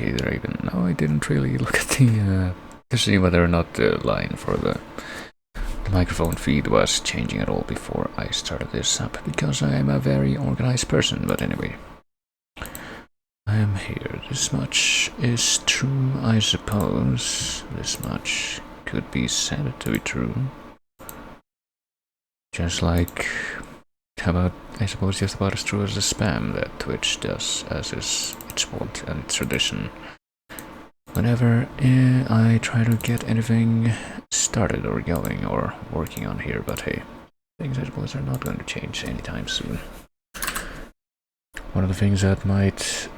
Okay, there even. No, I didn't really look at the to see whether or not the line for the microphone feed was changing at all before I started this up, because I am a very organized person. But anyway, I am here. This much is true, I suppose. This much could be said to be true. Just like, how about, I suppose, just about as true as the spam that Twitch does, as is its wont and its tradition. Whenever I try to get anything started or going or working on here, but hey, things I suppose are not going to change anytime soon. One of the things that might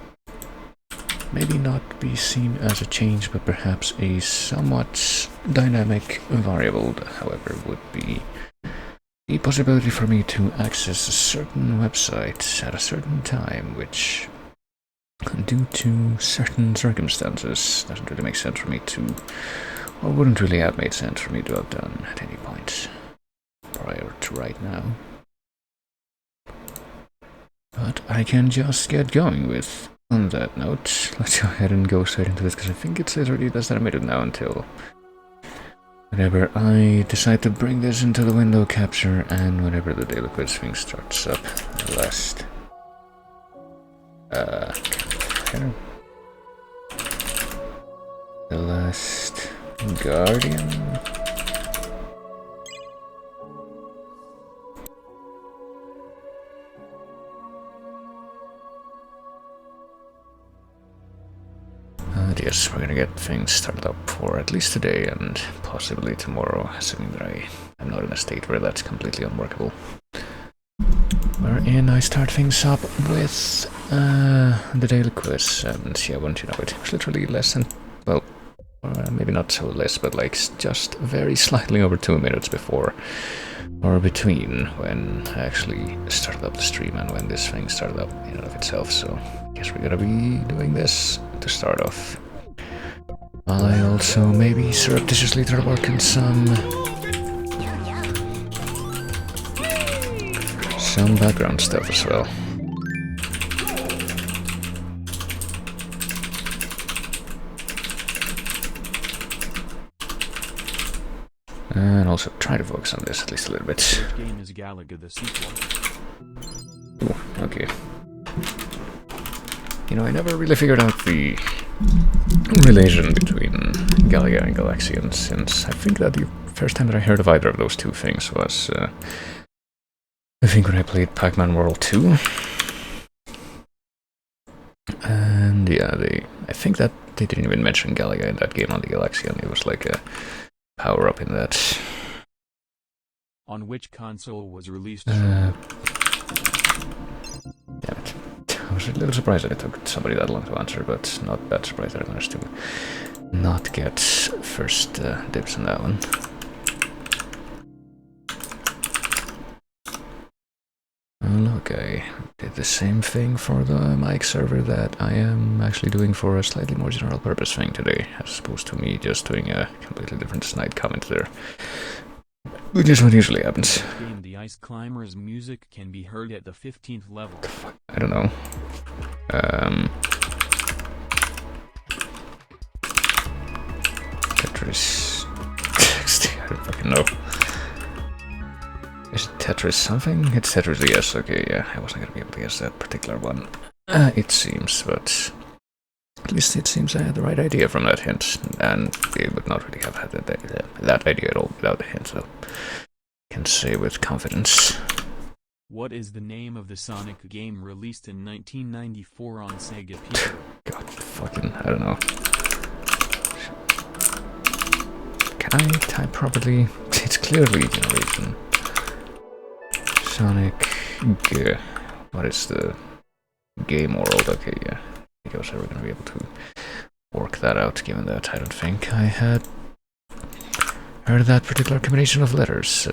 maybe not be seen as a change, but perhaps a somewhat dynamic variable, however, would be the possibility for me to access a certain website at a certain time, which, due to certain circumstances, doesn't really make sense for me to, or wouldn't really have made sense for me to have done at any point prior to right now. But I can just get going with. On that note, let's go ahead and go straight into this, because I think it says already that's animated now until whenever I decide to bring this into the window capture and whenever the daily quiz thing starts up. The last Guardian. Yes, we're gonna get things started up for at least today and possibly tomorrow, assuming that I'm not in a state where that's completely unworkable. Wherein I start things up with the daily quiz, and yeah, wouldn't you know it was literally less than, well, maybe not so less, but like just very slightly over 2 minutes before or between when I actually started up the stream and when this thing started up in and of itself. So I guess we're gonna be doing this to start off. While I also maybe surreptitiously try to work on some background stuff as well. And also try to focus on this at least a little bit. Which game is Galaga the sequel? Ooh, okay. You know, I never really figured out the relation between Galaga and Galaxian, since I think that the first time that I heard of either of those two things was, I think when I played Pac-Man World 2. And yeah, I think that they didn't even mention Galaga in that game on the Galaxian. It was like a power-up in that. On which console was released? Damn it. I was a little surprised that it took somebody that long to answer, but not that surprised that I managed to not get first dibs on that one. Oh, look, I did the same thing for the mic server that I am actually doing for a slightly more general purpose thing today, as opposed to me just doing a completely different snide comment there. Which is what usually happens. Game the Ice Climber's music can be heard at the 15th level. I don't know. Tetris. I don't fucking know. Is it Tetris something? It's Tetris, yes, okay, yeah. I wasn't gonna be able to guess that particular one. It seems, but at least it seems I had the right idea from that hint, and they would not really have had that idea at all without the hint, so I can say with confidence. What is the name of the Sonic game released in 1994 on Sega PC? God, fucking, I don't know. Can I type properly? It's clearly Generation. Sonic G. What is the game world? Okay, yeah. I was never gonna be able to work that out, given that I don't think I had heard that particular combination of letters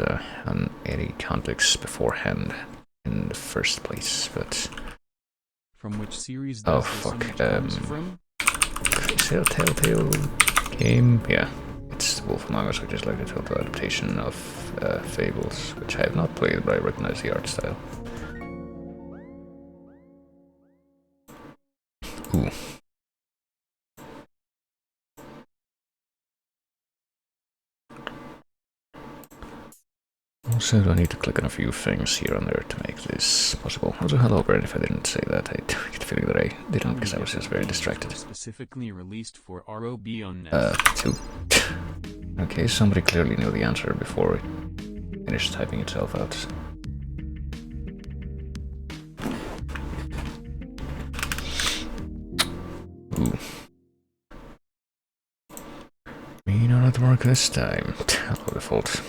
on any context beforehand in the first place, but... From which series does this image comes from? Telltale game? Yeah. It's Wolf Among Us, which is like a total adaptation of Fables, which I have not played, but I recognize the art style. Ooh. Also, I need to click on a few things here and there to make this possible. Also, hello, Brent, if I didn't say that. I get the feeling that I didn't because I was just very distracted. Specifically released for ROB on NES. 2. Okay, somebody clearly knew the answer before it finished typing itself out. Ooh. Me not at work this time. Hello, default.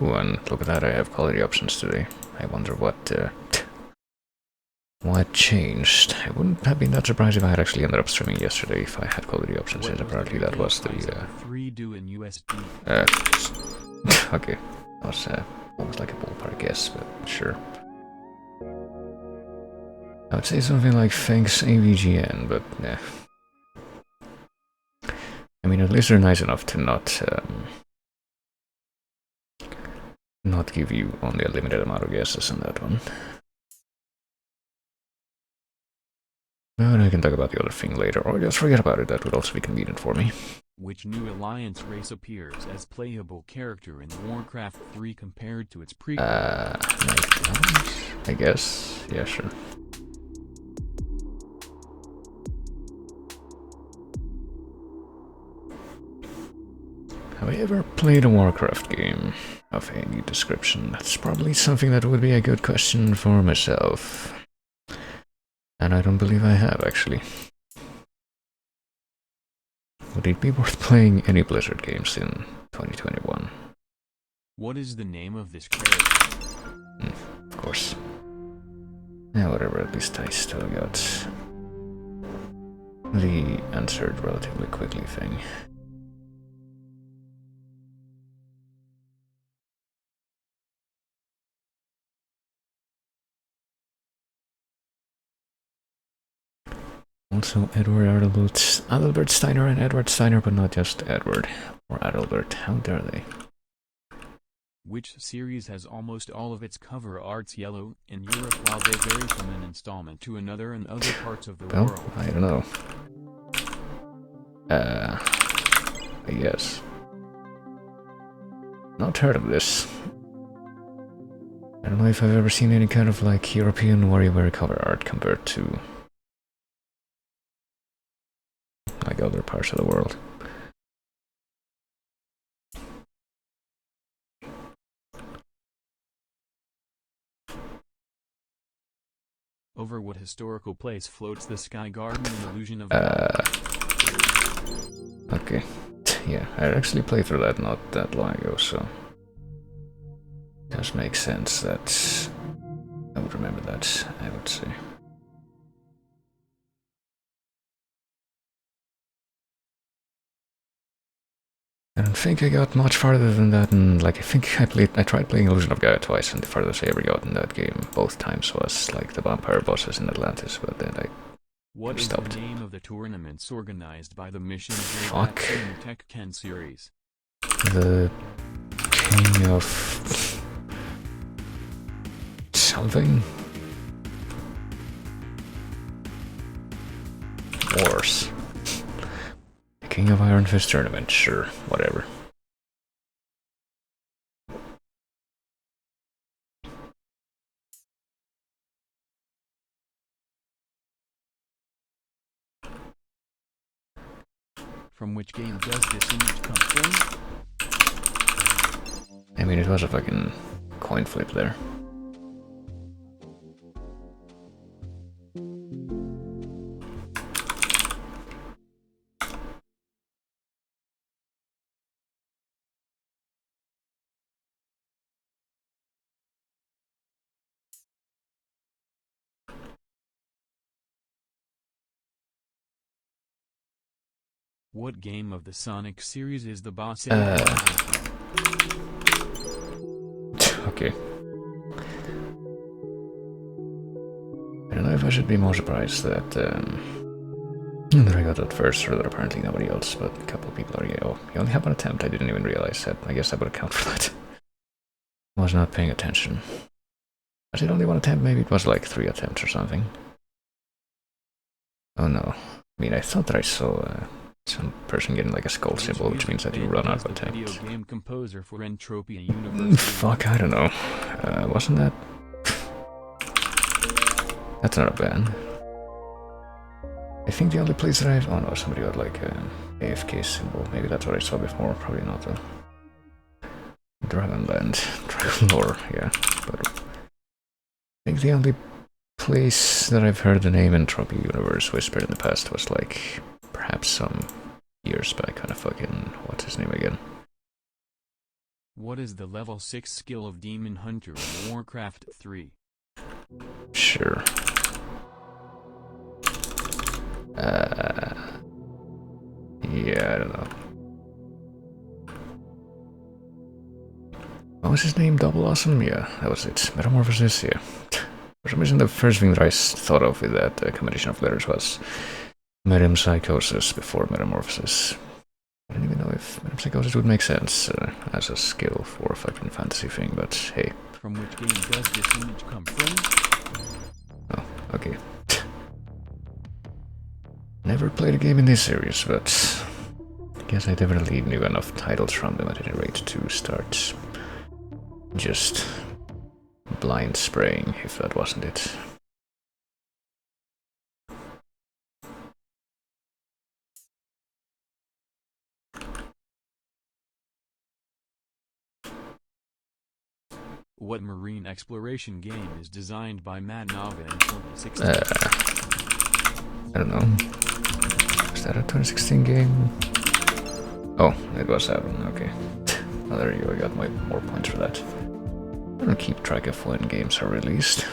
Ooh, and look at that, I have quality options today. I wonder what changed. I wouldn't have been that surprised if I had actually ended up streaming yesterday if I had quality options, and apparently that was the, okay, that was almost like a ballpark guess, but sure. I would say something like thanks AVGN, but nah. I mean, at least they're nice enough to not give you only a limited amount of guesses on that one. But I can talk about the other thing later, or just forget about it, that would also be convenient for me. Which new Alliance race appears as playable character in Warcraft 3 compared to its prequel? I guess. Yeah, sure. Have I ever played a Warcraft game of any description? That's probably something that would be a good question for myself. And I don't believe I have, actually. Would it be worth playing any Blizzard games in 2021? What is the name of this character? Of course. Yeah, whatever, at least I still got the answered relatively quickly thing. Also, Adalbert Steiner and Edward Steiner, but not just Edward or Adalbert. How dare they? Which series has almost all of its cover arts yellow in Europe while they vary from an installment to another in other parts of the world? I don't know. I guess. Not heard of this. I don't know if I've ever seen any kind of like European WarioWare cover art compared to like other parts of the world. Over what historical place floats the Sky Garden, an illusion of okay. Yeah, I actually played through that not that long ago, so it does make sense that I would remember that, I would say. I don't think I got much farther than that, and like I think I tried playing Illusion of Gaia twice, and the farthest I ever got in that game both times was like the vampire bosses in Atlantis, but then I stopped. What is the name of the tournaments organized by the Mission Fuck. Tech Ken series? The King of something? Wars. King of Iron Fist tournament, sure, whatever. From which game does this image come from? I mean, it was a fucking coin flip there. What game of the Sonic series is the boss? Okay. I don't know if I should be more surprised that I got that first, or that apparently nobody else, but a couple of people are, you only have one attempt. I didn't even realize that. I guess I would account for that. I was not paying attention. Was it only one attempt? Maybe it was like 3 attempts or something. Oh no. I mean, I thought that I saw some person getting like a skull symbol, which means that you run out of Video attempt. game composer for Entropy University. Fuck, I don't know. Wasn't that? That's not a band. I think the only place that I've... Oh no, somebody got like a AFK symbol. Maybe that's what I saw before. Probably not though. Dragonland. Dragonlore, yeah. But I think the only place that I've heard the name Entropy Universe whispered in the past was like perhaps some years back. Kind of fucking... What's his name again? What is the level 6 skill of Demon Hunter in Warcraft 3? Sure. Yeah, I don't know. What was his name? Double Awesome? Yeah, that was it. Metamorphosis, yeah. For some reason, the first thing that I thought of with that combination of letters was Metempsychosis before Metamorphosis. I don't even know if Metempsychosis would make sense as a skill for a fucking fantasy thing, but hey. From which game does this image come from? Oh, okay. Never played a game in this series, but I guess I definitely knew enough titles from them at any rate to start just blind spraying, if that wasn't it. What marine exploration game is designed by Matt Nava in 2016? I don't know. Was that a 2016 game? Oh, it was that one, okay. Oh, there you go, I got more points for that. I don't keep track of when games are released.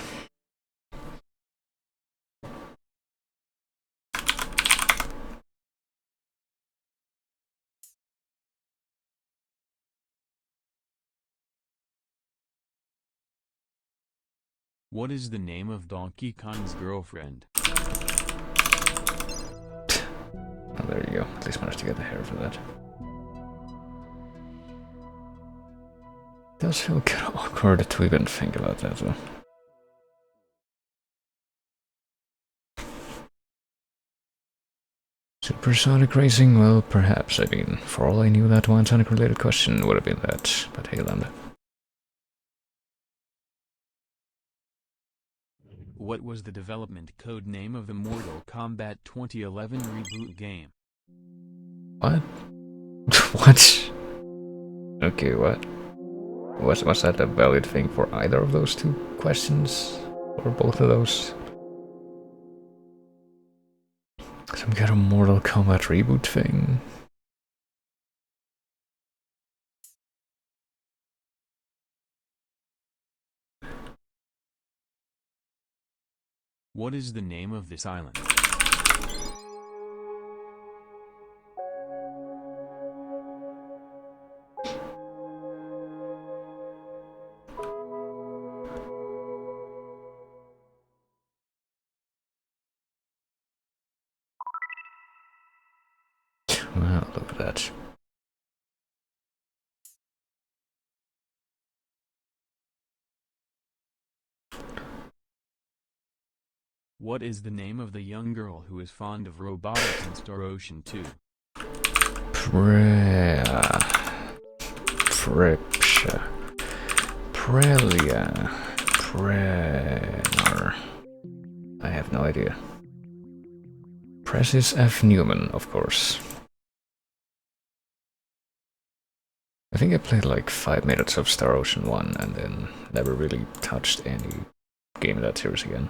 What is the name of Donkey Kong's girlfriend? Oh, there you go. At least managed to get the hair for that. It does feel kind of awkward to even think about that, though. Supersonic racing? Well, perhaps. I mean, for all I knew, that one Sonic-related question would have been that. But hey, Lambda. What was the development code name of the Mortal Kombat 2011 reboot game? What? What? Okay, what? Was that a valid thing for either of those two questions? Or both of those? Some kind of Mortal Kombat reboot thing? What is the name of this island? Well, look at that. What is the name of the young girl who is fond of robotics in Star Ocean 2? Prelia. Prenor. I have no idea. Precis F. Newman, of course. I think I played like 5 minutes of Star Ocean 1 and then never really touched any game in that series again.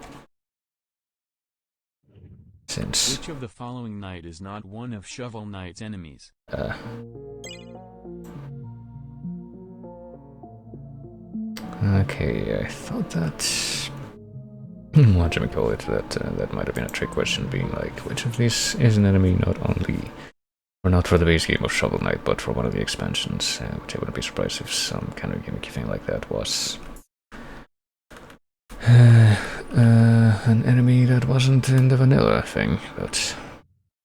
Since... Which of the following knight is not one of Shovel Knight's enemies? Okay, I thought that... what should we call it? That might have been a trick question, being like, which of these is an enemy not only... or not for the base game of Shovel Knight, but for one of the expansions, which I wouldn't be surprised if some kind of gimmicky thing like that was... an enemy that wasn't in the vanilla thing, but...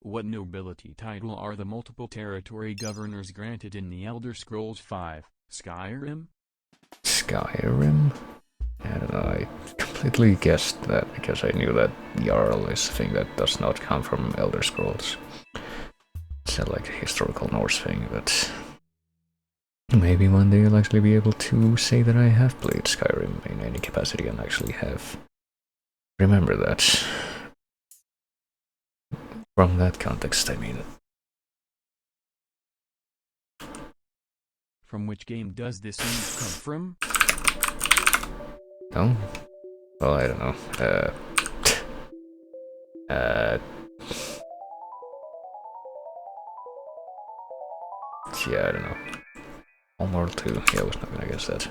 What nobility title are the multiple territory governors granted in the Elder Scrolls V, Skyrim? Skyrim? I don't know, I completely guessed that because I knew that Jarl is a thing that does not come from Elder Scrolls. it's like a historical Norse thing, but maybe one day I'll actually be able to say that I have played Skyrim in any capacity and actually have remember that. From that context, I mean. From which game does this image come from? Oh? Well, I don't know. Yeah, I don't know. Homeworld 2. Yeah, I was not gonna guess that.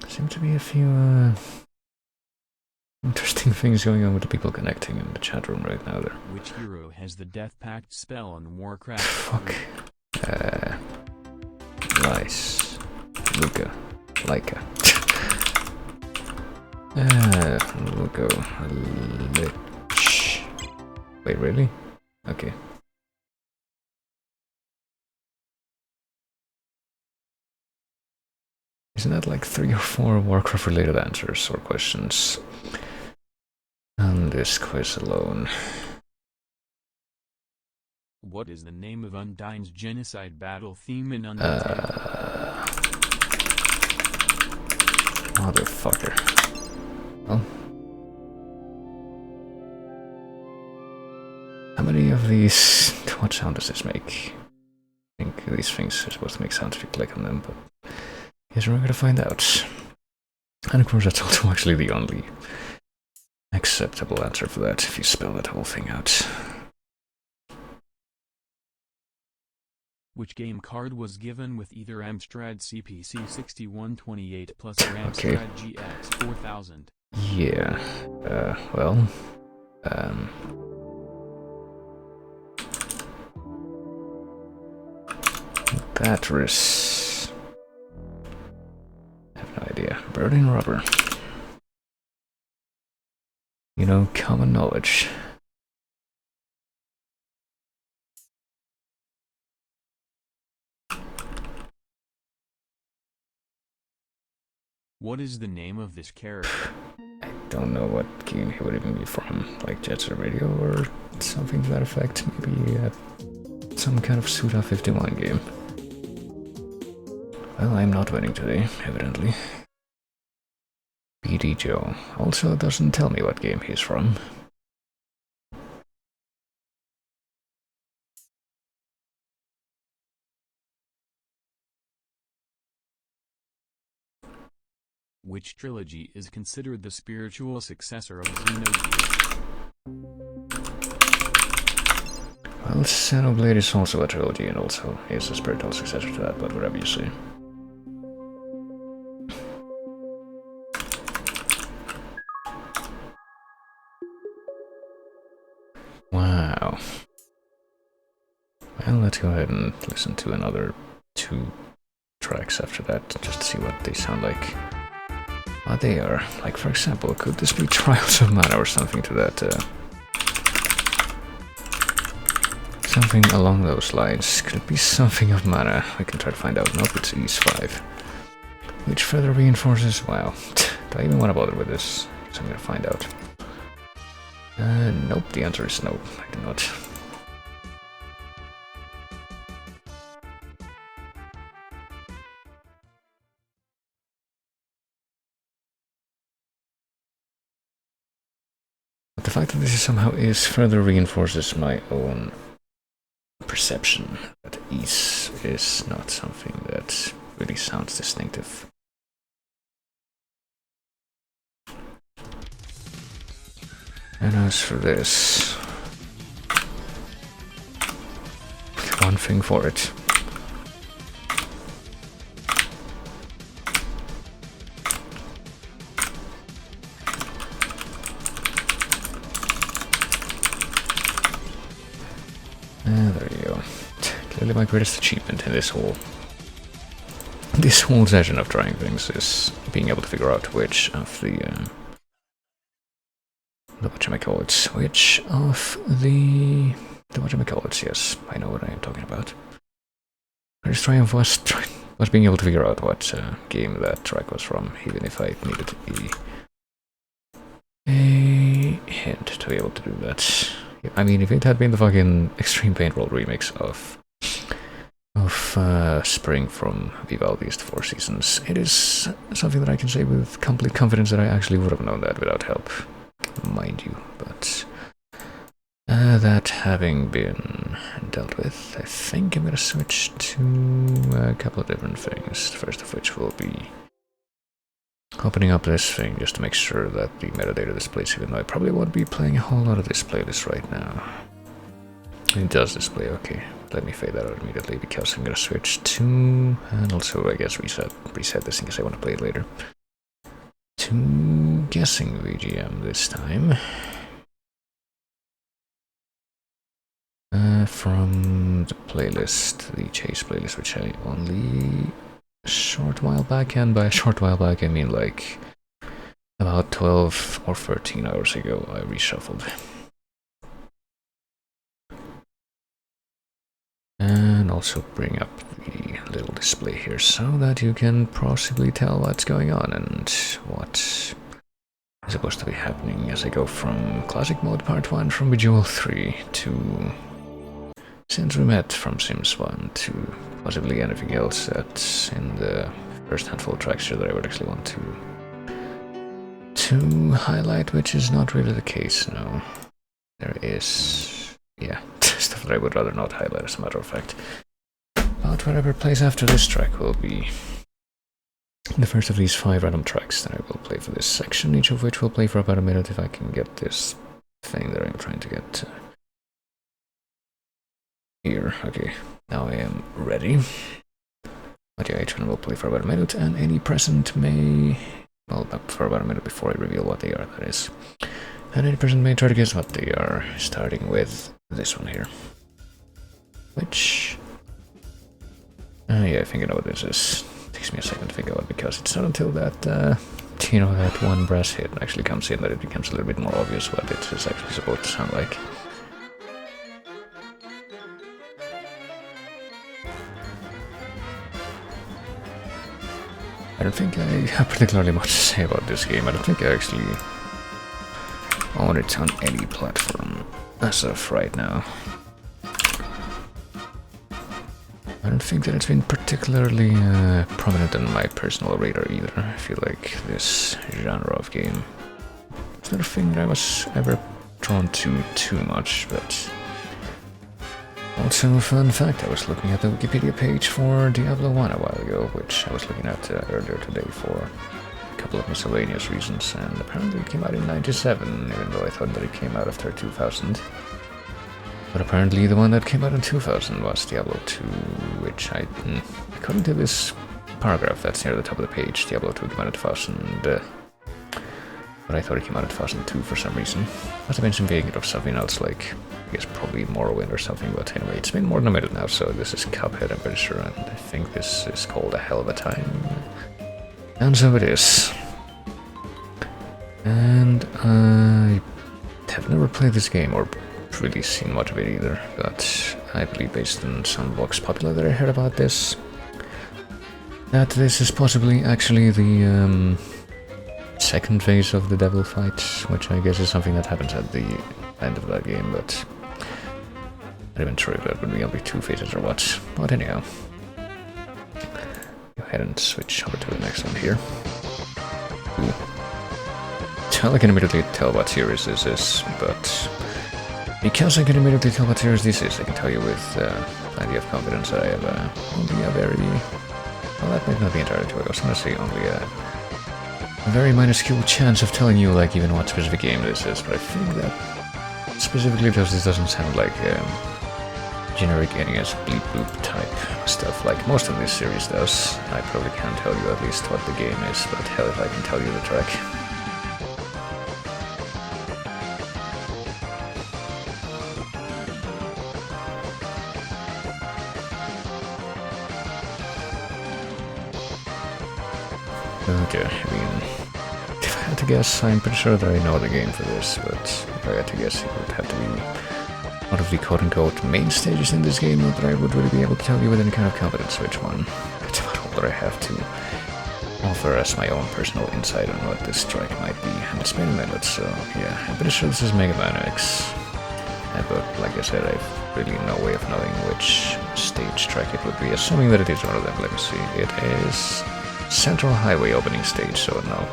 Seem to be a few interesting things going on with the people connecting in the chat room right now there. Which hero has the Death Pact spell on Warcraft? Fuck. Lice. Luca. Laika. Lugo. Lich. Wait, really? Okay. Isn't that like 3 or 4 Warcraft related answers or questions on this quiz alone? What is the name of Undyne's genocide battle theme in Undertale? Motherfucker. Well. How many of these... What sound does this make? I think these things are supposed to make sounds if you click on them, but... Yes, we're going to find out. And of course that's also actually the only acceptable answer for that, if you spell that whole thing out. Which game card was given with either Amstrad CPC 6128 plus or Amstrad GX 4000? Yeah, well... Batteries... I have no idea. Burning rubber. You know, common knowledge. What is the name of this character? I don't know what game he would even be from, like Jet Set Radio or something to that effect. Maybe some kind of Suda 51 game. Well, I'm not winning today, evidently. BD Joe also doesn't tell me what game he's from. Which trilogy is considered the spiritual successor of Xenogears? Well, Xenoblade is also a trilogy and also is a spiritual successor to that, but whatever you say. Wow. Well, let's go ahead and listen to another 2 tracks after that, just to see what they sound like. What they are. Like, for example, could this be Trials of Mana or something to that, something along those lines. Could it be something of Mana? We can try to find out. Nope, it's Ease 5. Which further reinforces... Wow. Do I even want to bother with this? So I'm gonna find out. Nope, the answer is no. I do not. But the fact that this somehow further reinforces my own perception that Ease is not something that really sounds distinctive. And as for this, one thing for it. There you go. Clearly my greatest achievement in this whole session of trying things is being able to figure out which of the whatchamacallits, yes, I know what I am talking about. Greatest triumph was being able to figure out what game that track was from, even if I needed to be hint to be able to do that. I mean, if it had been the fucking Extreme Paint World remix of Spring from Vivaldi's The Four Seasons, it is something that I can say with complete confidence that I actually would have known that without help, mind you. But that having been dealt with, I think I'm gonna switch to a couple of different things. The first of which will be opening up this thing just to make sure that the metadata displays, even though I probably won't be playing a whole lot of this playlist right now. It does display, okay. Let me fade that out immediately because I'm gonna switch to, and also I guess reset this in case I want to play it later, to guessing VGM this time. From the playlist, the Chase playlist, which I only a short while back, and by a short while back I mean like about 12 or 13 hours ago, I reshuffled. And also bring up the little display here so that you can possibly tell what's going on and what is supposed to be happening as I go from Classic Mode Part 1 from Visual 3 to Since We Met from Sims 1 to possibly anything else that's in the first handful of tracks here that I would actually want to highlight, which is not really the case now. There is, yeah, stuff that I would rather not highlight as a matter of fact. But whatever plays after this track will be the first of these 5 random tracks that I will play for this section, each of which will play for about a minute if I can get this thing that I'm trying to get here. Okay, now I am ready. But yeah, each one will play for about a minute, and any present may, well, for about a minute before I reveal what they are, that is. And any person may try to guess what they are, starting with this one here. Which, yeah, I think I know what this is. Takes me a second to figure out because it's not until that, you know, that one brass hit actually comes in that it becomes a little bit more obvious what it is actually supposed to sound like. I don't think I have particularly much to say about this game. I don't think I actually own it on any platform as of right now. I don't think that it's been particularly prominent on my personal radar either. I feel like this genre of game, it's not a thing that I was ever drawn to too much, but also a fun fact, I was looking at the Wikipedia page for Diablo 1 a while ago, which I was looking at earlier today for a couple of miscellaneous reasons, and apparently it came out in 97, even though I thought that it came out after 2000. But apparently the one that came out in 2000 was Diablo 2, which according to this paragraph that's near the top of the page, Diablo 2 came out in 2000, but I thought it came out in 2002 for some reason. Must have been some variant of something else, like, I guess probably Morrowind or something, but anyway, it's been more than a minute now, so this is Cuphead, I'm pretty sure, and I think this is called A Hell of a Time. And so it is. And I have never played this game, or really seen much of it either, but I believe based on some Vox Popular that I heard about this, that this is possibly actually the second phase of the devil fight, which I guess is something that happens at the end of that game, but I'm not even sure if that would be only 2 phases or what. But anyhow, go ahead and switch over to the next one here. Ooh. I can immediately tell what series this is, but because I can immediately tell what series this is, I can tell you with plenty of confidence that I have only a very, well, that might not be entirely true. I was going to say only a very minuscule chance of telling you like even what specific game this is, but I think that specifically because this doesn't sound like generic NES bleep boop type stuff like most of this series does. I probably can't tell you at least what the game is, but hell if I can tell you the track. Okay, I mean, if I had to guess, I'm pretty sure that I know the game for this, but if I had to guess, it would have to be one of the quote-unquote main stages in this game, not that I would really be able to tell you with any kind of confidence which one. That's about all that I have to offer as my own personal insight on what this track might be. And it's been a minute, so yeah, I'm pretty sure this is Mega Man X. But like I said, I've really no way of knowing which stage track it would be, assuming that it is one of them. Let me see. It is Central Highway opening stage, so no.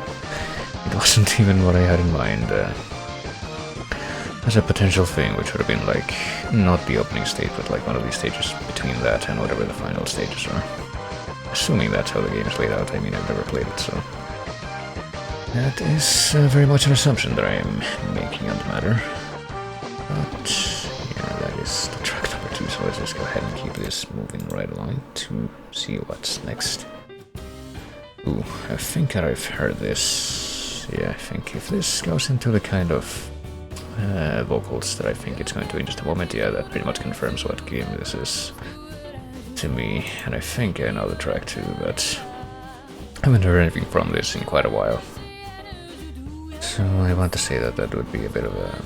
It wasn't even what I had in mind as a potential thing, which would have been like, not the opening stage, but like one of these stages between that and whatever the final stages are. Assuming that's how the game is laid out. I mean, I've never played it, so that is very much an assumption that I am making on the matter. But yeah, that is the track number 2, so let's just go ahead and keep this moving right along to see what's next. Ooh, I think that I've heard this. Yeah, I think if this goes into the kind of vocals that I think it's going to in just a moment, yeah, that pretty much confirms what game this is to me. And I think I know the track too, but I haven't heard anything from this in quite a while. So I want to say that that would be a bit of a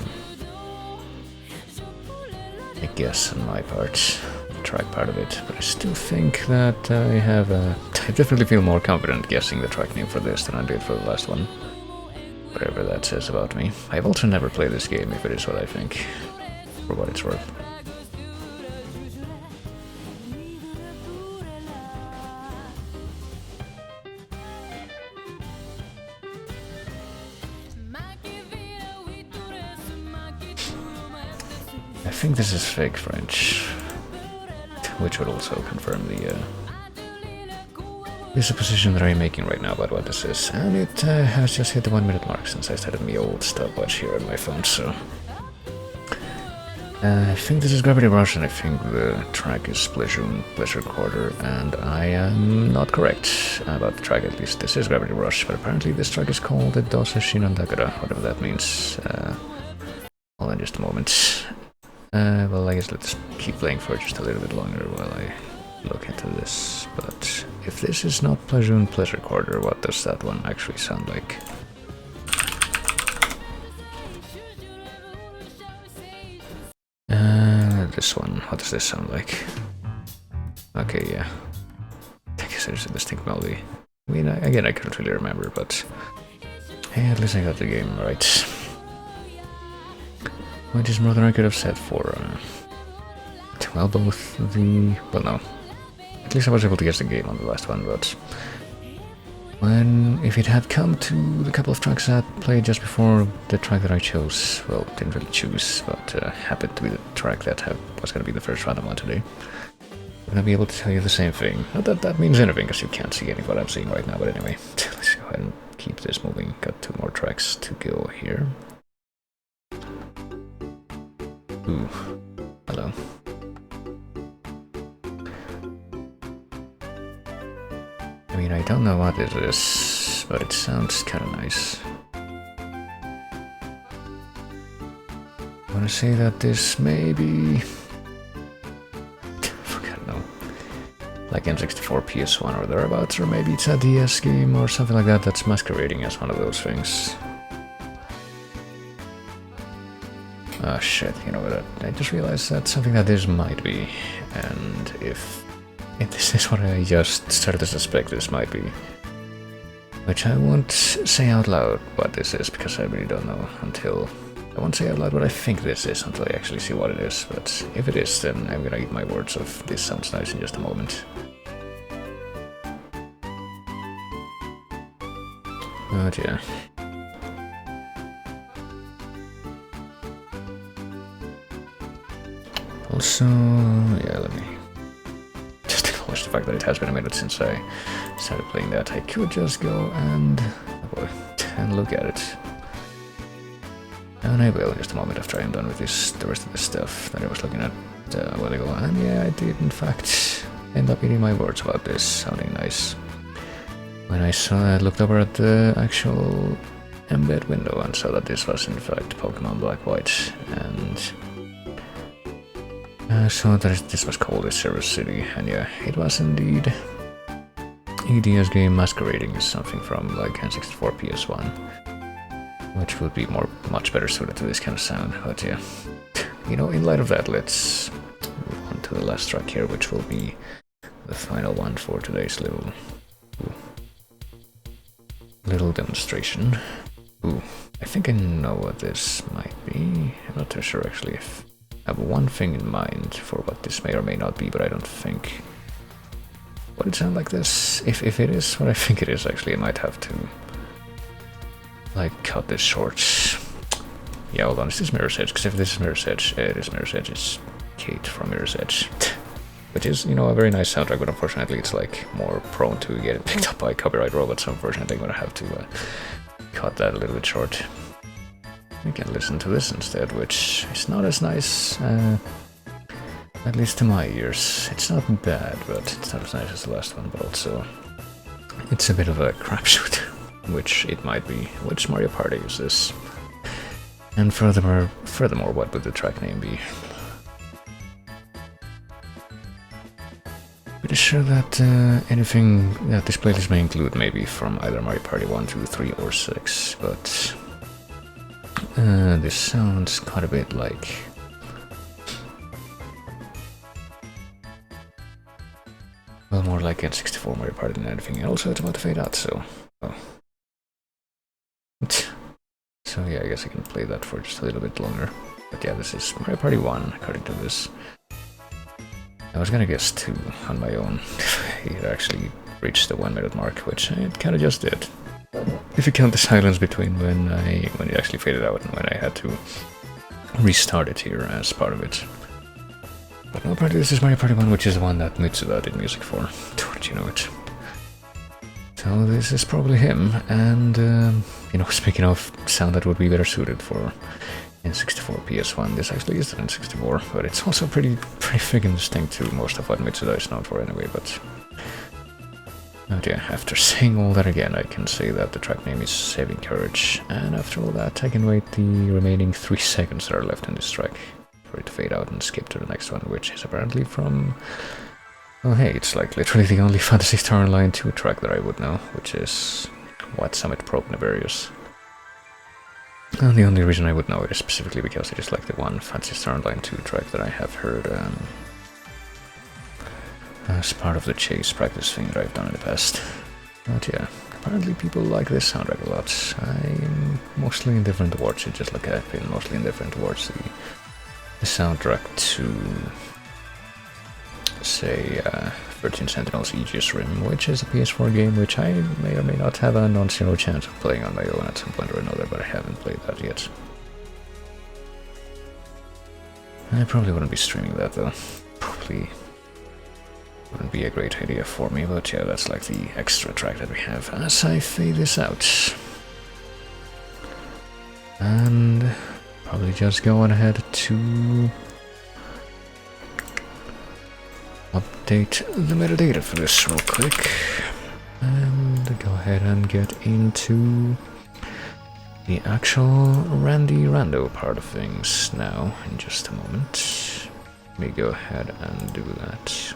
guess on my part, the track part of it, but I still think that I definitely feel more confident guessing the track name for this than I did for the last one. Whatever that says about me. I've also never played this game, if it is what I think, for what it's worth. I think this is fake French, which would also confirm the supposition that I'm making right now about what this is. And it has just hit the 1 minute mark since I started my old stopwatch here on my phone, so I think this is Gravity Rush, and I think the track is Pleasure Quarter, and I am not correct about the track. At least this is Gravity Rush, but apparently this track is called the Dose Shinandagara, whatever that means. Hold on just a moment. Well, I guess let's keep playing for just a little bit longer while I look into this. But if this is not Pleasure Quarter, what does that one actually sound like? This one, what does this sound like? Okay, yeah. I guess there's a distinct melody. I mean, again, I couldn't really remember, but hey, at least I got the game right. Which is more than I could have said for, well, both the... well, no. At least I was able to guess the game on the last one, but if it had come to the couple of tracks that played just before the track that I chose, well, didn't really choose, but happened to be the track that was going to be the first random one today, I'm going to be able to tell you the same thing. Not that that means anything, because you can't see any of what I'm seeing right now, but anyway, let's go ahead and keep this moving. Got 2 more tracks to go here. Ooh, hello. I mean, I don't know what it is, but it sounds kind of nice. I want to say that this may be... I don't know. Like N64, PS1 or thereabouts, or maybe it's a DS game or something like that that's masquerading as one of those things. Oh shit, you know what, I just realized that's something that this might be, and if this is what I just started to suspect this might be, which I won't say out loud what this is, because I really don't know until... I won't say out loud what I think this is until I actually see what it is, but if it is, then I'm gonna eat my words of this sounds nice in just a moment. But yeah. Also, yeah, let me just acknowledge the fact that it has been a minute since I started playing that. I could just go and, oh boy, and look at it. And I will in just a moment after I'm done with the rest of the stuff that I was looking at a while ago. And yeah, I did in fact end up eating my words about this sounding nice when I looked over at the actual embed window and saw that this was in fact Pokemon Black White, and so this was called a Service City, and yeah, it was indeed a DS game masquerading as something from like N64 PS1, which would be much better suited to this kind of sound. But yeah, you know, in light of that, let's move on to the last track here, which will be the final one for today's little little demonstration. Ooh, I think I know what this might be. I'm not too sure actually. If I have one thing in mind for what this may or may not be, but I don't think. Would it sound like this? If it is what I think it is, actually, I might have to like cut this short. Yeah, hold on, is this Mirror's Edge? Because if this is Mirror's Edge, it is Mirror's Edge. It's Kate from Mirror's Edge. Which is, you know, a very nice soundtrack, but unfortunately it's like more prone to getting picked up by copyright robots, so unfortunately I'm gonna have to cut that a little bit short. We can listen to this instead, which is not as nice, at least to my ears. It's not bad, but it's not as nice as the last one, but also it's a bit of a crapshoot, which it might be. Which Mario Party is this? And furthermore, what would the track name be? Pretty sure that anything that this playlist may include may be from either Mario Party 1, 2, 3, or 6, but this sounds quite a bit like... well, more like N64 Mario Party than anything, and also it's about to fade out, so... oh. So yeah, I guess I can play that for just a little bit longer. But yeah, this is Mario Party 1, according to this. I was gonna guess 2 on my own, if it actually reached the 1 minute mark, which it kinda just did. If you count the silence between when it actually faded out and when I had to restart it here as part of it. But no, apparently this is Mario Party 1, which is the one that Mitsuda did music for. Don't you know it? So this is probably him, and you know, speaking of sound that would be better suited for N64 PS1, this actually is the N64, but it's also pretty friggin' distinct to most of what Mitsuda is known for anyway, but yeah, after saying all that again, I can say that the track name is Saving Courage, and after all that, I can wait the remaining 3 seconds that are left in this track for it to fade out and skip to the next one, which is apparently from... oh hey, it's like literally the only Phantasy Star Online 2 track that I would know, which is What Summit Probe Nefarious. And the only reason I would know it is specifically because it is like the one Phantasy Star Online 2 track that I have heard as part of the chase practice thing that I've done in the past. But yeah, apparently people like this soundtrack a lot. I'm mostly indifferent towards it, just like I've been mostly indifferent towards the soundtrack to, say, 13 Sentinels Aegis Rim, which is a PS4 game which I may or may not have a non-zero chance of playing on my own at some point or another, but I haven't played that yet. I probably wouldn't be streaming that though. Probably wouldn't be a great idea for me, but yeah, that's like the extra track that we have as I fade this out. And probably just going ahead to update the metadata for this real quick, and go ahead and get into the actual Rando part of things now in just a moment. Let me go ahead and do that.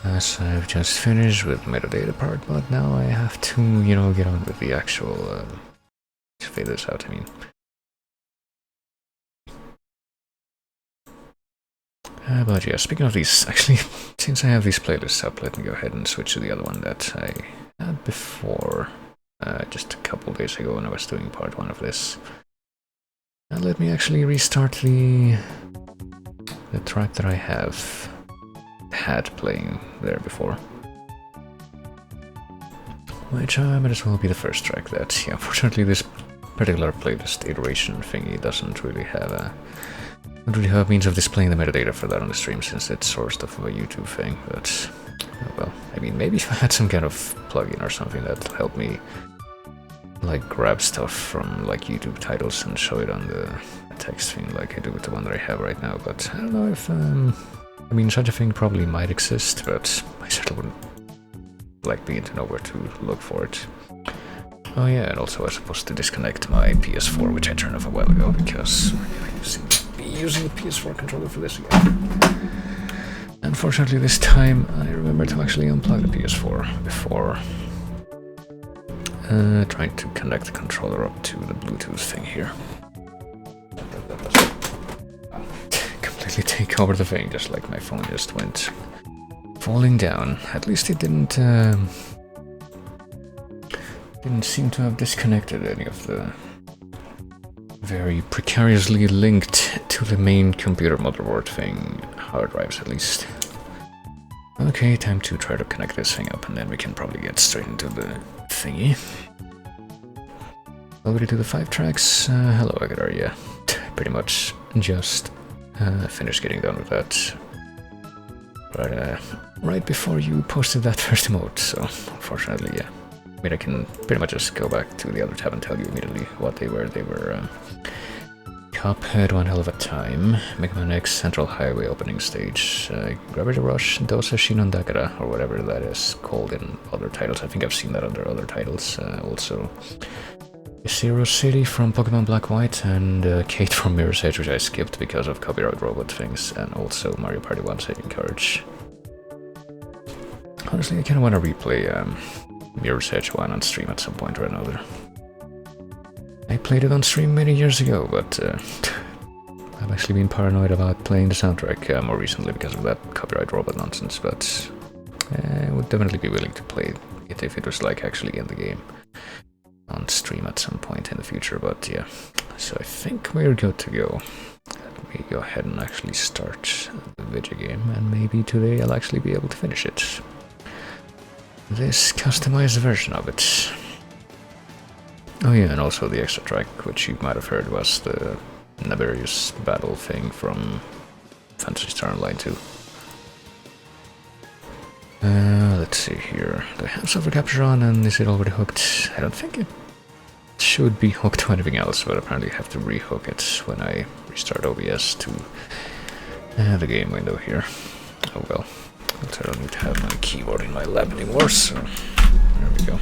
As I've just finished with the metadata part, but now I have to, you know, get on with the actual, fade this out, I mean. But yeah, speaking of these, actually, since I have these playlists up, let me go ahead and switch to the other one that I had before, just a couple days ago when I was doing part 1 of this. And let me actually restart the track that I had playing there before. Which might as well be the first track that, yeah, unfortunately this particular playlist iteration thingy doesn't really have a means of displaying the metadata for that on the stream, since it's sourced off of a YouTube thing, but well, I mean, maybe if I had some kind of plugin or something that helped me like grab stuff from like YouTube titles and show it on the text thing like I do with the one that I have right now, but I don't know if I mean, such a thing probably might exist, but I certainly wouldn't like begin to know where to look for it. Oh yeah, and also I was supposed to disconnect my PS4, which I turned off a while ago because I seem to be using the PS4 controller for this again. Unfortunately, this time I remembered to actually unplug the PS4 before trying to connect the controller up to the Bluetooth thing here. Completely take over the thing, just like my phone just went falling down. At least it didn't didn't seem to have disconnected any of the very precariously linked to the main computer motherboard thing, hard drives at least. Okay, time to try to connect this thing up, and then we can probably get straight into the thingy. Already to the 5 tracks. Hello, Agadar, yeah. Pretty much just finished getting done with that. But right before you posted that first emote, so unfortunately, yeah. I mean, I can pretty much just go back to the other tab and tell you immediately what they were. They were Cuphead, One Hell of a Time, Mega Man X Central Highway opening stage, Gravity Rush, Dosa Shinondakara, or whatever that is called in other titles. I think I've seen that under other titles. Also, Zero City from Pokemon Black White, and Kate from Mirror's Edge, which I skipped because of copyright robot things, and also Mario Party 1 Saving Courage. Honestly, I kind of want to replay Mirror's Edge 1 on stream at some point or another. I played it on stream many years ago, but I've actually been paranoid about playing the soundtrack more recently because of that copyright robot nonsense, but I would definitely be willing to play it if it was like actually in the game on stream at some point in the future, but yeah. So I think we're good to go. Let me go ahead and actually start the video game, and maybe today I'll actually be able to finish it. This customized version of it. Oh yeah, and also the extra track, which you might have heard was the Naberius battle thing from Phantasy Star Online 2. Let's see here. Do I have Silver Capture on, and is it already hooked? I don't think it should be hooked to anything else, but apparently I have to rehook it when I restart OBS to the game window here. Oh well. I don't need to have my keyboard in my lab anymore, so there we go.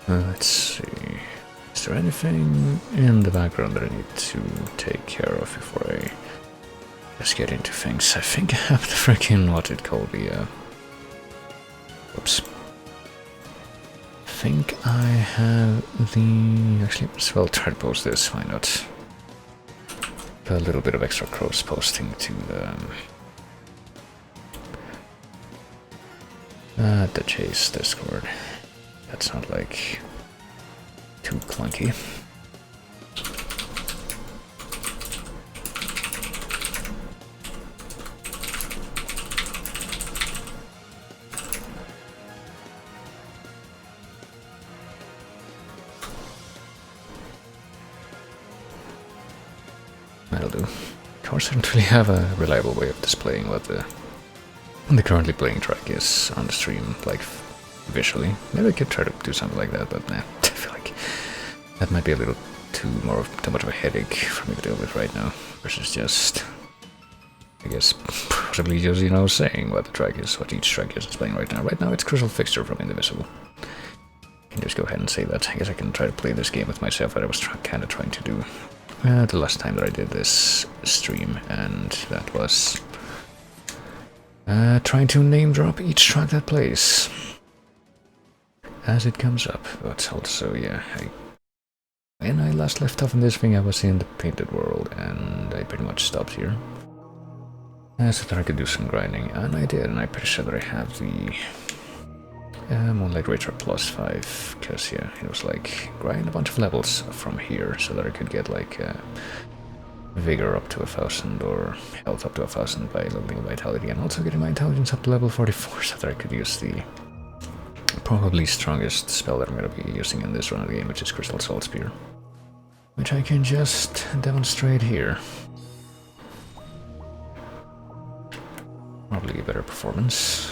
Let's see. Is there anything in the background that I need to take care of before I just get into things? I think I have the freaking, what it called, the whoops. I think I have the... Actually, as well try to post this, why not? A little bit of extra cross posting to the Chase Discord. That's not like too clunky. That'll do. Of course, I don't really have a reliable way of displaying what the currently playing track is on the stream, like visually. Maybe I could try to do something like that, but nah, I feel like that might be a little too much of a headache for me to deal with right now, versus just, I guess, possibly just, you know, saying what the track is, what each track is displaying right now. Right now it's Crucial Fixture from Indivisible. I can just go ahead and say that. I guess I can try to play this game with myself, that I was kind of trying to do the last time that I did this stream, and that was trying to name drop each track that plays as it comes up. But also, yeah, when I last left off in this thing, I was in the Painted World, and I pretty much stopped here. So that I could do some grinding, and I did, and I'm pretty sure that I have the Moonlight Racer plus 5, because yeah, it was like grind a bunch of levels from here, so that I could get like Vigor up to 1000 or health up to 1000 by leveling Vitality, and also getting my intelligence up to level 44, so that I could use the probably strongest spell that I'm going to be using in this run of the game, which is Crystal Salt Spear, which I can just demonstrate here. Probably a better performance.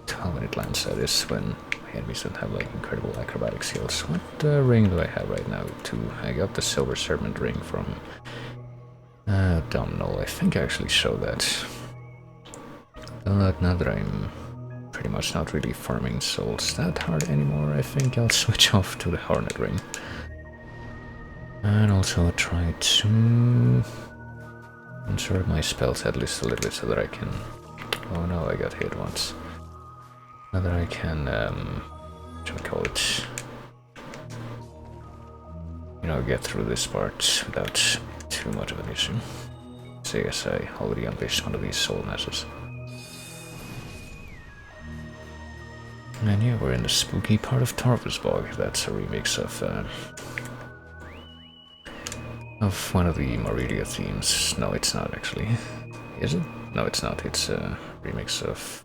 How many lands that is when my enemies don't have like incredible acrobatic skills. What ring do I have right now? 2. I got the Silver Serpent ring from Domhnall. I think I actually showed that. But now that I'm pretty much not really farming souls that hard anymore, I think I'll switch off to the Hornet ring. And also try to conserve my spells at least a little bit so that I can... Oh no, I got hit once. So that I can shall we call it, you know, get through this part without too much of an issue. So yes, I already unleashed one of these soul masses. And yeah, we're in the spooky part of Torvusbog. That's a remix of one of the Moridia themes. No, it's not actually. Is it? No, it's not. It's a remix of...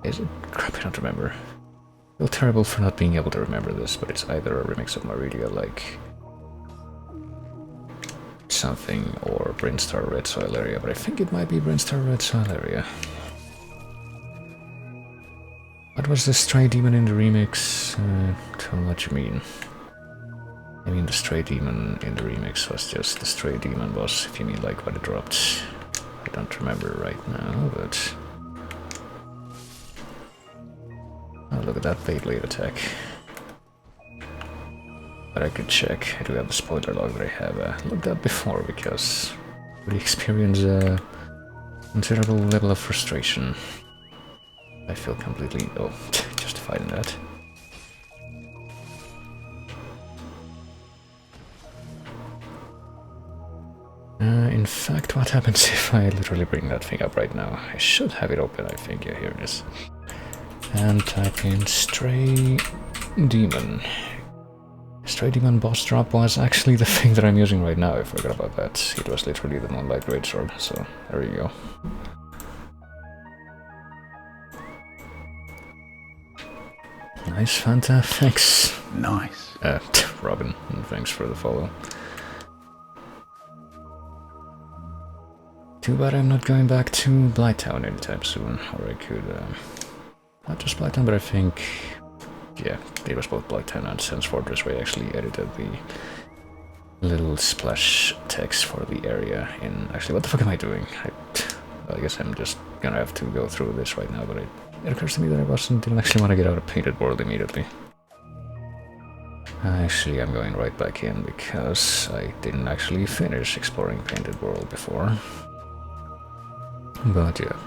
Is it? Crap, I don't remember. I feel terrible for not being able to remember this, but it's either a remix of Moridia, like... something, or Brinstar Red Soil Area, but I think it might be Brinstar Red Soil Area. What was the Stray Demon in the remix? Tell me what you mean. I mean, the Stray Demon in the remix was just the Stray Demon boss, if you mean like what it dropped. I don't remember right now, but... Oh, look at that Beyblade attack. But I could check. I do have the spoiler log that I have looked at before, because we experience a considerable level of frustration. I feel completely justified in that. In fact, what happens if I literally bring that thing up right now? I should have it open, I think. Yeah, here it is. And type in Stray Demon. Stray Demon boss drop was actually the thing that I'm using right now. I forgot about that. It was literally the Moonlight Greatsword, so there you go. Nice, Fanta, thanks. Nice. Robin, and thanks for the follow. Too bad I'm not going back to Blighttown anytime soon, or I could, not just Blighttown, but I think, yeah, it was both Blighttown and Sense Fortress where I actually edited the little splash text for the area in, actually, what the fuck am I doing? I guess I'm just gonna have to go through this right now, but it occurs to me that I didn't actually want to get out of Painted World immediately. Actually, I'm going right back in because I didn't actually finish exploring Painted World before. But yeah,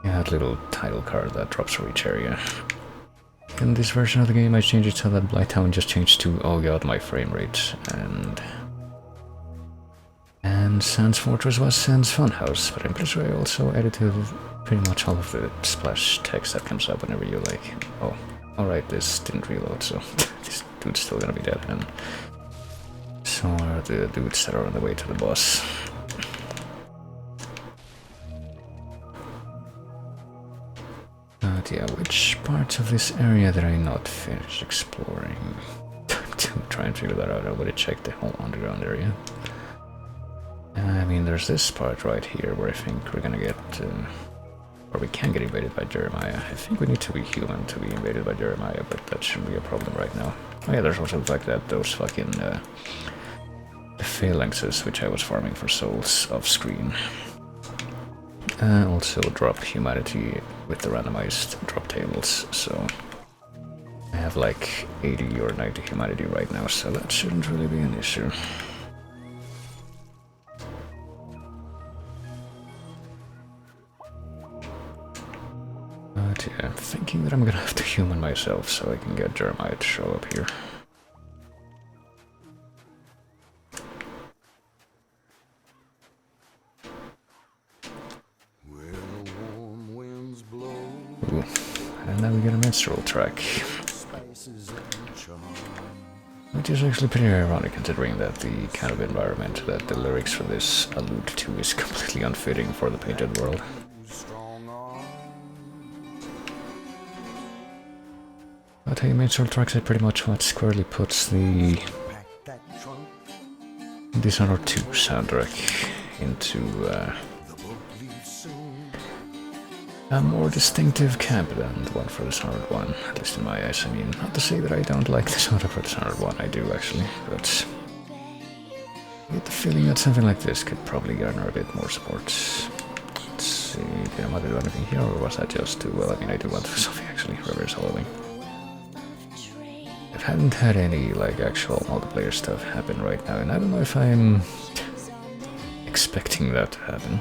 that little title card that drops for each area. In this version of the game I changed it so that Blighttown just changed to, oh god, my frame rate, and Sans Fortress was Sans Funhouse, but I'm pretty sure I also edited pretty much all of the splash text that comes up whenever you like, oh, alright, this didn't reload, so this dude's still gonna be dead, and so are the dudes that are on the way to the boss. But yeah, which parts of this area did I not finish exploring? To try and figure that out, I would have checked the whole underground area. I mean, there's this part right here where I think we're gonna get, or we can get invaded by Jeremiah. I think we need to be human to be invaded by Jeremiah, but that shouldn't be a problem right now. Oh yeah, there's also the fact that those fucking, the phalanxes, which I was farming for souls off screen, also drop humanity with the randomized drop tables, so I have like 80 or 90 humanity right now, so that shouldn't really be an issue. But yeah, I'm thinking that I'm gonna have to human myself so I can get Jeremiah to show up here. Ooh, and now we get a minstrel track. Which is actually pretty ironic considering that the kind of environment that the lyrics for this allude to is completely unfitting for the Painted World. But hey, minstrel tracks are pretty much what squarely puts the Dishonored 2 soundtrack into a more distinctive camp than the one for Dishonored 1, at least in my eyes. I mean, not to say that I don't like the soundtrack for Dishonored 1, I do actually, but I get the feeling that something like this could probably garner a bit more support. Let's see, did I want to do anything here, or was that just too, well, I mean, I do want to do something actually, Reverse Hollowing. I haven't had any, like, actual multiplayer stuff happen right now, and I don't know if I'm expecting that to happen.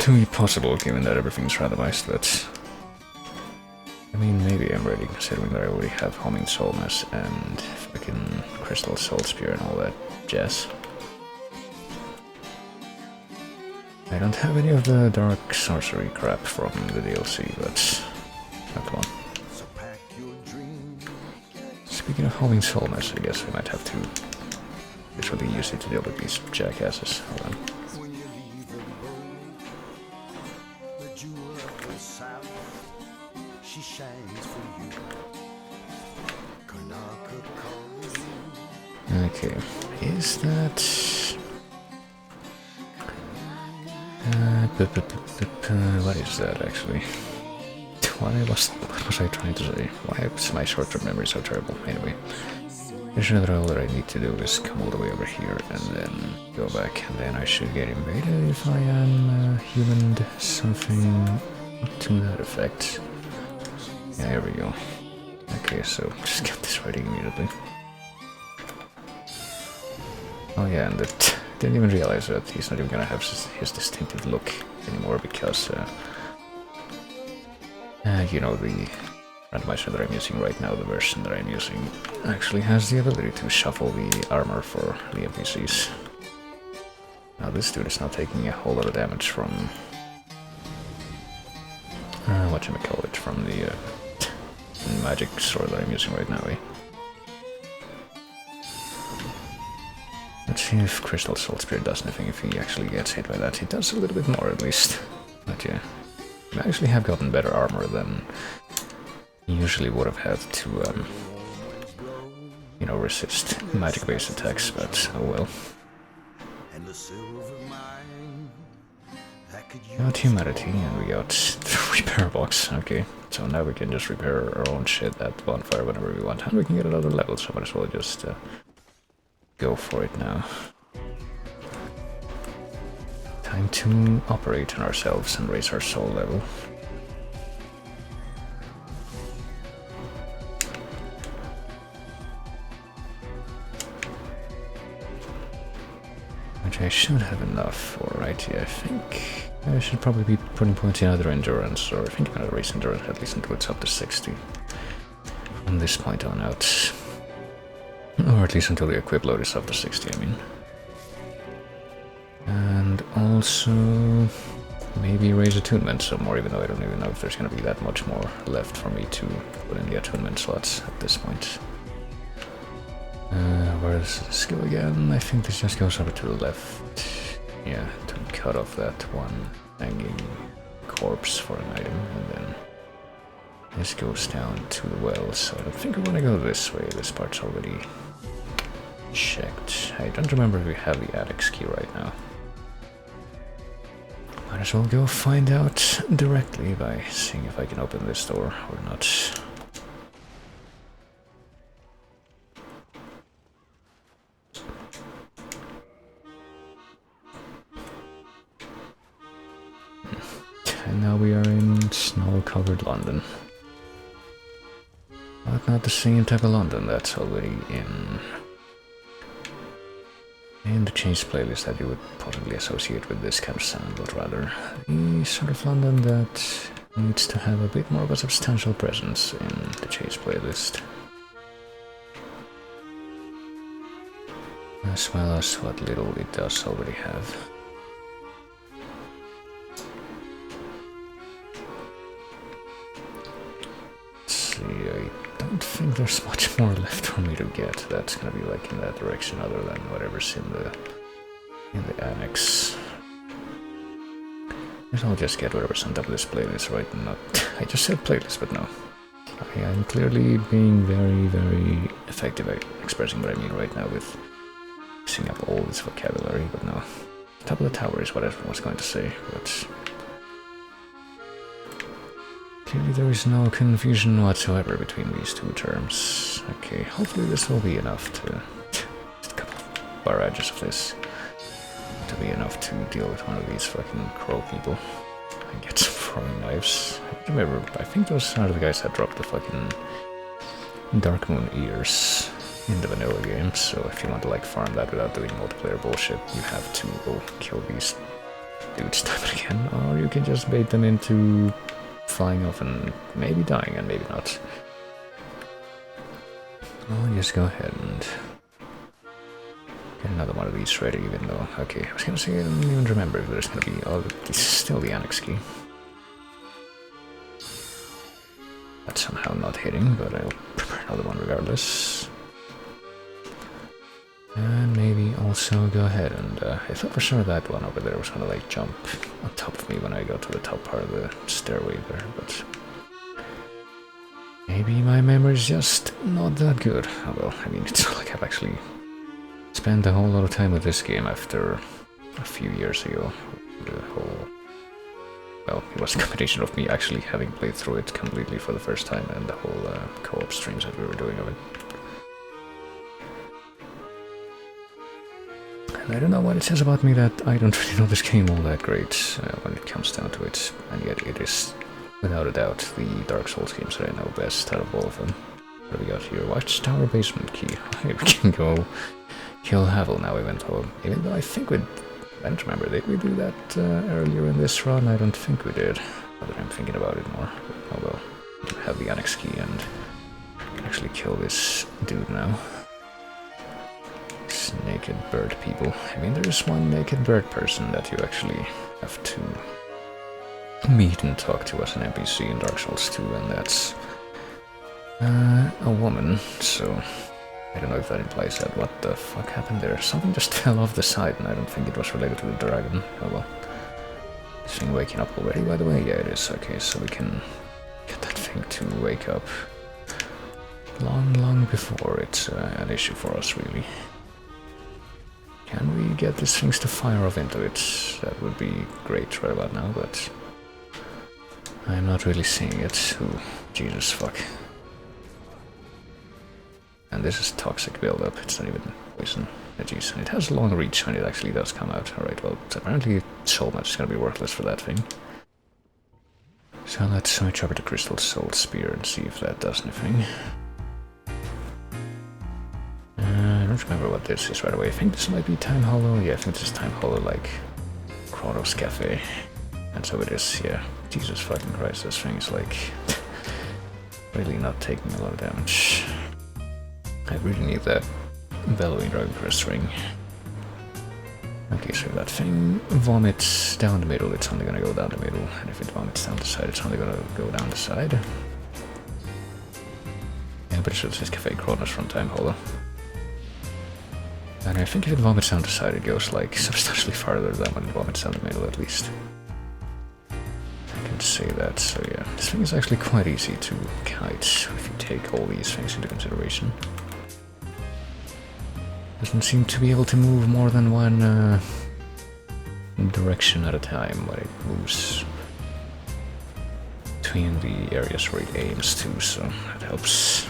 To be possible, given that everything's randomized, but I mean, maybe I'm ready, considering that I already have Homing Soulmass and fucking Crystal Soul Spear and all that jazz. I don't have any of the Dark Sorcery crap from the DLC, but... oh, come on. Speaking of Homing Soulmass, I guess I might have to usually use it to deal with these jackasses. Hold on. Okay, is that... what is that actually? What was I trying to say? Why is my short-term memory so terrible? Anyway, there's another all that I need to do is come all the way over here and then go back, and then I should get invaded if I am humaned, something to that effect. Yeah, here we go. Okay, so just get this ready immediately. Oh yeah, and that didn't even realize that he's not even gonna have his distinctive look anymore because, you know, the randomizer that I'm using right now, the version that I'm using, actually has the ability to shuffle the armor for the NPCs. Now this dude is not taking a whole lot of damage from, whatchamacallit, from the magic sword that I'm using right now, eh? Let's see if Crystal Soul Spear does anything if he actually gets hit by that. He does a little bit more at least. But yeah, I actually have gotten better armor than he usually would have had to, you know, resist magic-based attacks, but oh well. Got humanity, and we got the repair box. Okay, so now we can just repair our own shit at bonfire whenever we want, and we can get another level, so I might as well just go for it now. Time to operate on ourselves and raise our soul level. Which I should have enough for, right? Yeah, I think I should probably be putting points in either endurance, or I think I'm gonna raise endurance at least until it's up to 60. From this point on out. Or at least until the equip load is up to 60, I mean. And also maybe raise attunement some more, even though I don't even know if there's gonna be that much more left for me to put in the attunement slots at this point. Where's the skill again? I think this just goes over to the left. Yeah, to cut off that one hanging corpse for an item, and then this goes down to the well, so I don't think I want to go this way. This part's already checked. I don't remember if we have the attic's key right now. Might as well go find out directly by seeing if I can open this door or not. And now we are in snow-covered London. But not the same type of London that's already in the Chase playlist that you would possibly associate with this kind of sound, but rather the sort of London that needs to have a bit more of a substantial presence in the Chase playlist. As well as what little it does already have. I don't think there's much more left for me to get. That's gonna be like in that direction, other than whatever's in the annex. I guess I'll just get whatever's on top of this playlist, right? Not I just said playlist, but no. I'm clearly being very, very effective at expressing what I mean right now with mixing up all this vocabulary, but no. Top of the tower is what I was going to say, but clearly there is no confusion whatsoever between these two terms. Okay, hopefully this will be enough to... just a couple of barrages of this to be enough to deal with one of these fucking crow people and get some throwing knives. I remember, I think those are the guys that dropped the fucking Dark Moon ears in the vanilla game, so if you want to like farm that without doing multiplayer bullshit, you have to go kill these dudes time and again, or you can just bait them into flying off and maybe dying and maybe not. I'll just go ahead and get another one of these ready, even though, okay, I was gonna say I don't even remember if there's gonna be, oh, it's still the Annex key. That's somehow not hitting, but I'll prepare another one regardless. And maybe also go ahead and, I thought for sure that one over there was gonna like jump on top of me when I got to the top part of the stairway there, but maybe my memory's just not that good. Oh well, I mean, it's not like I've actually spent a whole lot of time with this game after a few years ago. The whole, well, it was a combination of me actually having played through it completely for the first time and the whole co-op streams that we were doing of it. And I don't know what it says about me that I don't really know this game all that great when it comes down to it, and yet it is, without a doubt, the Dark Souls games that I know best out of all of them. What do we got here? Watchtower basement key. We can go kill Havel now, even though I think I don't remember, did we do that earlier in this run? I don't think we did, now that I'm thinking about it more. Oh well, we have the Annex key and actually kill this dude now. Naked bird people. I mean, there's one naked bird person that you actually have to meet and talk to as an NPC in Dark Souls 2, and that's a woman, so I don't know if that implies that. What the fuck happened there? Something just fell off the side, and I don't think it was related to the dragon. Oh well. Is this thing waking up already, by the way? Yeah, it is. Okay, so we can get that thing to wake up long before it's an issue for us, really. Can we get these things to fire off into it? That would be great right about now, but I'm not really seeing it. Ooh, Jesus fuck. And this is toxic buildup, it's not even poison. Jeez, and it has long reach when it actually does come out. Alright, well, apparently soul match is gonna be worthless for that thing. So let's switch over to Crystal Soul Spear and see if that does anything. I don't remember what this is right away. I think this might be Time Hollow. Yeah, I think this is Time Hollow, like Kronos Cafe. And so it is, yeah. Jesus fucking Christ, this thing is like really not taking a lot of damage. I really need that Bellowing Dragon Crest ring. Okay, so if that thing vomits down the middle, it's only gonna go down the middle. And if it vomits down the side, it's only gonna go down the side. Yeah, I'm pretty sure this is Cafe Kronos from Time Hollow. And I think if it vomits down the side, it goes like substantially farther than when it vomits down the middle, at least. I can say that, so yeah. This thing is actually quite easy to kite if you take all these things into consideration. Doesn't seem to be able to move more than one direction at a time when it moves between the areas where it aims to, so that helps.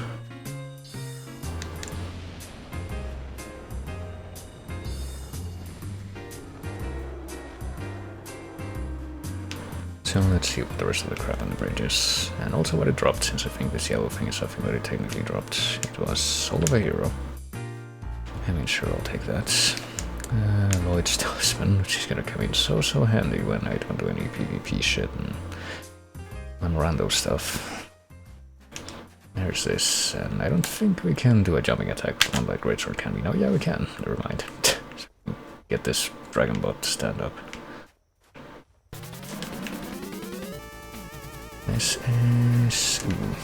So let's see what the rest of the crap on the bridge is, and also what it dropped, since I think this yellow thing is something that it technically dropped. It was Soul of a Hero. I mean, sure, I'll take that. Lloyd's Talisman, which is gonna come in so handy when I don't do any PvP shit and Rando stuff. There's this, and I don't think we can do a jumping attack with one like Greatsword, can we? No, yeah, we can. Never mind. Get this Dragon Bot to stand up. This is... Ooh.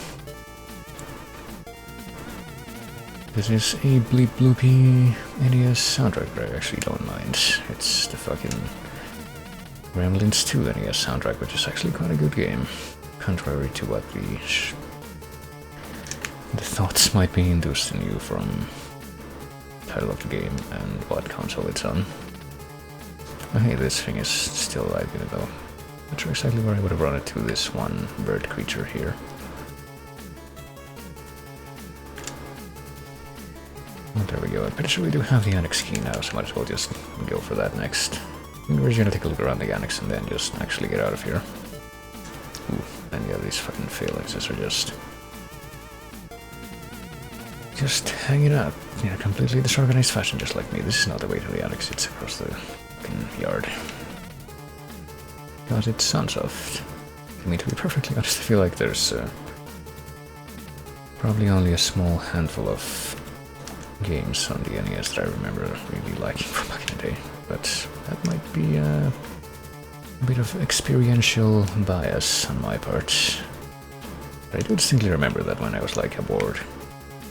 This is a Bleep Bloopy NES soundtrack, but I actually don't mind. It's the fucking Gremlins 2 NES soundtrack, which is actually quite a good game. Contrary to what the thoughts might be induced in you from the title of the game and what console it's on. Oh, hey, this thing is still alive, even though I'm not sure exactly where I would have run it to, this one bird creature here. Oh, there we go. I'm pretty sure we do have the Annex key now, so might as well just go for that next. We're gonna take a look around the Annex and then just actually get out of here. Ooh, and yeah, these fucking phalanxes are just hanging out in a completely disorganized fashion, just like me. This is not the way to the Annex, it's across the fucking yard. Because it's Sunsoft. I mean, to be perfectly honest, I feel like there's probably only a small handful of games on the NES that I remember really liking from back in the day. But that might be a bit of experiential bias on my part. But I do distinctly remember that when I was like a bored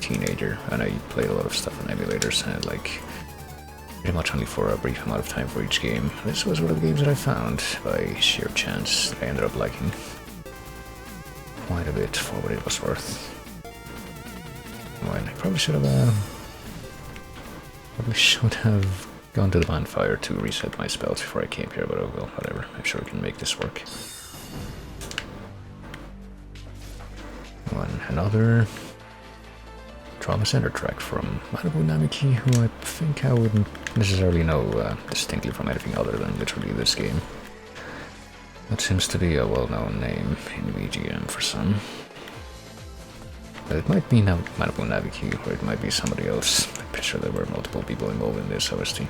teenager and I played a lot of stuff on emulators and like pretty much only for a brief amount of time for each game. This was one of the games that I found by sheer chance that I ended up liking quite a bit for what it was worth. Well, I probably should have gone to the bonfire to reset my spells before I came here, but oh well, whatever. I'm sure we can make this work. Another Trauma Center track from Manabu Namiki, who I think I wouldn't necessarily know distinctly from anything other than literally this game. That seems to be a well-known name in VGM for some. But it might be Manabu Namiki, or it might be somebody else. I'm pretty sure there were multiple people involved in this OST.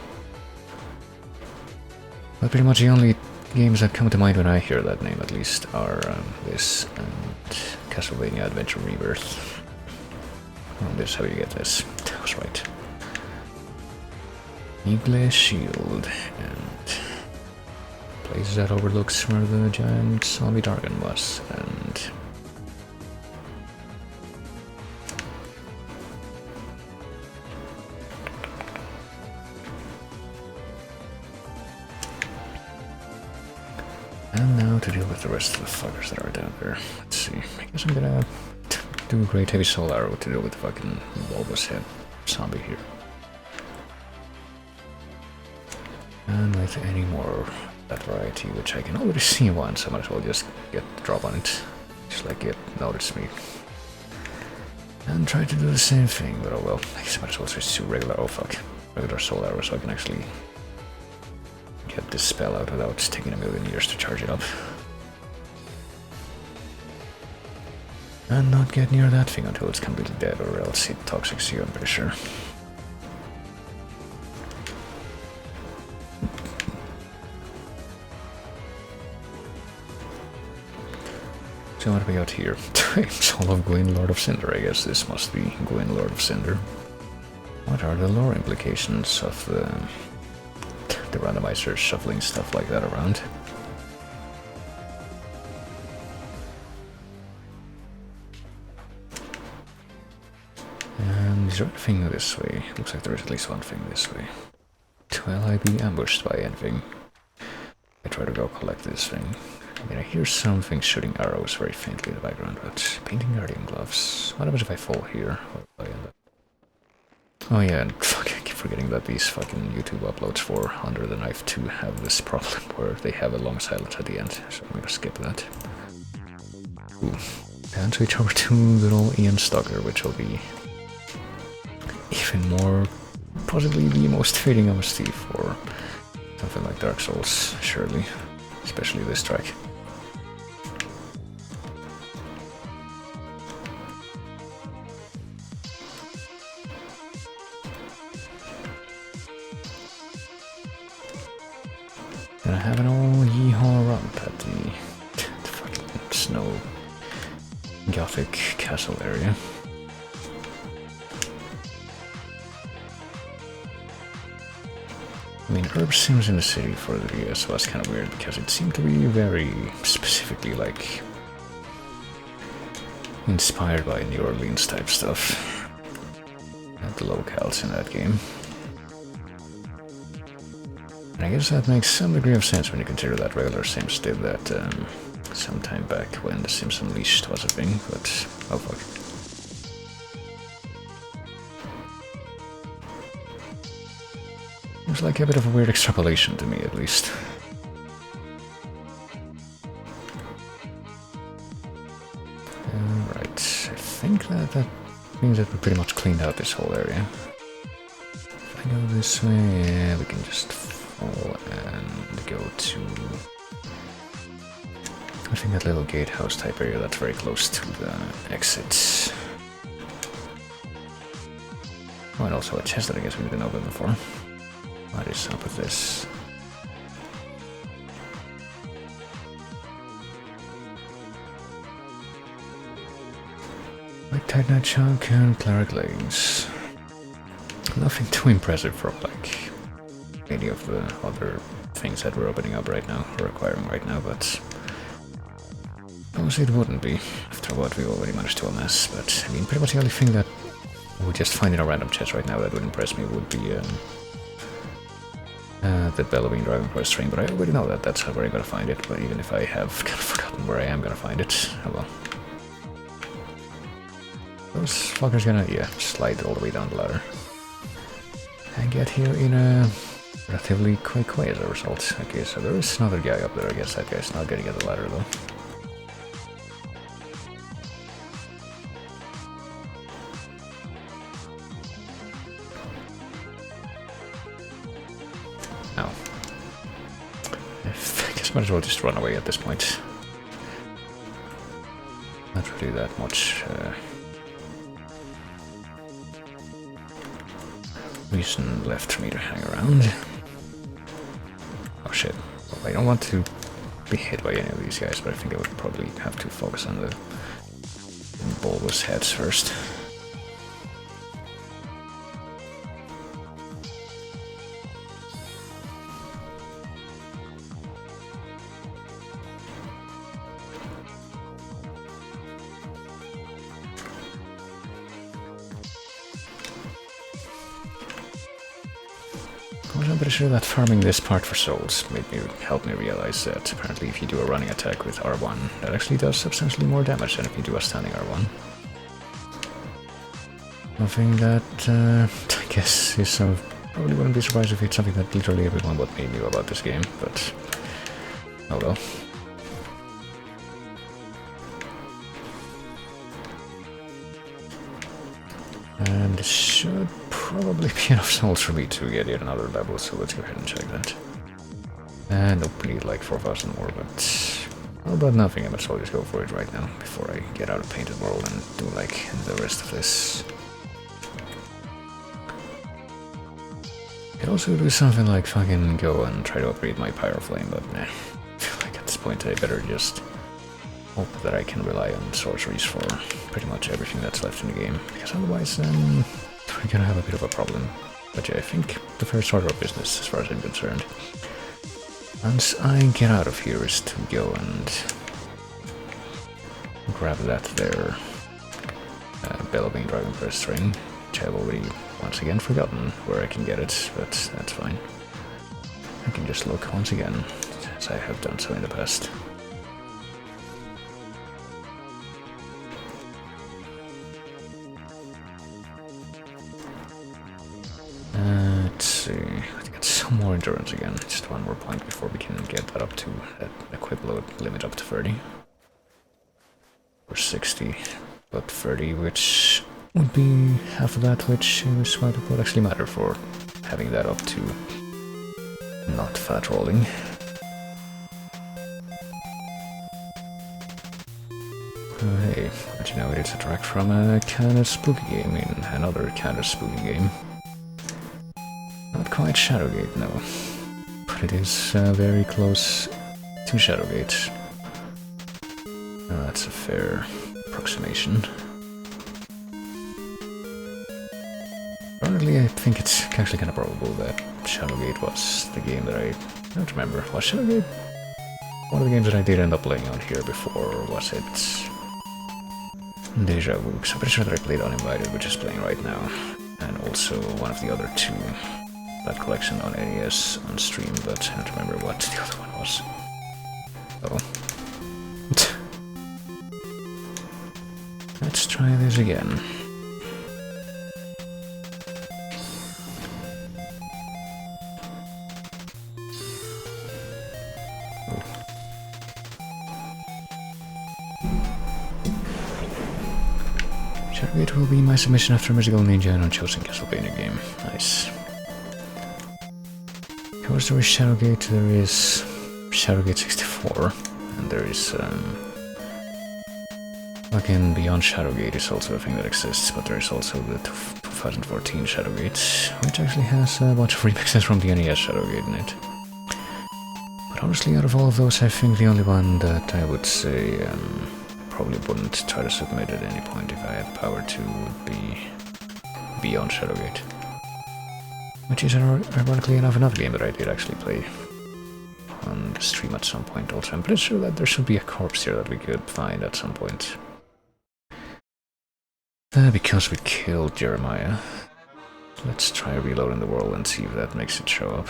But pretty much the only games that come to mind when I hear that name, at least, are this and Castlevania Adventure Rebirth. Oh, this is how you get this. That was right. Eagle Shield, and places that overlooks where the giant zombie dragon was, and now to deal with the rest of the fuckers that are down there. Let's see. I guess I'm gonna do a great heavy soul arrow to deal with the fucking bulbous head zombie here. And with any more of that variety, which I can already see one, so I might as well just get the drop on it. Just like it noticed me. And try to do the same thing, but oh well. I guess I might as well switch to regular soul arrow so I can actually get this spell out without taking a million years to charge it up. And not get near that thing until it's completely dead, or else it toxics you, I'm pretty sure. So what do we got here? Soul of Gwyn, Lord of Cinder. I guess this must be Gwyn, Lord of Cinder. What are the lore implications of the randomizer shuffling stuff like that around? And is there anything this way? Looks like there is at least one thing this way. Will I be ambushed by anything? I try to go collect this thing. I mean, I hear something shooting arrows very faintly in the background, but painting guardian gloves. What happens if I fall here? Oh yeah, and fuck, I keep forgetting that these fucking YouTube uploads for Under the Knife 2 have this problem where they have a long silence at the end, so I'm gonna skip that. Ooh. And switch over to good old Ian Stucker, which will be even more, possibly the most fitting OST for something like Dark Souls, surely. Especially this track. Gonna have an old yeehaw rump at the fucking snow gothic castle area. I mean, Herb Sims in the city for the DS was kind of weird because it seemed to be very specifically like inspired by New Orleans type stuff at the locales in that game. And I guess that makes some degree of sense when you consider that regular Sims did that some time back when The Sims Unleashed was a thing, but oh fuck. Seems like a bit of a weird extrapolation to me, at least. Alright, I think that means that we pretty much cleaned out this whole area. If I go this way, yeah, we can just fall and go to, I think, that little gatehouse type area that's very close to the exits. Oh, and also a chest that I guess we didn't open before. What is up with this? Pet Night Chunk and Cleric Leggings. Nothing too impressive from like any of the other things that we're opening up right now, or acquiring right now, but obviously it wouldn't be after what we already managed to amass. But I mean, pretty much the only thing that we just find in a random chest right now that would impress me would be the bellowing Dragon Quest string, but I already know that that's where I'm gonna find it, but even if I have kind of forgotten where I am gonna find it, oh well. Those fuckers gonna, yeah, slide all the way down the ladder. And get here in a relatively quick way as a result. Okay, so there is another guy up there. I guess that guy's not getting at the ladder though. No. I guess might as well just run away at this point. Not really that much reason left for me to hang around. Oh shit. Well, I don't want to be hit by any of these guys, but I think I would probably have to focus on the bulbous heads first. I'm pretty sure that farming this part for souls helped me realize that apparently if you do a running attack with R1, that actually does substantially more damage than if you do a standing R1. Something that I guess is probably wouldn't be surprised if it's something that literally everyone but me knew about this game, but oh well. And this should probably be enough souls for me to get yet another level, so let's go ahead and check that. And nope, we need like 4,000 more, but all about nothing. I might as well just go for it right now before I get out of Painted World and do like the rest of this. Could also do something like fucking go and try to upgrade my Pyro Flame, but nah. I feel like at this point I better just hope that I can rely on sorceries for pretty much everything that's left in the game, because otherwise we're gonna have a bit of a problem. But yeah, I think the first order of business, as far as I'm concerned, once I get out of here, is to go and grab that there Bellowing Dragon Quest string, which I've already once again forgotten where I can get it, but that's fine. I can just look once again, as I have done so in the past. Let's see, let's get some more endurance again, just one more point before we can get that up to that equip load limit up to 30. Or 60, but 30, which would be half of that, which is what it would actually matter for having that up to not fat rolling. Hey, but you know, it's a track from a kinda spooky game in another kinda spooky game. Not quite Shadowgate, no. But it is very close to Shadowgate. That's a fair approximation. Currently, I think it's actually kind of probable that Shadowgate was the game that I don't remember. Was Shadowgate one of the games that I did end up playing on here before, or was it Deja Vu? Because I'm pretty sure that I played Uninvited, which is playing right now, and also one of the other two. That collection on NES on stream, but I don't remember what the other one was. Oh. Let's try this again. Oh. Shadowgate will be my submission after Magical Ninja and Unchosen Castlevania game. Nice. Of course, there is Shadowgate, there is Shadowgate 64, and there is fucking Beyond Shadowgate is also a thing that exists, but there is also the 2014 Shadowgate, which actually has a bunch of remixes from the NES Shadowgate in it. But honestly, out of all of those, I think the only one that I would say probably wouldn't try to submit at any point if I had power to, would be beyond Shadowgate. Which is ironically enough another game that I did actually play on the stream at some point also. I'm pretty sure that there should be a corpse here that we could find at some point. Because we killed Jeremiah. Let's try reloading the world and see if that makes it show up.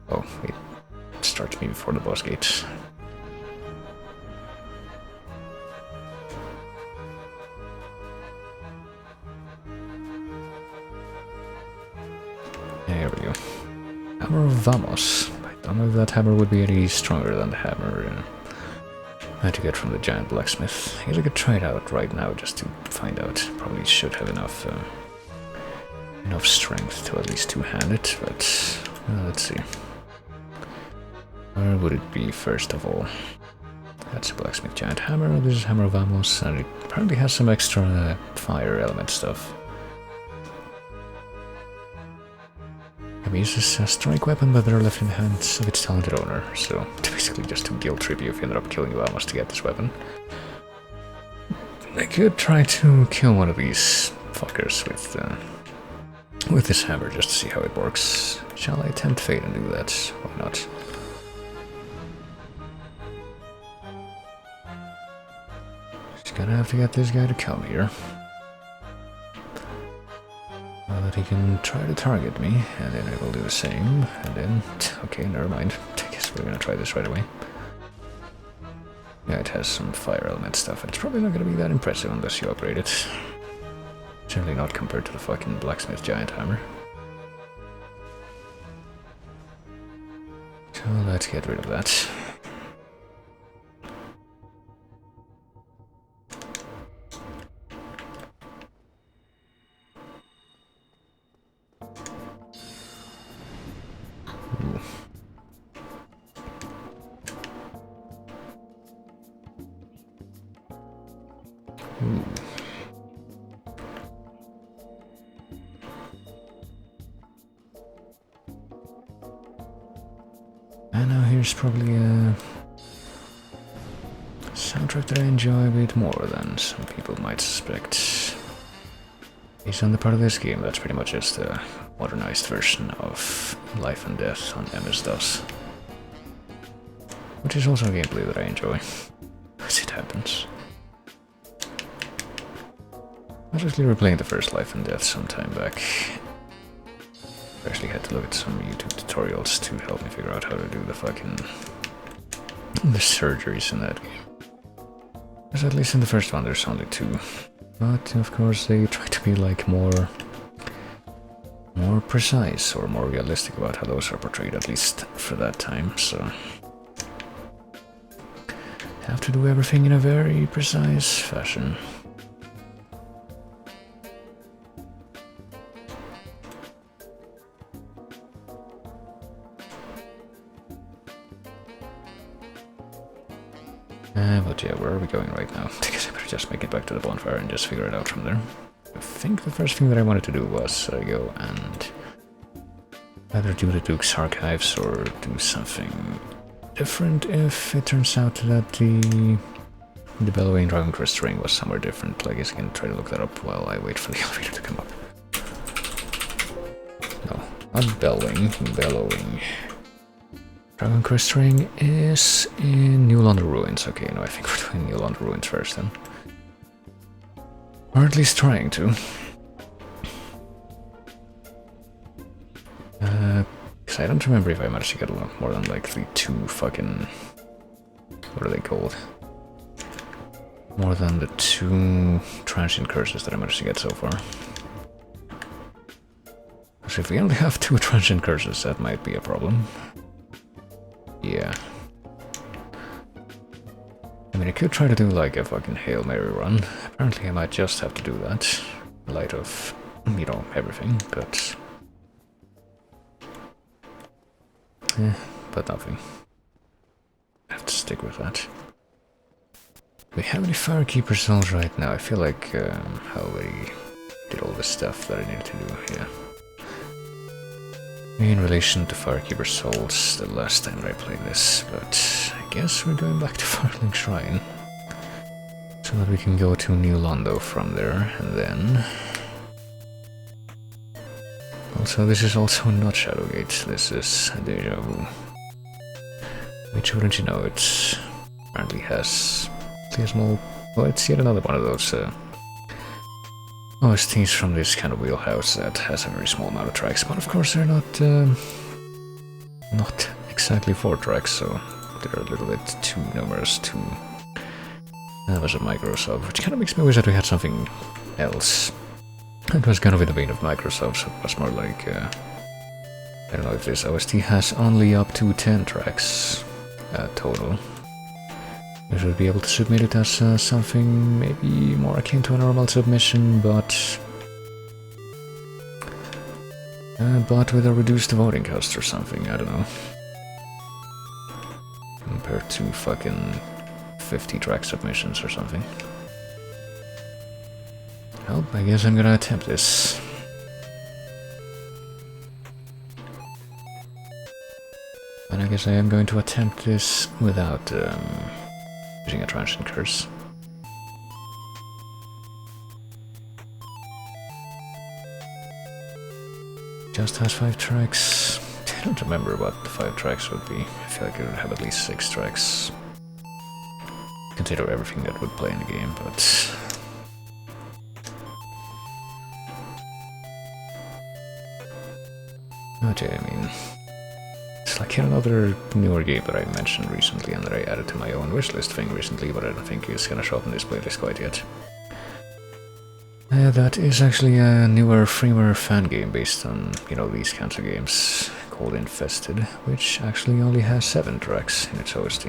Oh, it starts me before the boss gates. There we go. Hammer of Vamos. I don't know if that hammer would be any stronger than the hammer I had to get from the giant blacksmith. I guess I could try it out right now just to find out. Probably should have enough strength to at least two-hand it, but let's see. Where would it be first of all? That's a blacksmith giant hammer. This is Hammer of Vamos, and it apparently has some extra fire element stuff. It uses a strike weapon, but they're left in the hands of its talented owner, so it's basically just to guilt trip you if you end up killing Vamos to get this weapon. I could try to kill one of these fuckers with this hammer just to see how it works. Shall I tempt fate and do that? Why not? Just gonna have to get this guy to come here. Well, that he can try to target me, and then I will do the same, and then... Okay, never mind. I guess we're gonna try this right away. Yeah, it has some fire element stuff, and it's probably not gonna be that impressive unless you upgrade it. Certainly not compared to the fucking blacksmith giant hammer. So let's get rid of that. And now here's probably a soundtrack that I enjoy a bit more than some people might suspect. Based on the part of this game, that's pretty much just a modernized version of Life and Death on MS-DOS. Which is also a gameplay that I enjoy, as it happens. I was actually replaying the first Life and Death some time back. I actually had to look at some YouTube tutorials to help me figure out how to do the surgeries in that game. Because at least in the first one there's only two. But of course they try to be like more precise or more realistic about how those are portrayed, at least for that time, so have to do everything in a very precise fashion. But yeah, where are we going right now? I guess I better just make it back to the bonfire and just figure it out from there. I think the first thing that I wanted to do was go and either do the Duke's Archives or do something different if it turns out that the bellowing Dragon Crest ring was somewhere different. I guess I can try to look that up while I wait for the elevator to come up. No, not bellowing. Dragon Crest ring is in New London Ruins. Okay, no, I think we're doing New London Ruins first then. Or at least trying to. Because I don't remember if I managed to get more than like the two fucking... What are they called? More than the two transient curses that I managed to get so far. So if we only have two transient curses, that might be a problem. Yeah. I mean, I could try to do like a fucking Hail Mary run. Apparently I might just have to do that. In light of, you know, everything, but... but nothing. I have to stick with that. We have any Firekeeper souls right now? I feel like I already did all the stuff that I needed to do, yeah. In relation to Firekeeper souls the last time that I played this, but I guess we're going back to Firelink Shrine. So that we can go to New Rando from there, and then... Also, this is also not Shadowgate, this is Deja Vu. Which, wouldn't you know, it apparently has a small... Well, it's yet another one of those OSTs from this kind of wheelhouse that has a very small amount of tracks, but of course they're not exactly 4 tracks, so they're a little bit too numerous to have as a micro-sub, which kind of makes me wish that we had something else. It was kind of in the vein of Microsoft, so it was more like, I don't know if this OST has only up to 10 tracks total. We should be able to submit it as something maybe more akin to a normal submission, but with a reduced voting cost or something, I don't know. Compared to fucking 50 track submissions or something. Well, I guess I'm gonna attempt this. And I guess I am going to attempt this without using a transient curse. Just has 5 tracks. I don't remember what the 5 tracks would be. I feel like it would have at least 6 tracks. Consider everything that would play in the game, but... Okay, I mean... It's like another newer game that I mentioned recently and that I added to my own wishlist thing recently, but I don't think it's gonna show up in this playlist quite yet. That is actually a newer, freer fan game based on, you know, these kinds of games, called Infested, which actually only has 7 tracks in its OST.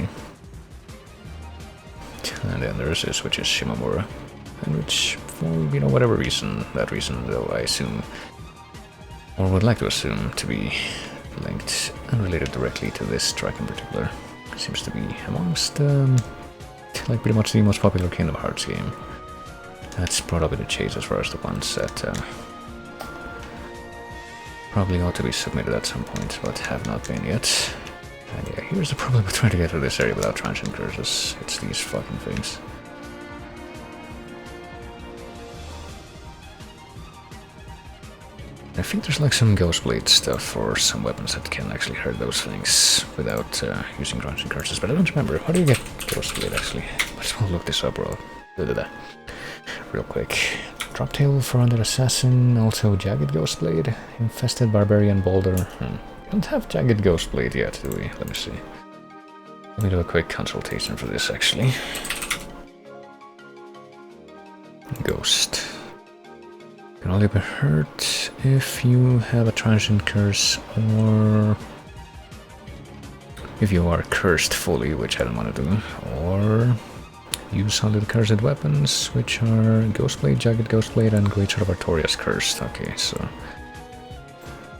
And then there's this, which is Shimamura, and which, for, you know, whatever reason, that reason though I assume, or would like to assume, to be linked and related directly to this track in particular, seems to be amongst, like pretty much the most popular Kingdom Hearts game. That's brought up in the chase as far as the ones that probably ought to be submitted at some point, but have not been yet. And yeah, here's the problem with trying to get through this area without transient curses. It's these fucking things. I think there's like some ghost blade stuff or some weapons that can actually hurt those things without using transient curses, but I don't remember. How do you get ghost blade actually? Might as well look this up real quick. Drop tail for Undead Assassin, also Jagged Ghost Blade, Infested Barbarian Boulder. We don't have Jagged Ghost Blade yet, do we? Let me see. Let me do a quick consultation for this actually. Ghost. Can only be hurt if you have a transient curse or if you are cursed fully, which I don't want to do, or use only the cursed weapons, which are Ghostblade, Jagged Ghostblade, and Greatsword of Artorias cursed. Okay, so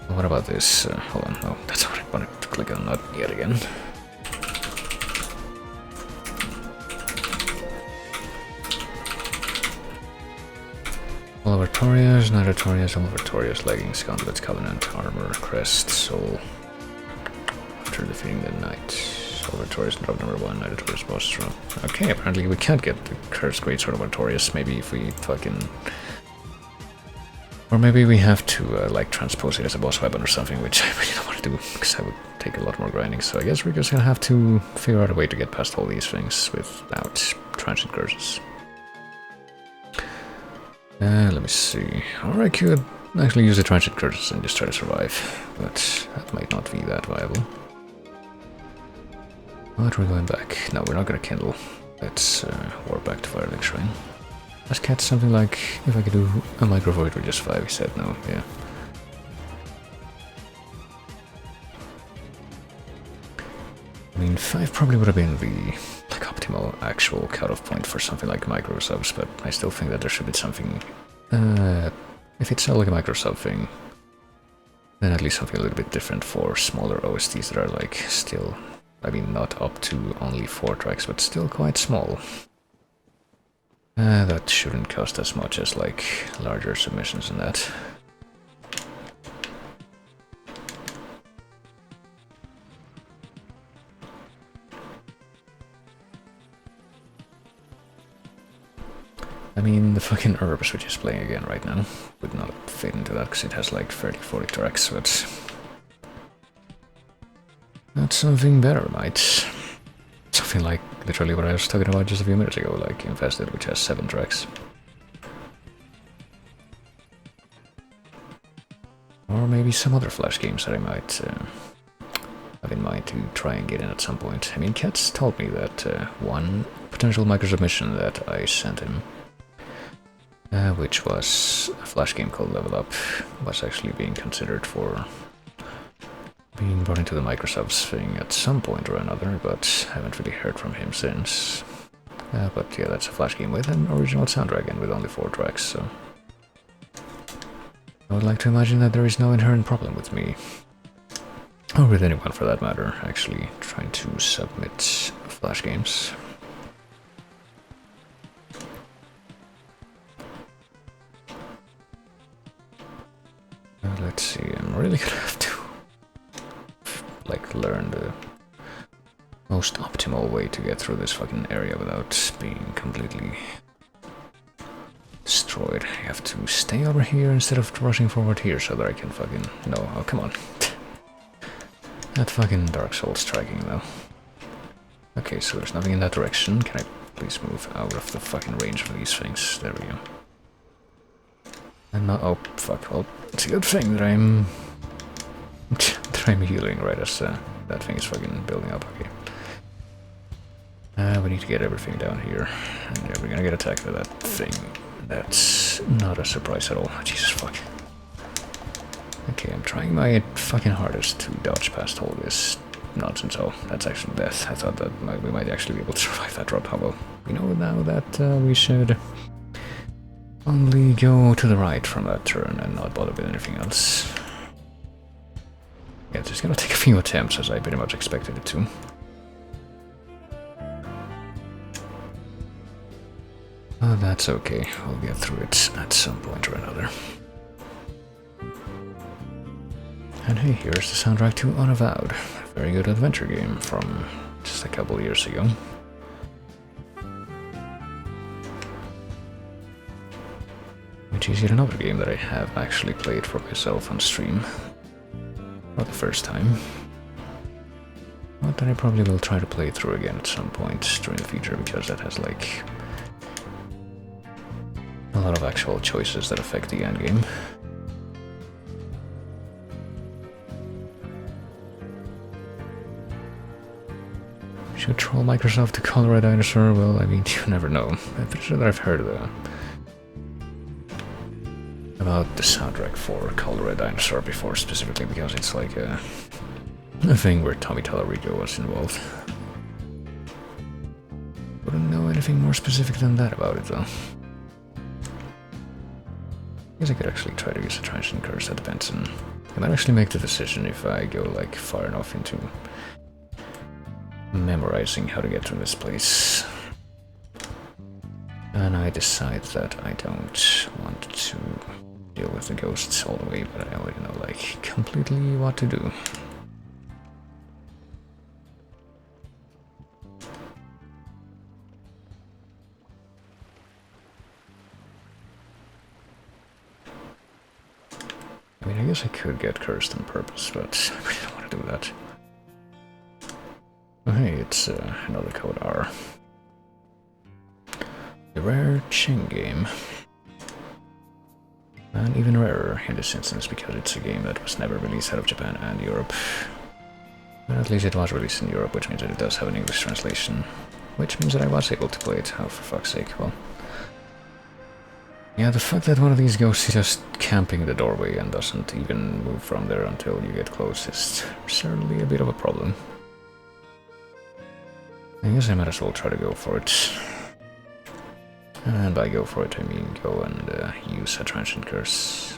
what about this? Hold on, no, that's what I wanted to click on, not yet again. All of Artorias, Night Artorias, all of Artorias, Leggings, Gauntlets, Covenant, Armor, Crest, Soul. After defeating the Knight. Artorias, drop number 1, Night Artorias boss drop. Okay, apparently we can't get the cursed Greatsword of Artorias, maybe if we fucking... Or maybe we have to, like, transpose it as a boss weapon or something, which I really don't want to do, because that would take a lot more grinding, so I guess we're just gonna have to figure out a way to get past all these things without transient curses. Let me see. Or I could actually use the transient curses and just try to survive, but that might not be that viable. But we're going back. No, we're not gonna kindle. Let's warp back to Firelink Shrine. Let's catch something like, if I could do a micro void with just 5, he said no, yeah. I mean, 5 probably would have been the like optimal actual cutoff point for something like micro subs, but I still think that there should be something, if it's not like a micro sub thing, then at least something a little bit different for smaller OSTs that are like still, I mean, not up to only 4 tracks, but still quite small. That shouldn't cost as much as like larger submissions and that. I mean, the fucking herbs which is playing again right now would not fit into that because it has like 30-40 tracks, but that's something better, mate. Something like literally what I was talking about just a few minutes ago, like Infested, which has 7 tracks. Or maybe some other Flash games that I might have in mind to try and get in at some point. I mean, Katz told me that one potential micro-submission that I sent him, which was a Flash game called Level Up, was actually being considered for being brought into the Microsubs thing at some point or another, but haven't really heard from him since. But yeah, that's a Flash game with an original soundtrack and with only 4 tracks, so I would like to imagine that there is no inherent problem with me, or with anyone for that matter, actually trying to submit Flash games. Let's see, I'm really gonna have to like learn the most optimal way to get through this fucking area without being completely destroyed. I have to stay over here instead of rushing forward here so that I can fucking... No, oh come on. That fucking Dark Souls tracking though. Okay, so there's nothing in that direction. Can I please move out of the fucking range of these things? There we go. I'm not... Oh, fuck. Well, it's a good thing that I'm... that I'm healing right as that thing is fucking building up. Okay. We need to get everything down here. And yeah, we're gonna get attacked by that thing. That's not a surprise at all. Jesus fuck. Okay, I'm trying my fucking hardest to dodge past all this nonsense. Oh, that's actually death. I thought that we might actually be able to survive that drop. How well? We know now that we should only go to the right from that turn and not bother with anything else. Yeah, it's just gonna take a few attempts as I pretty much expected it to. Oh, that's okay. We'll get through it at some point or another. And hey, here's the soundtrack to Unavowed, a very good adventure game from just a couple years ago. Which is yet another game that I have actually played for myself on stream. For the first time. But that I probably will try to play through again at some point during the future, because that has like a lot of actual choices that affect the endgame. Should troll Microsoft to color a dinosaur? Well, I mean, you never know. I'm pretty sure that I've heard about the soundtrack for Color a Dinosaur before, specifically because it's like a thing where Tommy Tallarico was involved. Wouldn't know anything more specific than that about it, though. I guess I could actually try to use a transient curse at Benson. I might actually make the decision if I go like far enough into memorizing how to get to this place. And I decide that I don't want to deal with the ghosts all the way, but I already know like completely what to do. I mean, I guess I could get cursed on purpose, but I really don't want to do that. Oh hey, it's another code R. The rare Ching game. And even rarer in this instance because it's a game that was never released out of Japan and Europe. But at least it was released in Europe, which means that it does have an English translation. Which means that I was able to play it. Oh, for fuck's sake, well. Yeah, the fact that one of these ghosts is just camping the doorway and doesn't even move from there until you get close is certainly a bit of a problem. I guess I might as well try to go for it. And by go for it, I mean go and use a transient curse.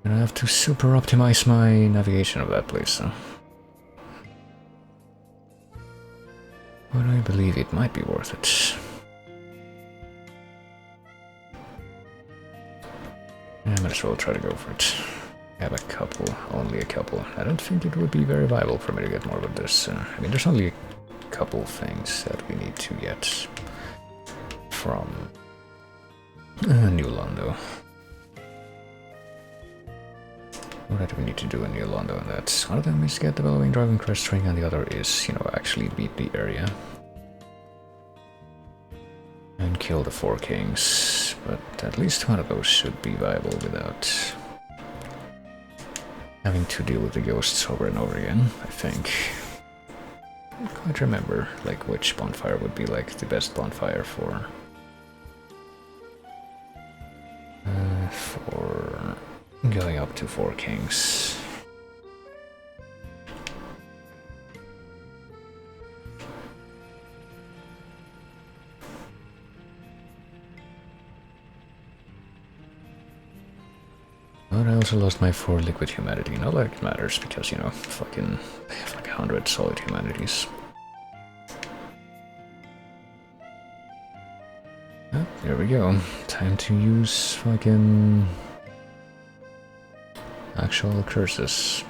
And I have to super optimize my navigation of that place, so. But I believe it might be worth it. I might as well try to go for it. I have a couple, only a couple. I don't think it would be very viable for me to get more of this. I mean, there's only a couple things that we need to get from New Lando. What do we need to do in New Lando? And that's one of them is get the bellowing driving crest ring, and the other is, you know, actually beat the area. And kill the 4 kings. But at least one of those should be viable without having to deal with the ghosts over and over again, I think. I don't quite remember like which bonfire would be like the best bonfire for going up to 4 kings. But I also lost my 4 liquid humanity. Not like it matters because, you know, fucking they have like 100 solid humanities. Oh, there we go. Time to use fucking actual curses.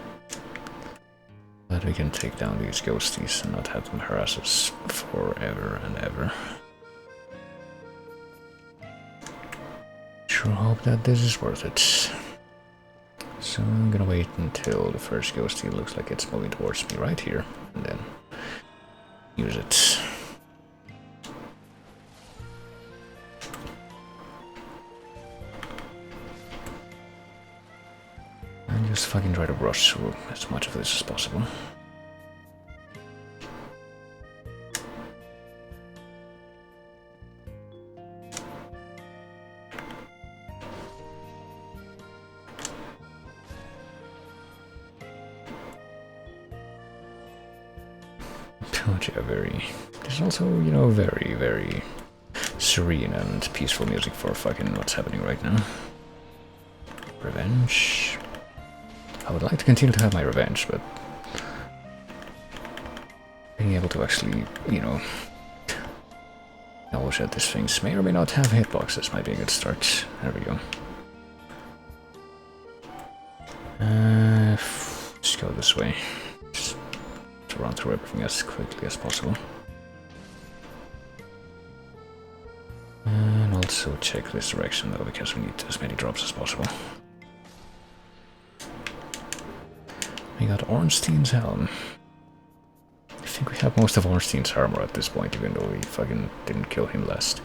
But we can take down these ghosties and not have them harass us forever and ever. Sure hope that this is worth it. So I'm gonna wait until the first ghostie looks like it's moving towards me right here, and then use it. And just fucking try to rush through as much of this as possible. Yeah, there's also, you know, very, very serene and peaceful music for fucking what's happening right now. Revenge. I would like to continue to have my revenge, but being able to actually, you know, acknowledge that these things may or may not have hitboxes might be a good start. There we go. Just go this way. Just to run through everything as quickly as possible. And also check this direction though, because we need as many drops as possible. We got Ornstein's helm. I think we have most of Ornstein's armor at this point, even though we fucking didn't kill him last.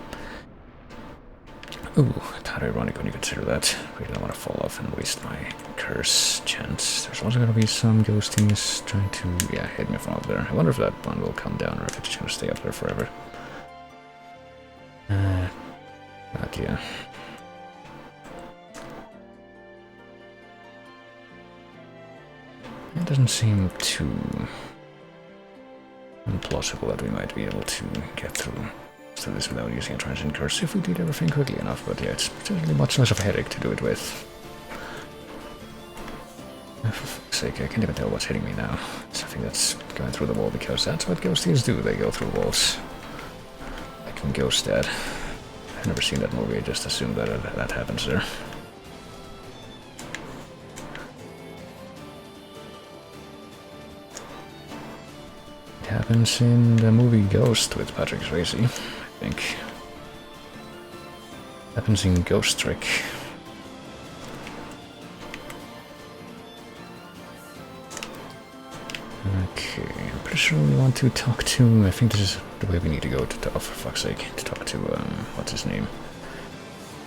Ooh, how ironic when you consider that. Really don't want to fall off and waste my curse chance. There's also gonna be some ghosties trying to, yeah, hit me from up there. I wonder if that one will come down or if it's just gonna stay up there forever. But yeah. It doesn't seem too implausible that we might be able to get through this without using a transient curse if we did everything quickly enough, but yeah, it's certainly much less of a headache to do it with. For fuck's sake, I can't even tell what's hitting me now. It's something that's going through the wall, because that's what ghosties do, they go through walls. Like in Ghost Dad. I've never seen that movie, I just assumed that that happens there. It happens in the movie Ghost with Patrick Swayze, I think. Happens in Ghost Trick. Okay, I'm pretty sure we want to talk to, I think this is the way we need to go to, oh, for fuck's sake, to talk to, what's his name?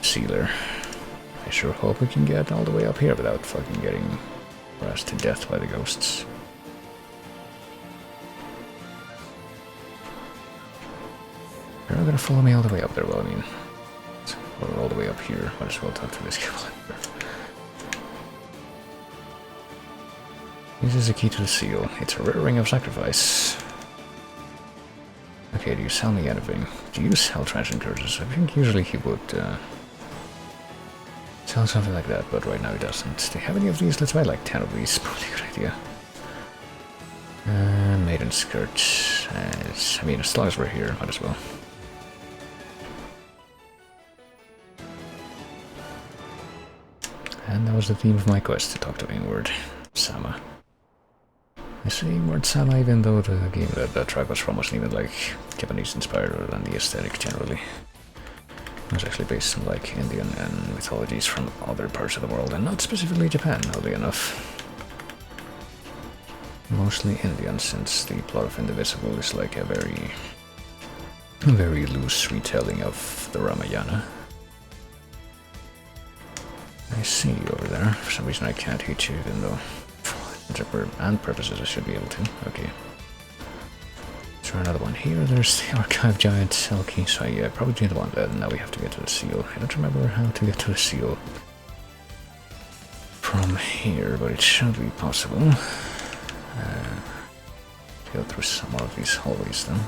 Sealer. I sure hope we can get all the way up here without fucking getting harassed to death by the ghosts. They're not gonna follow me all the way up there, well, I mean, or all the way up here, might as well talk to this guy. This is a key to the seal. It's a rare ring of sacrifice. Okay, do you sell me anything? Do you sell transient curses? I think usually he would sell something like that, but right now he doesn't. Do you have any of these? Let's buy like 10 of these. Probably a good idea. Maiden skirt. I mean, as long as we're here, might as well. And that was the theme of my quest, to talk to Inward Sama. I say Inward Sama even though the game that tribe was from wasn't even like Japanese inspired other than the aesthetic generally. It's actually based on like Indian and mythologies from other parts of the world, and not specifically Japan, oddly enough. Mostly Indian, since the plot of Indivisible is like a very loose retelling of the Ramayana. I see you over there. For some reason I can't hit you, even though for and purposes I should be able to. Okay. Is there another one here? There's the Archive Giant Selkie, so yeah, probably do the one there. Now we have to get to the seal. I don't remember how to get to the seal from here, but it should be possible. Go through some more of these hallways then.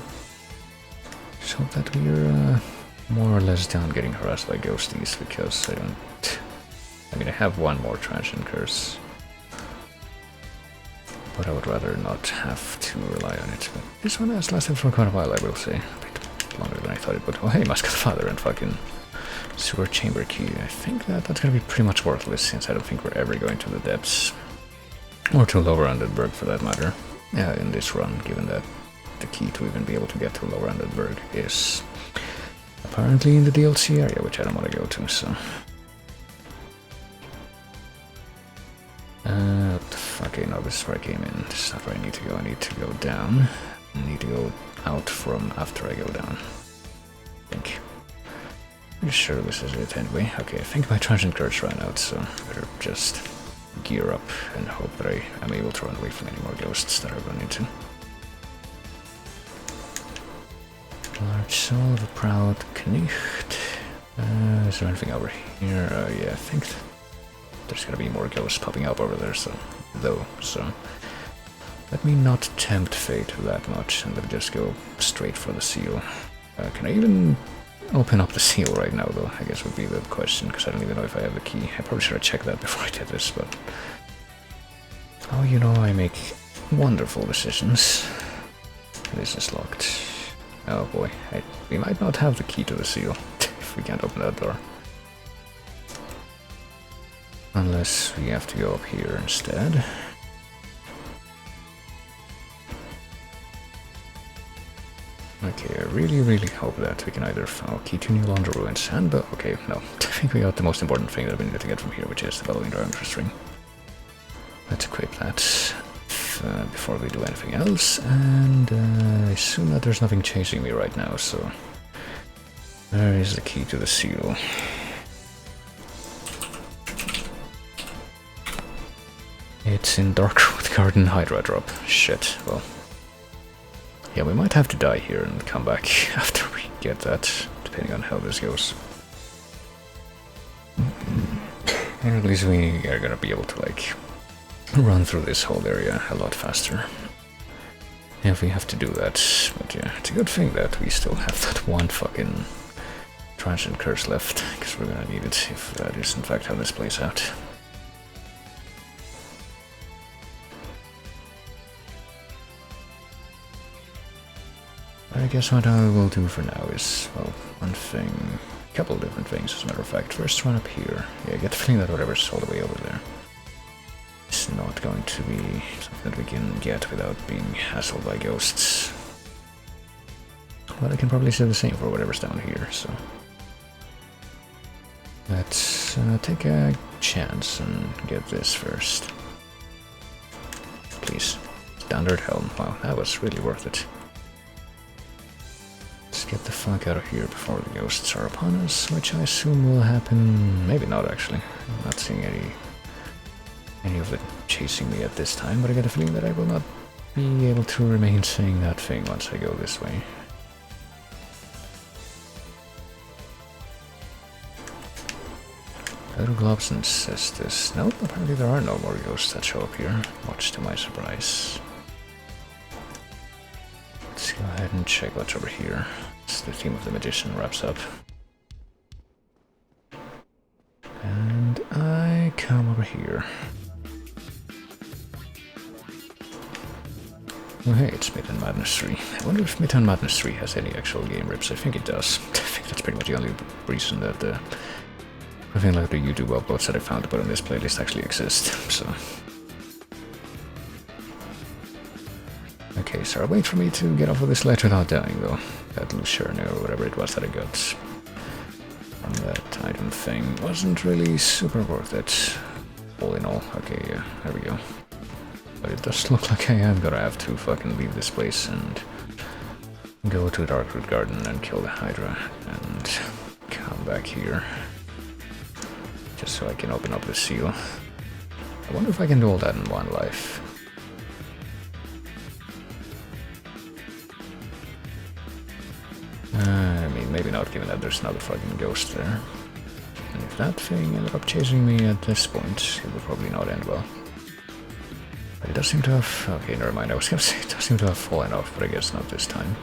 Just hope that we're more or less done getting harassed by ghosties, because I don't... I mean, I have one more transient curse, but I would rather not have to rely on it. But this one has lasted for quite a while, I will say. A bit longer than I thought it would. Oh hey, Mask of the Father and fucking Sewer Chamber Key. I think that's gonna be pretty much worthless, since I don't think we're ever going to the depths. Or to Lower Undeadburg, for that matter. Yeah, in this run, given that the key to even be able to get to Lower Undeadburg is apparently in the DLC area, which I don't want to go to, so... what the fuck? Okay, no, this is where I came in. This is not where I need to go. I need to go down. I need to go out from after I go down. I think. Pretty sure this is it anyway. Okay, I think my transient curse ran out, so better just gear up and hope that I am able to run away from any more ghosts that I run into. Large soul of a proud Knicht. Is there anything over here? Yeah, I think there's gonna be more ghosts popping up over there, so let me not tempt fate that much, and let me just go straight for the seal. Can I even open up the seal right now, though? I guess would be the question, because I don't even know if I have the key. I probably should have checked that before I did this, but... Oh, you know, I make wonderful decisions. This is locked. Oh boy, we might not have the key to the seal, if we can't open that door. Unless we have to go up here instead. Okay, I really hope that we can either find key to New Laundry Ruins and... okay, no. I think we got the most important thing that we need to get from here, which is the Bellowing Dragon String. Let's equip that before we do anything else, and I assume that there's nothing chasing me right now, so... There is the key to the seal. It's in Darkwood Garden Hydra Drop. Shit, well... Yeah, we might have to die here and come back after we get that, depending on how this goes. And at least we are gonna be able to, like, run through this whole area a lot faster. If we have to do that. But yeah, it's a good thing that we still have that one fucking transient curse left, because we're gonna need it if that is in fact how this plays out. I guess what I will do for now is, well, one thing, a couple of different things as a matter of fact. First, run up here. Yeah, I get the feeling that whatever's all the way over there is not going to be something that we can get without being hassled by ghosts. But I can probably say the same for whatever's down here, so... Let's take a chance and get this first. Please. Standard Helm. Wow, that was really worth it. Let's get the fuck out of here before the ghosts are upon us, which I assume will happen... maybe not, actually. I'm not seeing any of them chasing me at this time, but I get a feeling that I will not be able to remain saying that thing once I go this way. Little Globs and Cestus. Nope, apparently there are no more ghosts that show up here, much to my surprise. Let's go ahead and check what's over here. As the theme of the Magician wraps up. And I come over here. Oh hey, it's Midtown Madness 3. I wonder if Midtown Madness 3 has any actual game rips. I think it does. I think that's pretty much the only reason that I think like the YouTube uploads that I found to put on this playlist actually exist, so... Okay, so wait for me to get off of this ledge without dying, though. That Lucerna or whatever it was that I got. That item thing wasn't really super worth it, all in all. Okay, yeah, there we go. But it does look like I am gonna have to fucking leave this place and go to Darkroot Garden and kill the Hydra and come back here. Just so I can open up the seal. I wonder if I can do all that in one life. I mean, maybe not, given that there's another fucking ghost there. And if that thing ended up chasing me at this point, it would probably not end well. But it does seem to have... okay, never mind, I was gonna say it does seem to have fallen off, but I guess not this time.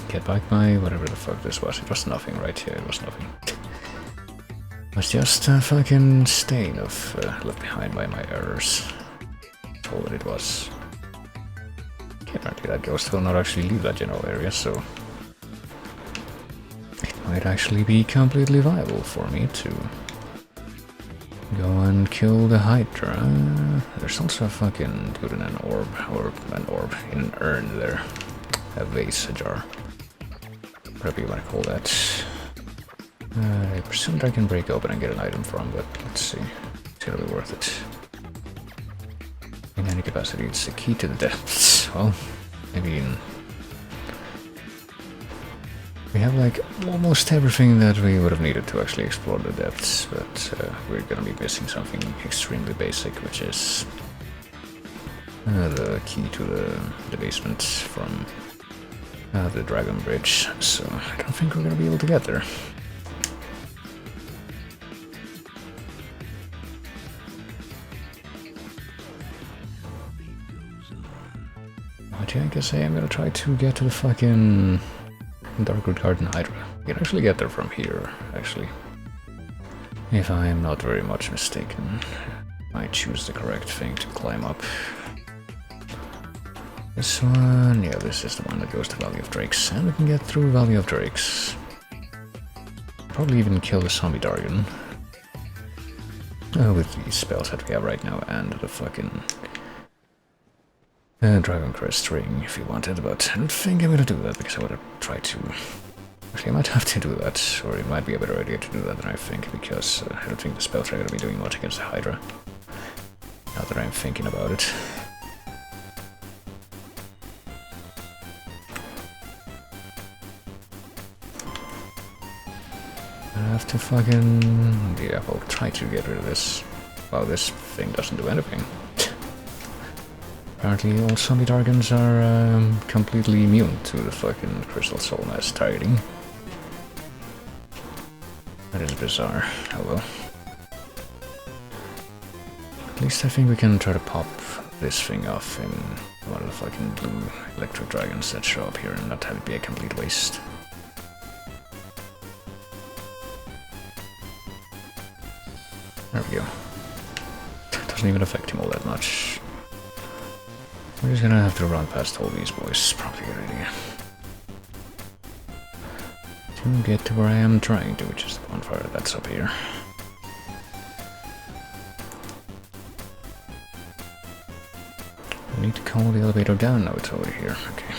Get back my whatever the fuck this was. It was nothing, right? Yeah, it was nothing. It was just a fucking stain of left behind by my errors. That's all that it was. Okay, apparently that ghost will not actually leave that general area, so it might actually be completely viable for me to go and kill the Hydra. There's also a fucking dude in an orb, or an orb in an urn there. A vase, a jar. Whatever you want to call that. I presume I can break open and get an item from, but let's see. It's gonna be worth it. In any capacity, it's the key to the depths. Well, maybe we have like almost everything that we would have needed to actually explore the depths, but we're gonna be missing something extremely basic, which is the key to the basement from the Dragon Bridge, so I don't think we're gonna be able to get there. But yeah, I guess I am gonna try to get to the fucking Darkroot Garden Hydra. You can actually get there from here, actually. If I am not very much mistaken, I choose the correct thing to climb up. This one, yeah, this is the one that goes to Valley of Drakes, and we can get through Valley of Drakes. Probably even kill the zombie Dargon. With these spells that we have right now, and the fucking Dragon Crest ring if you wanted, but I don't think I'm gonna do that because I would have tried to. Actually, I might have to do that, or it might be a better idea to do that than I think, because I don't think the spells are gonna be doing much against the Hydra. Now that I'm thinking about it. I have to fucking... yeah, I'll try to get rid of this. Well, this thing doesn't do anything. Apparently all zombie Dargons are completely immune to the fucking Crystal Soul Mass targeting. That is bizarre. Oh well. At least I think we can try to pop this thing off in one of the fucking blue electric dragons that show up here and not have it be a complete waste. There we go. Doesn't even affect him all that much. We're just gonna have to run past all these boys, probably a good idea. To get to where I am trying to, which is the bonfire that's up here. I need to call the elevator down now, it's over here, okay.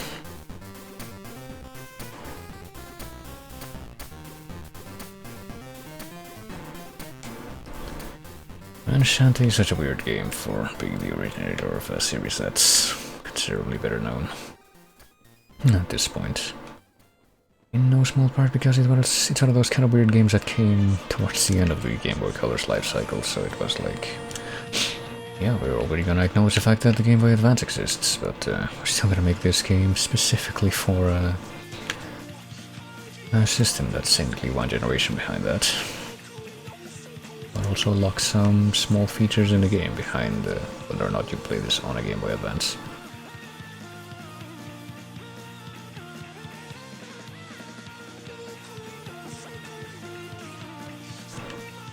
And Shantae is such a weird game for being the originator of a series that's considerably better known at this point. In no small part because it's one of those kind of weird games that came towards the end of the Game Boy Color's life cycle, so it was like, yeah, we're already gonna acknowledge the fact that the Game Boy Advance exists, but we're still gonna make this game specifically for a system that's simply one generation behind that. But also lock some small features in the game behind whether or not you play this on a Game Boy Advance.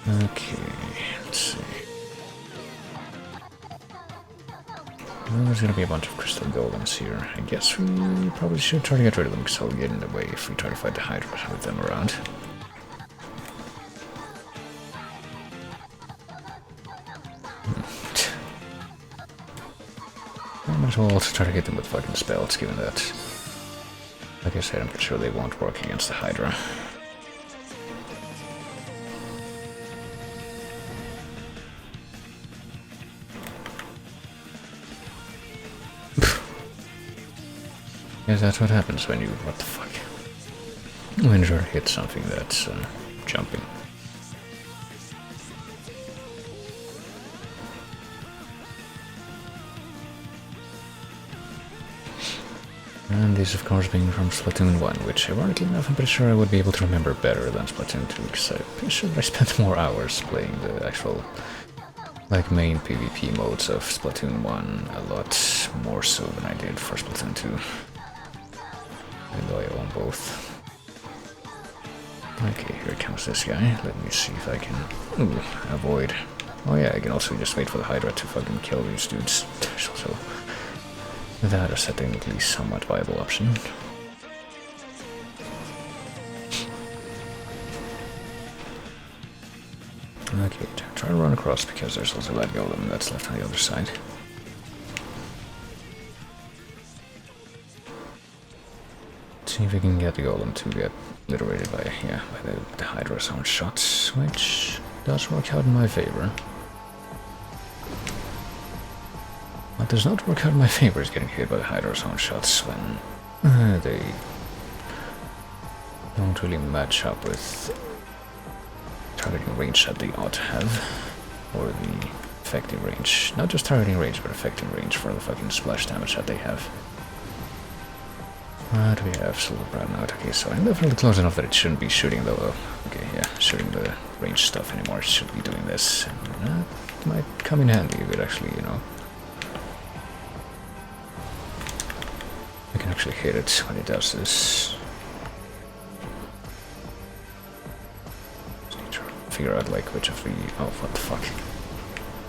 Okay, let's see. Well, there's gonna be a bunch of crystal golems here. I guess we probably should try to get rid of them because they'll get in the way if we try to fight the Hydra with them around. I might as well also try to hit them with fucking spells, given that, like I said, I'm pretty sure they won't work against the Hydra. Yes, that's what happens when you... what the fuck? When you hit something that's jumping. And this, of course, being from Splatoon 1, which, ironically enough, I'm pretty sure I would be able to remember better than Splatoon 2, because I'm pretty sure that I spent more hours playing the actual, like, main PvP modes of Splatoon 1, a lot more so than I did for Splatoon 2. Even though I own both. Okay, here comes this guy. Let me see if I can... ooh, avoid. Oh yeah, I can also just wait for the Hydra to fucking kill these dudes. There's also... that is a technically somewhat viable option. Okay, try to run across because there's also that golem that's left on the other side. See if we can get the golem to get obliterated by, yeah, by the Hydra's own shots, which does work out in my favor. What does not work out in my favor is getting hit by the Hydra's own shots when they don't really match up with targeting range that they ought to have, or the effective range. Not just targeting range, but effective range for the fucking splash damage that they have. What do we have? Silver Brown out. Okay, so I'm definitely close enough that it shouldn't be shooting though. Okay, yeah, shooting the range stuff anymore. It should be doing this. And that might come in handy if it actually, you know... I can actually hit it when it does this. Just need to figure out, like, which of the... oh, what the fuck.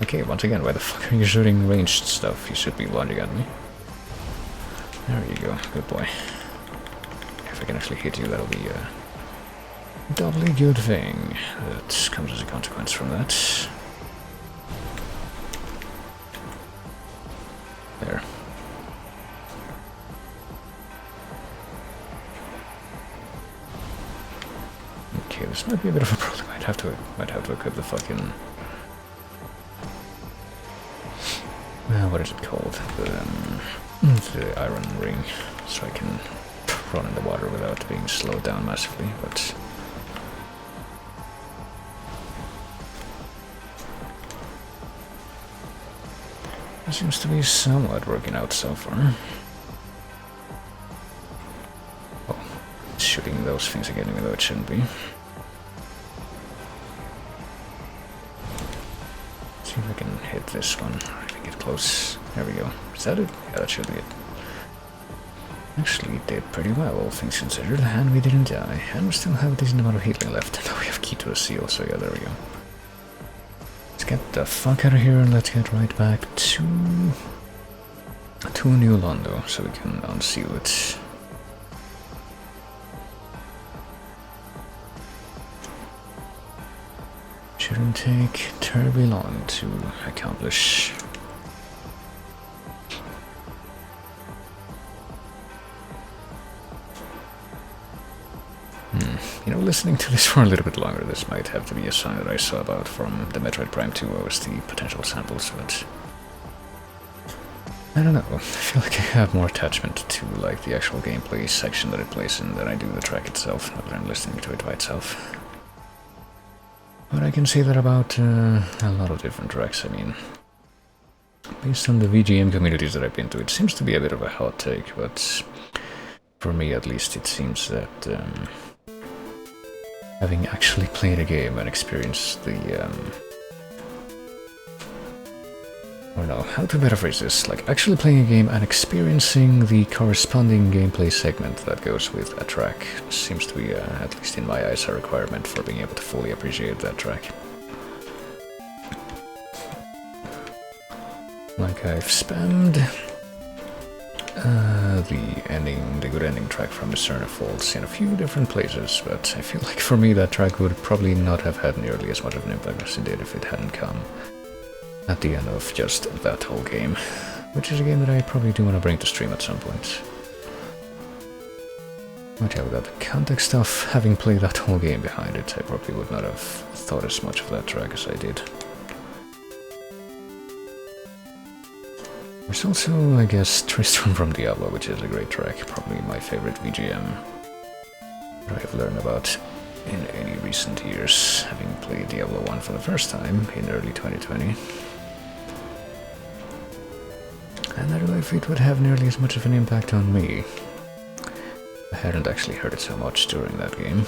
Okay, once again, why the fuck are you shooting ranged stuff? You should be lunging at me. There you go, good boy. If I can actually hit you, that'll be a doubly good thing. That comes as a consequence from that. There. Okay, this might be a bit of a problem. Might have to equip the fucking... what is it called? The iron ring, so I can run in the water without being slowed down massively, but... it seems to be somewhat working out so far. Oh, it's shooting those things again, even though it shouldn't be. See if I can hit this one. I can get close. There we go. Is that it? Yeah, that should be it. Actually, it did pretty well, all things considered, and we didn't die. And we still have a decent amount of healing left. Now we have key to a seal, so yeah, there we go. Let's get the fuck out of here and let's get right back to New Rando, so we can unseal it. Shouldn't take terribly long to accomplish. You know, listening to this for a little bit longer, this might have to be a song that I saw about from the Metroid Prime 2 OST potential samples, but... I don't know, I feel like I have more attachment to, like, the actual gameplay section that it plays in than I do the track itself, not that I'm listening to it by itself. But I can say that about a lot of different tracks. I mean, based on the VGM communities that I've been to, it seems to be a bit of a hot take, but for me at least it seems that having actually played a game and experienced the or no, how to better phrase this, like actually playing a game and experiencing the corresponding gameplay segment that goes with a track seems to be, at least in my eyes, a requirement for being able to fully appreciate that track. Like I've spammed the good ending track from Discerner Falls in a few different places, but I feel like for me that track would probably not have had nearly as much of an impact as it did if it hadn't come at the end of just that whole game, which is a game that I probably do want to bring to stream at some point. But yeah, without the context of having played that whole game behind it, I probably would not have thought as much of that track as I did. There's also, I guess, Tristan from Diablo, which is a great track, probably my favorite VGM that I've learned about in any recent years, having played Diablo 1 for the first time in early 2020. And I don't know if it would have nearly as much of an impact on me. I hadn't actually heard it so much during that game.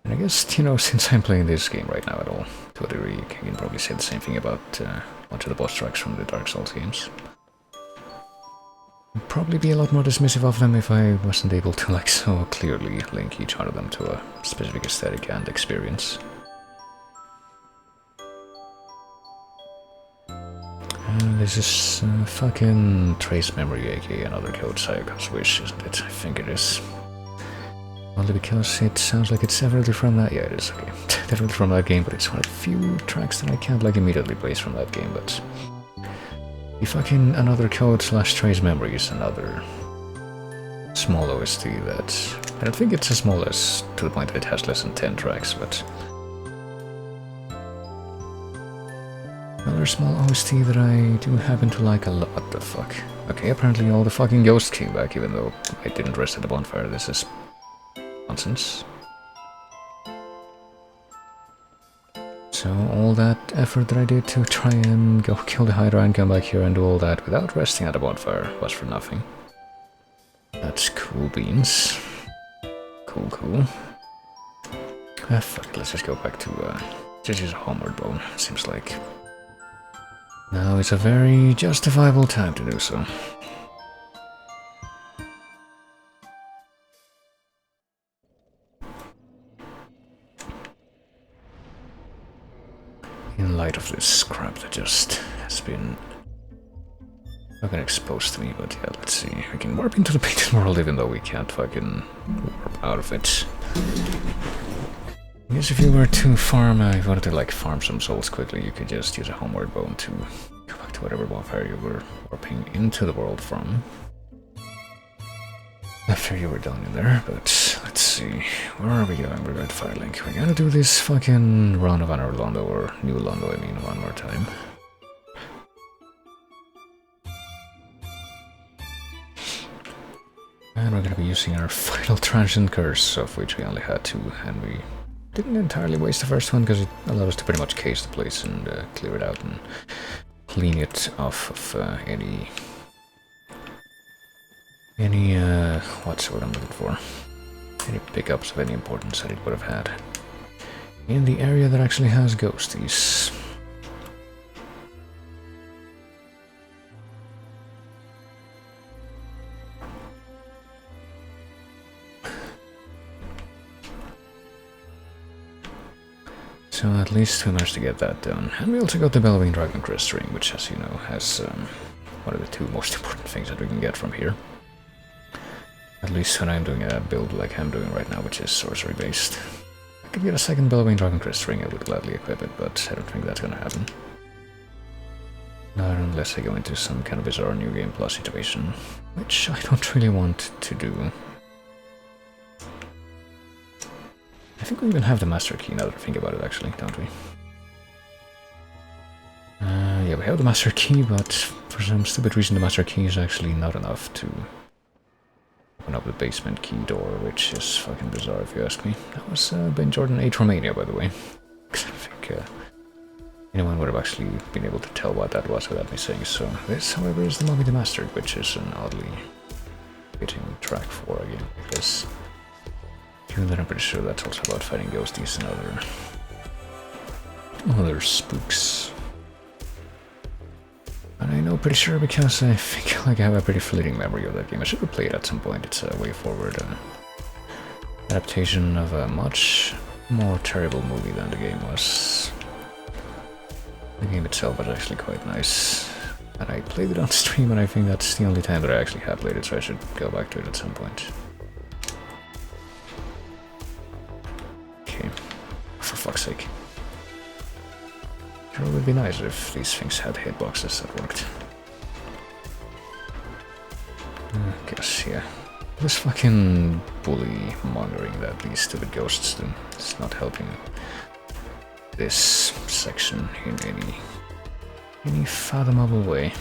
And I guess, you know, since I'm playing this game right now at all, to a degree, you can probably say the same thing about a bunch of the boss tracks from the Dark Souls games. I'd probably be a lot more dismissive of them if I wasn't able to, like, so clearly link each one of them to a specific aesthetic and experience. This is fucking Trace Memory, aka another code Sayoka's Wish, isn't it? I think it is. Only because it sounds like it's definitely from that. Yeah, it is, okay. Definitely from that game, but it's one of the few tracks that I can't, like, immediately place from that game, but... The fucking Another Code / Trace Memory is another small OST that... I don't think it's as small as to the point that it has less than 10 tracks, but... Another small OST that I do happen to like a lot. What the fuck? Okay, apparently all the fucking ghosts came back, even though I didn't rest at the bonfire. This is nonsense. So all that effort that I did to try and go kill the Hydra and come back here and do all that without resting at the bonfire was for nothing. That's cool beans. Cool, cool. Ah, fuck it, let's just go back to, just use a homeward bone, seems like. Now is a very justifiable time to do so. In light of this crap that just has been fucking exposed to me, but yeah, let's see. We can warp into the painted world even though we can't fucking warp out of it. I guess if you were to farm, if you wanted to like farm some souls quickly, you could just use a homeward bone to go back to whatever bonfire you were warping into the world from. After you were done in there, but let's see, where are we going? We're at Firelink. We gotta do this fucking Run of Honor Londo, or New Londo, I mean, one more time. And we're gonna be using our final Transient Curse, of which we only had 2, and we didn't entirely waste the first one because it allowed us to pretty much case the place and clear it out and clean it off of any what's what I'm looking for? Any pickups of any importance that it would have had in the area that actually has ghosties. So at least we managed to get that done. And we also got the Bellowing Dragon Crest ring, which, as you know, has one of the 2 most important things that we can get from here. At least when I'm doing a build like I'm doing right now, which is sorcery based. I could get a second Bellowing Dragon Crest ring, I would gladly equip it, but I don't think that's gonna happen. Not unless I go into some kind of bizarre New Game Plus situation, which I don't really want to do. I think we even have the Master Key now that I think about it, actually, don't we? Yeah, we have the Master Key, but for some stupid reason the Master Key is actually not enough to open up the basement key door, which is fucking bizarre if you ask me. That was Ben Jordan 8 Romania, by the way. I think anyone would have actually been able to tell what that was without me saying so. This, however, is the Mummy Demastered, which is an oddly fitting track for a game like this. Even though I'm pretty sure that's also about fighting ghosties and other spooks. And I know pretty sure because I think like I have a pretty fleeting memory of that game. I should replay it at some point. It's a way forward adaptation of a much more terrible movie than the game was. The game itself was actually quite nice. And I played it on stream, and I think that's the only time that I actually have played it, so I should go back to it at some point. fuck's sake. Sure would be nice if these things had hitboxes that worked. I guess, yeah. This fucking bully mongering that leads to the ghosts do. It's not helping this section in any fathomable way.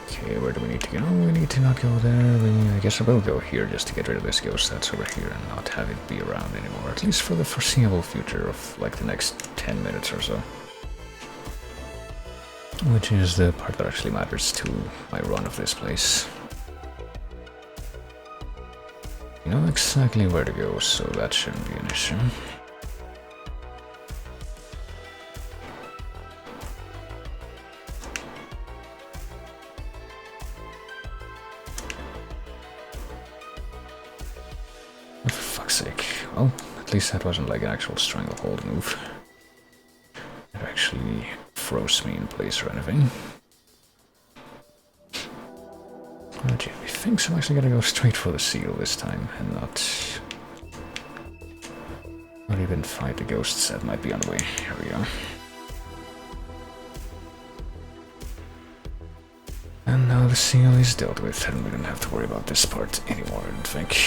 Okay, where do we need to go? We need to not go there. I guess I will go here just to get rid of this ghost that's over here and not have it be around anymore. At least for the foreseeable future of like the next 10 minutes or so. Which is the part that actually matters to my run of this place. You know exactly where to go, so that shouldn't be an issue. Oh, for fuck's sake. Well, at least that wasn't like an actual stranglehold move. It actually froze me in place or anything. Oh gee, I think I'm actually gonna go straight for the seal this time and not even fight the ghosts that might be on the way. Here we go. And now the seal is dealt with and we don't have to worry about this part anymore, I don't think.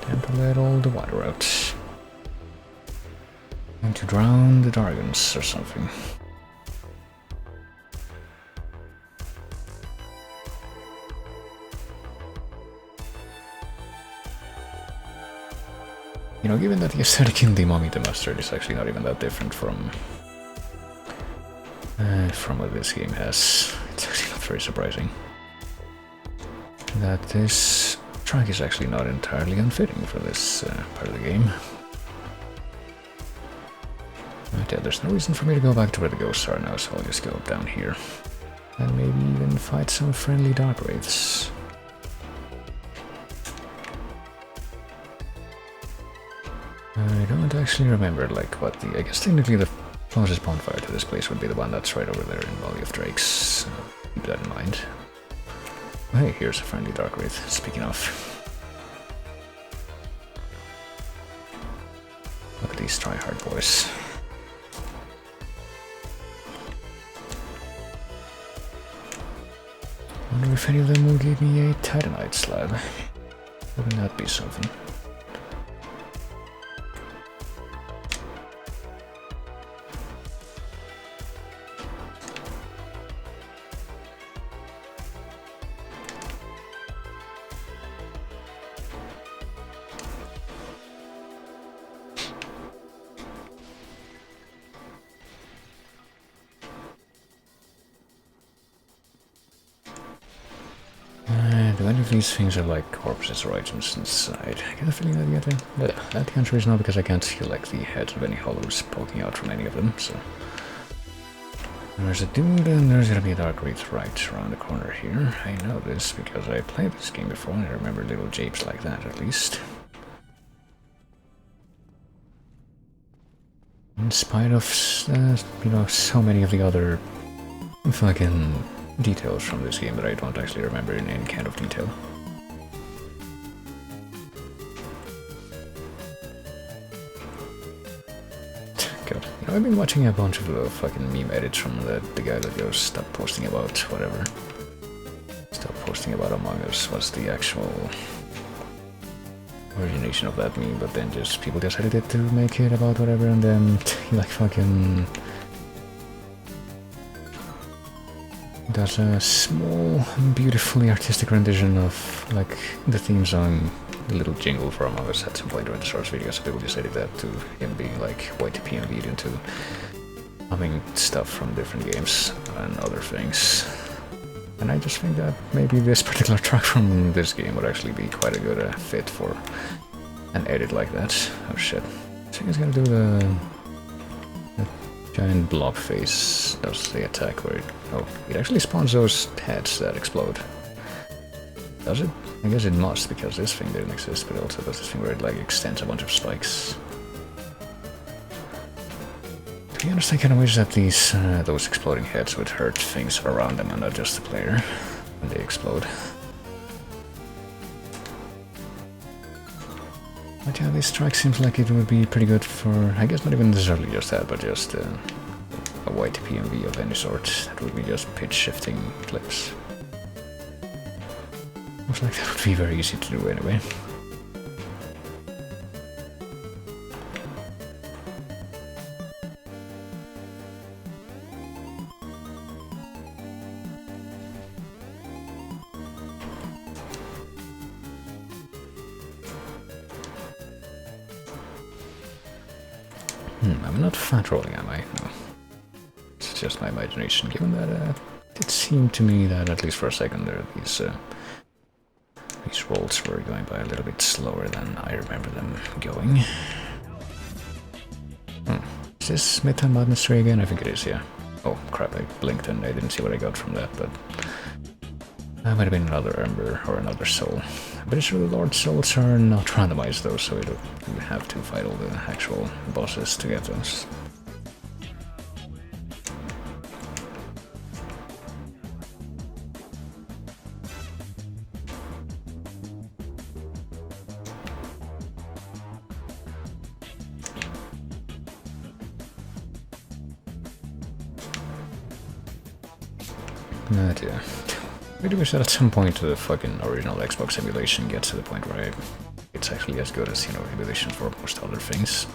Time to let all the water out. Time to drown the dragons or something. You know, given that the aesthetic in the Mummy the Mustard is actually not even that different from what this game has, it's actually not very surprising that this track is actually not entirely unfitting for this part of the game. Right, yeah, there's no reason for me to go back to where the ghosts are now, so I'll just go down here and maybe even fight some friendly dark wraiths. I don't actually remember, like, what the... I guess technically the closest bonfire to this place would be the one that's right over there in Valley of Drakes, so keep that in mind. Oh, hey, here's a friendly dark wraith, speaking of. Look at these try-hard boys. Wonder if any of them will give me a Titanite slab. Wouldn't that be something? Do any of these things are like corpses or items inside? I get a feeling that the answer is no, because I can't see like the heads of any hollows poking out from any of them, so... There's a dude and there's gonna be a dark wraith right around the corner here. I know this because I played this game before and I remember little japes like that at least. In spite of, you know, so many of the other fucking details from this game that I don't actually remember in any kind of detail. God, you know, I've been watching a bunch of little fucking meme edits from the guy that goes, stop posting about whatever. Stop posting about Among Us was the actual origination of that meme, but then just people decided to make it about whatever, and then he like fucking does a small, beautifully artistic rendition of like the theme song, the little jingle for Among Us at some point during the source video, so people just edited that to him being like white PMV'd into humming stuff from different games and other things. And I just think that maybe this particular track from this game would actually be quite a good fit for an edit like that. Oh shit. I think it's gonna do the giant blob face does the attack where it actually spawns those heads that explode. Does it? I guess it must, because this thing didn't exist, but it also does this thing where it like extends a bunch of spikes. To be honest, I kinda wish that those exploding heads would hurt things around them and not just the player when they explode. But yeah, this track seems like it would be pretty good for, I guess not even necessarily just that, but just a white PMV of any sort. That would be just pitch shifting clips. Looks like that would be very easy to do anyway. I'm not fat rolling, am I? No. It's just my imagination, given that it seemed to me that, at least for a second there, these rolls were going by a little bit slower than I remember them going. Is this Midtown Madness 3 again? I think it is, yeah. Oh crap, I blinked and I didn't see what I got from that, but that might have been another Ember or another Soul. I'm pretty sure the Lord Souls are not randomized though, so you have to fight all the actual bosses to get those. Oh dear. I really wish that at some point the fucking original Xbox emulation gets to the point where it's actually as good as, you know, emulation for most other things.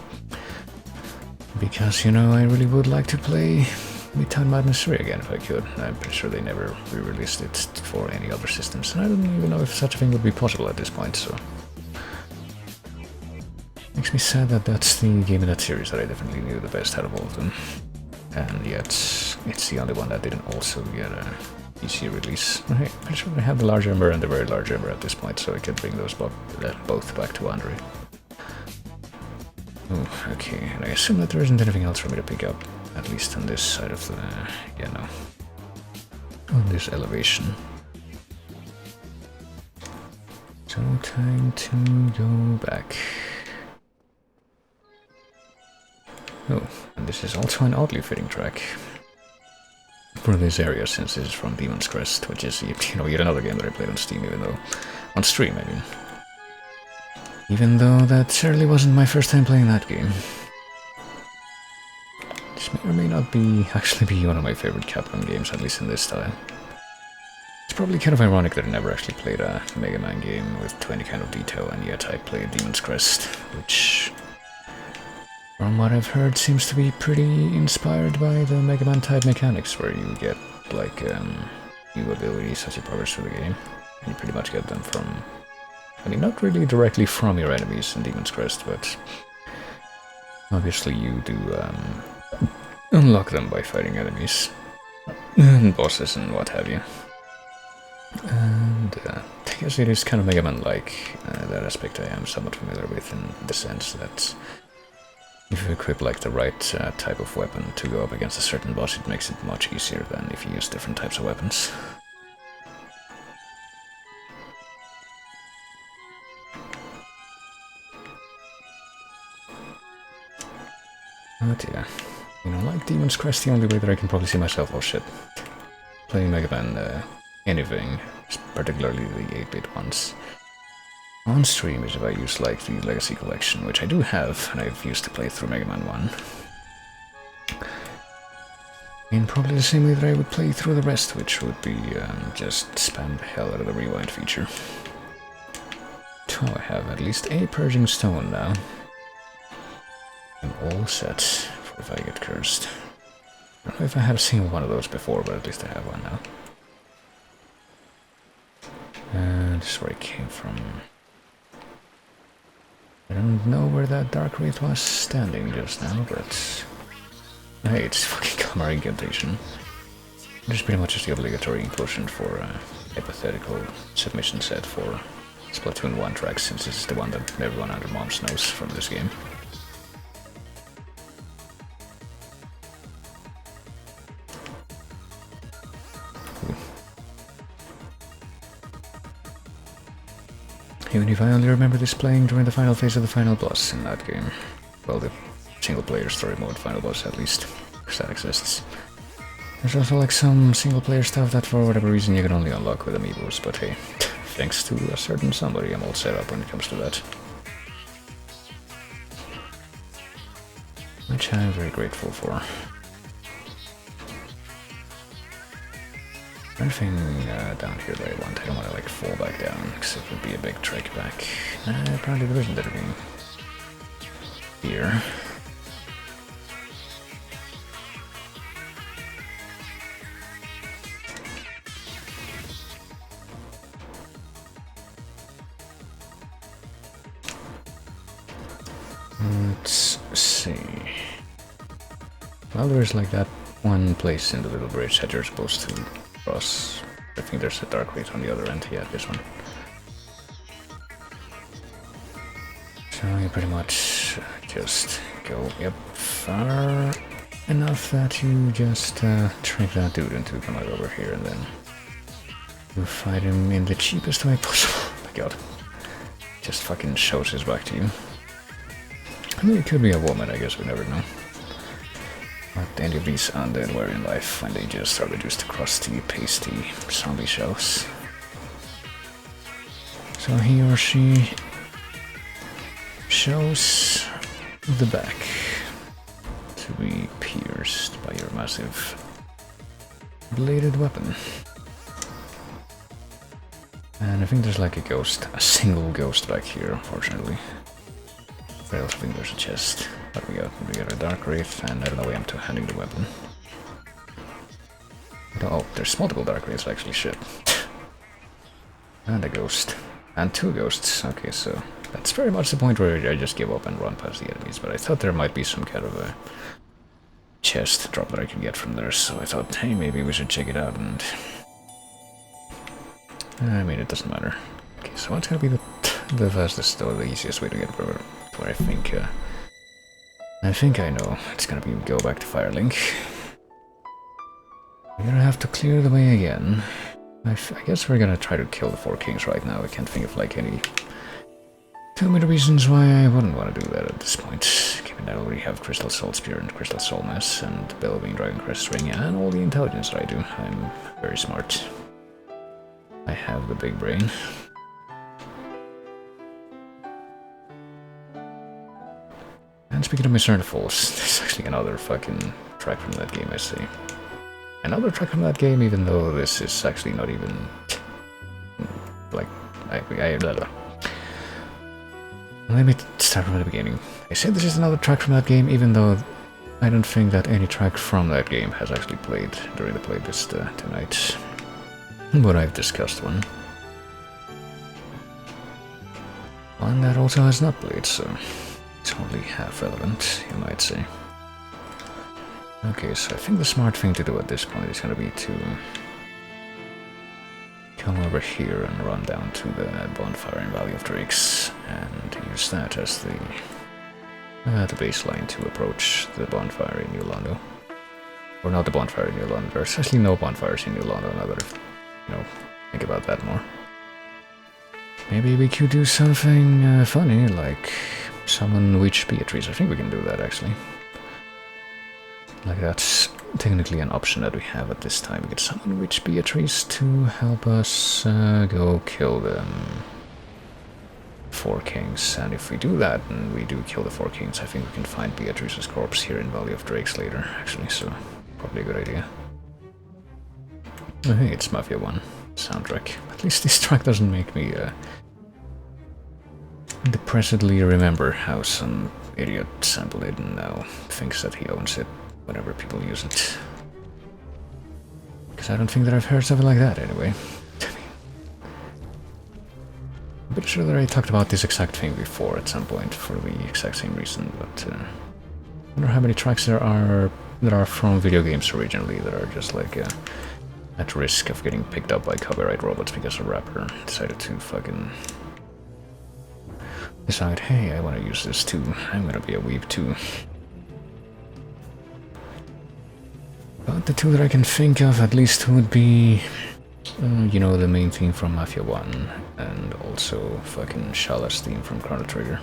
Because, you know, I really would like to play Midtown Madness 3 again if I could. I'm pretty sure they never re-released it for any other systems, and I don't even know if such a thing would be possible at this point, so... Makes me sad that that's the game in that series that I definitely knew the best out of all of them. And yet, it's the only one that didn't also get a PC release. Okay, I'm sure I have the large Ember and the very large Ember at this point, so I can bring those both back to Android. Oh, okay, and I assume that there isn't anything else for me to pick up, at least on this side of the... yeah, no. On this elevation. So, time to go back. Oh, and this is also an oddly fitting track for this area, since this is from Demon's Crest, which is, you know, yet another game that I played on Steam, even though... on stream, I mean. Even though that certainly wasn't my first time playing that game. This may or may not actually be one of my favorite Capcom games, at least in this style. It's probably kind of ironic that I never actually played a Mega Man game with any kind of detail, and yet I played Demon's Crest, which... from what I've heard, seems to be pretty inspired by the Mega Man type mechanics, where you get, like, new abilities as you progress through the game. And you pretty much get them from... I mean, not really directly from your enemies in Demon's Crest, but... obviously you do, unlock them by fighting enemies. And bosses and what have you. And, I guess it is kind of Mega Man-like, that aspect I am somewhat familiar with, in the sense that... if you equip like the right type of weapon to go up against a certain boss, it makes it much easier than if you use different types of weapons. But yeah, you know, like Demon's Crest, the only way that I can probably see myself, oh shit, playing Mega Man anything, particularly the 8-bit ones, on stream is if I use like the Legacy Collection, which I do have, and I've used to play through Mega Man 1. In probably the same way that I would play through the rest, which would be just spam the hell out of the rewind feature. So I have at least a Purging Stone now. I'm all set for if I get cursed. I don't know if I had a single one of those before, but at least I have one now. And this is where it came from. I don't know where that Dark Wraith was standing just now, but... hey, it's fucking Camera Incantation. Which is pretty much just the obligatory inclusion for a hypothetical submission set for Splatoon 1 tracks, since this is the one that everyone under moms knows from this game. Even if I only remember this playing during the final phase of the final boss in that game. Well, the single-player story mode final boss, at least, because that exists. There's also like some single-player stuff that for whatever reason you can only unlock with amiibos, but hey, thanks to a certain somebody, I'm all set up when it comes to that. which I'm very grateful for. Anything down here that I want? I don't want to like fall back down, because it would be a big trek back. Probably there isn't anything here. Let's see. Well, there's like that one place in the little bridge that you're supposed to cross. I think there's a dark raid on the other end. Yeah, this one. So you pretty much just go far enough that you just trick that dude into coming over here, and then you fight him in the cheapest way possible. Oh my god. Just fucking shows his back to you. I mean, it could be a woman, I guess, we never know. What any of these undead were in life when they just are reduced to crusty, pasty zombie shells. So he or she shows the back to be pierced by your massive bladed weapon. And I think there's like a single ghost back here, unfortunately. I also think there's a chest. What we got? We got a dark wraith, and I don't know why I'm two-handing the weapon. Oh, there's multiple dark wraiths, actually, shit. And a ghost. And two ghosts. Okay, so that's very much the point where I just give up and run past the enemies, but I thought there might be some kind of a chest drop that I could get from there, so I thought, hey, maybe we should check it out, and... I mean, it doesn't matter. Okay, so what's gonna be the fastest or the easiest way to get where I think I know. It's gonna be go back to Firelink. We're gonna have to clear the way again. I guess we're gonna try to kill the four kings right now. I can't think of like any too many reasons why I wouldn't want to do that at this point. Given that I already have Crystal Soul Spear and Crystal Soul Mass and Bellowing Dragon Crest Ring and all the intelligence that I do. I'm very smart. I have the big brain. And speaking of Miscern Falls, there's actually another fucking track from that game, I see. Another track from that game, even though this is actually not even... like... blah, blah. Let me start from the beginning. I said this is another track from that game, even though I don't think that any track from that game has actually played during the playlist tonight. But I've discussed one. One that also has not played, so... it's only half relevant, you might say. Okay, so I think the smart thing to do at this point is going to be to come over here and run down to the bonfire in Valley of Drakes and use that as the baseline to approach the bonfire in New Lando. Or not the bonfire in New Lando. There's actually no bonfires in New Lando now that I think about that more. Maybe we could do something funny, like summon Witch Beatrice. I think we can do that, actually. Like, that's technically an option that we have at this time. We could summon Witch Beatrice to help us go kill the four kings. And if we do that, and we do kill the four kings, I think we can find Beatrice's corpse here in Valley of Drakes later, actually, so probably a good idea. Oh, hey, it's Mafia 1 soundtrack. At least this track doesn't make me depressedly remember how some idiot sampled it and now thinks that he owns it whenever people use it. Because I don't think that I've heard something like that anyway. I'm pretty sure that I talked about this exact thing before at some point for the exact same reason, but I wonder how many tracks there are that are from video games originally that are just like at risk of getting picked up by copyright robots because a rapper decided to fucking decide, hey, I want to use this too. I'm gonna be a weeb too. But the two that I can think of at least would be, you know, the main theme from Mafia 1 and also fucking Shala's theme from Chrono Trigger.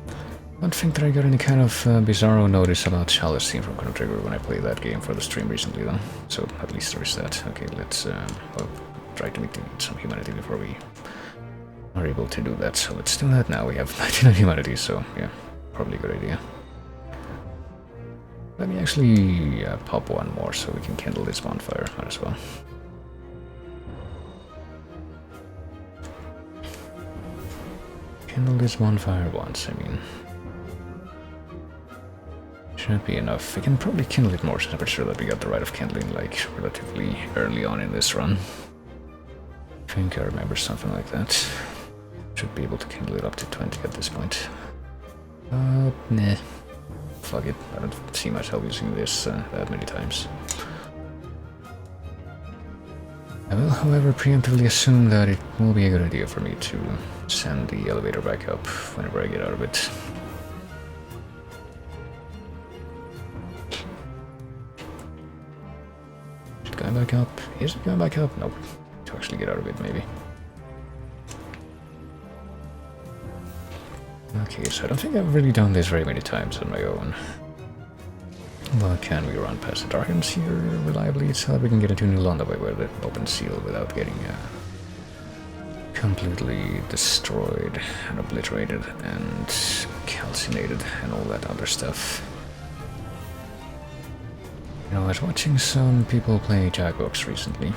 I don't think that I got any kind of bizarro notice about Shala's theme from Chrono Trigger when I played that game for the stream recently though. So at least there is that. Okay, let's try to meet some humanity before we are able to do that. So let's do that now. We have 99 humanity, so yeah, probably a good idea. Let me actually pop one more so we can kindle this bonfire. Might as well. Kindle this bonfire once, I mean. Should be enough. We can probably kindle it more, so I'm pretty sure that we got the right of kindling like relatively early on in this run. I think I remember something like that. Should be able to kindle it up to 20 at this point. Nah. Fuck it. I don't see myself using this that many times. I will, however, preemptively assume that it will be a good idea for me to send the elevator back up whenever I get out of it. Is it going back up? Is it going back up? Nope. To actually get out of it, maybe. Okay, so I don't think I've really done this very many times on my own. But can we run past the Darkens here reliably so that we can get into New London where the open seal without getting completely destroyed and obliterated and calcinated and all that other stuff? You know, I was watching some people play Jackbox recently.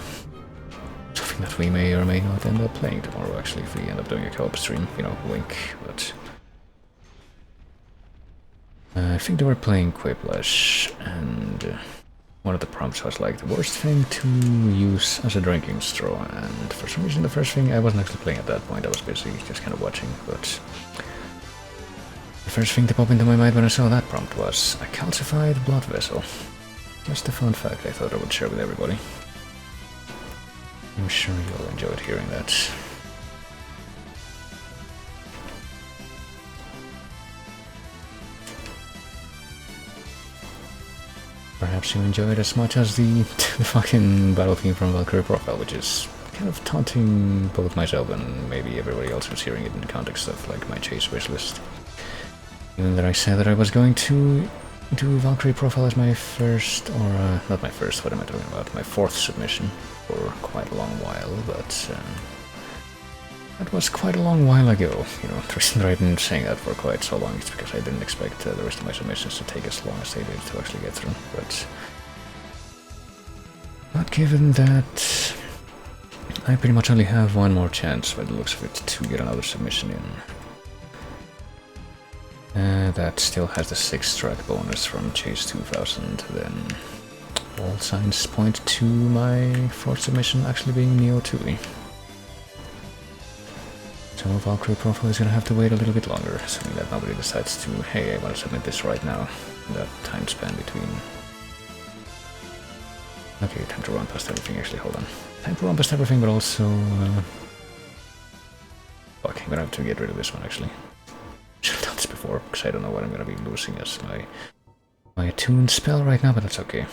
Something that we may or may not end up playing tomorrow, actually, if we end up doing a co-op stream. You know, wink, but... I think they were playing Quiplash, and one of the prompts was like, the worst thing to use as a drinking straw, and for some reason the first thing, I wasn't actually playing at that point, I was busy just kind of watching, but the first thing to pop into my mind when I saw that prompt was a calcified blood vessel. Just a fun fact I thought I would share with everybody. I'm sure you'll enjoy hearing that. Perhaps you enjoy it as much as the fucking battle theme from Valkyrie Profile, which is kind of taunting both myself and maybe everybody else who's hearing it in the context of like my chase wishlist. Even though I said that I was going to do Valkyrie Profile as my first, or not my first, what am I talking about? My fourth submission for quite a long while, but that was quite a long while ago. You know, the reason that I've been saying that for quite so long is because I didn't expect the rest of my submissions to take as long as they did to actually get through, but given that I pretty much only have one more chance by the looks of it to get another submission in. That still has the 6-track bonus from Chase 2000, then all signs point to my fourth submission actually being Neo 2. So Valkyrie Profile is gonna have to wait a little bit longer, assuming that nobody decides to, hey, I want to submit this right now, in that time span between... Okay, time to run past everything, actually, hold on. Time to run past everything, but also... Fuck, I'm gonna have to get rid of this one, actually. Should have done this before, because I don't know what I'm gonna be losing as my attuned spell right now, but that's okay.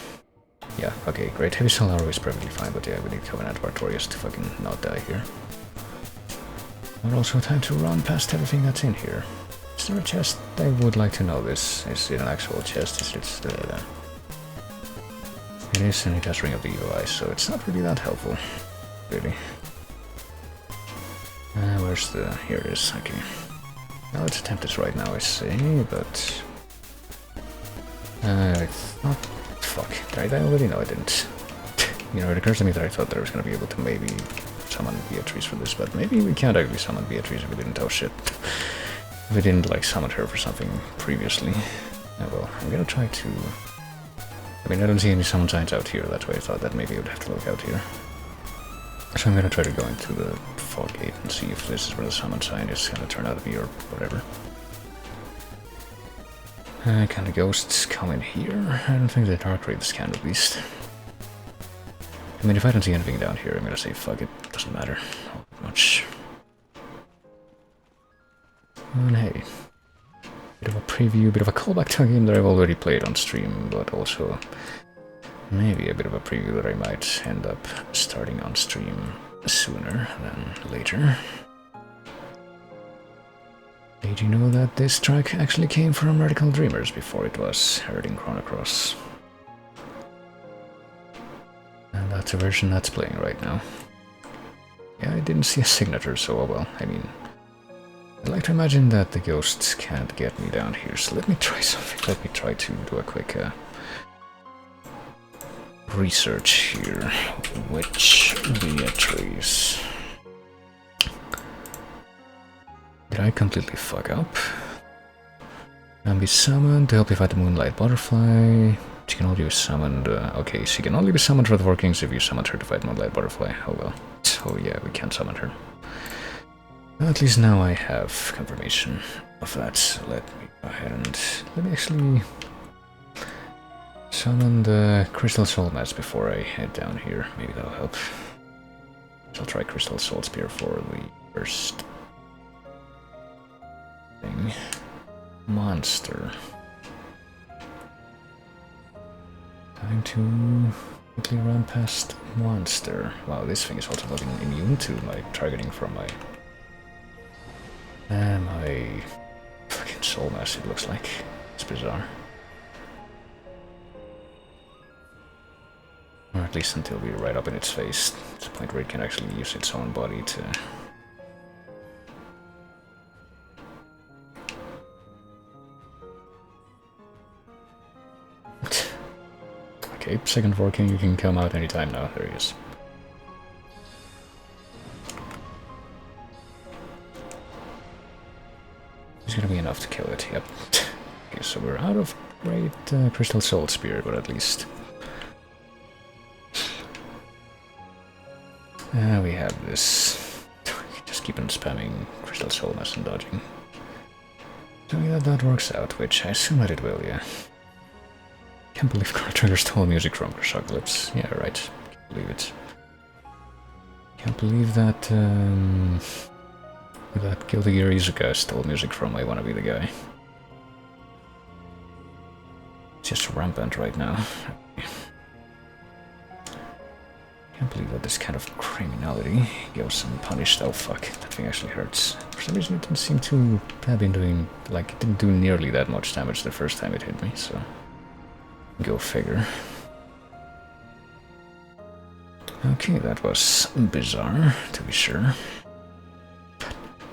Yeah, okay, great. Heavy Soul Arrow is perfectly fine, but yeah, we need Covenant Artorias to fucking not die here. But also time to run past everything that's in here. Is there a chest? I would like to know this. Is it an actual chest? Is it It is, and it has Ring of the Evil Eye, so it's not really that helpful. Really. Where's the... Here it is, okay. Now let's attempt this right now, I say, but... I thought... Fuck, did I die already? No, I didn't. You know, it occurs to me that I thought that I was gonna be able to maybe summon Beatrice for this, but maybe we can't actually summon Beatrice if we didn't... Oh shit. If we didn't, like, summon her for something previously. Oh well, I'm gonna try to... I mean, I don't see any summon signs out here, that's why I thought that maybe I would have to look out here. So I'm gonna try to go into the fog gate and see if this is where the summon sign is gonna turn out to be or whatever. Can the ghosts come in here? I don't think the dark raid can, at least. I mean, if I don't see anything down here, I'm gonna say fuck it, doesn't matter much. And hey, bit of a preview, bit of a callback to a game that I've already played on stream, but also maybe a bit of a preview that I might end up starting on stream sooner than later. Did you know that this track actually came from Radical Dreamers before it was heard in Chrono Cross? And that's a version that's playing right now. Yeah, I didn't see a signature, so oh well, I mean... I like to imagine that the ghosts can't get me down here, so let me try something. Let me try to do a quick research here. Which Beatrice? Did I completely fuck up? Can be summoned to help you fight the Moonlight Butterfly. She can only be summoned. Okay, she can only be summoned for the workings if you summoned her to fight Moonlight Butterfly. Oh well. So yeah, we can't summon her. Well, at least now I have confirmation of that. So let me go ahead and let me actually summon the Crystal Soul Mass before I head down here. Maybe that'll help. I'll try Crystal Soul Spear for the first thing. Monster. Time to quickly run past monster. Wow, this thing is also not immune to my targeting from my fucking soul mass, it looks like. It's bizarre. Or at least until we're right up in its face. It's the point where it can actually use its own body to... Okay, second working, you can come out anytime now. There he is. It's gonna be enough to kill it, yep. Okay, so we're out of great Crystal Soul Spear, but at least... we have this. Just keep on spamming Crystal Soul Mass and dodging. So yeah, that works out, which I assume that it will, yeah. Can't believe Chrono Trigger stole music from Crushoclips. Yeah, right. Can't believe it. Can't believe that, that Guilty Gear Izuka stole music from I Wanna Be the Guy. It's just rampant right now. Can't believe that this kind of criminality goes unpunished. Oh fuck, that thing actually hurts. For some reason it didn't seem to have been doing, like, it didn't do nearly that much damage the first time it hit me, so... Go figure. Okay, that was bizarre, to be sure.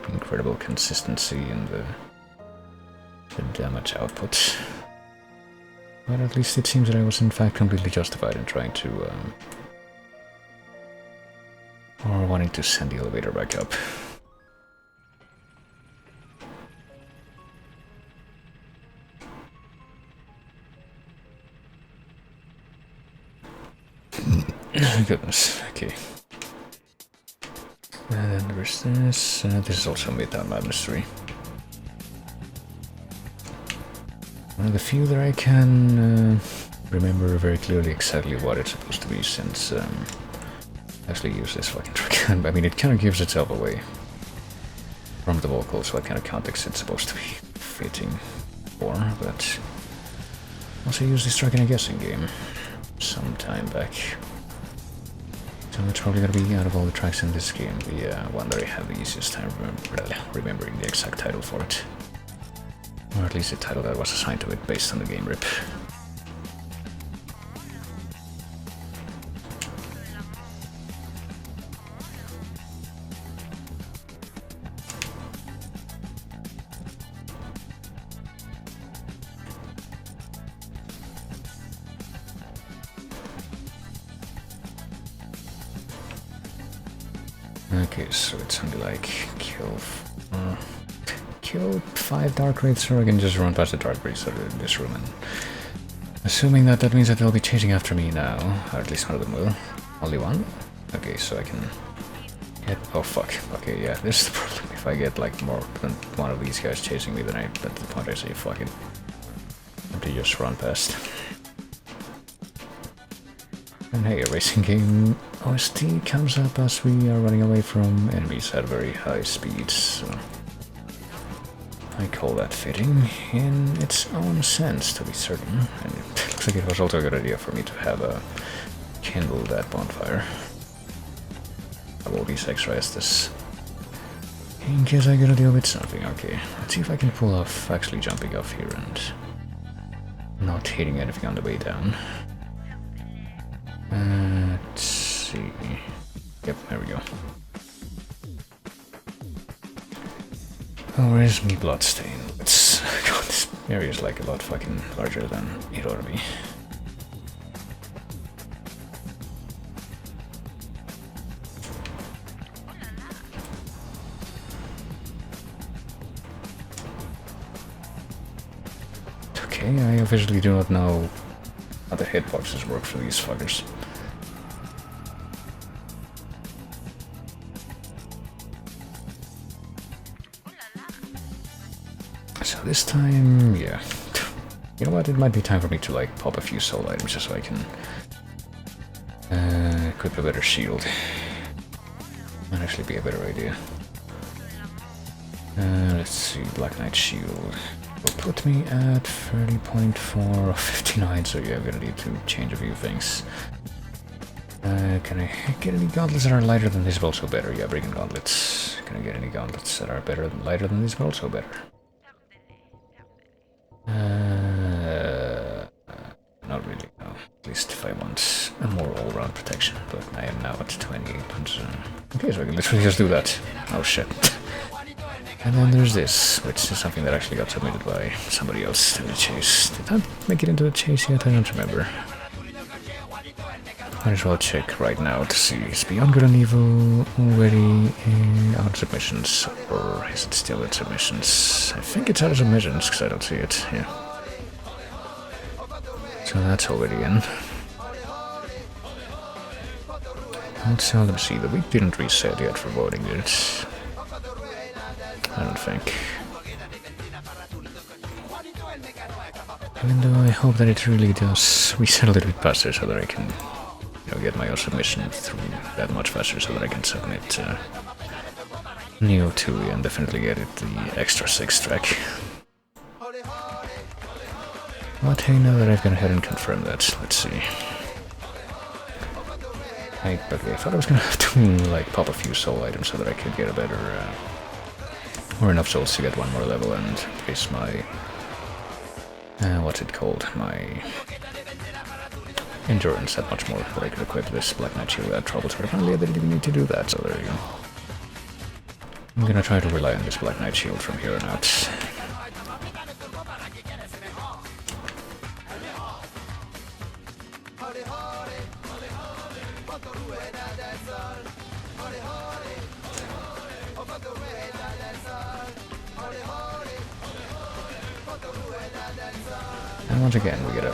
Incredible consistency in the damage output. But at least it seems that I was in fact completely justified in trying to... or wanting to send the elevator back up. Goodness, okay. And there's this. This is also Midtown Madness 3. One of the few that I can remember very clearly exactly what it's supposed to be, since I actually use this fucking trick. I mean, it kind of gives itself away from the vocals, what kind of context it's supposed to be fitting for, but also used this trick in a guessing game some time back. So it's probably gonna be, out of all the tracks in this game, the one that I have the easiest time remembering the exact title for it. Or at least the title that was assigned to it based on the game rip. Okay, so it's something like kill 5 Dark Wraiths, or I can just run past the Dark Wraiths in this room, and assuming that that means that they'll be chasing after me now, or at least one of them will. Only one? Okay, so I can get... oh fuck, okay, yeah, this is the problem. If I get like more than one of these guys chasing me, then at the point I say fuck it. And to just run past. And hey, a racing game OST comes up as we are running away from enemies at very high speeds, so I call that fitting in its own sense, to be certain. And it looks like it was also a good idea for me to have kindled that bonfire. I will be extra Estes in case I gotta deal with something. Okay, let's see if I can pull off actually jumping off here and not hitting anything on the way down. Let's see. Yep, there we go. Oh, where's me bloodstain? It's... God, this area is like a lot fucking larger than it ought to be. Okay, I officially do not know how the hitboxes work for these fuckers. So this time, yeah. You know what, it might be time for me to like pop a few soul items just so I can equip a better shield. Might actually be a better idea. Let's see, Black Knight Shield will put me at 30.4 or 59, so yeah, I'm gonna need to change a few things. Can I get any gauntlets that are lighter than this but also better? Yeah, Brigand gauntlets. Can I get any gauntlets that are better than lighter than this but also better? Not really, no. At least if I want a more all-round protection, but I am now at 28%. Okay, so I can literally just do that. Oh shit. And then there's this, which is something that actually got submitted by somebody else to the chase. Did I make it into the chase yet? I don't remember. Might as well check right now to see is Beyond Good and Evil already out of submissions, or is it still in submissions? I think it's out of submissions because I don't see it. Yeah. So that's already in. Let's seldom see. The week didn't reset yet for voting it. I don't think. Even though I hope that it really does reset a little bit faster so that I can get my submission through that much faster so that I can submit Neo 2 and definitely get it the extra 6 track. But hey, now that I've gone ahead and confirmed that, let's see. I thought I was gonna have to like pop a few soul items so that I could get a better or enough souls to get one more level and increase my what's it called? My endurance that much more that I could equip this Black Knight Shield without trouble, but apparently I didn't even need to do that, so there you go. I'm gonna try to rely on this Black Knight Shield from here on out. And once again we get a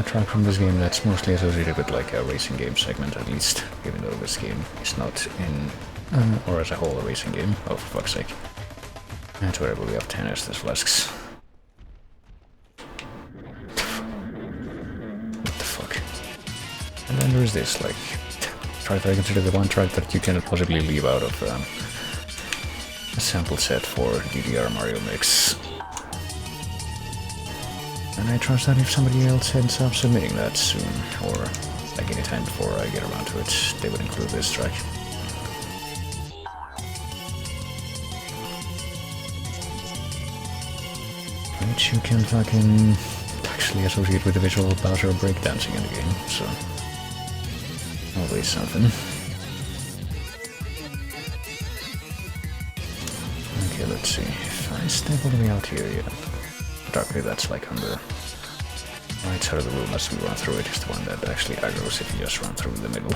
track from this game that's mostly associated with like a racing game segment at least, even though this game is not in, or as a whole, a racing game. Oh, for fuck's sake. That's where we have 10 Estus flasks. What the fuck? And then there's this, like, track that I consider the one track that you cannot possibly leave out of a sample set for DDR Mario Mix. And I trust that if somebody else ends up submitting that soon, or like any time before I get around to it, they would include this track. Which you can fucking actually associate with the visual Bowser breakdancing in the game, so always something. Okay, let's see. If I step all the way out here, yeah. Darkly, that's like on the right side of the room as we run through it, is the one that actually aggroes if you just run through the middle.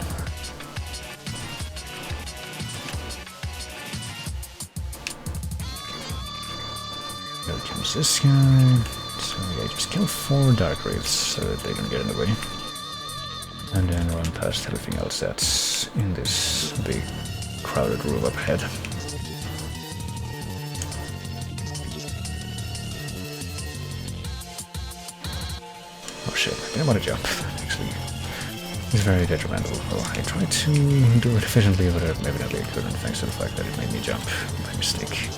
There comes this guy. So yeah, just kill 4 Dark Wraiths so that they don't get in the way. And then run past everything else that's in this big crowded room up ahead. Oh shit, I didn't want to jump. Actually, it's very detrimental. Well, I tried to do it efficiently, but evidently I couldn't, thanks to the fact that it made me jump by mistake.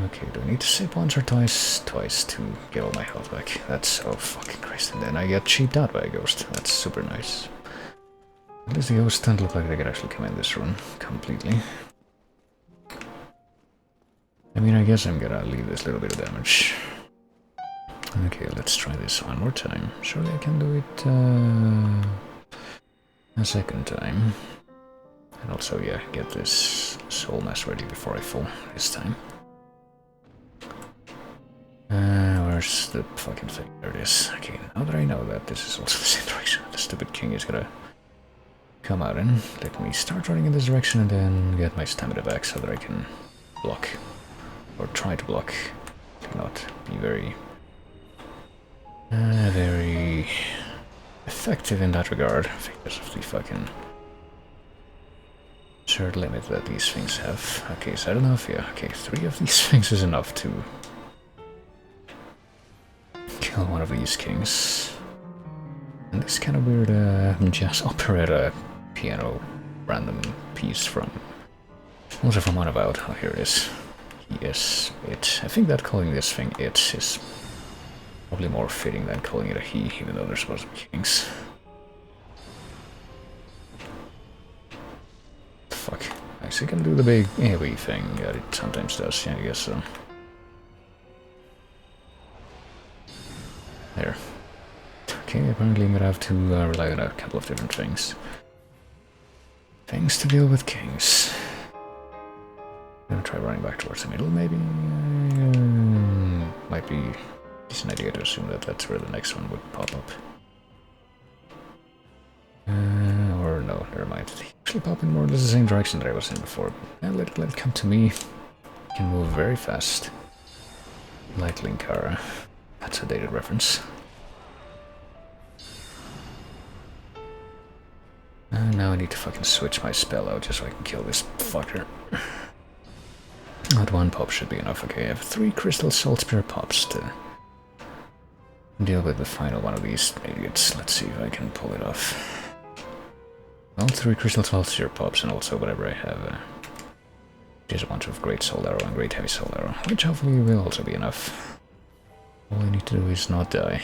Okay, do I need to sip once or twice? Twice to get all my health back. That's, oh fucking Christ, and then I get cheaped out by a ghost. That's super nice. At least the ghosts don't look like they could actually come in this room completely. I mean, I guess I'm gonna leave this little bit of damage. Okay, let's try this one more time. Surely I can do it a second time. And also, yeah, get this soul mass ready before I fall this time. Where's the fucking thing? There it is. Okay, now that I know that this is also the same direction, the stupid king is gonna Come out and let me start running in this direction and then get my stamina back so that I can block. Or try to block. Do not be very effective in that regard because of the fucking absurd limit that these things have. Okay, is that enough? Yeah, okay, 3 of these things is enough to kill one of these kings. And this kind of weird jazz operetta piano random piece from... also from one about... oh, here it is. Yes, it. I think that calling this thing it is probably more fitting than calling it a he, even though they're supposed to be kings. Fuck. I still can do the big AoE thing that it sometimes does, yeah, I guess so. There. Okay, apparently I'm gonna have to rely on a couple of different things. Things to deal with kings. I'm gonna try running back towards the middle, maybe? Might be a decent idea to assume that that's where the next one would pop up. Or no, never mind. They actually pop in more or less the same direction that I was in before. Let it come to me. Can move very fast. Like Linkara. That's a dated reference. Now I need to fucking switch my spell out just so I can kill this fucker. That one pop should be enough. Okay, I have 3 crystal salt spear pops to deal with the final one of these idiots. Let's see if I can pull it off. Well, 3 crystal salt spear pops and also whatever I have. Just a bunch of great soul arrow and great heavy soul arrow, which hopefully will also be enough. All I need to do is not die.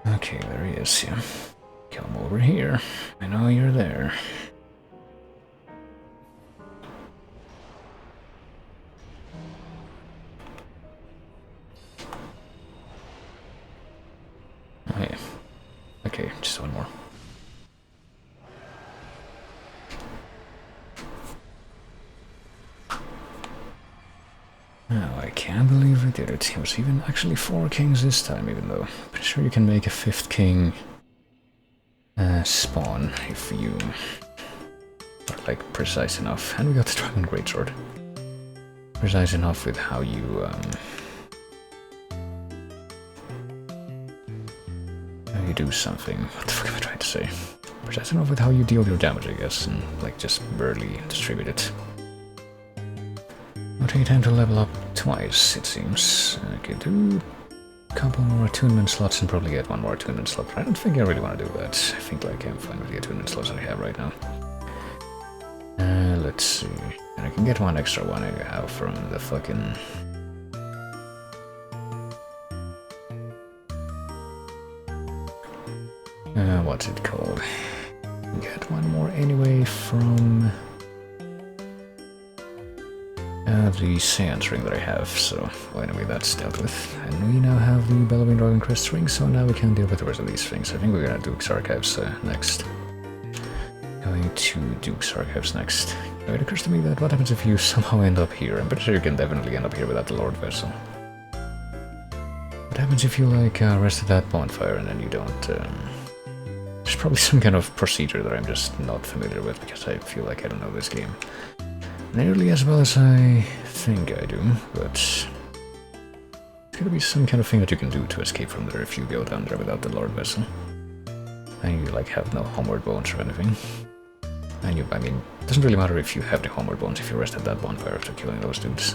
Okay, there he is, yeah. Come over here. I know you're there. Oh, yeah. Okay, just one more. Oh, I can't believe I did it. It was even actually 4 kings this time, even though I'm pretty sure you can make a 5th king spawn if you are like precise enough. And we got the Dragon Greatsword. Precise enough with how you do something. What the fuck am I trying to say? Precise enough with how you deal your damage, I guess, and like just barely distribute it. Will take time to level up twice, it seems. I could do a couple more attunement slots and probably get 1 more attunement slot, but I don't think I really want to do that. I think like I'm fine with the attunement slots that I have right now. Let's see. And I can get 1 extra one anyhow from the fucking... what's it called? Get 1 more anyway from... the Seance ring that I have, so well, anyway, that's dealt with. And we now have the Bellowing Dragon Crest ring, so now we can deal with the rest of these things. I think we're gonna Duke's Archives next. Going to Duke's Archives next. It occurs to me that what happens if you somehow end up here? I'm pretty sure you can definitely end up here without the Lord Vessel. What happens if you like rest at that bonfire and then you don't... There's probably some kind of procedure that I'm just not familiar with because I feel like I don't know this game nearly as well as I think I do, but it's gotta be some kind of thing that you can do to escape from there if you go down there without the Lord Vessel. And you like have no homeward bones or anything. And you, I mean, it doesn't really matter if you have the homeward bones if you rest at that bonfire after killing those dudes.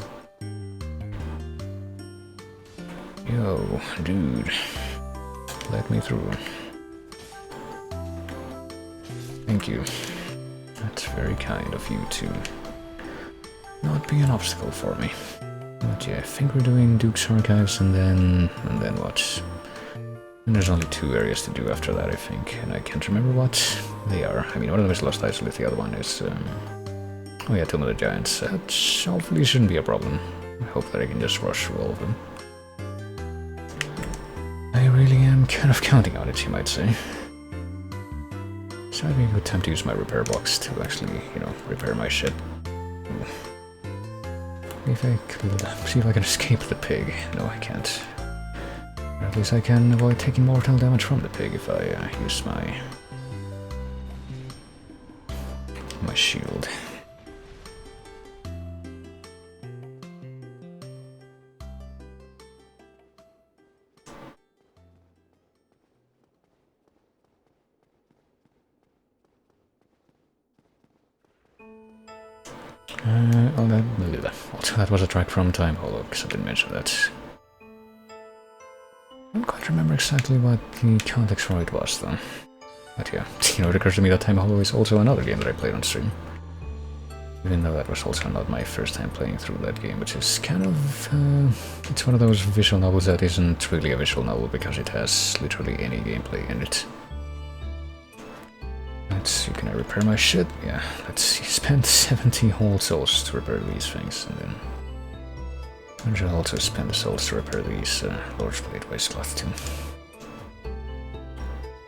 Yo, dude. Let me through. Thank you. That's very kind of you to not be an obstacle for me. But yeah, I think we're doing Duke's Archives and then what? And there's only 2 areas to do after that, I think, and I can't remember what they are. I mean, one of them is Lost Isolate, the other one is... oh yeah, Tomb of the Giants. That hopefully shouldn't be a problem. I hope that I can just rush through all of them. I really am kind of counting on it, you might say. So it'd be a good time to use my repair box to actually, you know, repair my shit. If I could see if I can escape the pig. No, I can't. Or at least I can avoid taking mortal damage from the pig if I use my my shield. Also, that was a track from Time Hollow, because I didn't mention that. I don't quite remember exactly what the context for it was, though. But yeah, you know, it occurs to me that Time Hollow is also another game that I played on stream. Even though that was also not my first time playing through that game, which is kind of... it's one of those visual novels that isn't really a visual novel because it has literally any gameplay in it. Let's see, can I repair my shit? Yeah, let's see, spend 70 whole souls to repair these things, and then... I should also spend the souls to repair these Lord's Blade Waistcloth too.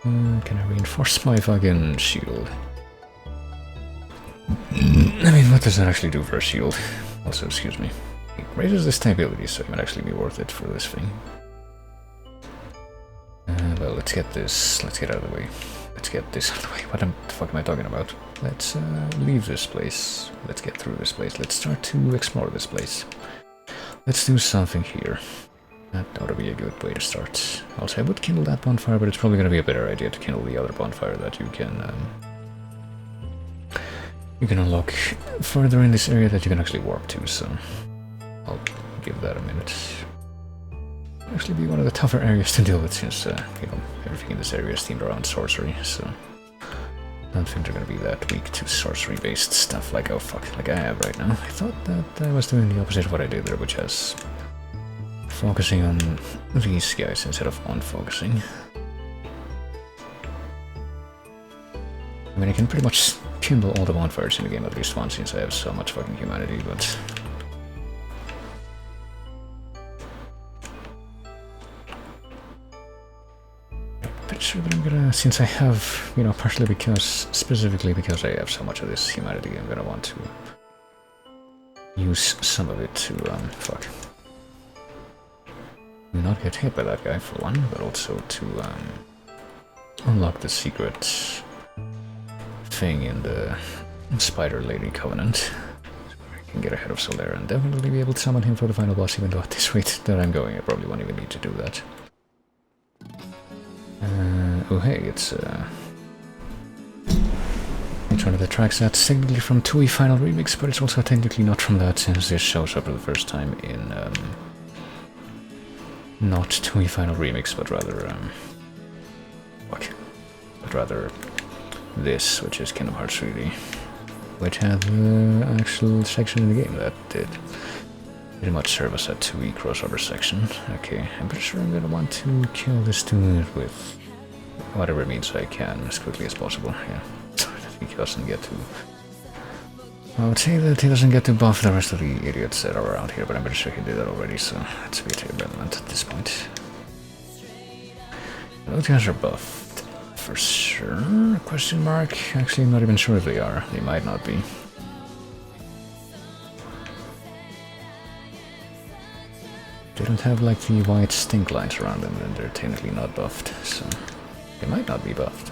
Can I reinforce my fucking shield? I mean, what does that actually do for a shield? Also, excuse me. It raises the stability, so it might actually be worth it for this thing. Well, let's get this. Let's get out of the way. Let's get this out of the way. What the fuck am I talking about? Let's leave this place. Let's get through this place. Let's start to explore this place. Let's do something here. That ought to be a good way to start. Also, I would kindle that bonfire, but it's probably going to be a better idea to kindle the other bonfire that you can unlock further in this area that you can actually warp to, so I'll give that a minute. It'll actually be one of the tougher areas to deal with since, you know, everything in this area is themed around sorcery, so I don't think they're going to be that weak to sorcery-based stuff like, oh fuck, like I have right now. I thought that I was doing the opposite of what I did there, which has focusing on these guys instead of on-focusing. I mean, I can pretty much kindle all the bonfires in the game at least once since I have so much fucking humanity, but... I'm pretty sure that I'm gonna, since I have, you know, partially because, specifically because I have so much of this humanity, I'm gonna want to use some of it to, fuck. Do not get hit by that guy for one, but also to, unlock the secret thing in the Spider Lady Covenant. So I can get ahead of Solera and definitely be able to summon him for the final boss, even though at this rate that I'm going, I probably won't even need to do that. Oh hey, it's one of the tracks that's technically from TUI Final Remix, but it's also technically not from that, since this shows up for the first time in, not TUI Final Remix, but rather, this, which is Kingdom Hearts 3D, which had the actual section in the game that did pretty much serve as a 2E crossover section. Okay, I'm pretty sure I'm gonna want to kill this dude with whatever means I can as quickly as possible, yeah. So that he doesn't get to... I would say that he doesn't get to buff the rest of the idiots that are around here, but I'm pretty sure he did that already, so it's a bit irrelevant at this point. Those guys are buffed. For sure? Question mark? Actually, I'm not even sure if they are. They might not be. They don't have like the white stink lines around them, and they're technically not buffed, so they might not be buffed.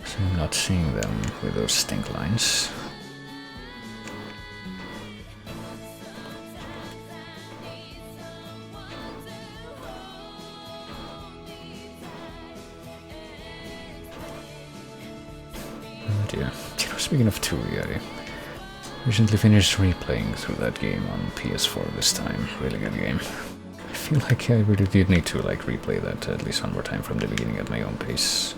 So I'm not seeing them with those stink lines. Yeah. You know, speaking of TUI, I recently finished replaying through that game on PS4 this time. Really good game. I feel like I really did need to like replay that at least one more time from the beginning at my own pace,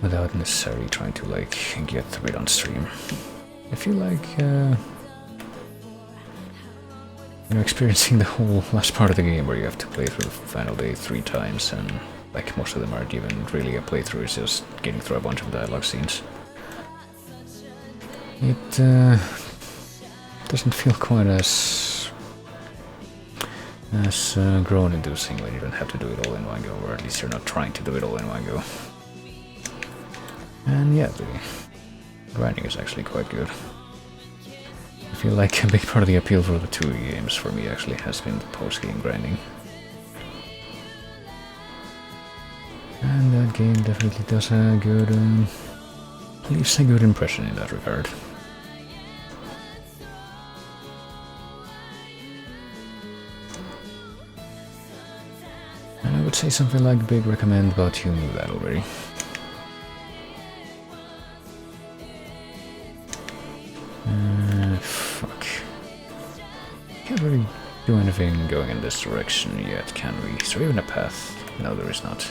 without necessarily trying to like get through it on stream. I feel like you know, experiencing the whole last part of the game where you have to play through the final day 3 times, and like most of them aren't even really a playthrough, it's just getting through a bunch of dialogue scenes. It doesn't feel quite as groan-inducing when you don't have to do it all in one go, or at least you're not trying to do it all in one go. And yeah, the grinding is actually quite good. I feel like a big part of the appeal for the 2 games for me actually has been the post-game grinding. And that game definitely does a good leaves a good impression in that regard. And I would say something like big recommend, but you knew that already. Fuck. Can't really do anything going in this direction yet, can we? Is there even a path? No, there is not.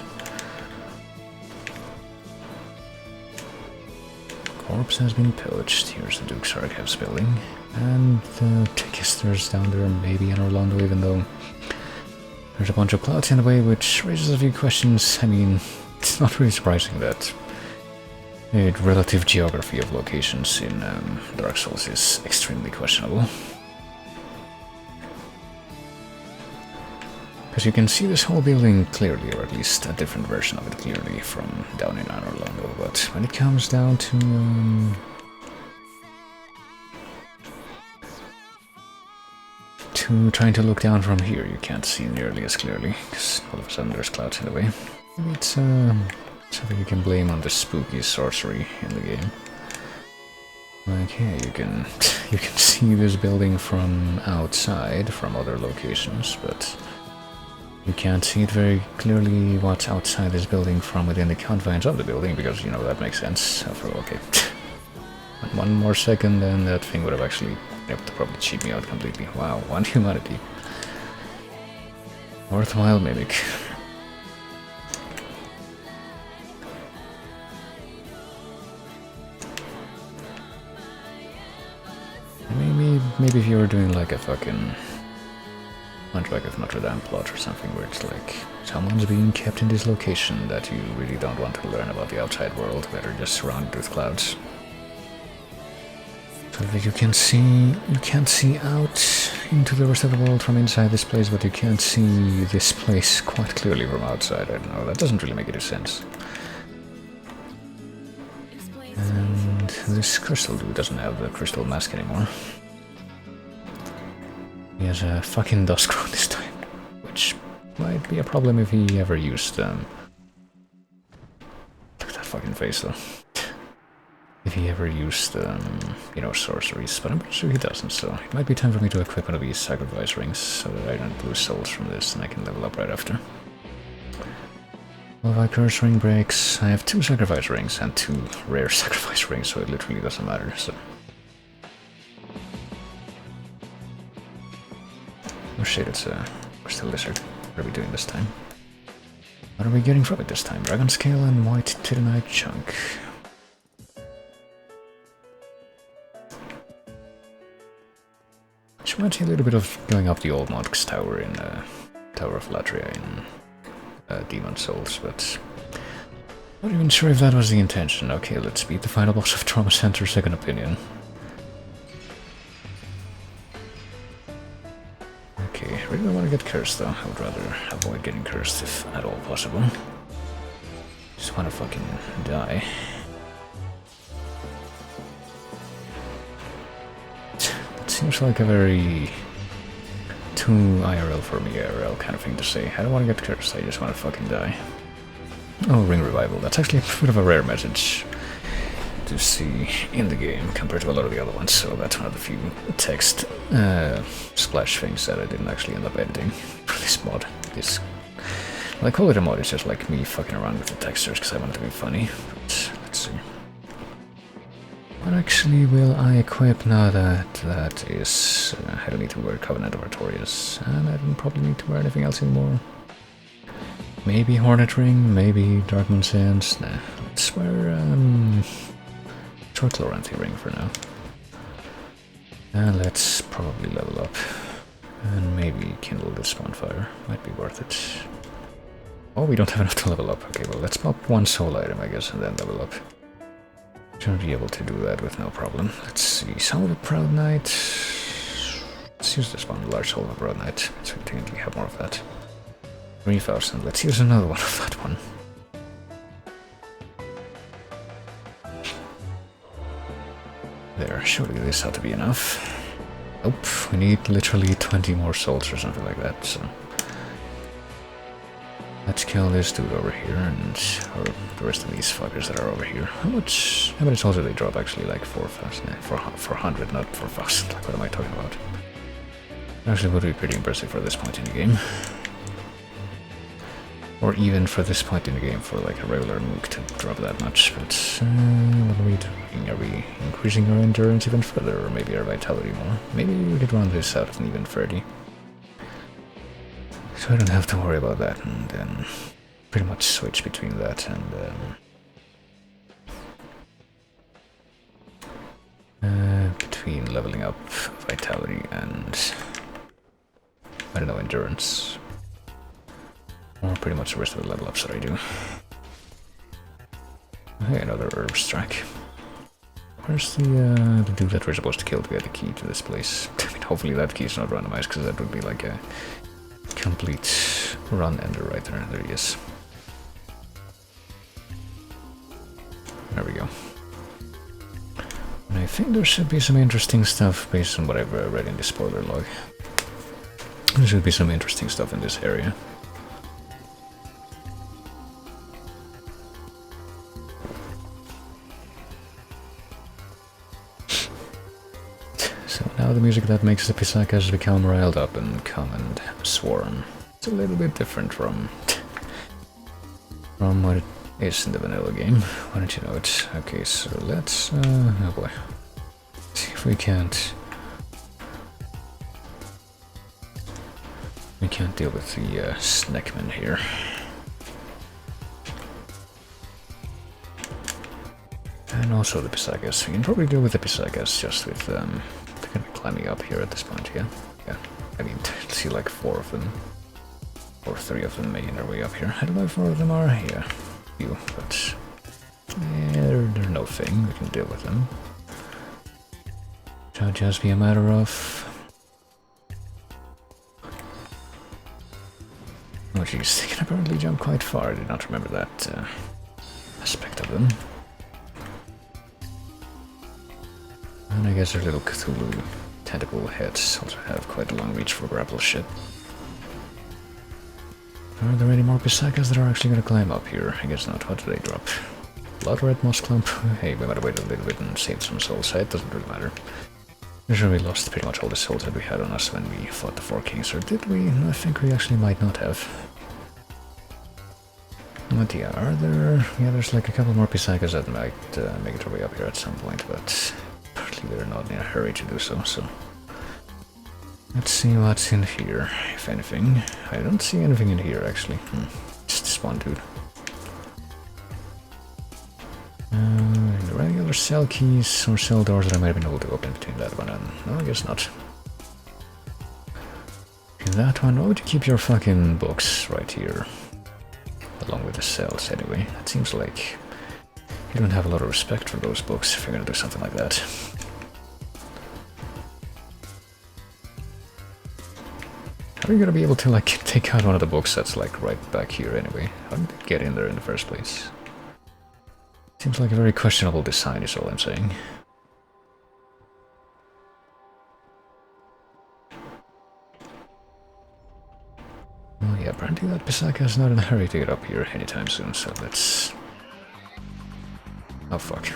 Corpse has been pillaged. Here's the Duke's Archives building. And I guess there's down there maybe an Orlando, even though there's a bunch of clouds in the way, which raises a few questions. I mean, it's not really surprising that the relative geography of locations in Dark Souls is extremely questionable. Because you can see this whole building clearly, or at least a different version of it clearly, from down in Anor Londo, but when it comes down to trying to look down from here, you can't see nearly as clearly, because all of a sudden there's clouds in the way. Maybe it's something you can blame on the spooky sorcery in the game. Like, yeah, you can see this building from outside, from other locations, but you can't see it very clearly what's outside this building from within the confines of the building, because, you know, that makes sense. So for, okay, one more second and that thing would have actually able to probably cheat me out completely. Wow, one humanity. Worthwhile mimic. Maybe if you were doing like a fucking Hunchback of Notre Dame plot or something where it's like someone's being kept in this location that you really don't want to learn about the outside world, that are just surrounded with clouds. So that you can't see out into the rest of the world from inside this place, but you can't see this place quite clearly from outside. I don't know, that doesn't really make any sense. And this crystal dude doesn't have the crystal mask anymore. He has a fucking dust crown this time, which might be a problem if he ever used Look at that fucking face though. If he ever used, you know, sorceries, but I'm pretty sure he doesn't, so it might be time for me to equip one of these sacrifice rings so that I don't lose souls from this and I can level up right after. Well, if my curse ring breaks, I have 2 sacrifice rings and 2 rare sacrifice rings, so it literally doesn't matter, so... Oh shit, it's a crystal lizard. What are we doing this time? What are we getting from it this time? Dragon scale and white titanite chunk. Which reminds me a little bit of going up the old Monk's Tower in Tower of Latria in Demon Souls, but not even sure if that was the intention. Okay, let's beat the final boss of Trauma Center, Second Opinion. Okay, I really don't want to get cursed though. I would rather avoid getting cursed if at all possible. Just want to fucking die. It seems like a very too IRL for me IRL kind of thing to say. I don't want to get cursed, I just want to fucking die. Oh, Ring Revival. That's actually a bit of a rare message to see in the game compared to a lot of the other ones, so that's one of the few text splash things that I didn't actually end up editing for this mod. This, well, I call it a mod, it's just like me fucking around with the textures because I want it to be funny. But let's see. What actually will I equip now that that is... I don't need to wear Covenant of Artorias, and I don't probably need to wear anything else anymore. Maybe Hornet Ring, maybe Darkmoon Sands. Nah, let's wear Chloranthy Ring for now. And let's probably level up. And maybe kindle this bonfire. Might be worth it. Oh, we don't have enough to level up. Okay, well, let's pop 1 soul item, I guess, and then level up. Should be able to do that with no problem. Let's see. Soul of a Proud Knight. Let's use this one, large Soul of a Proud Knight. So we technically have more of that. 3000. Let's use another one of that one. There, surely this ought to be enough. Nope, we need literally 20 more souls or something like that, so... Let's kill this dude over here and or the rest of these fuckers that are over here. How many souls do they drop actually? Like 4 fast? Nah, 400, not 4 fast. Like, what am I talking about? Actually would be pretty impressive for this point in the game. Or even for this point in the game for like a regular mook to drop that much. But what are we doing? Are we increasing our endurance even further? Or maybe our vitality more? Maybe we could run this out of an even 30. So I don't have to worry about that, and then pretty much switch between that and between leveling up vitality and I don't know, endurance, or pretty much the rest of the level ups that I do. Hey, another herb strike. Where's the dude that we're supposed to kill to get the key to this place? I mean, hopefully that key is not randomized, because that would be like a complete run ender right there. There he is. There we go. And I think there should be some interesting stuff based on what I've read in the spoiler log. There should be some interesting stuff in this area. So now the music that makes the Pisakas become riled up and come and swarm. It's a little bit different from what it is in the vanilla game. Why don't you know it? Okay, so let's oh boy. See if we can't deal with the snackman here. And also the Pisakas. We can probably deal with the Pisakas just with they're gonna be climbing up here at this point, yeah? Yeah. I mean, see like 4 of them. Or 3 of them making their way up here. I don't know if more of them are here. Few, but yeah, they're no thing. We can deal with them. Shall just be a matter of... Oh jeez, they can apparently jump quite far. I did not remember that aspect of them. And I guess their little Cthulhu tentacle heads also have quite a long reach for grapple shit. Are there any more Pisakas that are actually going to climb up here? I guess not. What do they drop? Blood red moss clump? Hey, we might have waited a little bit and saved some souls. It doesn't really matter. I'm sure we lost pretty much all the souls that we had on us when we fought the 4 kings, or did we? I think we actually might not have. But yeah, are there... Yeah, there's like a couple more Pisakas that might make it their way up here at some point, but apparently they're not in a hurry to do so, so... Let's see what's in here, if anything. I don't see anything in here, actually. Just this one dude. Are there any other cell keys or cell doors that I might have been able to open between that one and... No, I guess not. In that one, why would you keep your fucking books right here? Along with the cells, anyway. It seems like you don't have a lot of respect for those books if you're gonna do something like that. How are you gonna be able to, like, take out one of the books that's, like, right back here anyway? How did it get in there in the first place? Seems like a very questionable design is all I'm saying. Oh yeah, apparently that Pisaka is not in a hurry to get up here anytime soon, so let's... Oh fuck.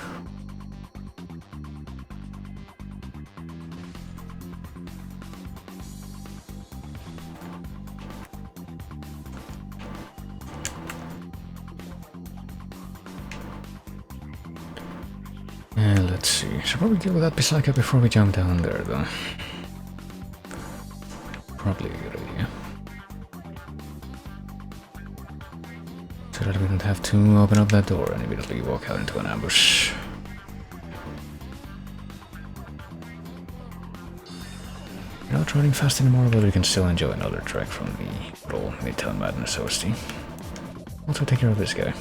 Let's see. Should probably deal with that Pisaka before we jump down there, though. Probably a good idea. So that we don't have to open up that door and immediately walk out into an ambush. We're not running fast anymore, but we can still enjoy another track from the old Midtown Madness OST. Also take care of this guy.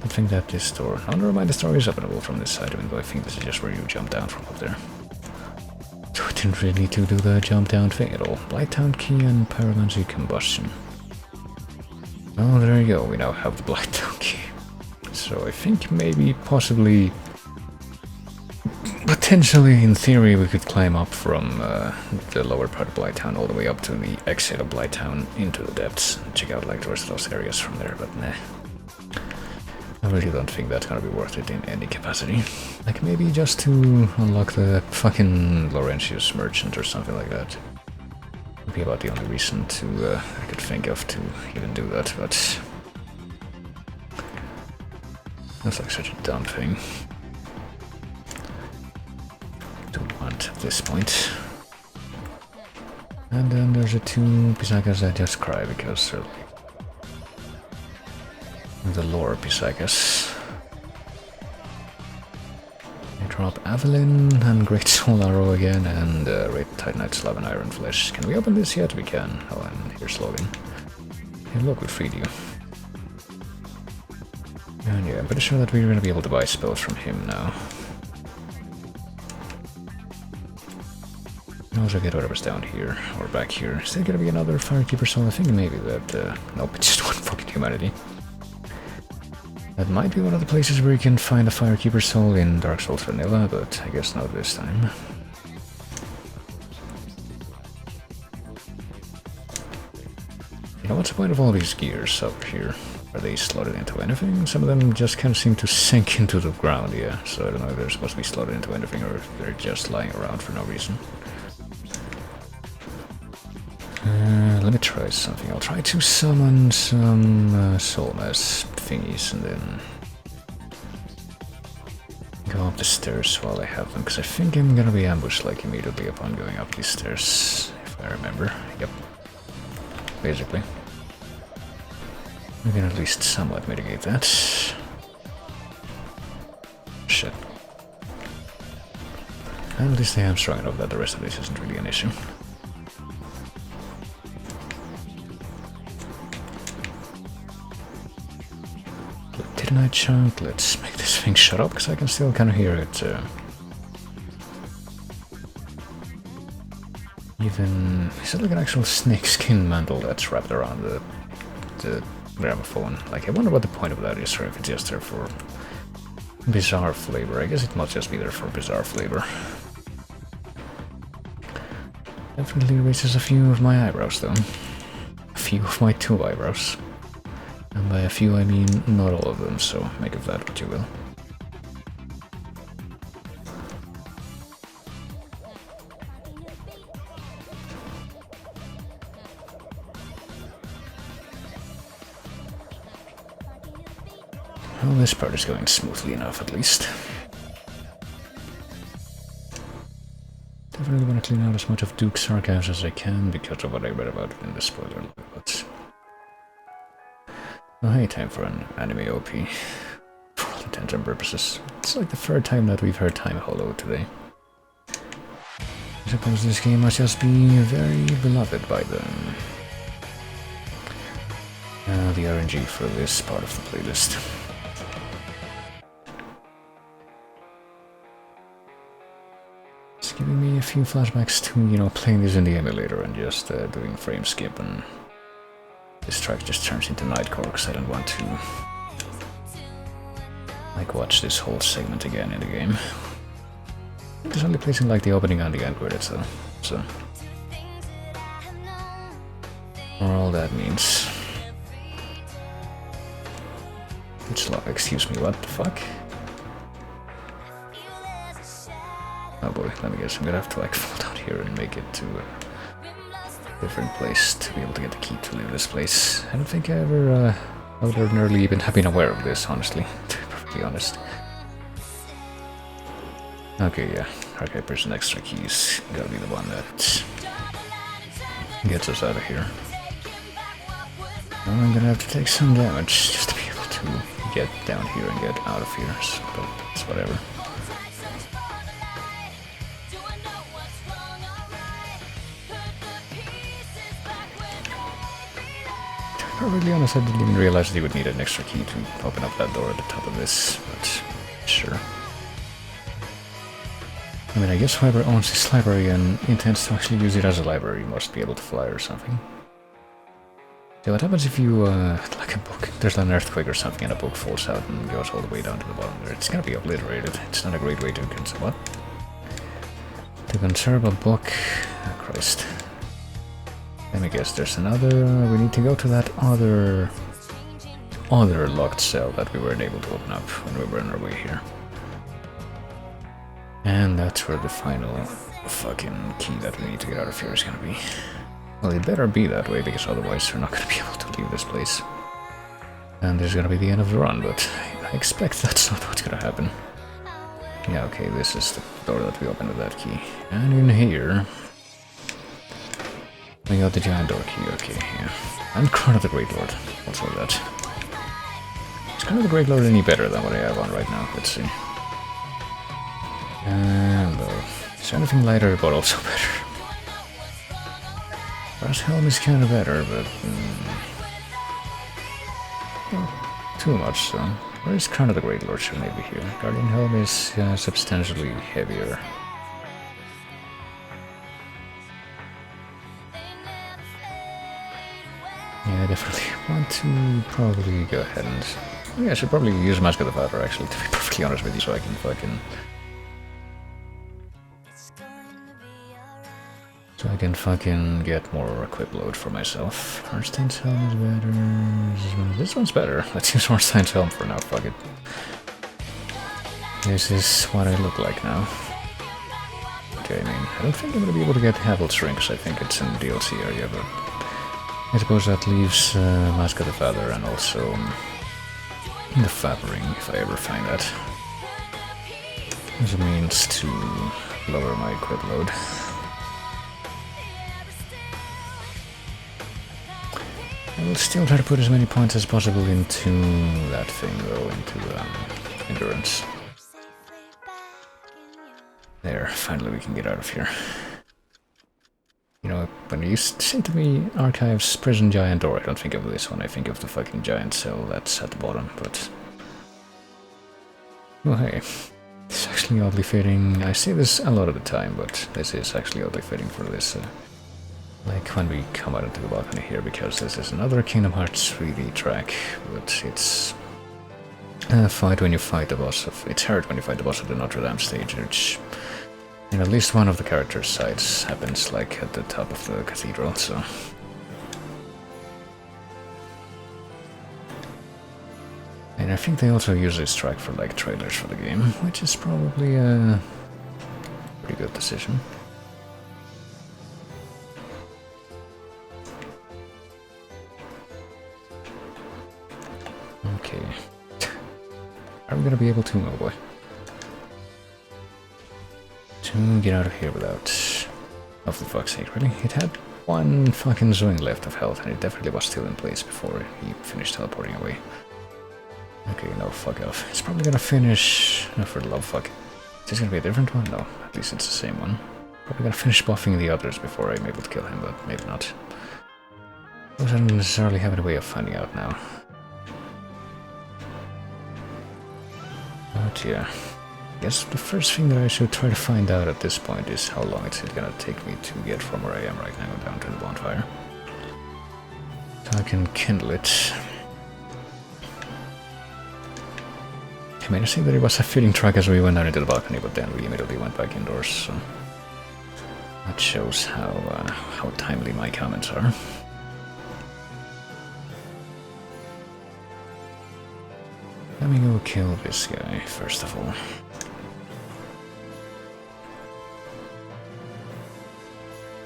I think that this door... Oh, never mind, this door is openable from this side, even though I think this is just where you jump down from up there. So we didn't really need to do the jump down thing at all. Blighttown key and pyromancy combustion. Oh, there you go, we now have the Blighttown key. So I think maybe, possibly... What potentially, in theory, we could climb up from the lower part of Blighttown all the way up to the exit of Blighttown into the depths and check out like the rest of those areas from there, but nah. I really don't think that's gonna be worth it in any capacity. Like maybe just to unlock the fucking Laurentius merchant or something like that. Would be about the only reason to I could think of to even do that, but that's like such a dumb thing to want at this point. And then there's the two Pisakas that just cry because they're like the lore Pisakas. I drop Avalyn and Great Soul Arrow again and Raid Titanite Slav and Iron Flesh. Can we open this yet? We can. Oh, and here's Logan. Hey look, we freed you. And yeah, I'm pretty sure that we're gonna be able to buy spells from him now. Also get whatever's down here, or back here. Is there gonna be another Firekeeper Soul? I think maybe that, nope, it's just one fucking humanity. That might be one of the places where you can find a Firekeeper Soul in Dark Souls Vanilla, but I guess not this time. You know, what's the point of all these gears up here? Are they slotted into anything? Some of them just kind of seem to sink into the ground, yeah. So I don't know if they're supposed to be slotted into anything or if they're just lying around for no reason. Let me try something. I'll try to summon some soul mass thingies and then go up the stairs while I have them, because I think I'm gonna be ambushed like immediately upon going up these stairs, if I remember. Yep. Basically. We can at least somewhat mitigate that. Shit. And at least I am strong enough that the rest of this isn't really an issue. Titanite chunk, let's make this thing shut up, because I can still kind of hear it. Even... is it like an actual snakeskin mantle that's wrapped around the gramophone? Like, I wonder what the point of that is, or if it's just there for bizarre flavor. I guess it must just be there for bizarre flavor. Definitely raises a few of my eyebrows, though. A few of my 2 eyebrows. And by a few I mean not all of them, so make of that what you will. Well, this part is going smoothly enough, at least. Definitely want to clean out as much of Duke's archives as I can, because of what I read about it in the spoiler, but... oh hey, time for an anime OP. For all intents and purposes. It's like the 3rd time that we've heard Time Hollow today. I suppose this game must just be very beloved by them. The RNG for this part of the playlist. It's giving me a few flashbacks to, you know, playing this in the emulator and just doing frame skip, and this track just turns into Nightcore because I don't want to like watch this whole segment again in the game. It's only placing like the opening and the end credits though, so for all that means. Excuse me, what the fuck? Oh boy, let me guess, I'm gonna have to like fall down here and make it to a different place to be able to get the key to leave this place. I don't think I ever I would ordinarily even have been aware of this, honestly, to be perfectly honest. Okay, yeah, Archive Person Extra Keys gotta be the one that gets us out of here. Well, I'm gonna have to take some damage just to be able to get down here and get out of here, so, but it's whatever. Perfectly honest, I didn't even realize that you would need an extra key to open up that door at the top of this, but sure. I mean, I guess whoever owns this library and intends to actually use it as a library must be able to fly or something. So what happens if you, like a book, there's an earthquake or something and a book falls out and goes all the way down to the bottom there? It's gonna be obliterated. It's not a great way to get what? To conserve a book. Oh, Christ. Let me guess, there's another... we need to go to that other locked cell that we weren't able to open up when we were on our way here. And that's where the final fucking key that we need to get out of here is gonna be. Well, it better be that way, because otherwise we're not gonna be able to leave this place. And there's gonna be the end of the run, but I expect that's not what's gonna happen. Yeah, okay, this is the door that we opened with that key. And in here... we got the giant door key, okay, yeah. And Crown of the Great Lord, what's all that? Is Crown of the Great Lord any better than what I have on right now? Let's see. And is anything lighter but also better? Brass Helm is kinda better, but... not too much, so... where is Crown of the Great Lord? Should maybe here. Guardian Helm is substantially heavier. Yeah, I definitely want to probably go ahead and... yeah, I should probably use Mask of the Father, actually, to be perfectly honest with you, so I can fucking... so I can fucking get more equip load for myself. Ornstein's Helm is better... this one's better. Let's use Ornstein's Helm for now, fuck it. This is what I look like now. Okay, I mean, I don't think I'm gonna be able to get Havel's Ring, because I think it's in the DLC area, but... I suppose that leaves Mask of the Father and also the Fab Ring, if I ever find that. As a means to lower my equip load. I will still try to put as many points as possible into that thing, though, into endurance. There, finally we can get out of here. You know, when you say to me Archives Prison Giant Door, I don't think of this one, I think of the fucking giant cell that's at the bottom, but... oh hey, it's actually oddly fitting. I say this a lot of the time, but this is actually oddly fitting for this, like when we come out into the balcony here, because this is another Kingdom Hearts 3D track, but it's a fight when you fight the boss of... it's hard when you fight the boss of the Notre Dame stage, which... in at least one of the characters' sides happens like at the top of the cathedral, so... and I think they also use this track for like trailers for the game, which is probably a pretty good decision. Okay. Are we gonna be able to? Oh boy. To get out of here without... oh, for fuck's sake, really? It had one fucking Zoing left of health, and it definitely was still in place before he finished teleporting away. Okay, no, fuck off. It's probably gonna finish... no, for the love fuck. Is this gonna be a different one? No, at least it's the same one. Probably gonna finish buffing the others before I'm able to kill him, but maybe not. I don't necessarily have any way of finding out now. But yeah. I guess the first thing that I should try to find out at this point is how long it's gonna take me to get from where I am right now down to the bonfire. So I can kindle it. I mean, I see that it was a fitting track as we went down into the balcony, but then we immediately went back indoors, so... that shows how timely my comments are. Let me go kill this guy, first of all.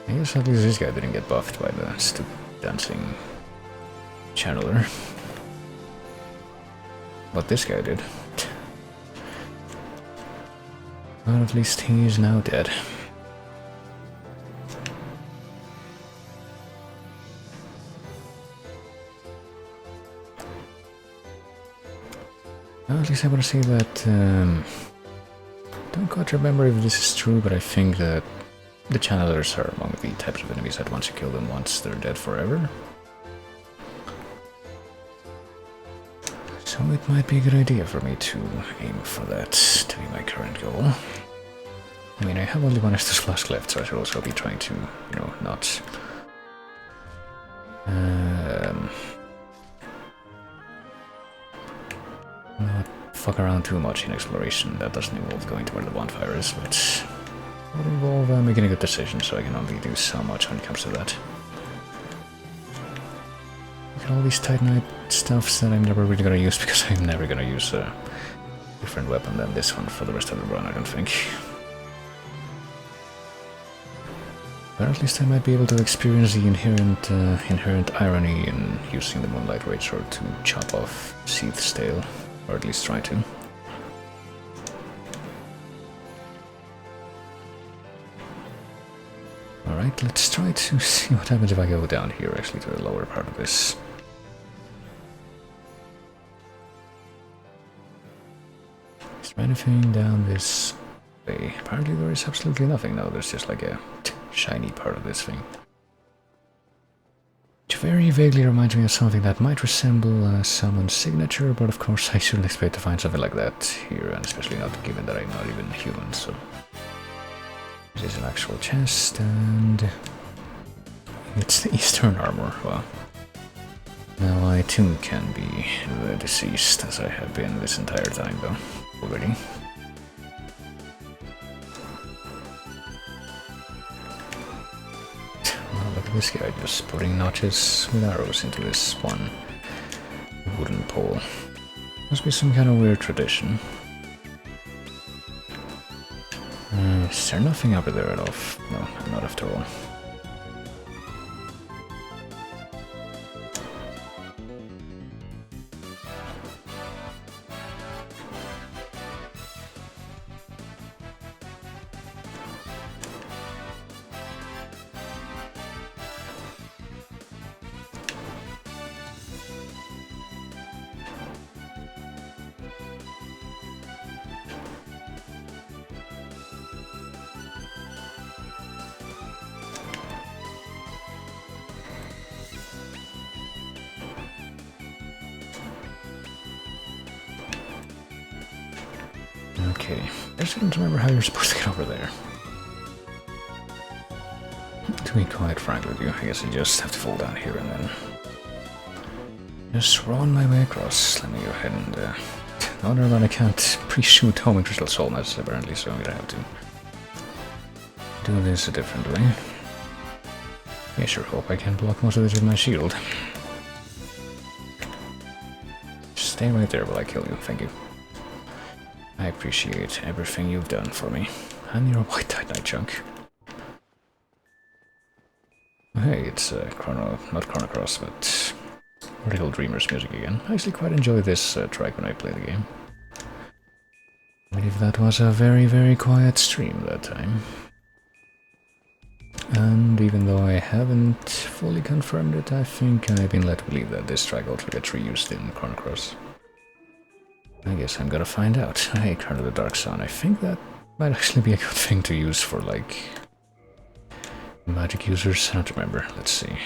I guess at least this guy didn't get buffed by the stupid dancing channeler. But this guy did. Well, at least he is now dead. Well, at least I want to say that... don't quite remember if this is true, but I think that the channelers are among the types of enemies that once you kill them once, they're dead forever. So it might be a good idea for me to aim for that to be my current goal. I mean, I have only one Estus Flask left, so I should also be trying to, you know, not... not fuck around too much in exploration. That doesn't involve going to where the bonfire is, but... would involve making a good decision, so I can only do so much when it comes to that. Look at all these Titanite stuffs that I'm never really gonna use, because I'm never gonna use a different weapon than this one for the rest of the run, I don't think. But at least I might be able to experience the inherent irony in using the Moonlight Raidsword to chop off Seath's tail, or at least try to. Alright, let's try to see what happens if I go down here, actually, to the lower part of this. Is there anything down this way? Apparently there is absolutely nothing. No, there's just like a shiny part of this thing. Which very vaguely reminds me of something that might resemble someone's signature, but of course I shouldn't expect to find something like that here, and especially not given that I'm not even human, so... This is an actual chest, and... it's the Eastern armor. Well, now I too can be deceased, as I have been this entire time, though, already. Well, look at this guy just putting notches with arrows into this one wooden pole. Must be some kind of weird tradition. Is there nothing over there at all? No, not after all. Okay, I just didn't remember how you're supposed to get over there. To be quite frank with you, I guess I just have to fall down here and then just run my way across. Let me go ahead and no, never mind, I can't pre-shoot homing crystal soul nets apparently, so I'm gonna have to do this a different way. I sure hope I can block most of this with my shield. Just stay right there while I kill you, thank you. I appreciate everything you've done for me. And your white Titanite chunk. Oh, hey, it's not Chrono Cross, but Little Dreamers music again. I actually quite enjoy this track when I play the game. I believe that was a very, very quiet stream that time. And even though I haven't fully confirmed it, I think I've been led to believe that this track also gets reused in Chrono Cross. I guess I'm gonna find out. Hey, Card of the Dark Sun. I think that might actually be a good thing to use for, like, magic users. I don't remember. Let's see.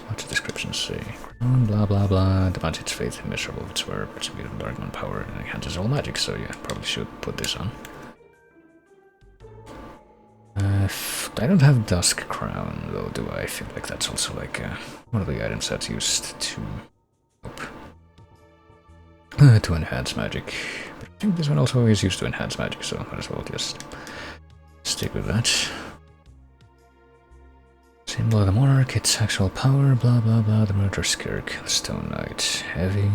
What's the description say? Blah blah blah. Demands its faith, immeasurable of its work, its beautiful dark man power, and enhances all magic. So yeah, probably should put this on. I don't have Dusk Crown, though, do I? I feel like that's also like one of the items that's used to... to enhance magic. But I think this one also is used to enhance magic, so might as well just stick with that. Symbol of the Monarch, its actual power, blah blah blah, the Murder Skirk, the Stone Knight, heavy.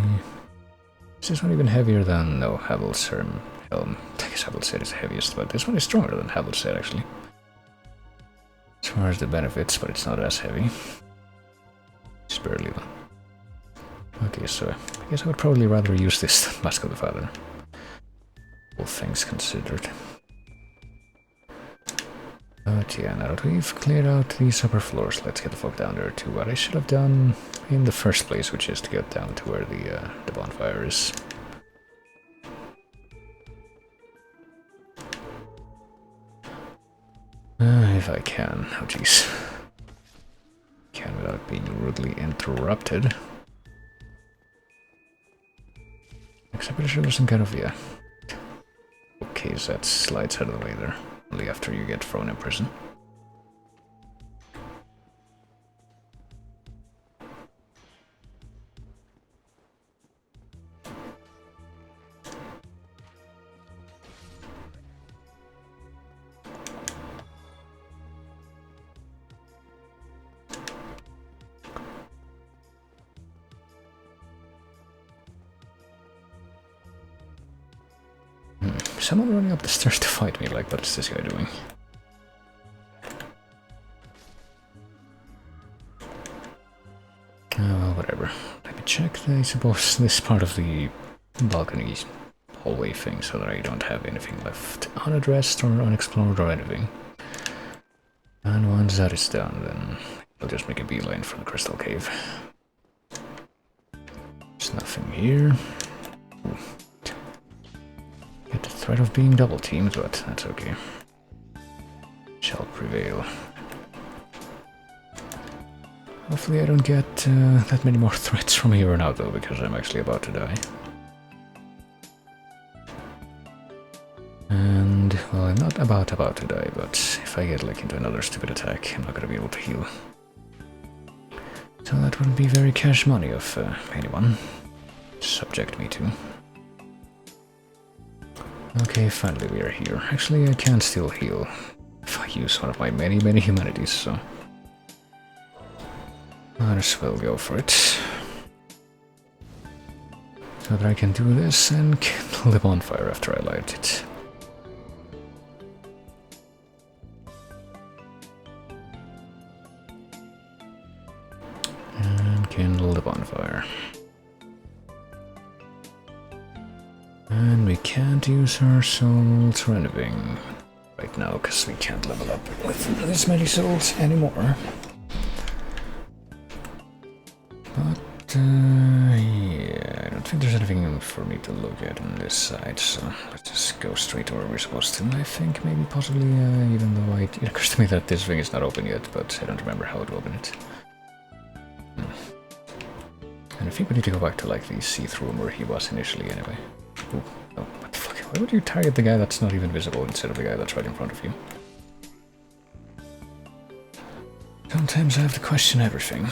This is not even heavier than, no, Havel's Helm. I guess Havel said is the heaviest, but this one is stronger than Havel said, actually. As far as the benefits, but it's not as heavy. Just barely, though. Okay, so I guess I would probably rather use this than Mask of the Father. All things considered. But yeah, now that we've cleared out these upper floors, let's get the fuck down there to what I should have done in the first place, which is to get down to where the bonfire is. If I can. Oh jeez. Can without being rudely interrupted. Except I'm pretty sure there's some kind of, yeah, okay, so that slides out of the way there. Only after you get thrown in prison. someone running up the stairs to fight me, like, what is this guy doing? Oh, whatever. Let me check, I suppose, this part of the balcony hallway thing so that I don't have anything left unaddressed or unexplored or anything. And once that is done, then I'll just make a beeline for the crystal cave. There's nothing here. Ooh. Get the threat of being double teamed, but that's okay. Shall prevail. Hopefully I don't get that many more threats from here on out though, because I'm actually about to die. And, well, I'm not about to die, but if I get like into another stupid attack, I'm not gonna be able to heal. So that wouldn't be very cash money of anyone to subject me to. Okay, finally we are here. Actually, I can still heal if I use one of my many humanities, so might as well go for it. So that I can do this and kindle the bonfire after I light it. And kindle the bonfire. And we can't use our souls for anything right now, because we can't level up with this many souls anymore. But, yeah, I don't think there's anything for me to look at on this side, so let's just go straight to where we're supposed to. I think maybe possibly, even though it occurs to me that this thing is not open yet, but I don't remember how to open it. And I think we need to go back to, like, the see-through room where he was initially, anyway. Ooh, oh, what the fuck? Why would you target the guy that's not even visible instead of the guy that's right in front of you? Sometimes I have to question everything.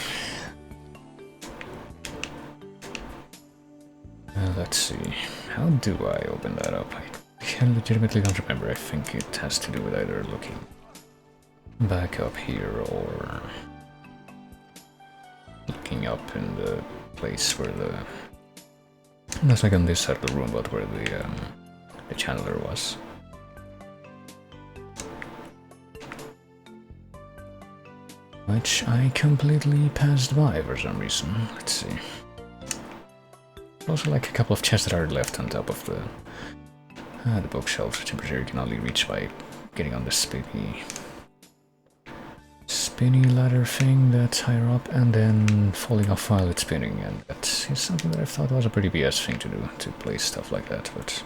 Let's see. How do I open that up? I legitimately don't remember. I think it has to do with either looking back up here or looking up in the place where the... That's like on this side of the room, but where the channeler was. Which I completely passed by for some reason. Let's see. Also like a couple of chests that are left on top of the bookshelves, which I'm pretty sure you can only reach by getting on the spinny ladder thing that's higher up and then falling off while it's spinning, and that is something that I thought was a pretty BS thing to do, to place stuff like that, but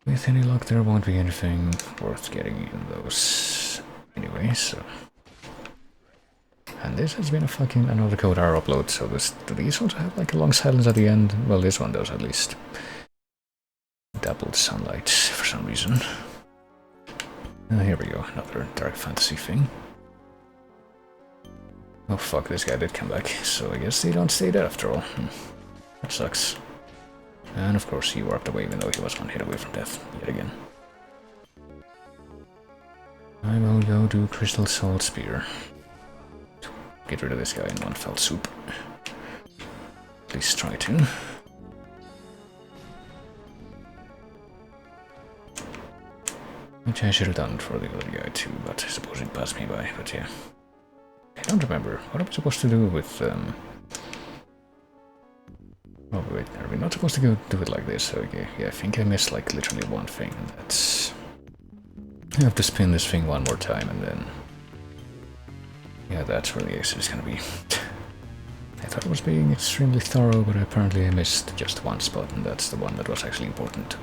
with any luck there won't be anything worth getting in those anyway, so... And this has been a fucking another code R upload, so do these also have like a long silence at the end? Well, this one does at least. Doubled sunlight for some reason. Here we go, another dark fantasy thing. Oh fuck, this guy did come back, so I guess they don't stay dead after all. That sucks. And of course he warped away even though he was one hit away from death, yet again. I will go do Crystal Soul Spear. Get rid of this guy in one fell swoop. At least try to. Which I should have done for the other guy too, but I suppose it passed me by, but yeah. I don't remember. What am I supposed to do with... Oh wait, are we not supposed to go do it like this? Okay, yeah, I think I missed like literally one thing, and that's... I have to spin this thing one more time and then... Yeah, that's where the exit is gonna be. I thought I was being extremely thorough, but apparently I missed just one spot, and that's the one that was actually important to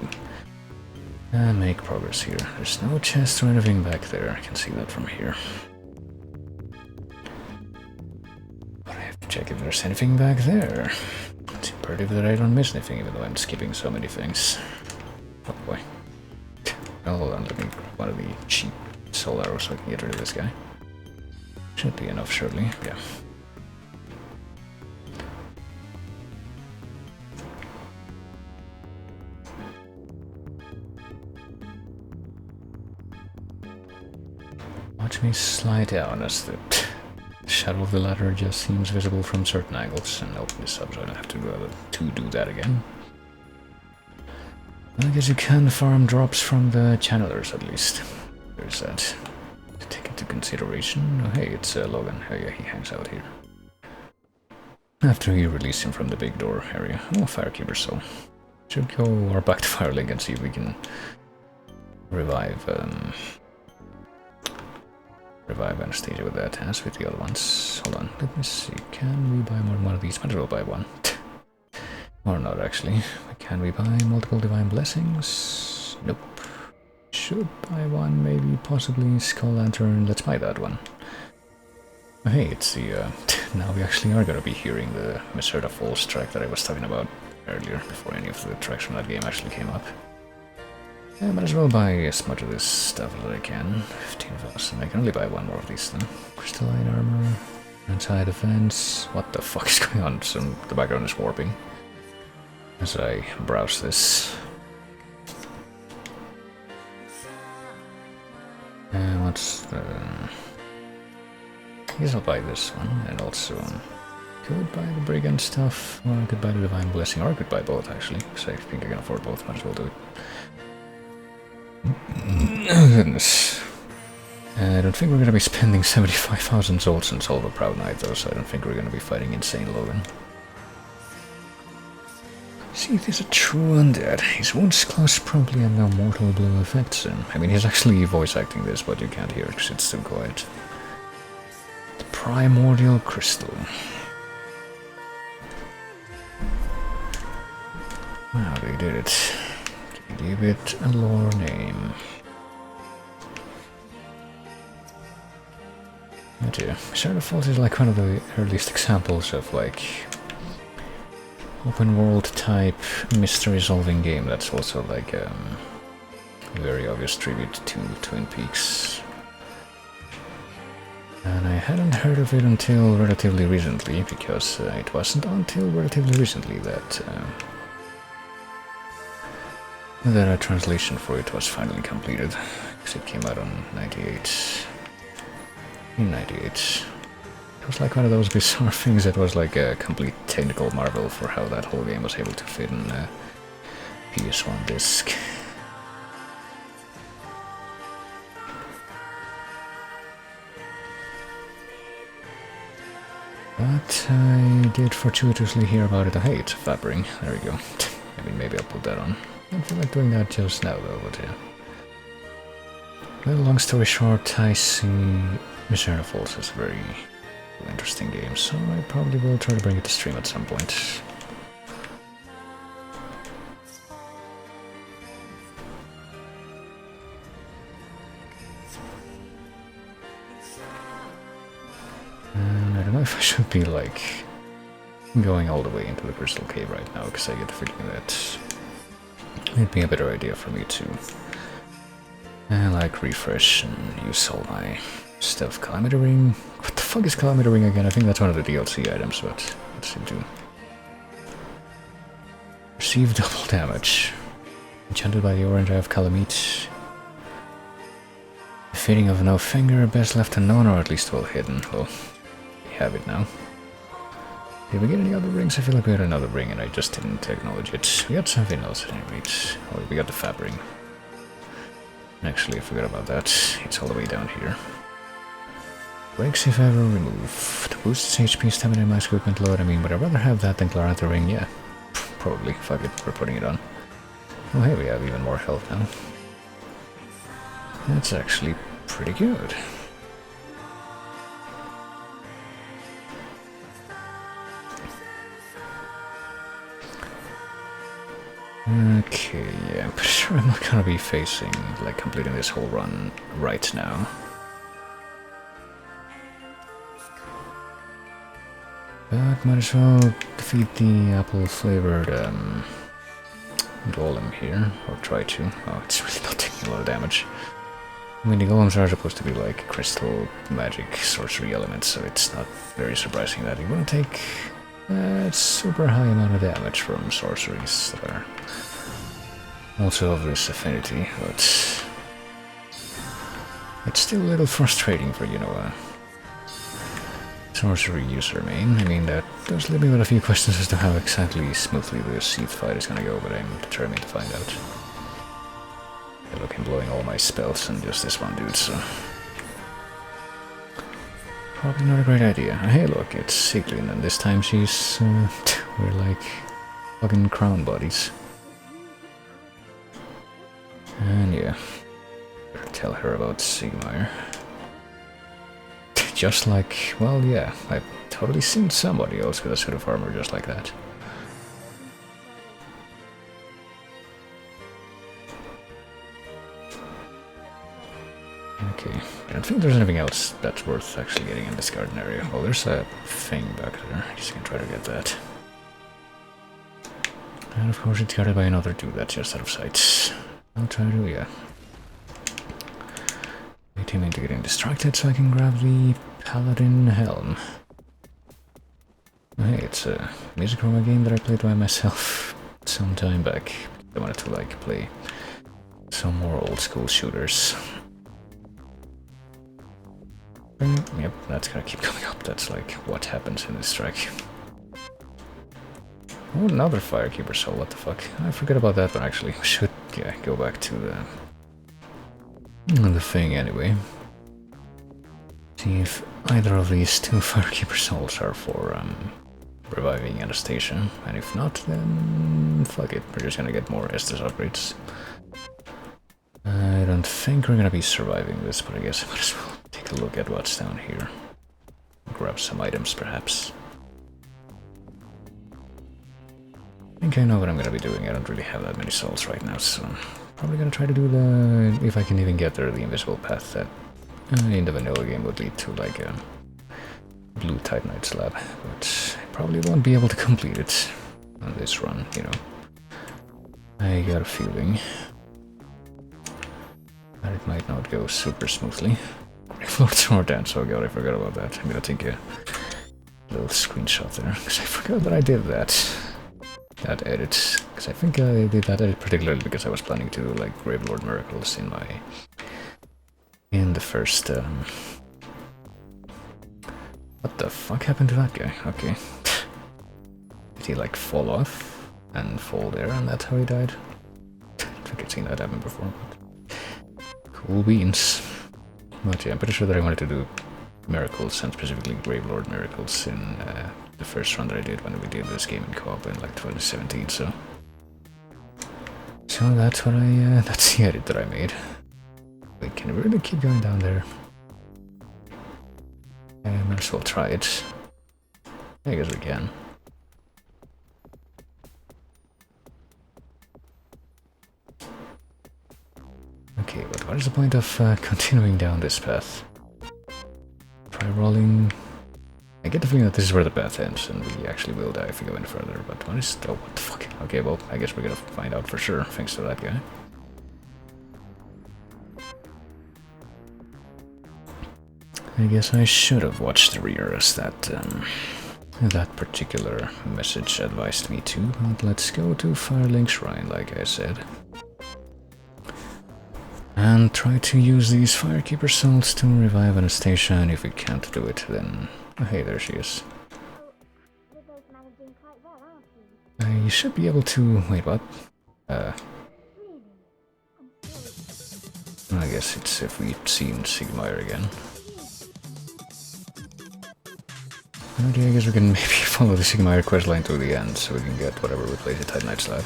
make progress here. There's no chest or anything back there, I can see that from here. But I have to check if there's anything back there. It's imperative that I don't miss anything, even though I'm skipping so many things. Oh boy. Oh, hold on, let me grab one of the cheap soul arrows so I can get rid of this guy. Should be enough, surely. Yeah. Watch me slide down as the shadow of the ladder just seems visible from certain angles, and open this up so I don't have to do that again. I guess you can farm drops from the channelers at least. There's that to take into consideration. Oh, hey, it's Logan. Oh yeah, he hangs out here. After you release him from the big door area. Oh, Firekeeper Soul. Should go or back to Firelink and see if we can revive Anastasia with that, as with the other ones. Hold on, let me see. Can we buy more than one of these? Might as well buy one. Or not, actually. Can we buy multiple Divine Blessings? Nope. Should buy one, maybe, possibly. Skull Lantern. Let's buy that one. Oh, hey, it's the... now we actually are gonna be hearing the Miserta Falls track that I was talking about earlier, before any of the tracks from that game actually came up. I might as well buy as much of this stuff as I can. 15,000. I can only buy one more of these then. Crystalline armor, anti-defense. What the fuck is going on? The background is warping as I browse this. What's the... I guess I'll buy this one, and also could buy the Brigand stuff, or I could buy the Divine Blessing, or I could buy both actually, because I think I can afford both, might as well do it. Oh goodness. I don't think we're gonna be spending 75,000 souls in Solve a Proud Knight though, so I don't think we're gonna be fighting Insane Logan. See, if he's a true undead, his wounds close probably have no mortal blow effects. I mean, he's actually voice acting this, but you can't hear it because it's too quiet. The Primordial Crystal. Wow, they did it. Give it a lore name. Oh dear. Shadow Falls is like one of the earliest examples of like open world type mystery solving game that's also like a very obvious tribute to Twin Peaks. And I hadn't heard of it until relatively recently, because it wasn't until relatively recently that a translation for it was finally completed, because it came out in 98. It was like one of those bizarre things that was like a complete technical marvel for how that whole game was able to fit in a PS1 disc. But I did fortuitously hear about it. Hey, it's a Fabring. There we go. Maybe I'll put that on. I don't feel like doing that just now though, but yeah. Well, long story short, I see Miserta Falls is a very interesting game, so I probably will try to bring it to stream at some point. And I don't know if I should be like going all the way into the Crystal Cave right now, because I get the feeling that it'd be a better idea for me to like refresh and use all my stuff. Calamity Ring. What the fuck is Calamity Ring again? I think that's one of the DLC items, but let's see. Do receive double damage. Enchanted by the orange eye of Calamite. The fitting of no finger, best left unknown, or at least well hidden. Well, we have it now. Did we get any other rings? I feel like we had another ring and I just didn't acknowledge it. We got something else at any rate. Oh, we got the Fab Ring. Actually, I forgot about that. It's all the way down here. Breaks if ever removed. Boosts HP, stamina, and max equipment load. I mean, would I rather have that than Clarantha Ring? Yeah. Probably. Fuck it, we're putting it on. Oh, hey, we have even more health now. That's actually pretty good. Okay, yeah, I'm pretty sure I'm not gonna be facing, like, completing this whole run right now. But might as well defeat the apple-flavored golem here, or try to. Oh, it's really not taking a lot of damage. I mean, the golems are supposed to be like crystal magic sorcery elements, so it's not very surprising that it wouldn't take a super high amount of damage from sorceries that are also of this affinity, but it's still a little frustrating for, you know, a sorcery user main. I mean, that does leave me with a few questions as to how exactly smoothly the Seath fight is gonna go, but I'm determined to find out. Yeah, look, I'm blowing all my spells and just this one dude, so... Probably not a great idea. Hey, look, it's Siglin, and this time she's... we're like... fucking crown buddies. And yeah... better tell her about Sigmar. Just like... well, yeah, I've totally seen somebody else with a suit of armor just like that. Okay, I don't think there's anything else that's worth actually getting in this garden area. Well, there's a thing back there. I guess you can try to get that. And of course it's guarded by another dude that's just out of sight. I'll try to, yeah. Wait him into getting distracted so I can grab the Paladin Helm. Oh, hey, it's a music from a game that I played by myself some time back. I wanted to, like, play some more old school shooters. Yep, that's gonna keep coming up. That's like what happens in this track. Oh, another Firekeeper soul, what the fuck? I forget about that, but actually we should, yeah, go back to the thing anyway. See if either of these two Firekeeper souls are for reviving Anastasia, and if not, then fuck it, we're just gonna get more Estus upgrades. I don't think we're gonna be surviving this, but I guess I might as well take a look at what's down here. Grab some items, perhaps. I think I know what I'm gonna be doing. I don't really have that many souls right now, so I'm probably gonna try to do the... if I can even get there, the invisible path that in the vanilla game would lead to, like, a blue Titanite slab. But I probably won't be able to complete it on this run, you know. I got a feeling that it might not go super smoothly. Floats more down, so God, I forgot about that. I'm gonna take a little screenshot there, because I forgot that I did that. That edit. Because I think I did that edit particularly because I was planning to do, like, Gravelord Miracles in my... in the first, What the fuck happened to that guy? Okay. Did he, like, fall off and fall there, and that's how he died? I think I've seen that happen before, but... cool beans. But yeah, I'm pretty sure that I wanted to do miracles, and specifically Gravelord miracles, in the first run that I did when we did this game in co-op in like 2017, so... so that's what I, that's the edit that I made. Wait, can we really keep going down there? I might as well try it. I guess we can. Okay, but what is the point of continuing down this path? Try rolling... I get the feeling that this is where the path ends, and we actually will die if we go any further, but what is... oh, what the fuck? Okay, well, I guess we're gonna find out for sure, thanks to that guy. I guess I should have watched the rear as that, that particular message advised me to, but let's go to Firelink Shrine, like I said. And try to use these Firekeeper souls to revive Anastasia, and if we can't do it, then... oh, hey, there she is. You should be able to... wait, what? I guess it's if we've seen Sigmar again. Okay, I guess we can maybe follow the Sigmar questline to the end, so we can get whatever replaces Titanite slab.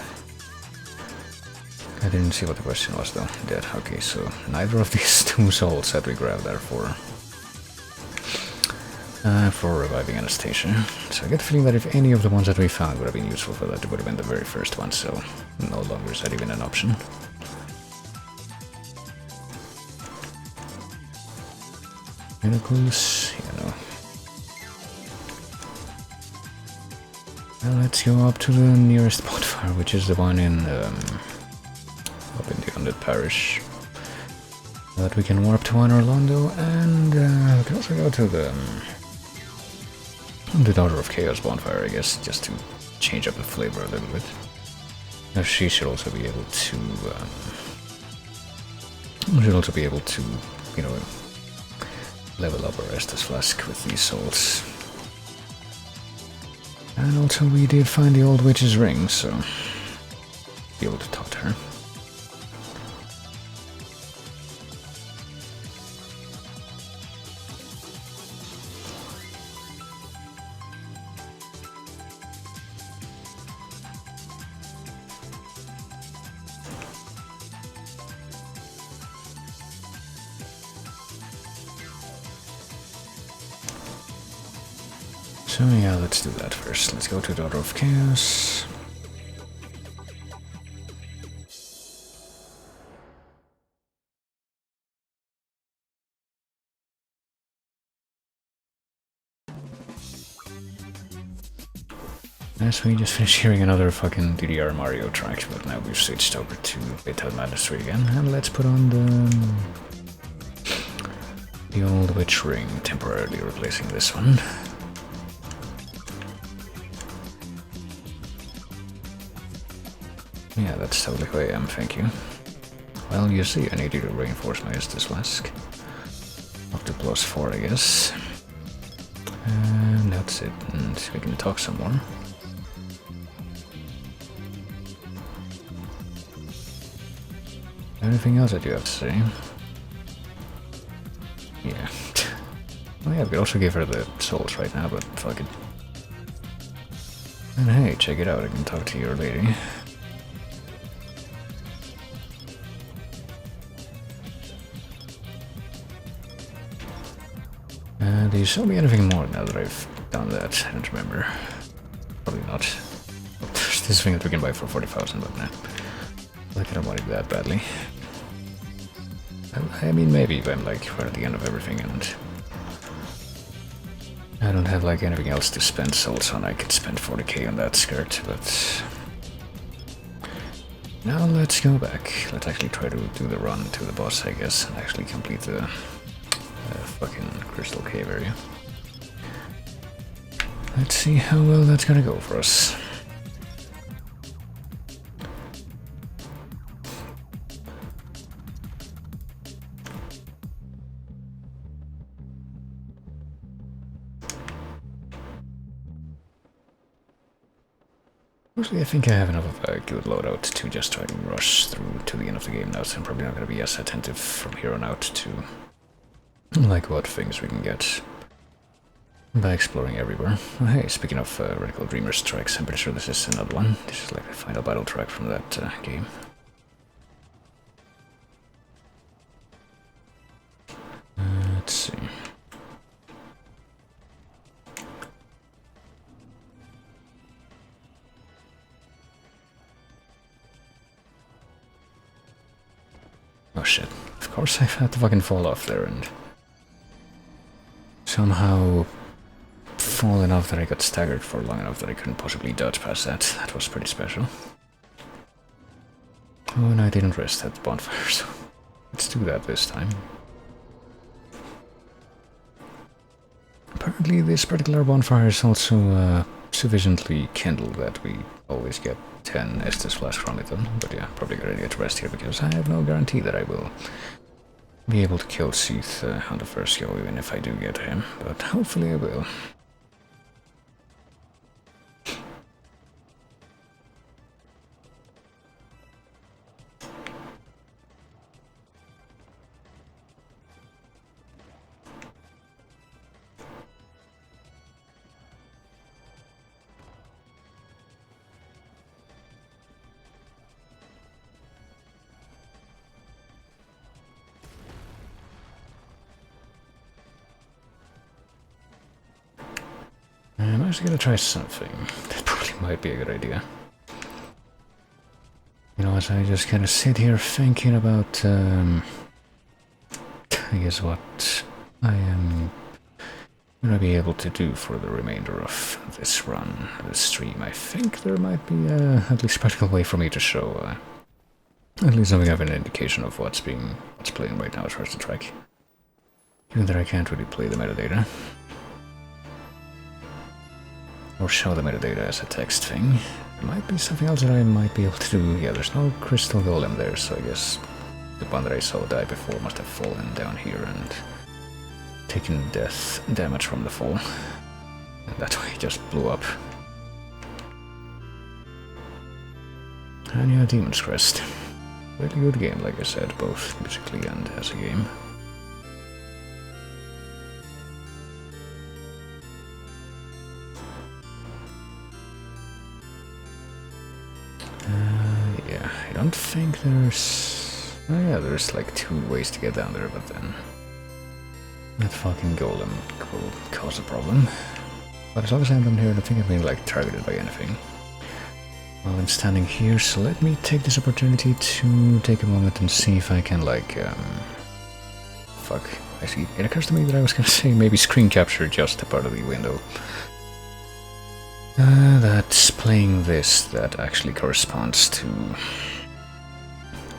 I didn't see what the question was though. Dead. Okay, so neither of these two souls that we grabbed are for reviving Anastasia. So I get the feeling that if any of the ones that we found would have been useful for that, it would have been the very first one, so no longer is that even an option. Miracles, you know. Well, let's go up to the nearest bonfire, which is the one in up in the Undead Parish. So that we can warp to Rando, and we can also go to the Daughter of Chaos bonfire, I guess, just to change up the flavor a little bit. Now she should also be able to, you know, level up our Estus Flask with these souls. And also we did find the old witch's ring, so be able to talk to her. So yeah, let's do that first. Let's go to Daughter of Chaos. As we just finished hearing another fucking DDR Mario track, but now we've switched over to Beta Madness 3 again, and let's put on the old Witch Ring, temporarily replacing this one. Yeah, that's totally who I am, thank you. Well, you see, I need you to reinforce my Estus Flask. Up to +4, I guess. And that's it, and we can talk some more. Anything else that you have to say? Yeah. Oh yeah, we could also give her the souls right now, but fuck it. And hey, check it out, I can talk to your lady. Do you show me anything more now that I've done that? I don't remember. Probably not. There's this thing that we can buy for 40,000, but nah. Like, I don't want it that badly. I mean, maybe if I'm like right at the end of everything and I don't have like anything else to spend souls on, I could spend 40k on that skirt, but now let's go back. Let's actually try to do the run to the boss, I guess, and actually complete the fucking Crystal Cave area. Let's see how well that's gonna go for us. Mostly I think I have enough of a good loadout to just try to rush through to the end of the game now, so I'm probably not going to be as attentive from here on out to like what things we can get by exploring everywhere. Oh, hey, speaking of Radical Dreamers tracks, I'm pretty sure this is another one. This is like the final battle track from that game. Let's see. Oh shit. Of course I've had to fucking fall off there and somehow fall enough that I got staggered for long enough that I couldn't possibly dodge past that. That was pretty special. Oh, and I didn't rest at the bonfire, so let's do that this time. Apparently this particular bonfire is also sufficiently kindled that we always get 10 Estus Flask from it, but yeah, probably gonna get to rest here because I have no guarantee that I will be able to kill Seath on the first go, even if I do get him, but hopefully I will. I'm actually gonna try something. That probably might be a good idea. You know, as I just kind of sit here thinking about, I guess what I am gonna be able to do for the remainder of this run, this stream, I think there might be at least a practical way for me to show at least something of an indication of what's playing right now as far as the track. Even though I can't really play the metadata. Or show the metadata as a text thing. There might be something else that I might be able to do. Yeah, there's no crystal golem there, so I guess the one that I saw die before must have fallen down here and taken death damage from the fall. And that way it just blew up. And yeah, Demon's Crest. Really good game, like I said, both musically and as a game. Yeah, I don't think there's... Oh yeah, there's like 2 ways to get down there, but then that fucking golem will cause a problem. But as long as I'm down here, I don't think I'm being like targeted by anything. While I'm standing here, so let me take this opportunity to take a moment and see if I can like fuck. Actually, it occurs to me that I was gonna say maybe screen capture just a part of the window. That's playing this that actually corresponds to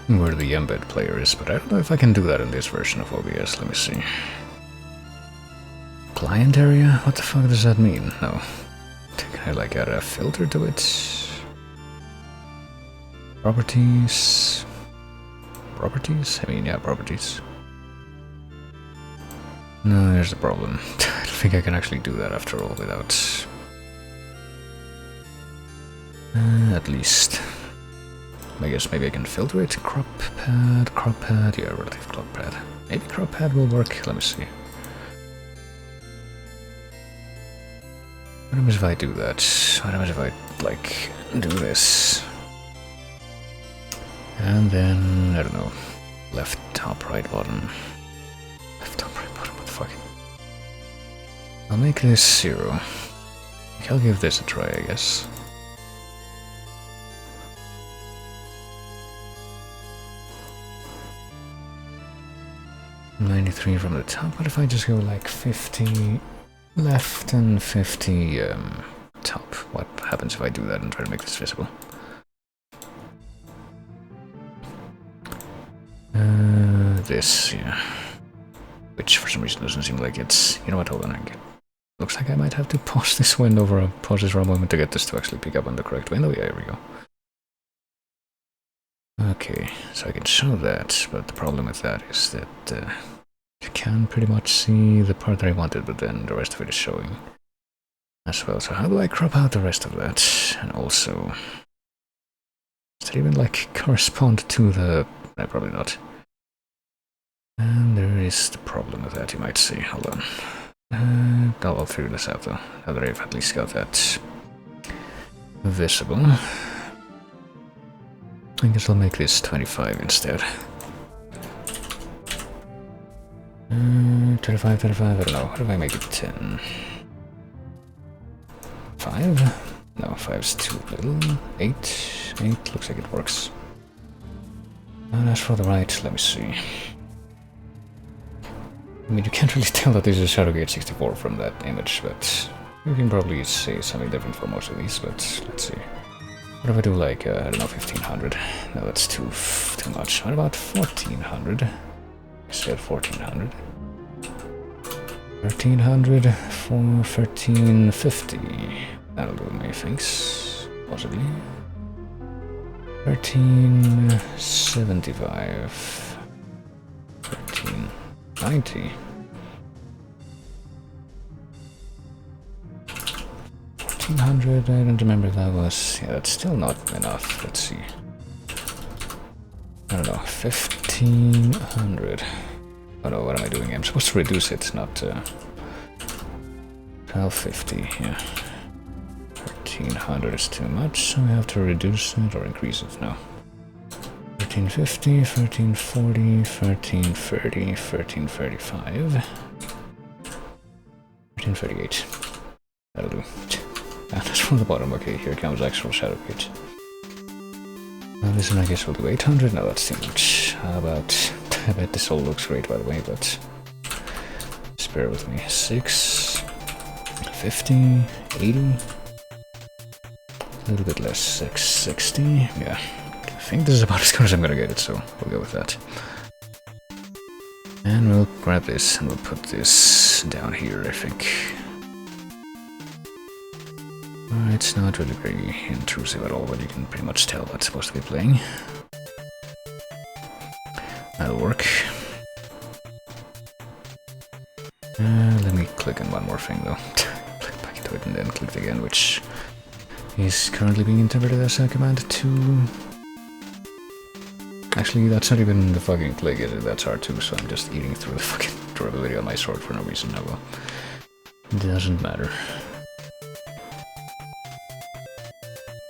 where the embed player is, but I don't know if I can do that in this version of OBS. Let me see. Client area? What the fuck does that mean? No. Can I like add a filter to it? Properties? Properties? I mean, yeah, properties. No, there's the problem. I don't think I can actually do that after all without... at least. I guess maybe I can filter it. Crop pad, yeah, relative crop pad. Maybe crop pad will work, let me see. What happens if I do that? What happens if I, like, do this? And then, I don't know, left top, right bottom. Left top, right bottom, what the fuck? I'll make this 0. I'll give this a try, I guess. $93 from the top. What if I just go like 50 left and 50 top? What happens if I do that and try to make this visible? This, yeah. Which for some reason doesn't seem like it's... You know what, hold on. Looks like I might have to pause this window for a moment to get this to actually pick up on the correct window. Yeah, here we go. Okay, so I can show that, but the problem with that is that you can pretty much see the part that I wanted, but then the rest of it is showing as well. So how do I crop out the rest of that? And also, does that even like correspond to the... No, probably not. And there is the problem with that, you might see. Hold on. I'll figure this out though, now that I've at least got that visible. I guess I'll make this 25 instead. 25, I don't know. What if I make it 10? 5? No, 5's too little. 8? 8 looks like it works. And as for the right, let me see. I mean, you can't really tell that this is Shadowgate 64 from that image, but you can probably say something different for most of these, but let's see. What if I do like, I don't know, 1500? No, that's too much. What about 1400? I said 1400. 1300 for 1350. That'll do me, thanks. Possibly. 1375. 1390. 1400, I don't remember if that was... Yeah, that's still not enough. Let's see. I don't know, 1500. Oh no, what am I doing? I'm supposed to reduce it, not... 1250, yeah. 1300 is too much, so we have to reduce it or increase it now. 1350, 1340, 1330, 1335. 1338. That'll do. And that's from the bottom. Okay, here comes actual Shadowgate. Now this one I guess we'll do 800. No, that's too much. How about... I bet this all looks great by the way, but... Just bear with me. 6... 50... 80... A little bit less. 660... Yeah. I think this is about as good as I'm gonna get it, so we'll go with that. And we'll grab this and we'll put this down here, I think. It's not really very intrusive at all, but you can pretty much tell what's supposed to be playing. That'll work. Let me click on one more thing though. Click back into it and then click again, which is currently being interpreted as a command to... Actually, that's not even the fucking click, is it? That's R2, so I'm just eating through the fucking durability on my sword for no reason. Oh well. It doesn't matter.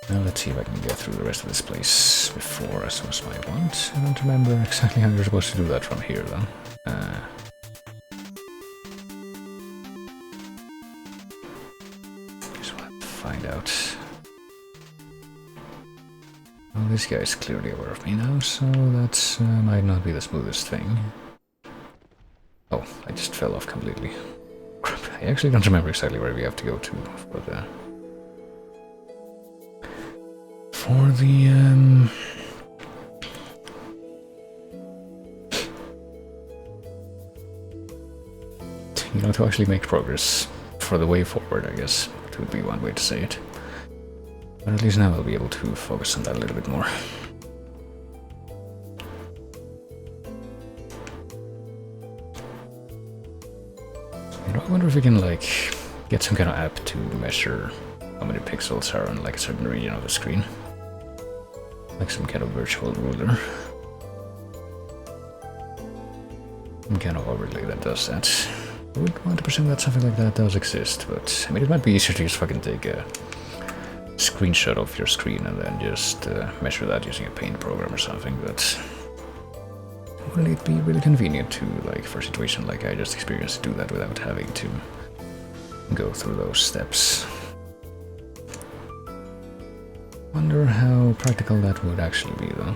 Now let's see if I can get through the rest of this place before as was my want. I don't remember exactly how you're supposed to do that from here though. Well, this guy is clearly aware of me now, so that might not be the smoothest thing. Oh, I just fell off completely. Crap, I actually don't remember exactly where we have to go to for the... You know, to actually make progress for the way forward, I guess. That would be one way to say it. But at least now I'll be able to focus on that a little bit more. You know, I wonder if we can, like, get some kind of app to measure how many pixels are on, like, a certain region of the screen. Like some kind of virtual ruler. Some kind of overlay that does that. I would want to presume that something like that does exist, but I mean, it might be easier to just fucking take a screenshot of your screen and then just measure that using a paint program or something, but wouldn't it be really convenient to, like, for a situation like I just experienced, to do that without having to go through those steps? Wonder how practical that would actually be, though.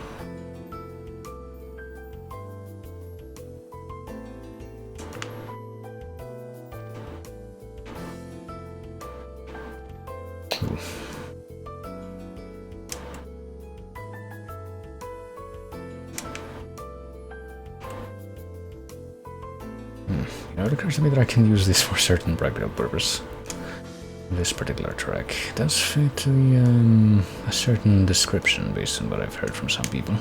You know, it occurs to me that I can use this for a certain practical purpose. This particular track does fit the, a certain description based on what I've heard from some people.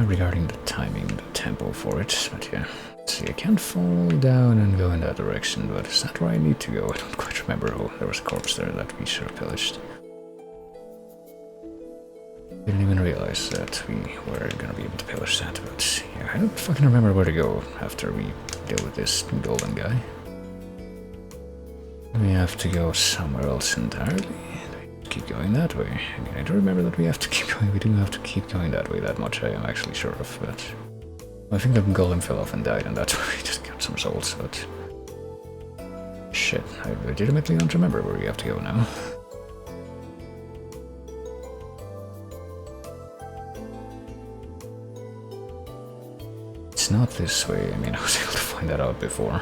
Regarding the timing, the tempo for it, but yeah. See, I can't fall down and go in that direction, but is that where I need to go? I don't quite remember. Oh, there was a corpse there that we should have pillaged. Didn't even realize that we were gonna be able to pillage that, but yeah, I don't fucking remember where to go after we deal with this golden guy. We have to go somewhere else entirely. Keep going that way. I mean, I don't remember that we have to keep going. We do have to keep going that way. That much I am actually sure of, but I think the golem fell off and died, and that's why we just got some souls, but shit, I legitimately don't remember where we have to go now. It's not this way. I mean, I was able to find that out before.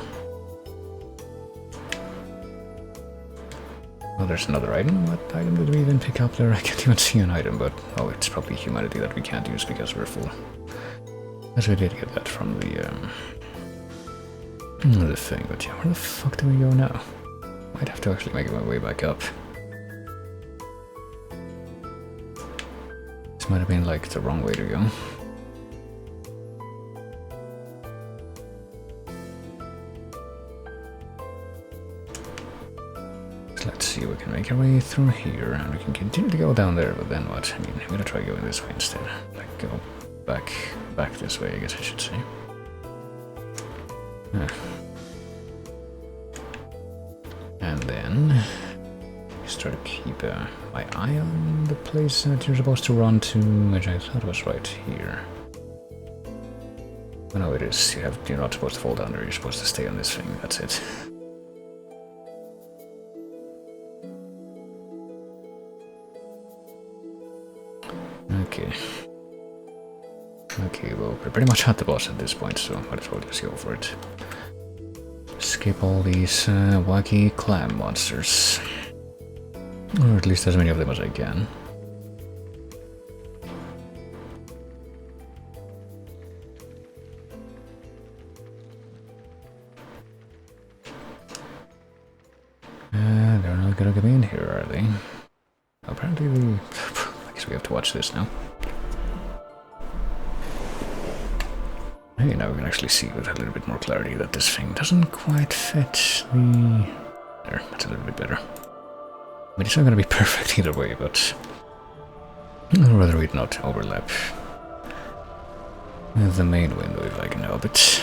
Oh, there's another item. What item did we even pick up there? I can't even see an item, but oh, it's probably humanity that we can't use because we're full. As we did get that from the thing, but yeah, where the fuck do we go now? Might have to actually make my way back up. This might have been like the wrong way to go. Let's see, we can make our way through here, and we can continue to go down there, but then what? I mean, I'm gonna try going this way instead. Like, go back this way, I guess I should say. And then, just try to keep my eye on the place that you're supposed to run to, which I thought was right here. Oh no, it is. You're not supposed to fall down there, you're supposed to stay on this thing, that's it. Okay. Okay, well, we're pretty much at the boss at this point, so might as well just go for it. Skip all these wacky clam monsters. Or at least as many of them as I can. They're not gonna come in here, are they? Apparently I guess we have to watch this now. Hey, now we can actually see with a little bit more clarity that this thing doesn't quite fit the... There, that's a little bit better. I mean, it's not gonna be perfect either way, but I'd rather we'd not overlap the main window if I can help it.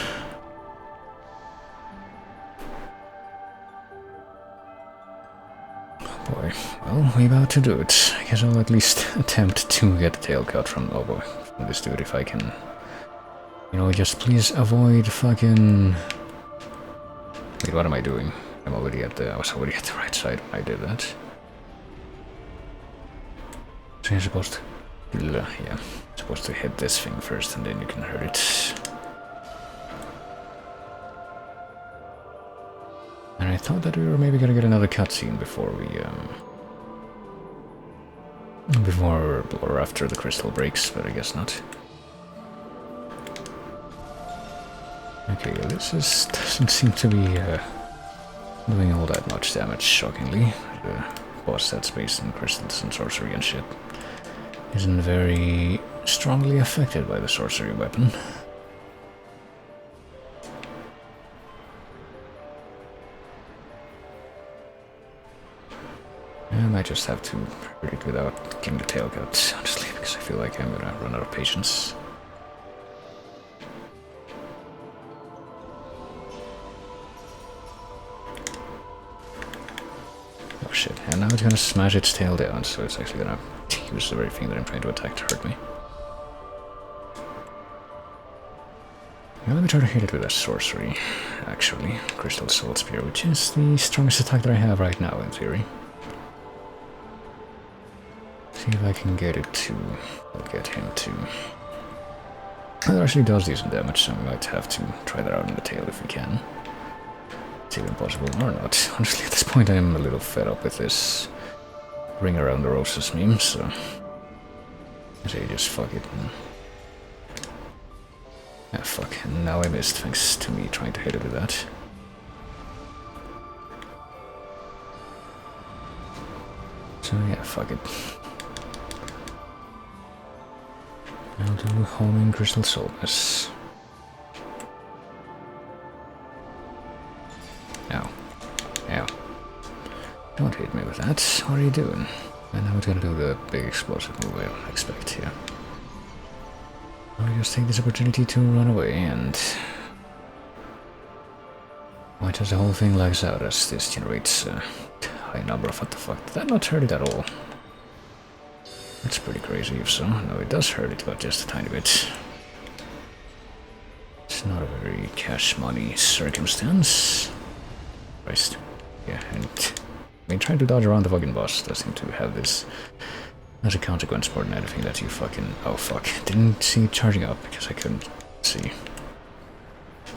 Oh boy, well, we're about to do it. I guess I'll at least attempt to get the tail cut from, oh boy, from this dude if I can. You know, just please avoid fucking Wait, what am I doing? I was already at the right side when I did that. So you're supposed to... yeah. Supposed to hit this thing first and then you can hurt it. And I thought that we were maybe gonna get another cutscene before we, before or after the crystal breaks, but I guess not. Okay, this doesn't seem to be doing all that much damage, shockingly. The boss that's based in crystals and sorcery and shit isn't very strongly affected by the sorcery weapon. I might just have to hurt it without getting the tail cut, honestly, because I feel like I'm gonna run out of patience. Oh shit, and now it's gonna smash its tail down, so it's actually gonna use the very thing that I'm trying to attack to hurt me. Now let me try to hit it with a sorcery, actually. Crystal Sword Spear, which is the strongest attack that I have right now, in theory. See if I can get it to... I'll get him to... That actually does decent damage, so we might have to try that out in the tail if we can. It's even possible or not. Honestly, at this point I'm a little fed up with this ring around the roses meme, so... I say just fuck it. Ah, fuck. And now I missed, thanks to me trying to hit it with that. So yeah, fuck it. I'll do homing crystal soulness. Ow. Ow. Don't hit me with that. What are you doing? And now it's gonna do the big explosive move I expect here. I'll just take this opportunity to run away and... watch as the whole thing lags out as this generates a high number of... What the fuck? Did that not hurt it at all? That's pretty crazy if so. No, it does hurt it, but just a tiny bit. It's not a very cash money circumstance. Christ. Yeah, and... I mean, trying to dodge around the fucking boss does seem to have this as a consequence more than anything that you fucking... Oh fuck. Didn't see it charging up because I couldn't see.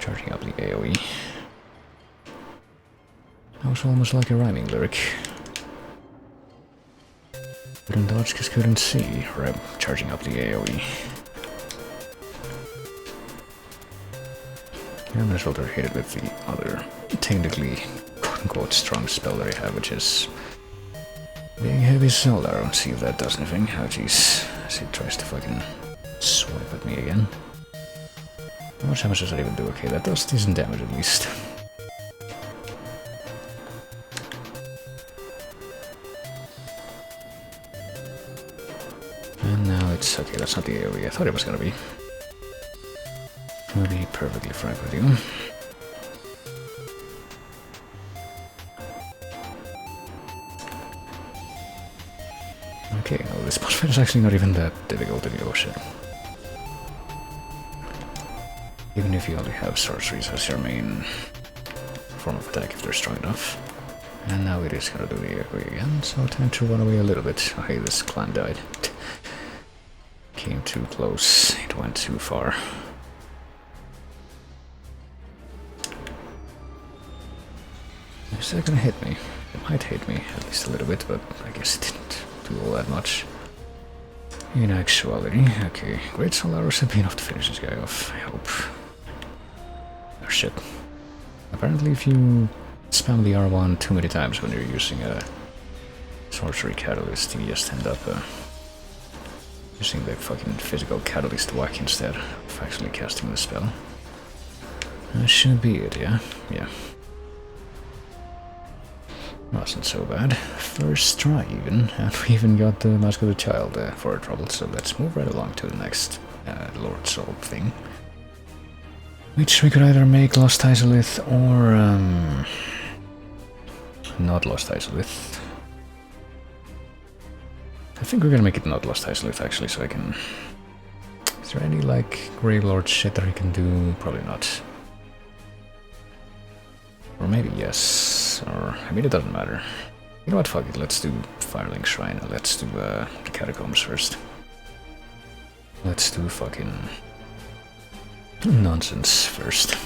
Charging up the AoE. That was almost like a rhyming lyric. Couldn't dodge because couldn't see. Or charging up the AoE. Yeah, I might as well hit it with the other technically quote-unquote strong spell that I have, which is being heavy soul arrow. See if that does anything. Oh jeez. As it tries to fucking swipe at me again. How much damage does that even do? Okay, that does decent damage at least. And now it's... okay, that's not the AoE I thought it was gonna be. I'll be perfectly frank with you. Okay, well, this boss fight is actually not even that difficult to oh shit. Even if you only have sorceries as your main form of attack if they're strong enough. And now it is gonna do the AoE again, so time to run away a little bit. Oh hey, this clan died. Came too close, it went too far. Is that gonna hit me? It might hit me, at least a little bit, but I guess it didn't do all that much. In actuality, okay, Great Soul Arrows have been enough to finish this guy off, I hope. Oh shit. Apparently if you spam the R1 too many times when you're using a sorcery catalyst, you just end up using the fucking physical catalyst whack instead of actually casting the spell. That should be it, yeah? Yeah. Wasn't so bad. First try even, and we even got the Mask of the Child for our trouble, so let's move right along to the next Lord Soul thing. Which we could either make Lost Izalith or not Lost Izalith. I think we're gonna make it not Lost Izalith actually, so I can... Is there any like Grave Lord shit that I can do? Probably not. Or maybe yes. Or, I mean, it doesn't matter. You know what, fuck it, let's do Firelink Shrine. Let's do the Catacombs first. Let's do fucking nonsense first.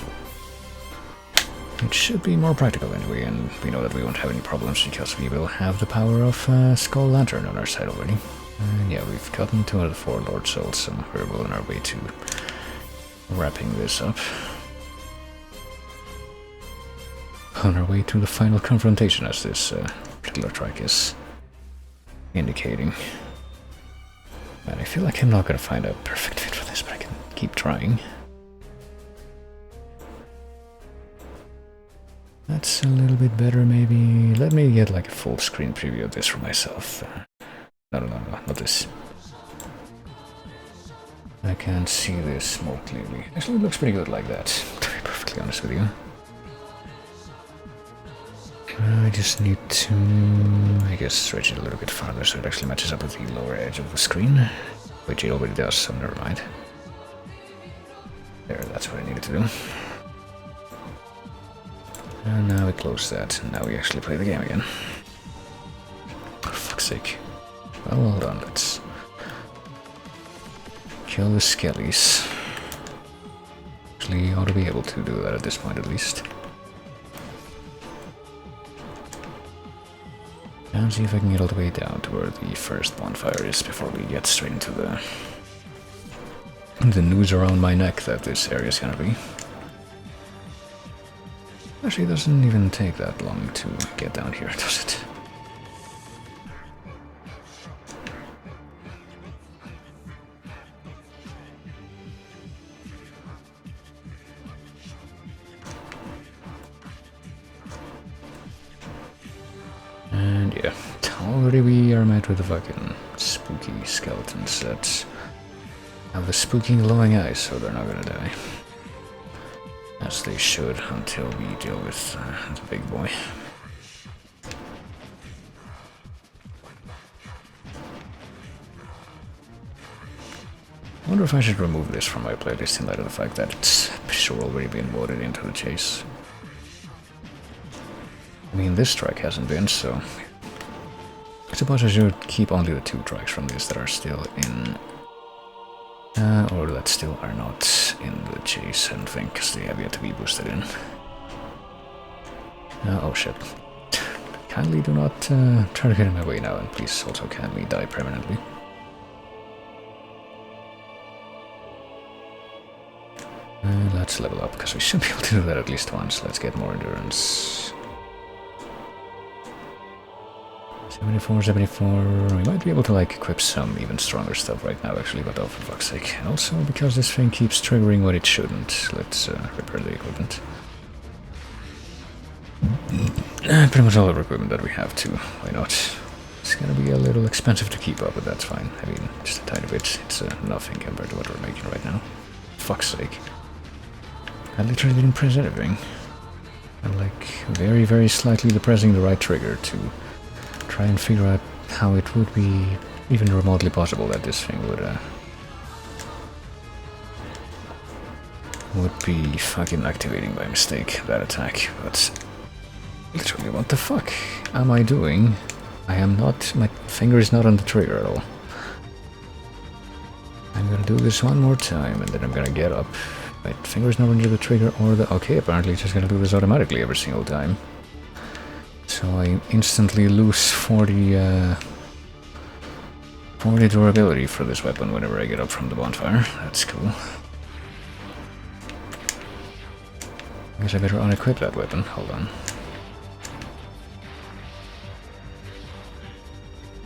It should be more practical anyway, and we know that we won't have any problems because we will have the power of Skull Lantern on our side already. And yeah, we've gotten 2 out of the 4 Lord Souls, so we're well on our way to wrapping this up. On our way to the final confrontation, as this particular track is indicating. Man, I feel like I'm not gonna find a perfect fit for this, but I can keep trying. That's a little bit better, maybe. Let me get like a full screen preview of this for myself. No, not this. I can't see this more clearly. Actually, it looks pretty good like that, to be perfectly honest with you. I just need to, I guess, stretch it a little bit farther so it actually matches up with the lower edge of the screen, which it already does, so never mind. There, that's what I needed to do. And now we close that, and now we actually play the game again. For fuck's sake. Well, hold on, let's kill the skellies. Actually, ought to be able to do that at this point at least. And see if I can get all the way down to where the first bonfire is before we get straight into the noose around my neck that this area is gonna be. Actually, it doesn't even take that long to get down here, does it? And yeah, already we are met with the fucking spooky skeletons that have the spooky glowing eyes, so they're not gonna die. As they should, until we deal with the big boy. I wonder if I should remove this from my playlist in light of the fact that it's sure already been voted into the chase. I mean, this track hasn't been, so I suppose I should keep only the 2 tracks from this that are still in, or that still are not in the chase, I don't think, because they have yet to be boosted in. Oh shit. Kindly do not try to get in my way now, and please also kindly die permanently. Let's level up, because we should be able to do that at least once. Let's get more endurance. 74, 74, we might be able to like equip some even stronger stuff right now actually, but oh for fuck's sake. And also because this thing keeps triggering when it shouldn't, let's repair the equipment. Pretty much all of the equipment that we have too, why not? It's gonna be a little expensive to keep up, but that's fine. I mean, just a tiny bit, it's nothing compared to what we're making right now. Fuck's sake. I literally didn't press anything. I'm like very, very slightly depressing the right trigger to try and figure out how it would be even remotely possible that this thing would be fucking activating by mistake that attack, but literally what the fuck am I doing? I am not, my finger is not on the trigger at all. I'm gonna do this one more time and then I'm gonna get up. My finger is not under the trigger or the, okay, apparently it's just gonna do this automatically every single time. So I instantly lose 40 durability for this weapon whenever I get up from the bonfire. That's cool. I guess I better unequip that weapon. Hold on.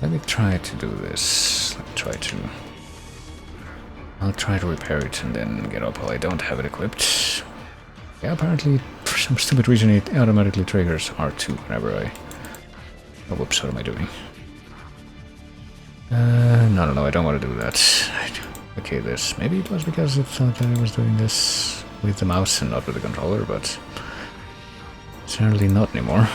Let me try to do this. I'll try to repair it and then get up while I don't have it equipped. Yeah, apparently, for some stupid reason, it automatically triggers R2 whenever I... Oh, whoops, what am I doing? No, I don't want to do that. Okay, this. Maybe it was because it thought that I was doing this with the mouse and not with the controller, but certainly not anymore.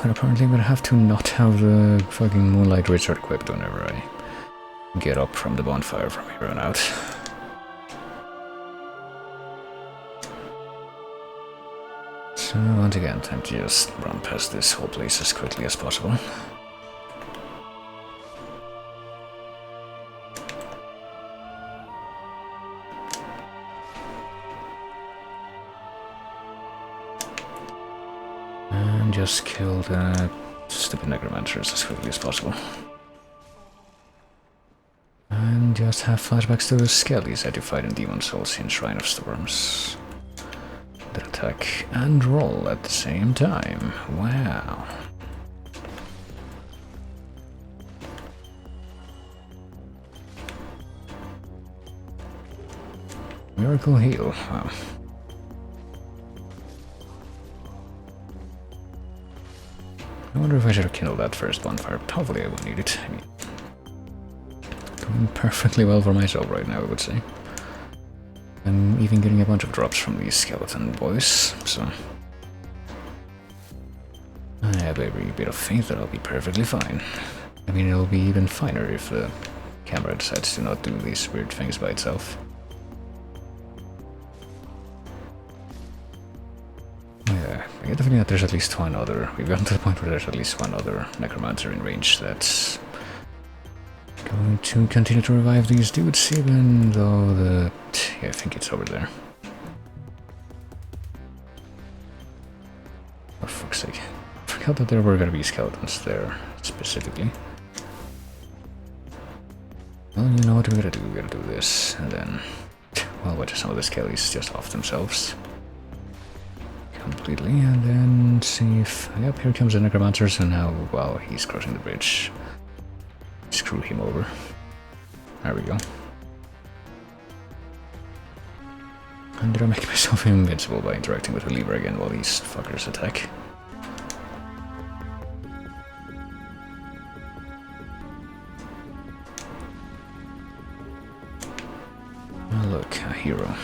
And apparently I'm gonna have to not have the fucking Moonlight Wizard equipped whenever I get up from the bonfire from here on out. So once again, time to just run past this whole place as quickly as possible. And just kill the stupid necromancers as quickly as possible. And just have flashbacks to the skellies that you fight in Demon Souls in Shrine of Storms. That attack and roll at the same time. Wow. Miracle heal. Wow. I wonder if I should have kindled that first bonfire, but hopefully I won't need it. I mean, going perfectly well for myself right now, I would say. I'm even getting a bunch of drops from these skeleton boys, so I have every bit of faith that I'll be perfectly fine. I mean, it'll be even finer if the camera decides to not do these weird things by itself. Yeah, I get the feeling that there's at least one other. We've gotten to the point where there's at least one other necromancer in range that's going to continue to revive these dudes, even though the... yeah, I think it's over there. For fuck's sake. I forgot that there were gonna be skeletons there, specifically. Well, you know what we're gonna do? We're gonna do this, and then... well, watch some of the skellies just off themselves. Completely, and then see if... yep, here comes the necromancer, so now, while he's crossing the bridge, screw him over. There we go. And did I make myself invincible by interacting with the lever again while these fuckers attack? Oh look, a hero.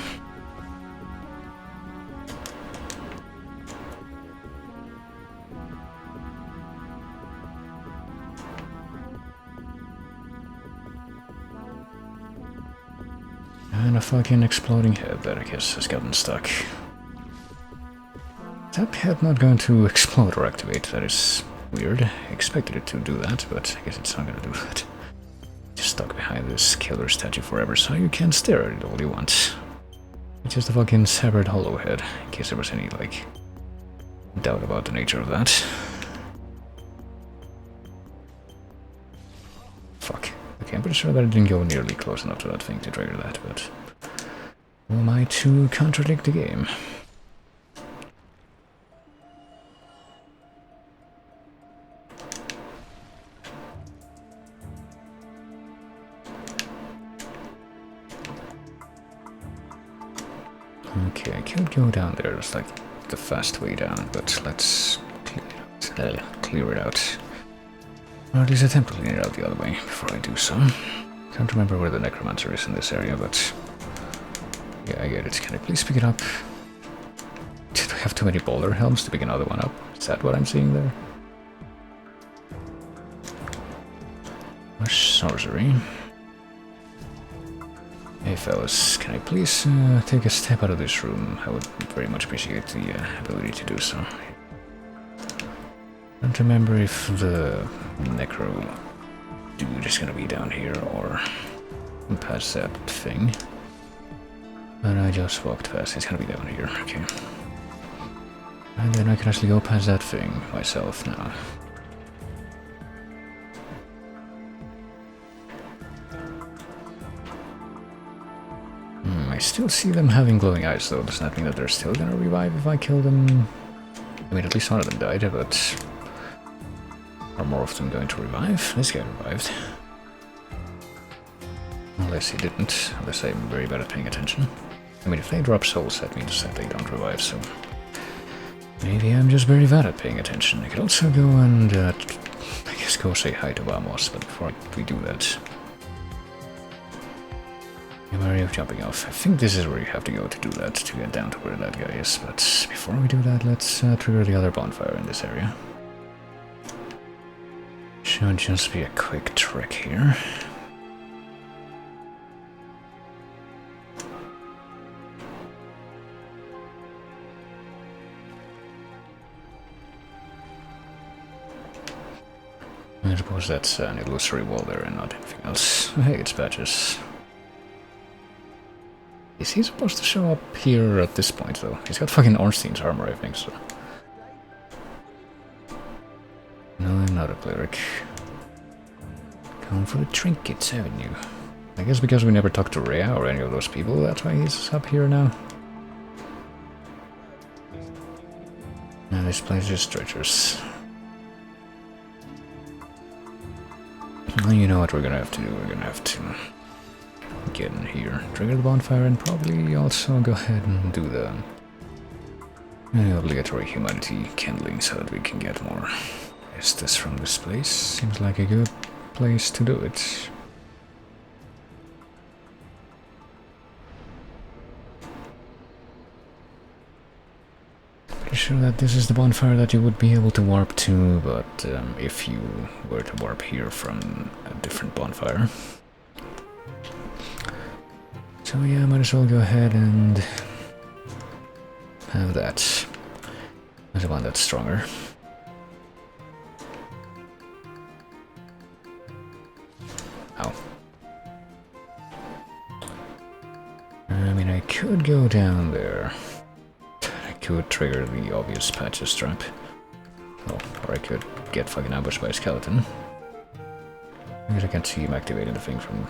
And a fucking exploding head that I guess has gotten stuck. Is that head not going to explode or activate? That is weird. I expected it to do that, but I guess it's not gonna do that. Just stuck behind this killer statue forever, so you can stare at it all you want. It's just a fucking severed hollow head, in case there was any, like, doubt about the nature of that. Fuck. Okay, I'm pretty sure that I didn't go nearly close enough to that thing to trigger that, but... who am I to contradict the game? Okay, I could go down there, it's like the fast way down, but let's clear it out. Or at least attempt to clean it out the other way before I do so. Can't remember where the necromancer is in this area, but... yeah, I get it. Can I please pick it up? Did I have too many boulder helms to pick another one up? Is that what I'm seeing there? More sorcery. Hey fellas, can I please take a step out of this room? I would very much appreciate the ability to do so. I don't remember if the necro dude is gonna be down here or past that thing. But I just walked past, it's gonna be down here, okay. And then I can actually go past that thing myself now. I still see them having glowing eyes though, does that mean that they're still gonna revive if I kill them? I mean, at least one of them died, but... are more of them going to revive? This guy revived. Unless he didn't, unless I'm very bad at paying attention. I mean, if they drop souls, that means that they don't revive, so... maybe I'm just very bad at paying attention. I could also go and, I guess go say hi to Vamos, but before we do that... I'm wary of jumping off. I think this is where you have to go to do that, to get down to where that guy is, but before we do that, let's trigger the other bonfire in this area. Should just be a quick trick here. suppose that's an illusory wall there and not anything else. Hey, it's Patches. Is he supposed to show up here at this point, though? He's got fucking Ornstein's armor, I think, so... No, I'm not a cleric. Come for the trinkets, haven't you? I guess because we never talked to Rhea or any of those people, that's why he's up here now. Now this place is treacherous. Well, you know what we're gonna have to do? We're gonna have to get in here, trigger the bonfire, and probably also go ahead and do the obligatory humanity kindling so that we can get more Estus from this place. Seems like a good place to do it. Pretty sure that this is the bonfire that you would be able to warp to, but if you were to warp here from a different bonfire. So yeah, might as well go ahead and have that. There's one that's stronger. Ow. I mean, I could go down there. I could trigger the obvious Patches trap. Oh, or I could get fucking ambushed by a skeleton. I guess I can't see him activating the thing from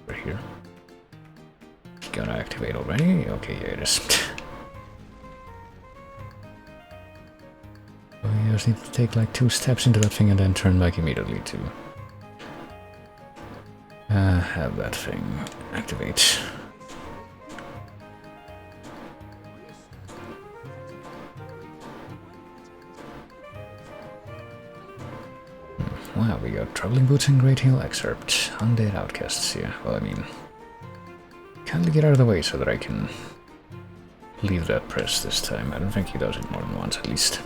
right here. It's gonna activate already? Okay, yeah, it is. Oh, you just need to take like 2 steps into that thing and then turn back immediately to have that thing activate. Wow, we got Traveling Boots and Great Hill Excerpt. Undead Outcasts, yeah. Well, I mean... kindly get out of the way so that I can leave that press this time. I don't think he does it more than once, at least.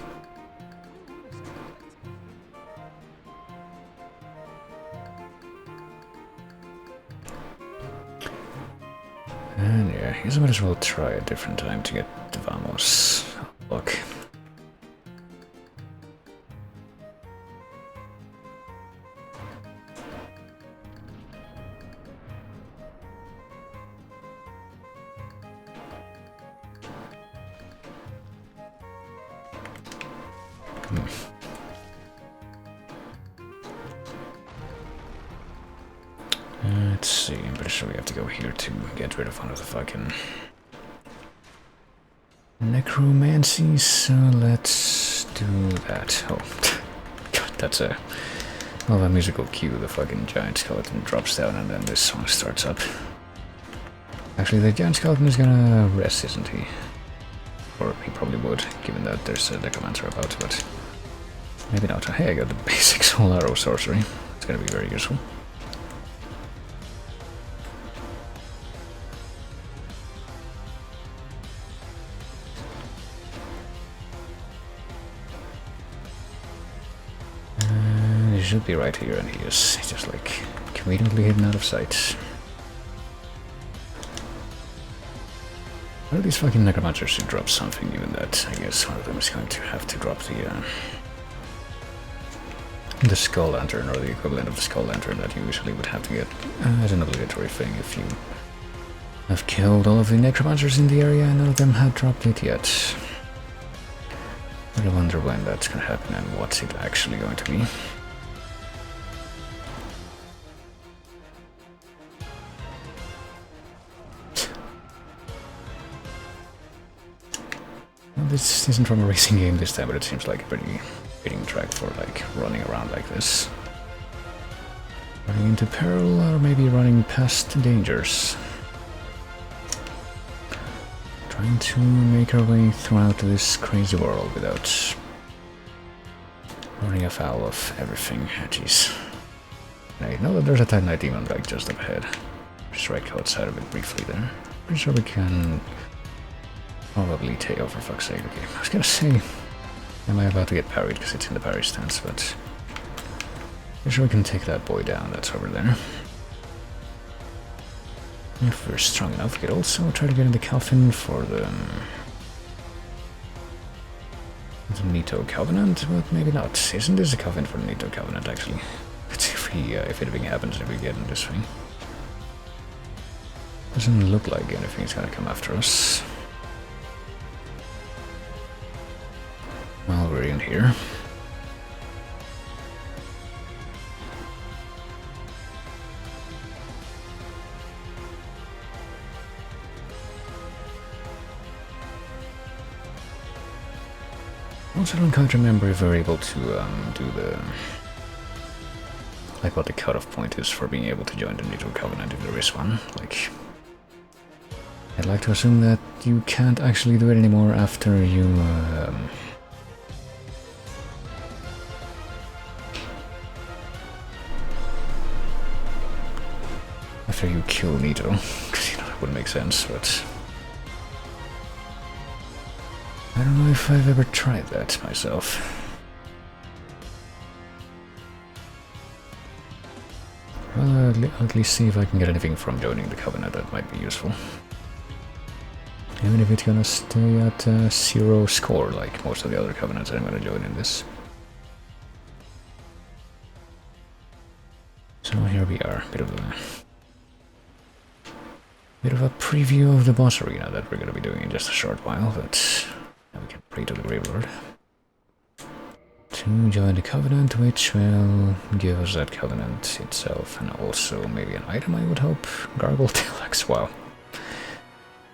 And yeah, I guess I might as well try a different time to get the Vamos. Look. Let's see, I'm pretty sure we have to go here to get rid of one of the fucking necromancies, so let's do that. Oh, God, that's a musical cue. The fucking giant skeleton drops down and then this song starts up. Actually, the giant skeleton is gonna rest, isn't he? Or he probably would, given that there's a necromancer about, but maybe not. Hey, I got the basic soul arrow sorcery. It's gonna be very useful. He should be right here, and he is just like conveniently hidden out of sight. What are these fucking necromancers who drop something, given that I guess one of them is going to have to drop the skull lantern, or the equivalent of the skull lantern that you usually would have to get as an obligatory thing if you have killed all of the necromancers in the area and none of them had dropped it yet. But I wonder when that's gonna happen and what's it actually going to be. Well, this isn't from a racing game this time, but it seems like a pretty fitting track for like running around like this. Running into peril, or maybe running past dangers. Trying to make our way throughout this crazy world without running afoul of everything. Jeez. I know that there's a Titanite demon like just up ahead. Just right outside of it briefly there. Pretty sure we can probably take over, for fuck's sake. Okay, I was gonna say, am I about to get parried because it's in the parry stance, but pretty sure we can take that boy down that's over there. If we're strong enough, we could also try to get in the coffin for the Nito Covenant, but maybe not. Isn't this a coffin for the Nito Covenant, actually? if anything happens if we get in this thing. Doesn't look like anything's gonna come after us. While we're in here. Also, I don't quite remember if we're able to do the... like what the cutoff point is for being able to join the Neutral Covenant, if there is one. Like, I'd like to assume that you can't actually do it anymore after you... after you kill Nito. Because, you know, that wouldn't make sense, but... I don't know if I've ever tried that myself. Well, I'll at least see if I can get anything from joining the Covenant that might be useful. Even if it's gonna stay at 0 score like most of the other Covenants I'm gonna join in this. So here we are, bit of a preview of the boss arena that we're gonna be doing in just a short while, but now we can pray to the Gravelord to join the Covenant, which will give us that Covenant itself, and also maybe an item, I would hope. Gargle Telex, wow.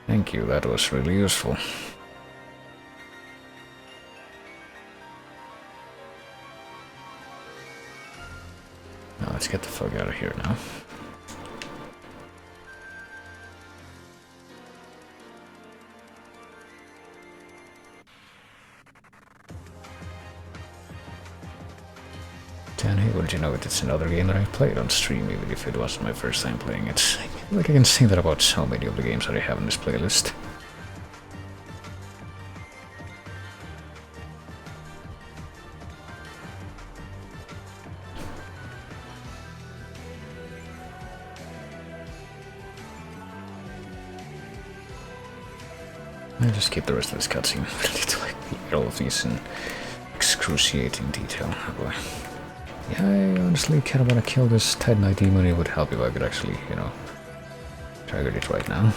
Thank you, that was really useful. Now let's get the fuck out of here now. And hey, wouldn't you know it, it's another game that I've played on stream, even if it wasn't my first time playing it. I feel like I can say that about so many of the games that I have in this playlist. I'll just keep the rest of this cutscene. I need to like read all of these in excruciating detail. Oh boy. Yeah, I honestly kind of want to kill this Titanite demon. It would help if I could actually, you know, target it right now.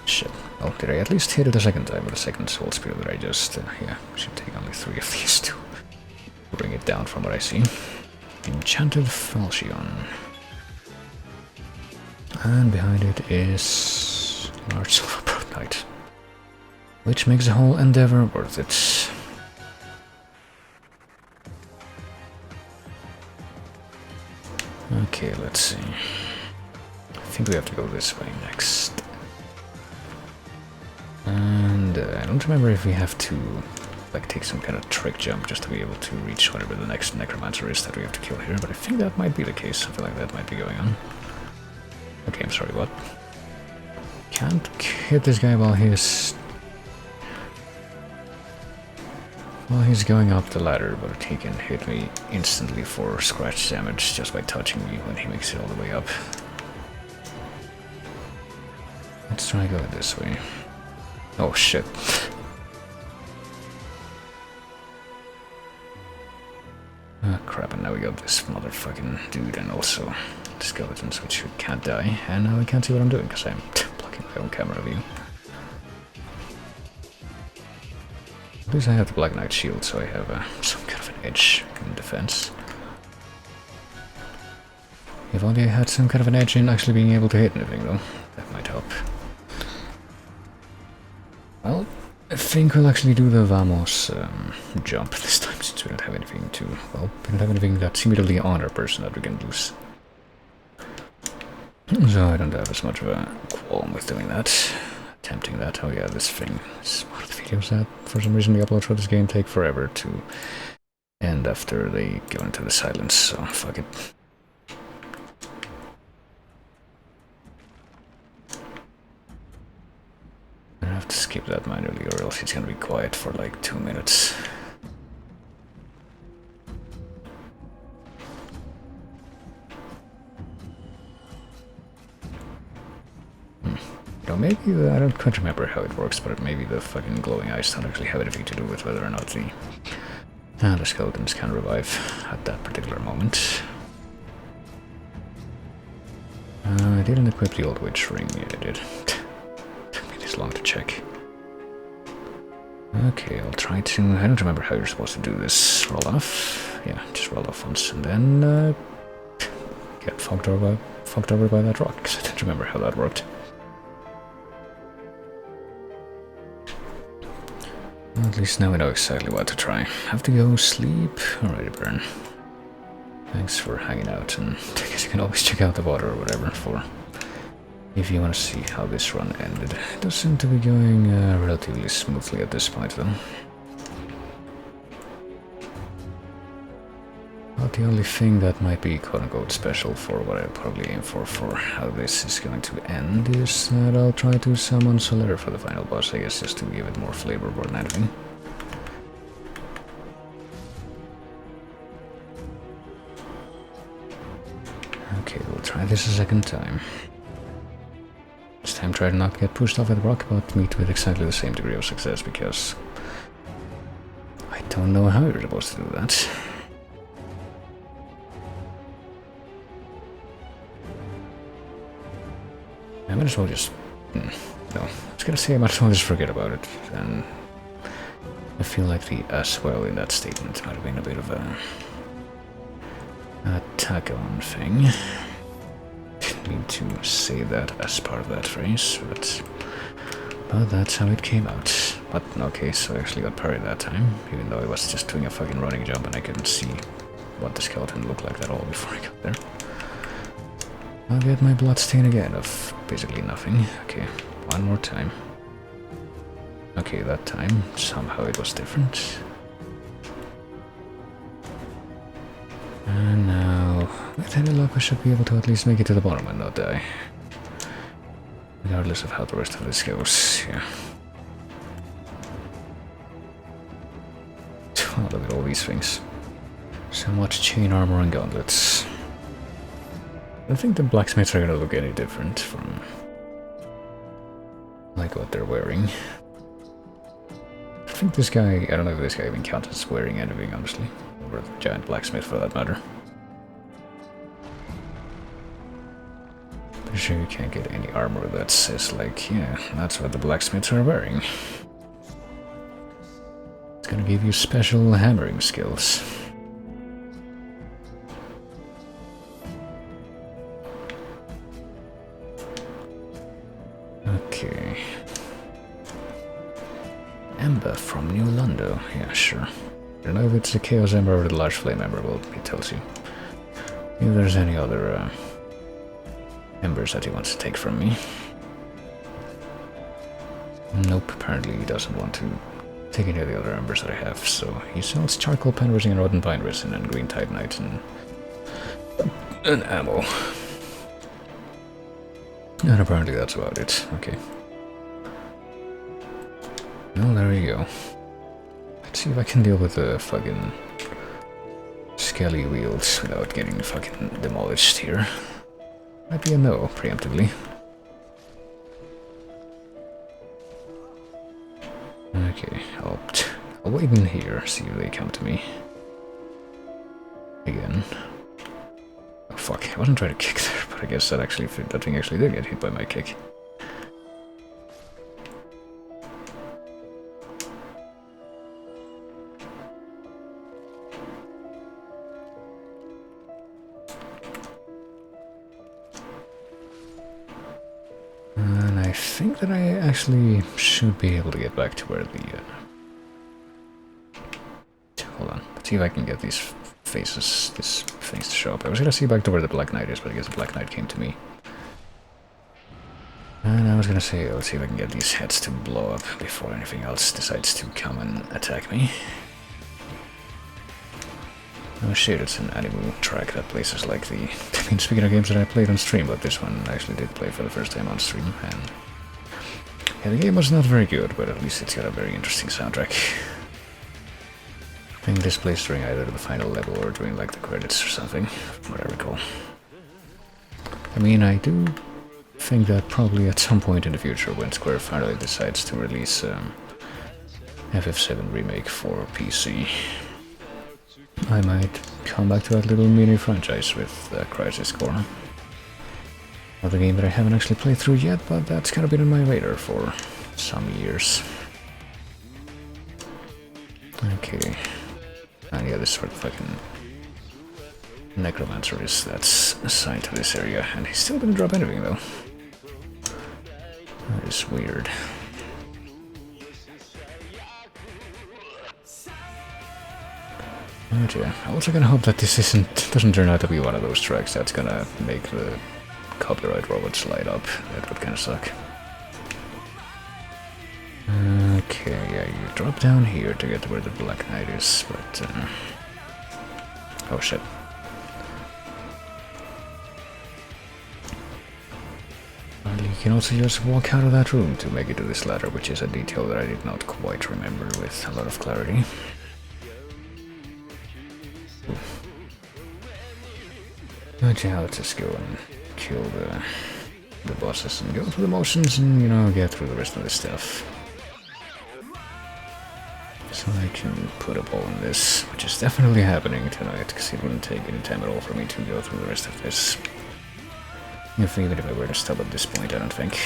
Shit. Oh, did I at least hit it a second time with a second soul spear that I just... yeah, should take only 3 of these to bring it down from what I see. Enchanted Falchion. And behind it is large silver protonite, which makes the whole endeavor worth it. Okay, let's see. I think we have to go this way next. And I don't remember if we have to like take some kind of trick jump just to be able to reach whatever the next necromancer is that we have to kill here, but I think that might be the case. Something like that might be going on. Okay, I'm sorry, what? Can't hit this guy while he's going up the ladder, but he can hit me instantly for scratch damage just by touching me when he makes it all the way up. Let's try going this way. Oh shit. Ah crap, and now we got this motherfucking dude and also the skeletons, which can't die, and now I can't see what I'm doing because I'm blocking my own camera view. At least I have the Black Knight shield, so I have some kind of an edge in defense. If only I had some kind of an edge in actually being able to hit anything, though. That might help. Well, I think we'll actually do the Vamos jump this time, since we don't have anything to... well, we don't have anything that's immediately on our person that we can lose. So I don't have as much of a qualm with doing that. Attempting that. Oh yeah, this thing is one of the videos that for some reason the uploads for this game take forever to end after they go into the silence, so fuck it. I have to skip that manually or else it's gonna be quiet for like 2 minutes. Maybe I don't quite remember how it works, but maybe the fucking glowing eyes don't actually have anything to do with whether or not the And the skeletons can revive at that particular moment. I didn't equip the old witch ring. Yeah, I did. Took me this long to check. Okay, I'll try to... I don't remember how you're supposed to do this. Roll off. Yeah, just roll off once and then get fucked over by that rock, because I don't remember how that worked. Well, at least now we know exactly what to try. Have to go sleep. Alright, Burn. Thanks for hanging out, and I guess you can always check out the water or whatever for if you want to see how this run ended. It does seem to be going relatively smoothly at this point, though. But the only thing that might be quote-unquote special for what I probably aim for how this is going to end is that I'll try to summon Solaire for the final boss, I guess, just to give it more flavor more than anything. Okay, we'll try this a second time. This time try to not get pushed off at the rock, but meet with exactly the same degree of success, because I don't know how you're supposed to do that. I might as well just... no, I was gonna say I might as well just forget about it, and I feel like the as well in that statement might have been a bit of a tag-on thing. Didn't mean to say that as part of that phrase, but that's how it came out. But okay, so I actually got parried that time, even though I was just doing a fucking running jump and I couldn't see what the skeleton looked like at all before I got there. I'll get my bloodstain again of basically nothing. Okay, one more time. Okay, that time somehow it was different. And now, with any luck, I should be able to at least make it to the bottom and not die. Regardless of how the rest of this goes, yeah. Oh, look at all these things. So much chain armor and gauntlets. I don't think the blacksmiths are gonna look any different from like what they're wearing. I think this guy, I don't know if this guy even counts as wearing anything, honestly. Or the giant blacksmith for that matter. Pretty sure you can't get any armor that says like, yeah, that's what the blacksmiths are wearing. It's gonna give you special hammering skills. Okay. Ember from New Rando. Yeah, sure. I don't know if it's a Chaos Ember or the Large Flame Ember, well, it tells you. If there's any other embers that he wants to take from me. Nope, apparently he doesn't want to take any of the other embers that I have, so he sells charcoal pen resin and rotten pine resin and green titanite and ammo. And apparently that's about it. Okay. Well, there you go. Let's see if I can deal with the fucking skelly wheels without getting fucking demolished here. Might be a no, preemptively. Okay, I'll wait in here, see if they come to me. Again. Oh fuck, I wasn't trying to kick there, but I guess that thing actually did get hit by my kick. And I think that I actually should be able to get back to where the... Hold on, let's see if I can get these things to show up. I was gonna see back to where the Black Knight is, but I guess the Black Knight came to me. And I was gonna say, let's see if I can get these heads to blow up before anything else decides to come and attack me. Oh shit, it's an Animu track that places like the... I mean, speaking of games that I played on stream, but this one I actually did play for the first time on stream, and... yeah, the game was not very good, but at least it's got a very interesting soundtrack. I think this plays during either the final level or during like the credits or something, from what I recall. I mean, I do think that probably at some point in the future, when Square finally decides to release FF7 Remake for PC, I might come back to that little mini franchise with Crisis Core. Another game that I haven't actually played through yet, but that's kind of been on my radar for some years. Okay. And yeah, this is where the fucking necromancer is that's assigned to this area, and he still didn't drop anything though. That is weird. But yeah, I also gonna hope that this doesn't turn out to be one of those tracks that's gonna make the copyright robots light up. That would kinda suck. Okay, yeah, you drop down here to get to where the Black Knight is, but oh shit. And you can also just walk out of that room to make it to this ladder, which is a detail that I did not quite remember with a lot of clarity. But yeah, let's just go and kill the bosses and go through the motions and, you know, get through the rest of this stuff. So I can put a ball in this, which is definitely happening tonight, because it wouldn't take any time at all for me to go through the rest of this. Even if I were to stop at this point, I don't think.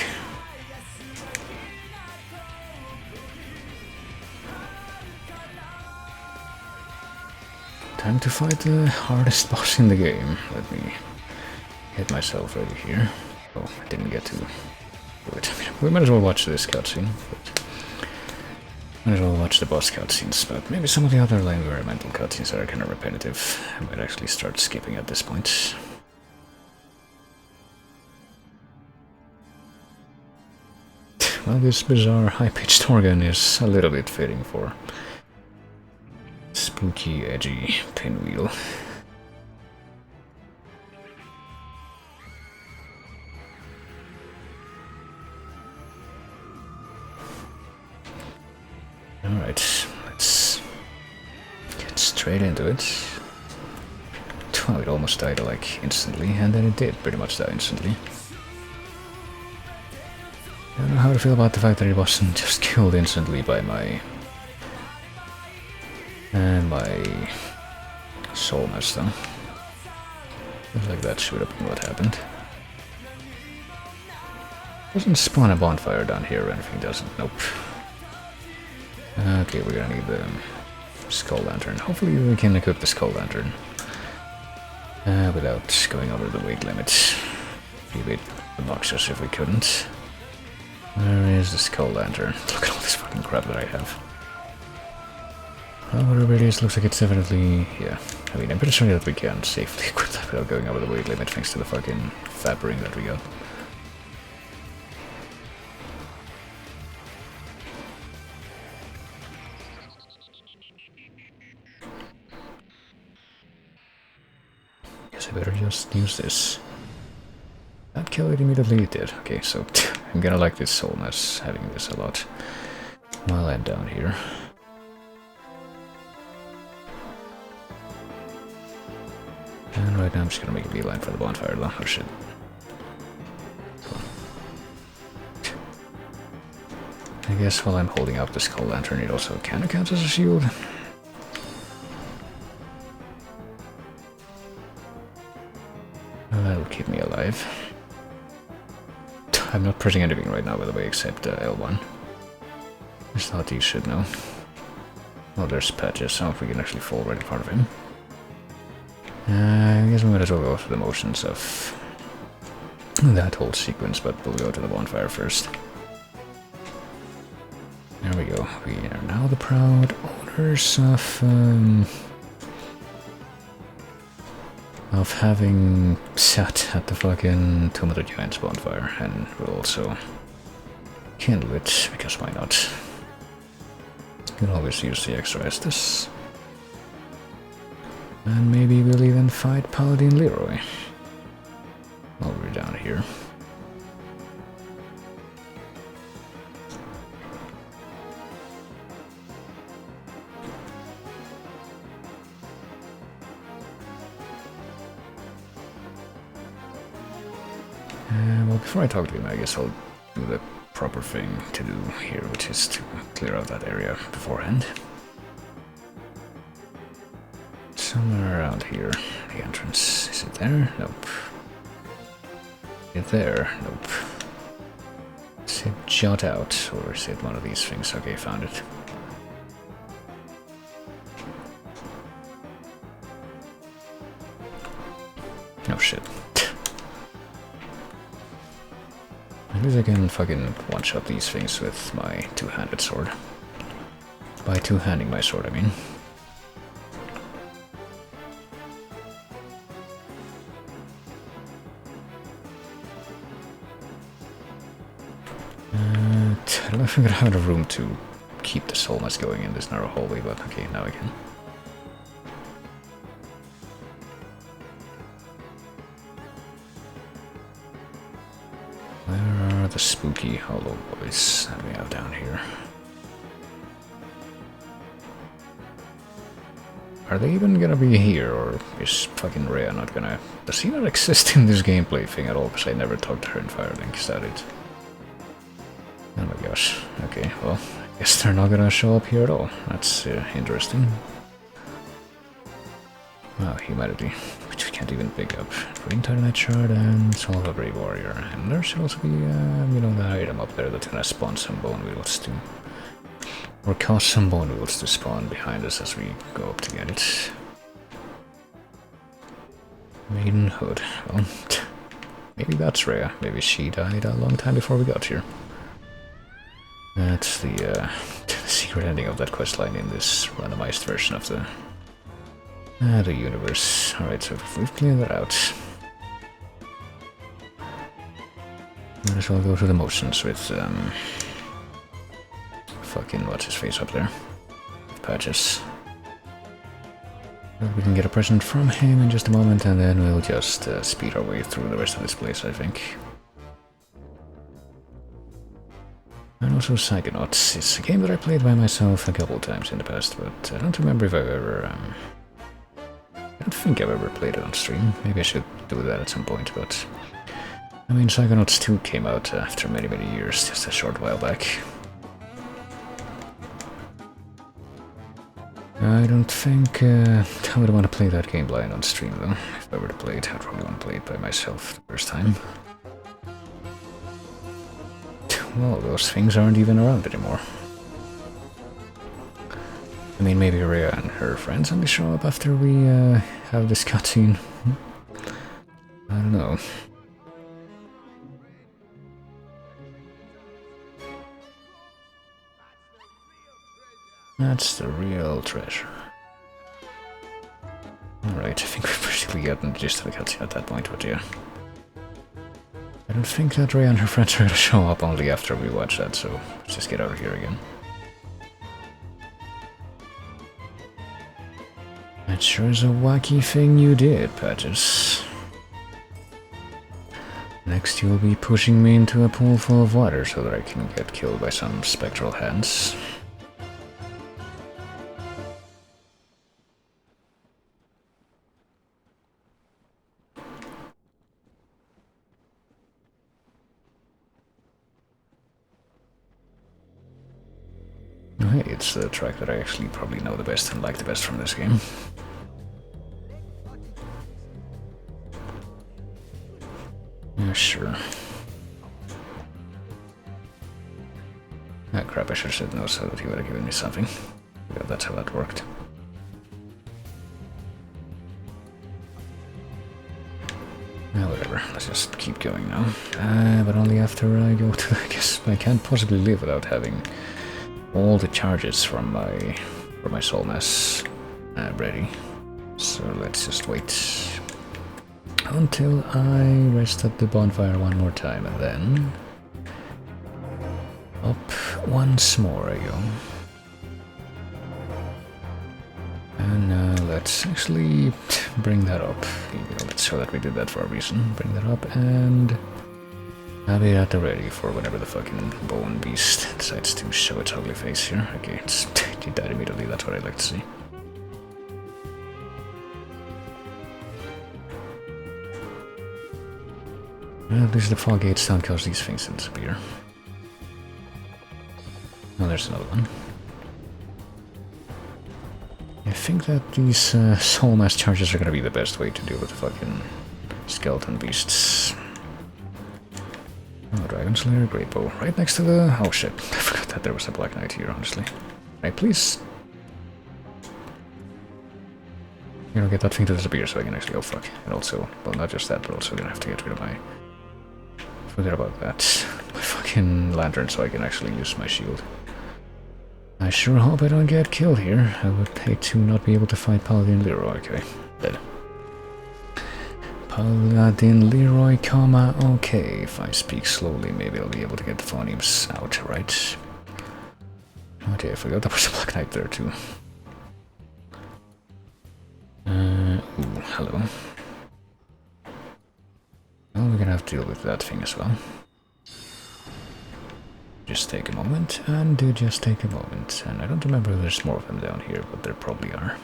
Time to fight the hardest boss in the game. Let me get myself ready here. Oh, I didn't get to do it. I mean, we might as well watch this cutscene, but might as well watch the boss cutscenes, but maybe some of the other environmental cutscenes are kind of repetitive. I might actually start skipping at this point. Well, this bizarre high-pitched organ is a little bit fitting for spooky, edgy pinwheel. Alright, let's get straight into it. Well, it almost died like instantly, and then it did pretty much die instantly. I don't know how to feel about the fact that it wasn't just killed instantly by my soul mess though. Looks like that should have been what happened. Doesn't spawn a bonfire down here or anything, does it? Nope. Okay, we're gonna need the skull lantern. Hopefully we can equip the skull lantern without going over the weight limit. Be a bit obnoxious if we couldn't. Where is the skull lantern? Look at all this fucking crap that I have. Well, whatever it is, looks like it's definitely... yeah. I mean, I'm pretty sure that we can safely equip that without going over the weight limit thanks to the fucking fab ring that we got. Guess I better just use this. That kill it immediately it did. Okay, so I'm gonna like this soul mess, having this a lot while I'm down here. And right now I'm just gonna make a beeline for the bonfire though. Oh shit. Cool. I guess while I'm holding up the skull lantern it also kind of counts as a shield. That'll keep me alive. I'm not pressing anything right now, by the way, except L1. Just thought you should know. Oh, there's Patches, so if we can actually fall right in front of him. I guess we might as well go through the motions of that whole sequence, but we'll go to the bonfire first. There we go. We are now the proud owners of having sat at the fucking Tomb of the Giants bonfire, and we'll also kindle it, because why not? You can always use the extra Estus. And maybe we'll even fight Paladin Leroy while we're down here. Well, before I talk to him, I guess I'll do the proper thing to do here, which is to clear out that area beforehand. So somewhere around here. The entrance. Is it there? Nope. Is it there? Nope. Is it jot out? Or is it one of these things? Okay, found it. Oh shit. At least I can fucking one-shot these things with my two-handed sword. By two-handing my sword, I mean. I don't know if I'm gonna have enough room to keep the soul mass going in this narrow hallway, but okay, now I can. Where are the spooky hollow boys that we have down here? Are they even gonna be here, or is fucking Rhea not gonna... Does he not exist in this gameplay thing at all? Because I never talked to her in Firelink, is that it? Oh my gosh. Okay, well, I guess they're not gonna show up here at all. That's interesting. Wow, humanity, which we can't even pick up. Green Titanite Shard and Soul of a Brave Warrior. And there should also be, you know, the item up there that's gonna spawn some bone wheels too. Or cause some bone wheels to spawn behind us as we go up to get it. Maidenhood. Well, maybe that's Rhea. Maybe she died a long time before we got here. That's the secret ending of that questline in this randomized version of the universe. Alright, so we've cleared that out. Might as well go through the motions with fucking what's his face up there. Patches. We can get a present from him in just a moment, and then we'll just speed our way through the rest of this place, I think. And also Psychonauts. It's a game that I played by myself a couple times in the past, but I don't remember if I've ever... I don't think I've ever played it on stream. Maybe I should do that at some point, but... I mean, Psychonauts 2 came out after many, many years, just a short while back. I don't think I would want to play that game blind on stream, though. If I were to play it, I'd probably want to play it by myself the first time. Well, those things aren't even around anymore. I mean, maybe Rhea and her friends only show up after we have this cutscene. I don't know. That's the real treasure. Alright, I think we've basically gotten the gist of the cutscene at that point, but yeah. I don't think that Rhea and her friends are gonna show up only after we watch that, so let's just get out of here again. That sure is a wacky thing you did, Patches. Next you'll be pushing me into a pool full of water so that I can get killed by some spectral hands. Oh, hey, it's the track that I actually probably know the best and like the best from this game. Yeah, sure. Ah, crap, I should have said no so that he would have given me something. Yeah, that's how that worked. Well, whatever, let's just keep going now. But only after I go to... I guess I can't possibly live without having all the charges from my soul mass ready. So let's just wait until I rest at the bonfire one more time, and then up once more I go. And let's actually bring that up. Let's show that we did that for a reason. Bring that up and have it at the ready for whenever the fucking bone beast decides to show its ugly face here. Okay, it's did that immediately, that's what I'd like to see. At least the fog gates don't cause these things to disappear. Oh, there's another one. I think that these soul mass charges are gonna be the best way to deal with the fucking skeleton beasts. Oh, Dragon Slayer, Great Bow. Right next to the... Oh shit, I forgot that there was a Black Knight here, honestly. Right, please... You know, get that thing to disappear so I can actually... Oh fuck. And also, well, not just that, but also gonna have to get rid of my... Forget about that. My fucking lantern so I can actually use my shield. I sure hope I don't get killed here. I would hate to not be able to fight Paladin Leroy. Okay, dead. Paladin Leroy, comma, okay. If I speak slowly, maybe I'll be able to get the phonemes out, right? Okay, I forgot there was a Black Knight there too. Ooh, hello. Well, we're gonna have to deal with that thing as well. Just take a moment, and do just take a moment. And I don't remember if there's more of them down here, but there probably are.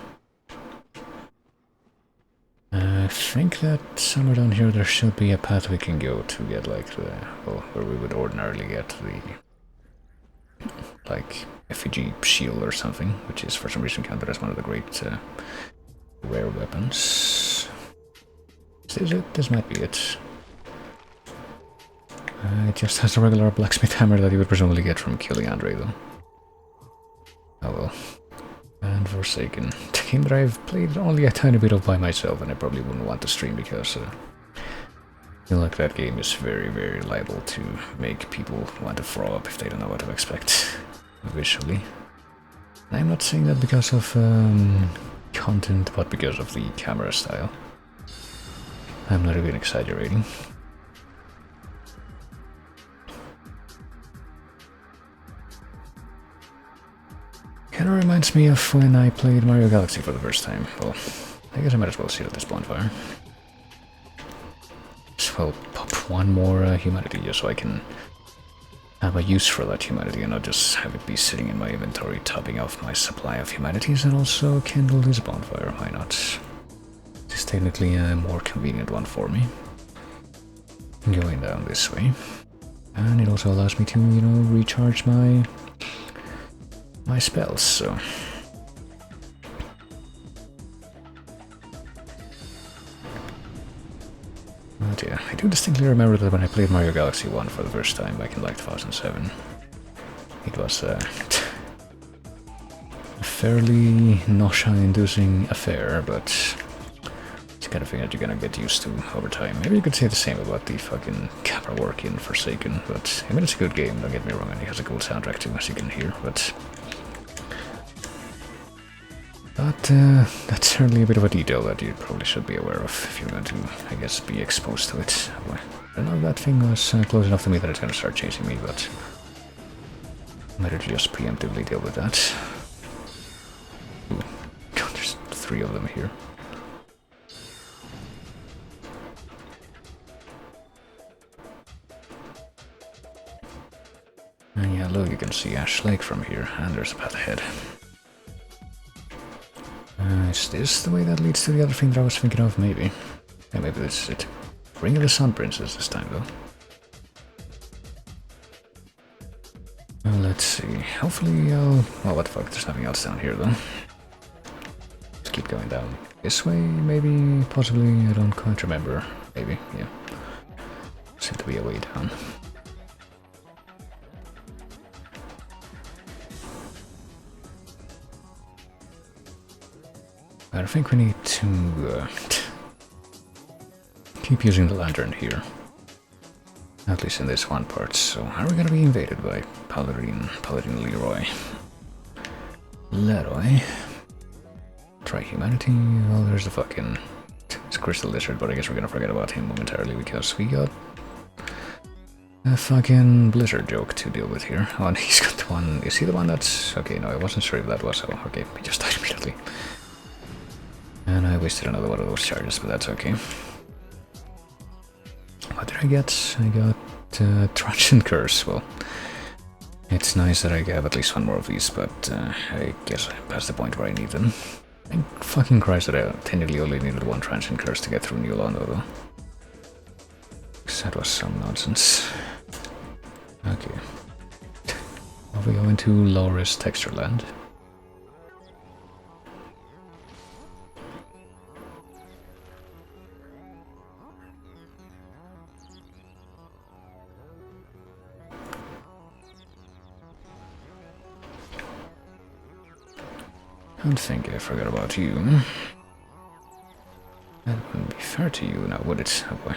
I think that somewhere down here there should be a path we can go to get like the... Well, where we would ordinarily get the... like, effigy shield or something, which is for some reason counted as one of the great rare weapons. Is this it? This might be it. It just has a regular blacksmith hammer that you would presumably get from killing Andre, though. Oh well. And Forsaken. The game that I've played only a tiny bit of by myself, and I probably wouldn't want to stream because I feel like that game is very, very liable to make people want to throw up if they don't know what to expect visually. And I'm not saying that because of content, but because of the camera style. I'm not even exaggerating. Kinda reminds me of when I played Mario Galaxy for the first time. Well, I guess I might as well sit at this bonfire. Just well pop one more humanity just so I can have a use for that humanity and not just have it be sitting in my inventory topping off my supply of humanities, and also kindle this bonfire, why not? It's technically a more convenient one for me. Going down this way. And it also allows me to, you know, recharge my spells, so... But yeah, I do distinctly remember that when I played Mario Galaxy 1 for the first time back in like 2007, it was a fairly nausea-inducing affair, but it's the kind of thing that you're gonna get used to over time. Maybe you could say the same about the fucking camera work in Forsaken, but I mean, it's a good game, don't get me wrong, and it has a cool soundtrack too, as you can hear, but that's certainly a bit of a detail that you probably should be aware of if you're going to, I guess, be exposed to it. I don't know if that thing was close enough to me that it's going to start chasing me, but I might just preemptively deal with that. Ooh, God, there's 3 of them here. And yeah, look, you can see Ash Lake from here, and there's a path ahead. Is this the way that leads to the other thing that I was thinking of? Maybe. Yeah, maybe this is it. Ring of the Sun Princess this time, though. Well, let's see. Hopefully I'll... Oh, what the fuck, there's nothing else down here, though. Let's keep going down. This way, maybe, possibly, I don't quite remember. Maybe, yeah. Seems to be a way down. I think we need to keep using the lantern here. At least in this one part. So are we gonna be invaded by Paladin Leroy? Try humanity. Well, there's the fucking... It's a crystal lizard, but I guess we're gonna forget about him momentarily because we got a fucking blizzard joke to deal with here. Oh, and he's got the one... Is he the one that's... Okay, no, I wasn't sure if that was... Oh, okay, he just died immediately. And I wasted another one of those charges, but that's okay. What did I get? I got Transient Curse. Well, it's nice that I have at least one more of these, but I guess I'm past the point where I need them. Thank fucking Christ that I technically only needed one Transient Curse to get through New Rando, though. Because that was some nonsense. Okay. Are we going to low-risk texture land? don't think I forgot about you. That wouldn't be fair to you now, would it? Oh boy.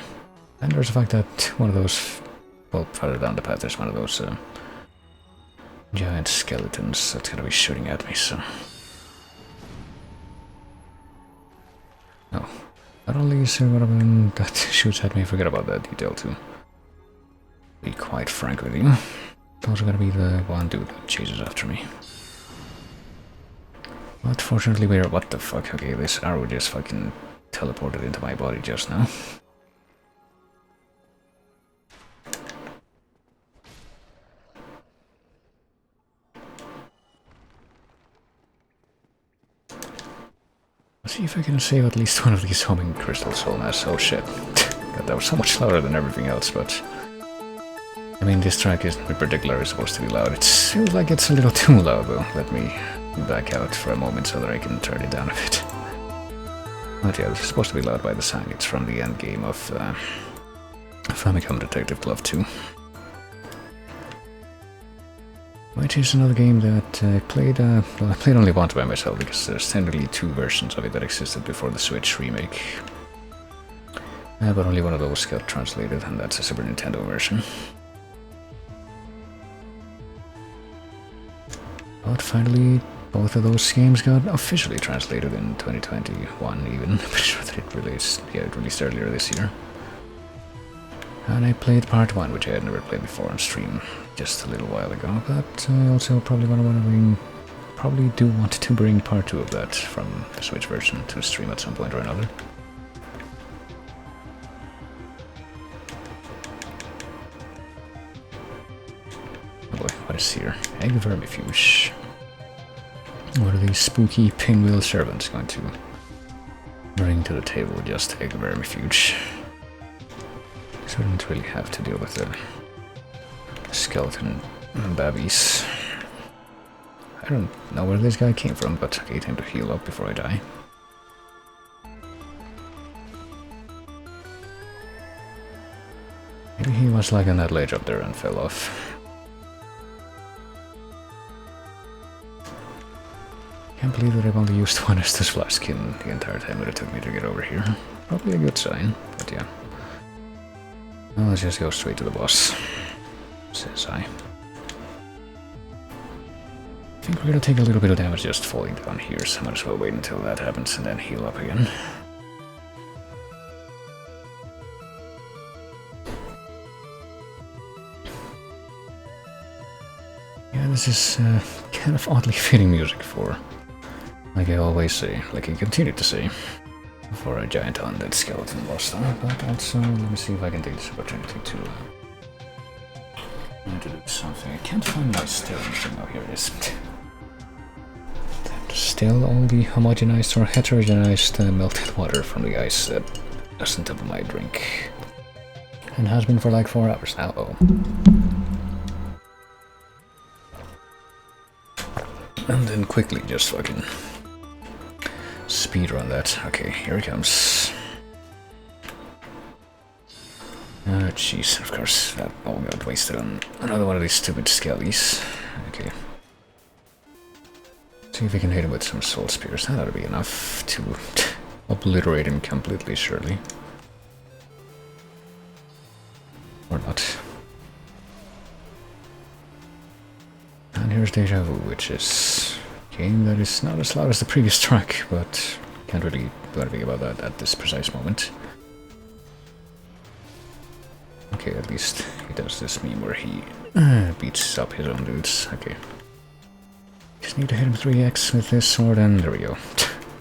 And there's the fact that one of those... Well, further down the path there's one of those giant skeletons that's gonna be shooting at me, so... No. Not only is there one of them that shoots at me, I forget about that detail too. To be quite frank with you. It's also gonna be the one dude that chases after me. But fortunately we're... What the fuck? Okay, this arrow just fucking teleported into my body just now. Let's see if I can save at least one of these homing crystals. Oh shit. God, that was so much louder than everything else, but... I mean, this track isn't particularly supposed to be loud. It feels like it's a little too loud though. Let me back out for a moment so that I can turn it down a bit. But yeah, this is supposed to be loud by the sound. It's from the end game of Famicom Detective Glove 2. Which is another game that I played only once by myself, because there's technically two versions of it that existed before the Switch remake. But only one of those got translated, and that's a Super Nintendo version. But finally, both of those games got officially translated in 2021 even. I'm pretty sure that it released earlier this year. And I played part 1, which I had never played before on stream just a little while ago, but I also probably do want to bring part 2 of that from the Switch version to stream at some point or another. Oh boy, what is here? Egg vermifuge. What are these spooky pinwheel servants going to bring to the table? Just egg vermifuge. So I didn't really have to deal with the skeleton babbies. I don't know where this guy came from, but I need him to heal up before I die. Maybe he was like on that ledge up there and fell off. Can't believe that I've only used one Estus flask in the entire time that it took me to get over here. Probably a good sign, but yeah. Well, let's just go straight to the boss, says I. I think we're gonna take a little bit of damage just falling down here, so I might as well wait until that happens and then heal up again. Yeah, this is kind of oddly fitting music for, like I always say, like I continue to say, for a giant undead skeleton boss though. But also, let me see if I can take this opportunity to do something. I can't find my stilling thing. Oh, here it is. Time to still all the homogenized or heterogenized melted water from the ice that is on top of my drink. And has been for like 4 hours now. Oh. And then quickly just fucking speedrun that. Okay, here it comes. Jeez, of course, that all got wasted on another one of these stupid skellies. Okay. See if we can hit him with some soul spears. That ought to be enough to obliterate him completely, surely. Or not. And here's Deja Vu, which is a game that is not as loud as the previous track, but can't really do anything about that at this precise moment. Okay, at least he does this meme where he beats up his own dudes. Okay. Just need to hit him 3x with this sword and there we go.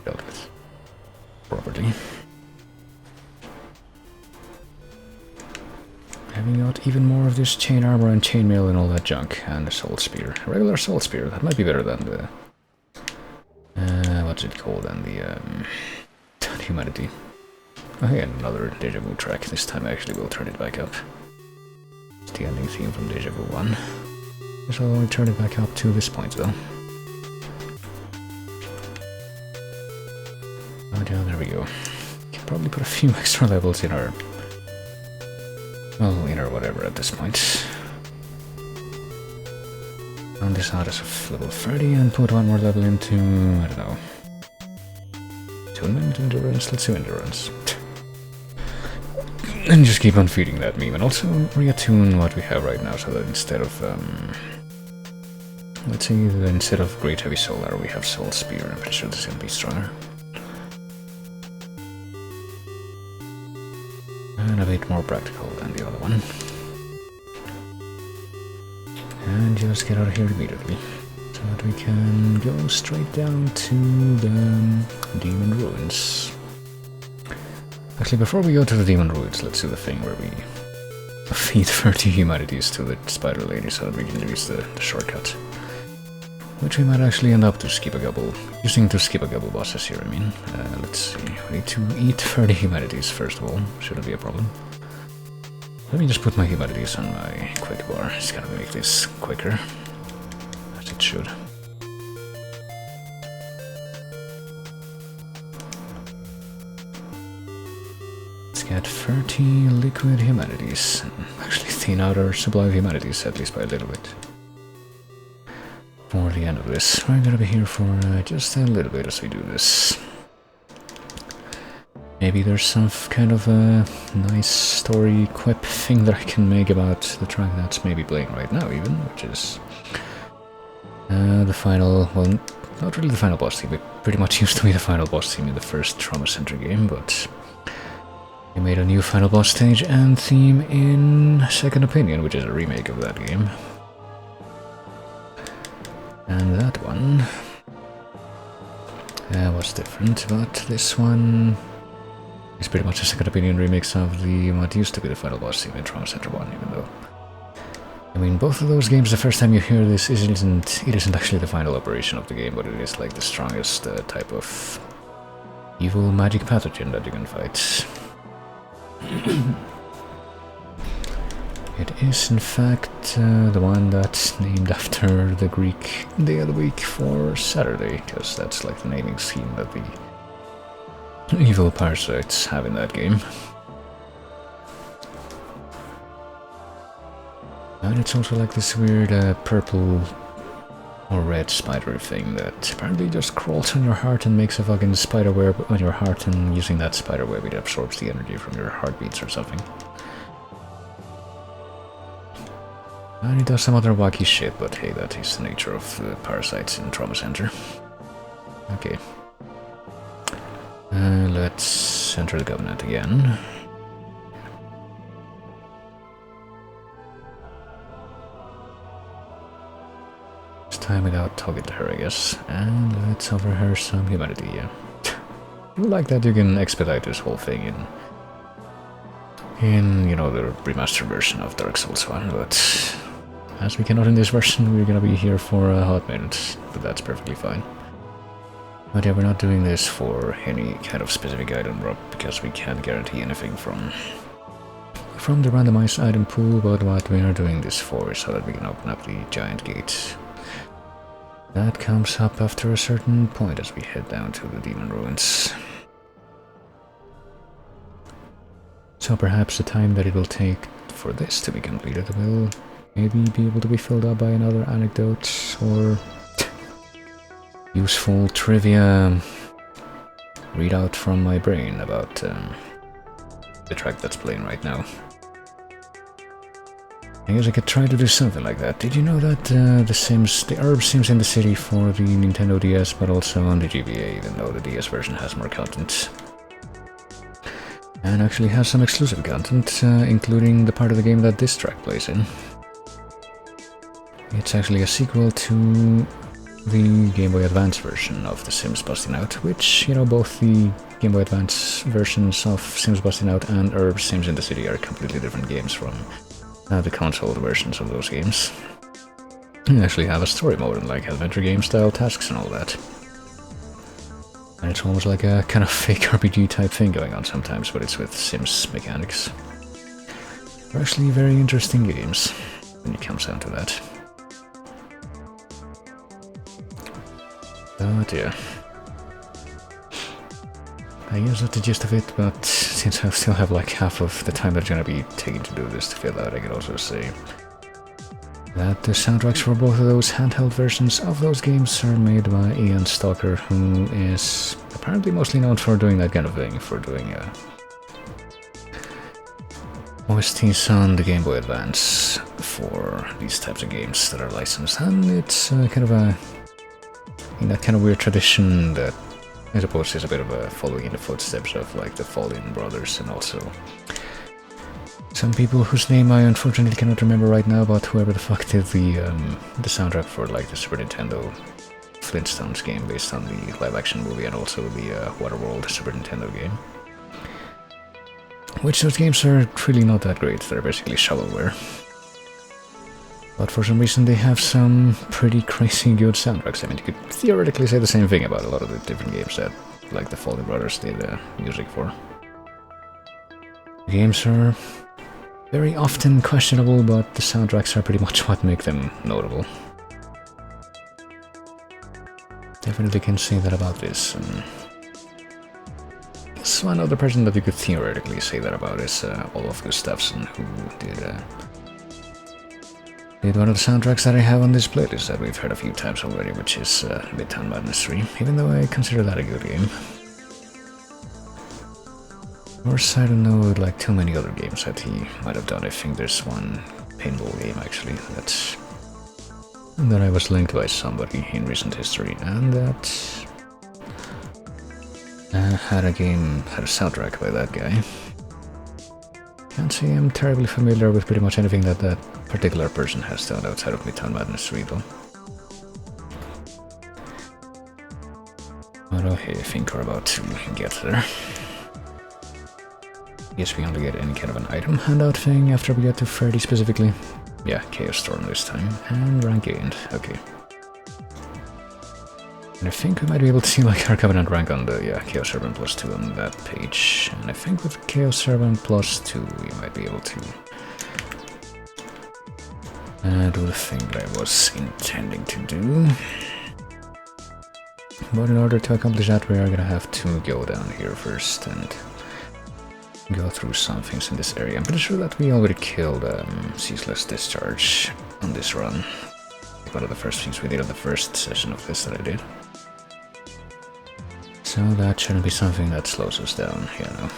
Dealt with. Properly. Having got even more of this chain armor and chainmail and all that junk, and a soul spear. A regular soul spear, that might be better than the... what's it called? And the... humanity. Oh hey, and another Deja Vu track. This time I actually will turn it back up. It's the ending theme from Deja Vu 1. Guess I'll only turn it back up to this point though. Oh yeah, there we go. Can probably put a few extra levels in our... well, in or whatever at this point. And this out as of level 30 and put one more level into, I don't know, attunement, endurance, let's do endurance. And just keep on feeding that meme, and also reattune what we have right now so that instead of, let's say that instead of Great Heavy Soul Arrow we have Soul Spear. I'm pretty sure this is gonna be stronger. And a bit more practical than the other one. And just get out of here immediately, so that we can go straight down to the Demon Ruins. Actually, before we go to the Demon Ruins, let's do the thing where we feed 30 humanities to the Spider Lady so that we can use the shortcut. Which we might actually end up using to skip a couple bosses here, I mean. Let's see, we need to eat 30 humanities first of all, shouldn't be a problem. Let me just put my humanities on my quick bar, it's gonna make this quicker, as it should. Let's get 30 liquid humanities, actually thin out our supply of humanities, at least by a little bit. For the end of this, we're gonna be here for just a little bit as we do this. Maybe there's some kind of a nice story quip thing that I can make about the track that's maybe playing right now even, which is the final, well, not really the final boss theme, it pretty much used to be the final boss theme in the first Trauma Center game, but they made a new final boss stage and theme in Second Opinion, which is a remake of that game. And that one was different, but this one is pretty much a Second Opinion remix of the what used to be the final boss theme in Trauma Center 1, even though, I mean, both of those games, the first time you hear this, it isn't actually the final operation of the game, but it is like the strongest type of evil magic pathogen that you can fight. It is in fact the one that's named after the Greek day of the week for Saturday, because that's like the naming scheme that the evil parasites have in that game. And it's also like this weird purple or red spider thing that apparently just crawls on your heart and makes a fucking spider web on your heart, and using that spider web it absorbs the energy from your heartbeats or something. And it does some other wacky shit, but hey, that is the nature of the parasites in Trauma Center. Okay. Let's enter the Covenant again. This time without talking to her, I guess. And let's offer her some humanity, yeah. I like that you can expedite this whole thing in you know, the remastered version of Dark Souls 1, but as we cannot in this version, we're gonna be here for a hot minute, but that's perfectly fine. But yeah, we're not doing this for any kind of specific item drop, because we can't guarantee anything from the randomized item pool, but what we are doing this for is so that we can open up the giant gate. That comes up after a certain point as we head down to the Demon Ruins. So perhaps the time that it will take for this to be completed will maybe be able to be filled up by another anecdote or useful trivia readout from my brain about the track that's playing right now. I guess I could try to do something like that. Did you know that the herb Sims in the City for the Nintendo DS, but also on the GBA, even though the DS version has more content? And actually has some exclusive content, including the part of the game that this track plays in. It's actually a sequel to the Game Boy Advance version of The Sims Busting Out, which, you know, both the Game Boy Advance versions of Sims Busting Out and Herb Sims in the City are completely different games from the console versions of those games. You actually have a story mode and like adventure game style tasks and all that. And it's almost like a kind of fake RPG type thing going on sometimes, but it's with Sims mechanics. They're actually very interesting games when it comes down to that. But yeah, I guess that's the gist of it, but since I still have like half of the time that's gonna be taken to do this to fill out, I could also say that the soundtracks for both of those handheld versions of those games are made by Ian Stalker, who is apparently mostly known for doing that kind of thing, for doing OSTs on the Game Boy Advance for these types of games that are licensed, and it's kind of in that kind of weird tradition that I suppose is a bit of a following in the footsteps of like the Fallen Brothers, and also some people whose name I unfortunately cannot remember right now, but whoever the fuck did the soundtrack for like the Super Nintendo Flintstones game based on the live-action movie, and also the Waterworld Super Nintendo game. Which those games are really not that great, they're basically shovelware. But for some reason they have some pretty crazy good soundtracks. I mean, you could theoretically say the same thing about a lot of the different games that like the Fallen Brothers did music for. The games are very often questionable, but the soundtracks are pretty much what make them notable. Definitely can say that about this. So one other person that you could theoretically say that about is Olaf Gustafsson, who did one of the soundtracks that I have on this playlist that we've heard a few times already, which is Midtown Madness 3, even though I consider that a good game. Of course, I don't know like too many other games that he might have done. I think there's one pinball game actually that I was linked by somebody in recent history, and that had a soundtrack by that guy. Can't say I'm terribly familiar with pretty much anything that that particular person has done outside of Midtown Madness 3 though. But okay, I think we're about to get there. Guess we only get any kind of an item handout thing after we get to 30 specifically. Yeah, Chaos Storm this time, and rank gained, okay. And I think we might be able to see like our Covenant rank on the Chaos Servant plus 2 on that page. And I think with Chaos Servant plus 2 we might be able to do the thing that I was intending to do. But in order to accomplish that we are gonna have to go down here first and go through some things in this area. I'm pretty sure that we already killed Ceaseless Discharge on this run. One of the first things we did on the first session of this that I did. So that shouldn't be something that slows us down, you know.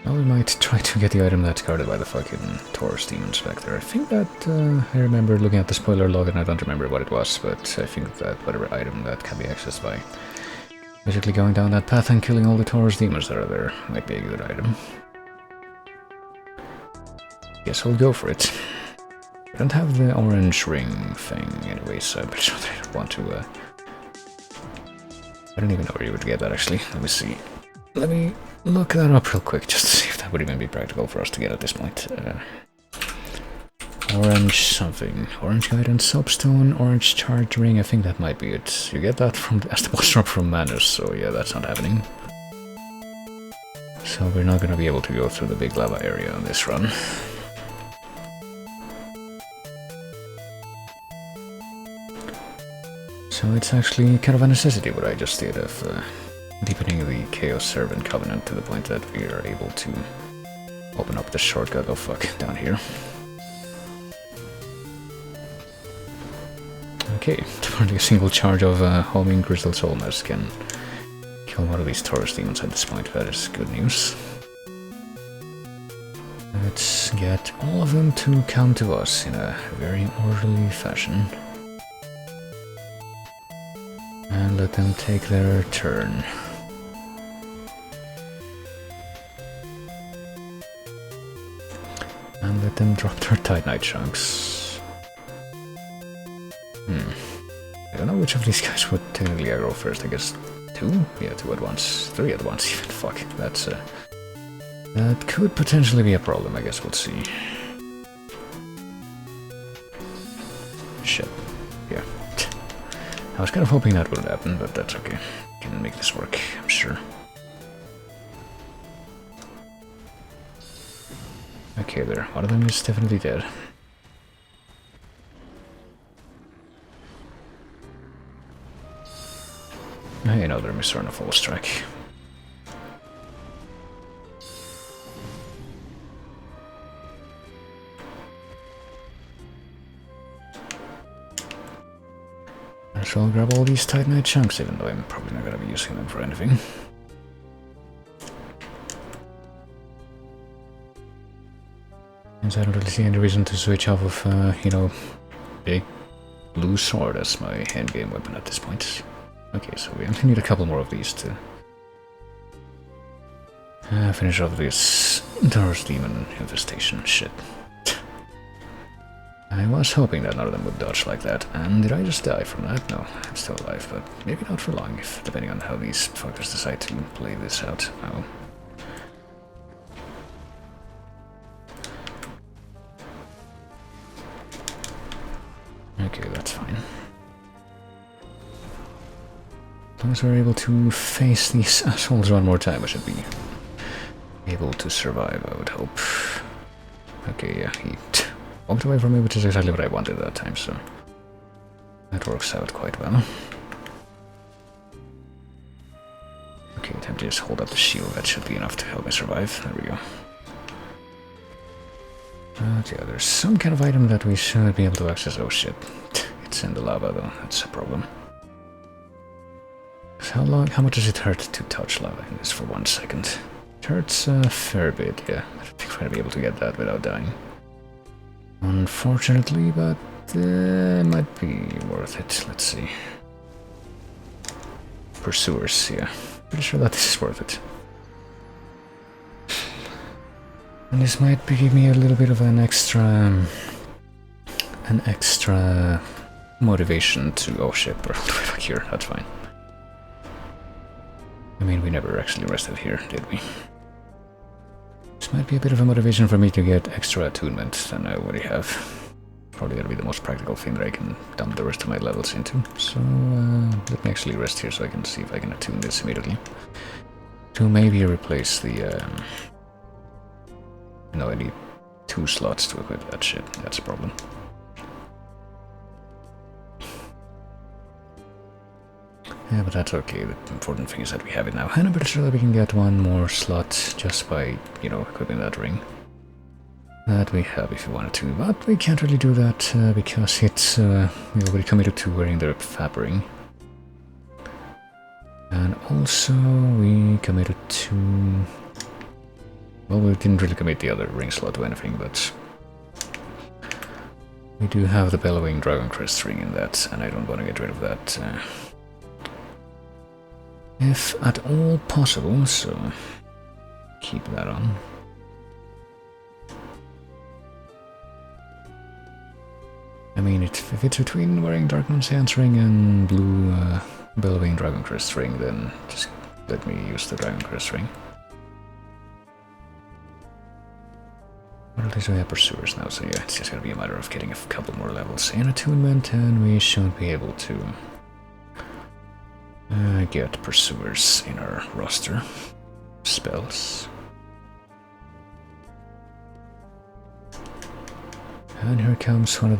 Well, we might try to get the item that's guarded by the fucking Taurus demons back there. I think that I remember looking at the spoiler log and I don't remember what it was, but I think that whatever item that can be accessed by basically going down that path and killing all the Taurus demons that are there might be a good item. Guess we'll go for it. I don't have the orange ring thing anyway, so I'm pretty sure that I don't want to I don't even know where you would get that actually. Let me see. Let me look that up real quick just to see if that would even be practical for us to get at this point. Orange something. Orange guidance soapstone, orange charge ring, I think that might be it. You get that from as the boss drop from Manus, so yeah, that's not happening. So we're not gonna be able to go through the big lava area on this run. So it's actually kind of a necessity what I just did of deepening the Chaos Servant Covenant to the point that we are able to open up the shortcut of fuck down here. Okay, apparently a single charge of Homing Crystal Soul Mask can kill one of these Taurus demons at this point. That is good news. Let's get all of them to come to us in a very orderly fashion. And let them take their turn. And let them drop their Titanite chunks. I don't know which of these guys would technically aggro first. I guess 2? Yeah, 2 at once. 3 at once even. Fuck. That's that could potentially be a problem. I guess we'll see. Shit. Yeah. I was kind of hoping that wouldn't happen, but that's okay. Can make this work, I'm sure. Okay, there. One of them is definitely dead. Hey, another Mr. on a full strike. So I'll grab all these titanite chunks, even though I'm probably not gonna be using them for anything. Since I don't really see any reason to switch off of, you know, big blue sword as my endgame weapon at this point. Okay, so we only need a couple more of these to finish off this Taurus demon infestation shit. I was hoping that none of them would dodge like that, and did I just die from that? No, I'm still alive, but maybe not for long, if depending on how these fuckers decide to play this out. Oh. Okay, that's fine. As long as we're able to face these assholes one more time, I should be able to survive, I would hope. Okay, yeah, he walked away from me, which is exactly what I wanted that time, so that works out quite well. Okay, time to just hold up the shield. That should be enough to help me survive. There we go. Yeah, there's some kind of item that we should be able to access. Oh shit, it's in the lava though, that's a problem. How much does it hurt to touch lava in this for 1 second? It hurts a fair bit, yeah. I don't think we're gonna be able to get that without dying. Unfortunately, but it might be worth it. Let's see. Pursuers, yeah. Pretty sure that this is worth it. And this might give me a little bit of an extra motivation to... Oh shit, we're all the way back here, that's fine. I mean, we never actually rested here, did we? This might be a bit of a motivation for me to get extra attunement than I already have. Probably gonna be the most practical thing that I can dump the rest of my levels into. So, let me actually rest here so I can see if I can attune this immediately. To maybe replace the... No, I need 2 slots to equip that shit. That's a problem. Yeah, but that's okay. The important thing is that we have it now. And I'm pretty sure that we can get 1 more slot just by, you know, equipping that ring. That we have if we wanted to. But we can't really do that because it's... we already committed to wearing the fab ring. And also we committed to... Well, we didn't really commit the other ring slot to anything, but we do have the bellowing dragon crest ring in that, and I don't want to get rid of that if at all possible, so keep that on. I mean, if it's between wearing Darkmoon's Hands ring and blue bellowing dragon crest ring, then just let me use the dragon crest ring. Well, at least we have pursuers now, so yeah, it's just gonna be a matter of getting a couple more levels in attunement, and we should be able to get pursuers in our roster. Spells. And here comes one of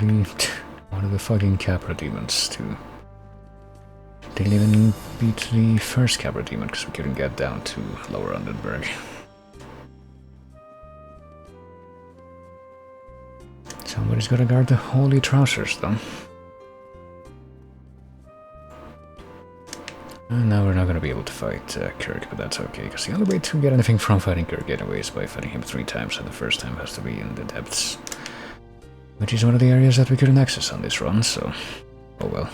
the fucking Capra demons too. Didn't even beat the first Capra demon because we couldn't get down to Lower Undenberg. Somebody's gotta guard the holy trousers, though. And now we're not gonna be able to fight Kirk, but that's okay, because the only way to get anything from fighting Kirk anyway is by fighting him 3 times, and the first time has to be in the depths. Which is one of the areas that we couldn't access on this run, so... oh well.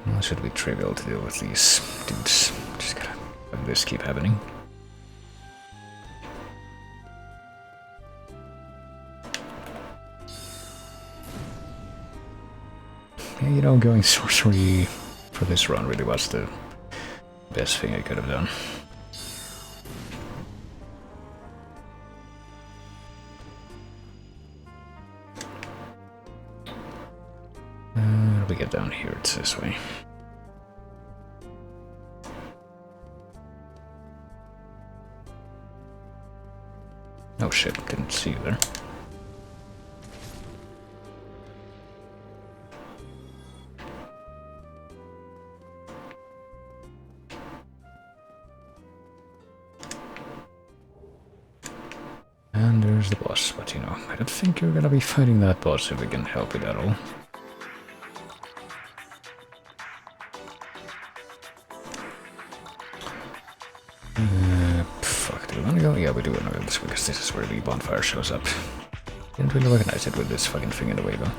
Well, it should be trivial to deal with these dudes. Just gotta have this keep happening. Yeah, you know, going sorcery for this run really was the best thing I could have done. How do we get down here? It's this way. Oh shit, didn't see you there. there's the boss, but you know, I don't think you're gonna be fighting that boss if we can help it at all. Fuck, do we wanna go? Yeah, we do wanna go this way, because this is where the bonfire shows up. Didn't really recognize it with this fucking thing in the way, though.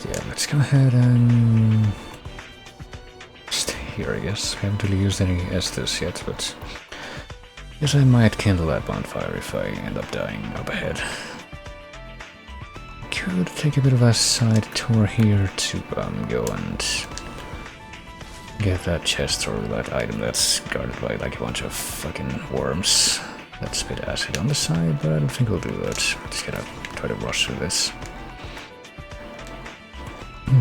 Yeah, let's go ahead and stay here, I guess. I haven't really used any Estus yet, but I guess I might kindle that bonfire if I end up dying up ahead. Could take a bit of a side tour here to go and get that chest or that item that's guarded by like a bunch of fucking worms. That's a bit acid on the side, but I don't think we'll do that. I'm just gonna try to rush through this.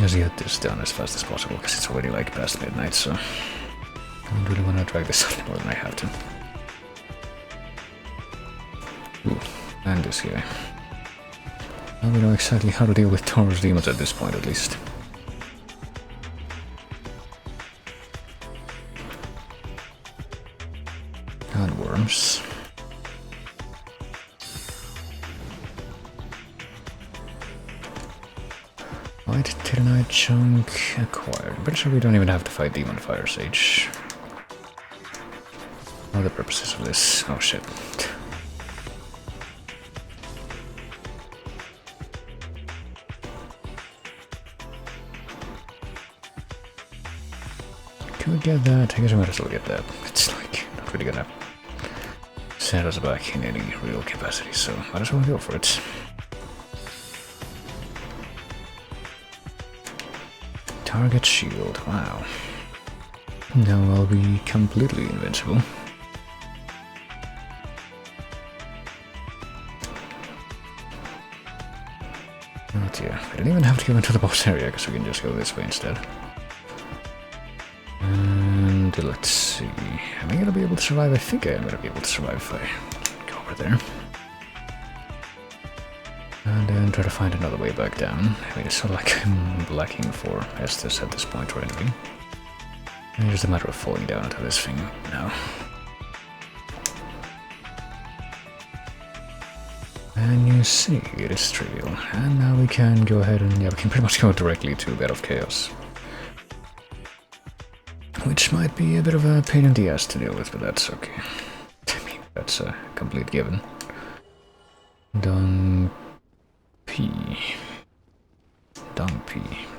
Just get this done as fast as possible, because it's already like past midnight, so I don't really want to drag this on more than I have to. Ooh, and this guy. Now we know exactly how to deal with Taurus demons at this point, at least. And worms. White Titanite chunk acquired. Pretty sure we don't even have to fight Demon Fire Sage. What are the purposes of this? Oh shit. Can we get that? I guess I might as well get that. It's like not really gonna set us back in any real capacity, so might as well go for it. Target shield, wow. Now I'll be completely invincible. Oh dear, I didn't even have to go into the boss area, because we can just go this way instead. And let's see, am I gonna be able to survive? I think I am gonna be able to survive if I go over there. And then try to find another way back down. I mean, it's sort of like I'm lacking for Estus at this point or anything. It's just a matter of falling down into this thing now. And you see, it is trivial. And now we can go ahead and, yeah, we can pretty much go directly to Bed of Chaos. Which might be a bit of a pain in the ass to deal with, but that's okay. I mean, that's a complete given. Dung P.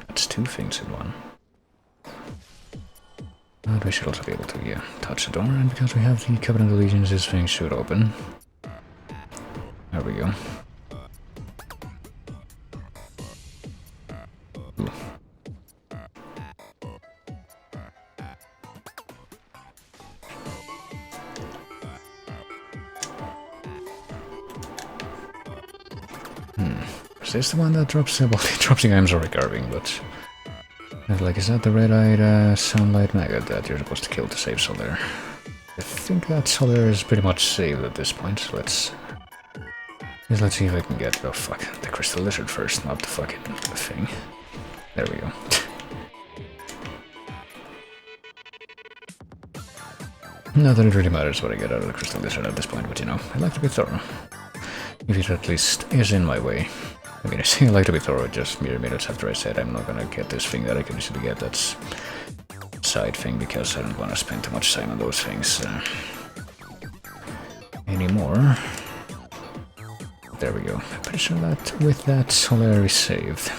That's two things in one. But we should also be able to, yeah, touch the door, and because we have the Covenant Allegiance, this thing should open. There we go. Ooh. Is this the one that drops the... well, it drops the Amzoric carving, but... like, is that the red-eyed sunlight maggot that you're supposed to kill to save Soler? I think that Soler is pretty much saved at this point, so let's see if I can get... oh fuck, the crystal lizard first, not the fucking thing. There we go. Not that it really matters what I get out of the crystal lizard at this point, but you know, I like to be thorough. If it at least is in my way. I mean, I say I like to be thorough just mere minutes after I said I'm not gonna get this thing that I can easily get. That's a side thing, because I don't want to spend too much time on those things anymore. There we go. I'm pretty sure that with that Soler is saved.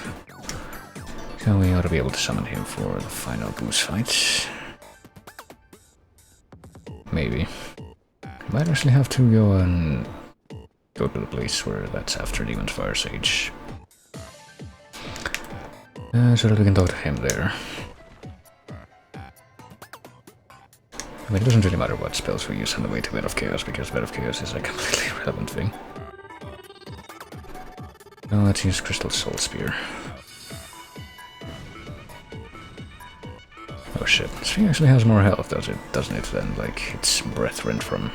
So we ought to be able to summon him for the final boss fight. Maybe. Might actually have to go and go to the place where that's after Demon's Fire Sage. So that we can talk to him there. I mean, it doesn't really matter what spells we use on the way to Bed of Chaos, because Bed of Chaos is a completely irrelevant thing. Now let's use Crystal Soul Spear. Oh shit, this thing actually has more health, doesn't it, than like its brethren from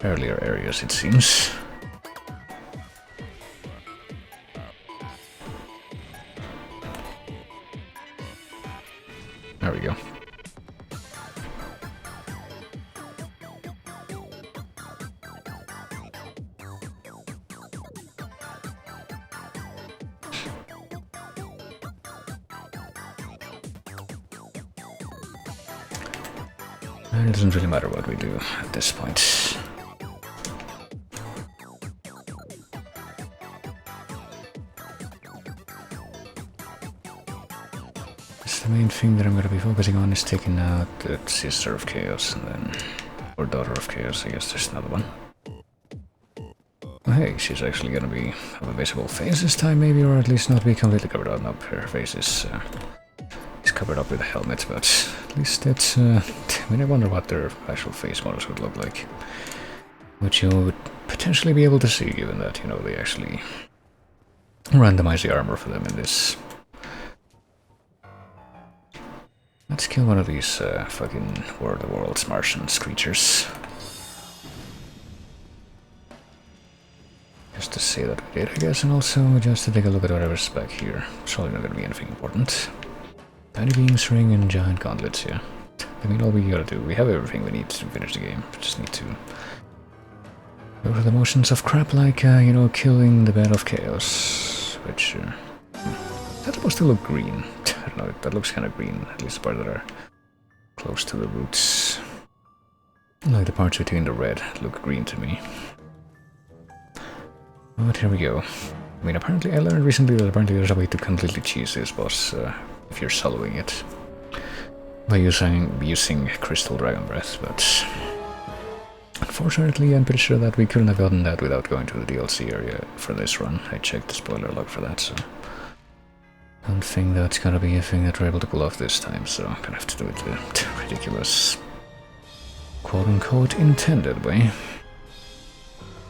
earlier areas, it seems. there we go. And it doesn't really matter what we do at this point. The main thing that I'm going to be focusing on is taking out the Sister of Chaos and then, or Daughter of Chaos, I guess there's another one. Oh, hey, she's actually going to have a visible face this time maybe, or at least not be completely covered up. Nope, her face is covered up with a helmet, but at least it's, I mean, I wonder what their actual face models would look like. Which you would potentially be able to see, given that, you know, they actually randomize the armor for them in this. Let's kill one of these fucking War of the Worlds Martian creatures. Just to say that we did, I guess, and also just to take a look at whatever's back here. It's probably not gonna be anything important. Tiny beams, ring, and giant gauntlets, yeah. I mean, all we gotta do, we have everything we need to finish the game. We just need to go through the motions of crap like, you know, killing the Bed of Chaos, which, that's supposed to look green. I don't know, that looks kind of green, at least the parts that are close to the roots. Like the parts between the red look green to me. But here we go. I mean, apparently I learned recently that apparently there's a way to completely cheese this boss if you're soloing it. By using Crystal Dragon Breath, but unfortunately I'm pretty sure that we couldn't have gotten that without going to the DLC area for this run. I checked the spoiler log for that, so I don't think that's gonna be a thing that we're able to pull off this time, so I'm gonna have to do it the ridiculous quote-unquote intended way.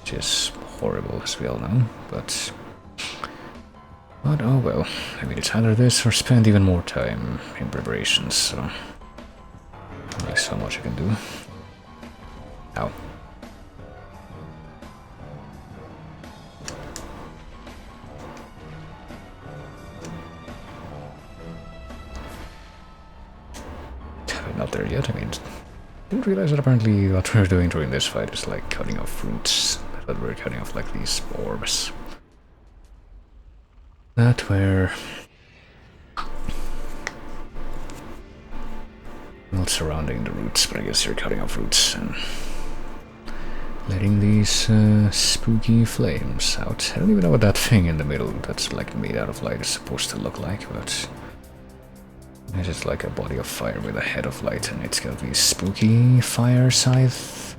Which is horrible, as we all know, but oh well. I mean, it's either this or spend even more time in preparations, so only so much I can do. Ow. Not there yet. I mean, didn't realize that apparently what we're doing during this fight is like cutting off fruits. I thought we were cutting off like these orbs. That were not surrounding the roots, but I guess you're cutting off roots and letting these spooky flames out. I don't even know what that thing in the middle that's like made out of light is supposed to look like, but it's just like a body of fire with a head of light, and it's got these spooky fire scythe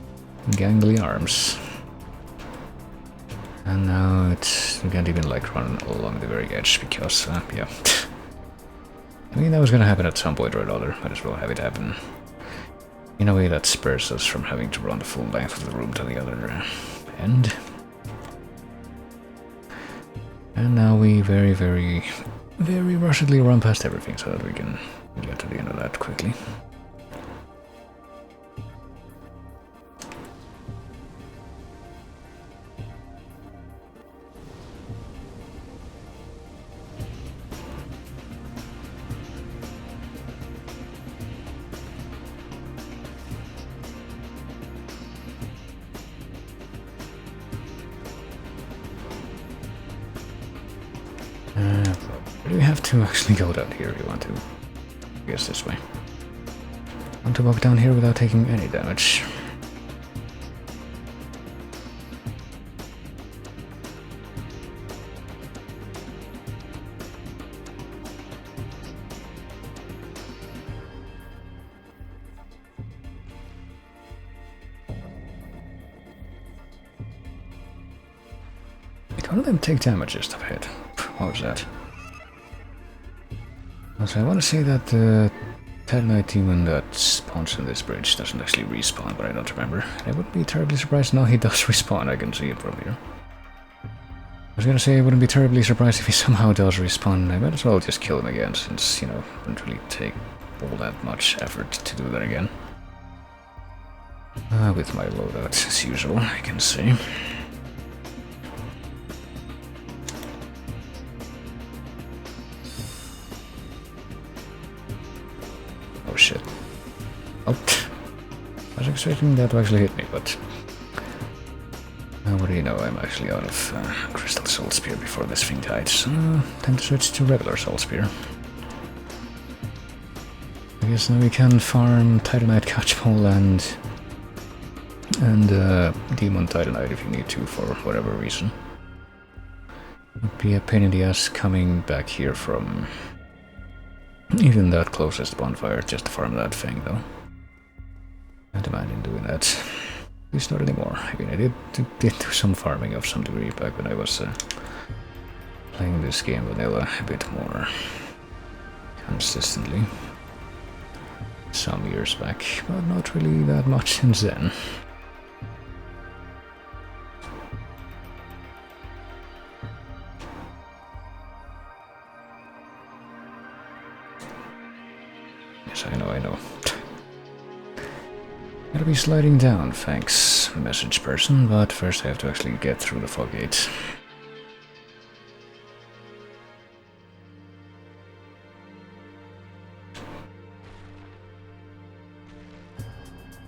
gangly arms. And now we can't even like run along the very edge because, yeah. I mean, that was gonna happen at some point or another. Might as well have it happen in a way that spares us from having to run the full length of the room to the other end. And now we very rushedly run past everything so that we can get to the end of that quickly. Do we have to actually go down here if you want to? I guess this way. Want to walk down here without taking any damage. One of them take damage just up ahead. What was that? Also, I want to say that the Titanite demon that spawns in this bridge doesn't actually respawn, but I don't remember. And I wouldn't be terribly surprised. No, he does respawn. I can see it from here. I was gonna say I wouldn't be terribly surprised if he somehow does respawn. I might as well just kill him again, since, you know, it wouldn't really take all that much effort to do that again. With my loadout, as usual, I can see. Oh shit. Oh, I was expecting that to actually hit me, but... what do you know, I'm actually out of Crystal Soul Spear before this thing died, so time to switch to regular Soul Spear. I guess now we can farm Titanite Catchpole and Demon Titanite if you need to for whatever reason. Would be a pain in the ass coming back here from even that closest bonfire just to farm that thing though. I don't mind in doing that. At least not anymore. I mean, I did do some farming of some degree back when I was playing this game vanilla a bit more consistently. Some years back, but not really that much since then. Yes, I know. Gotta be sliding down, thanks, message person, but first I have to actually get through the fog gate.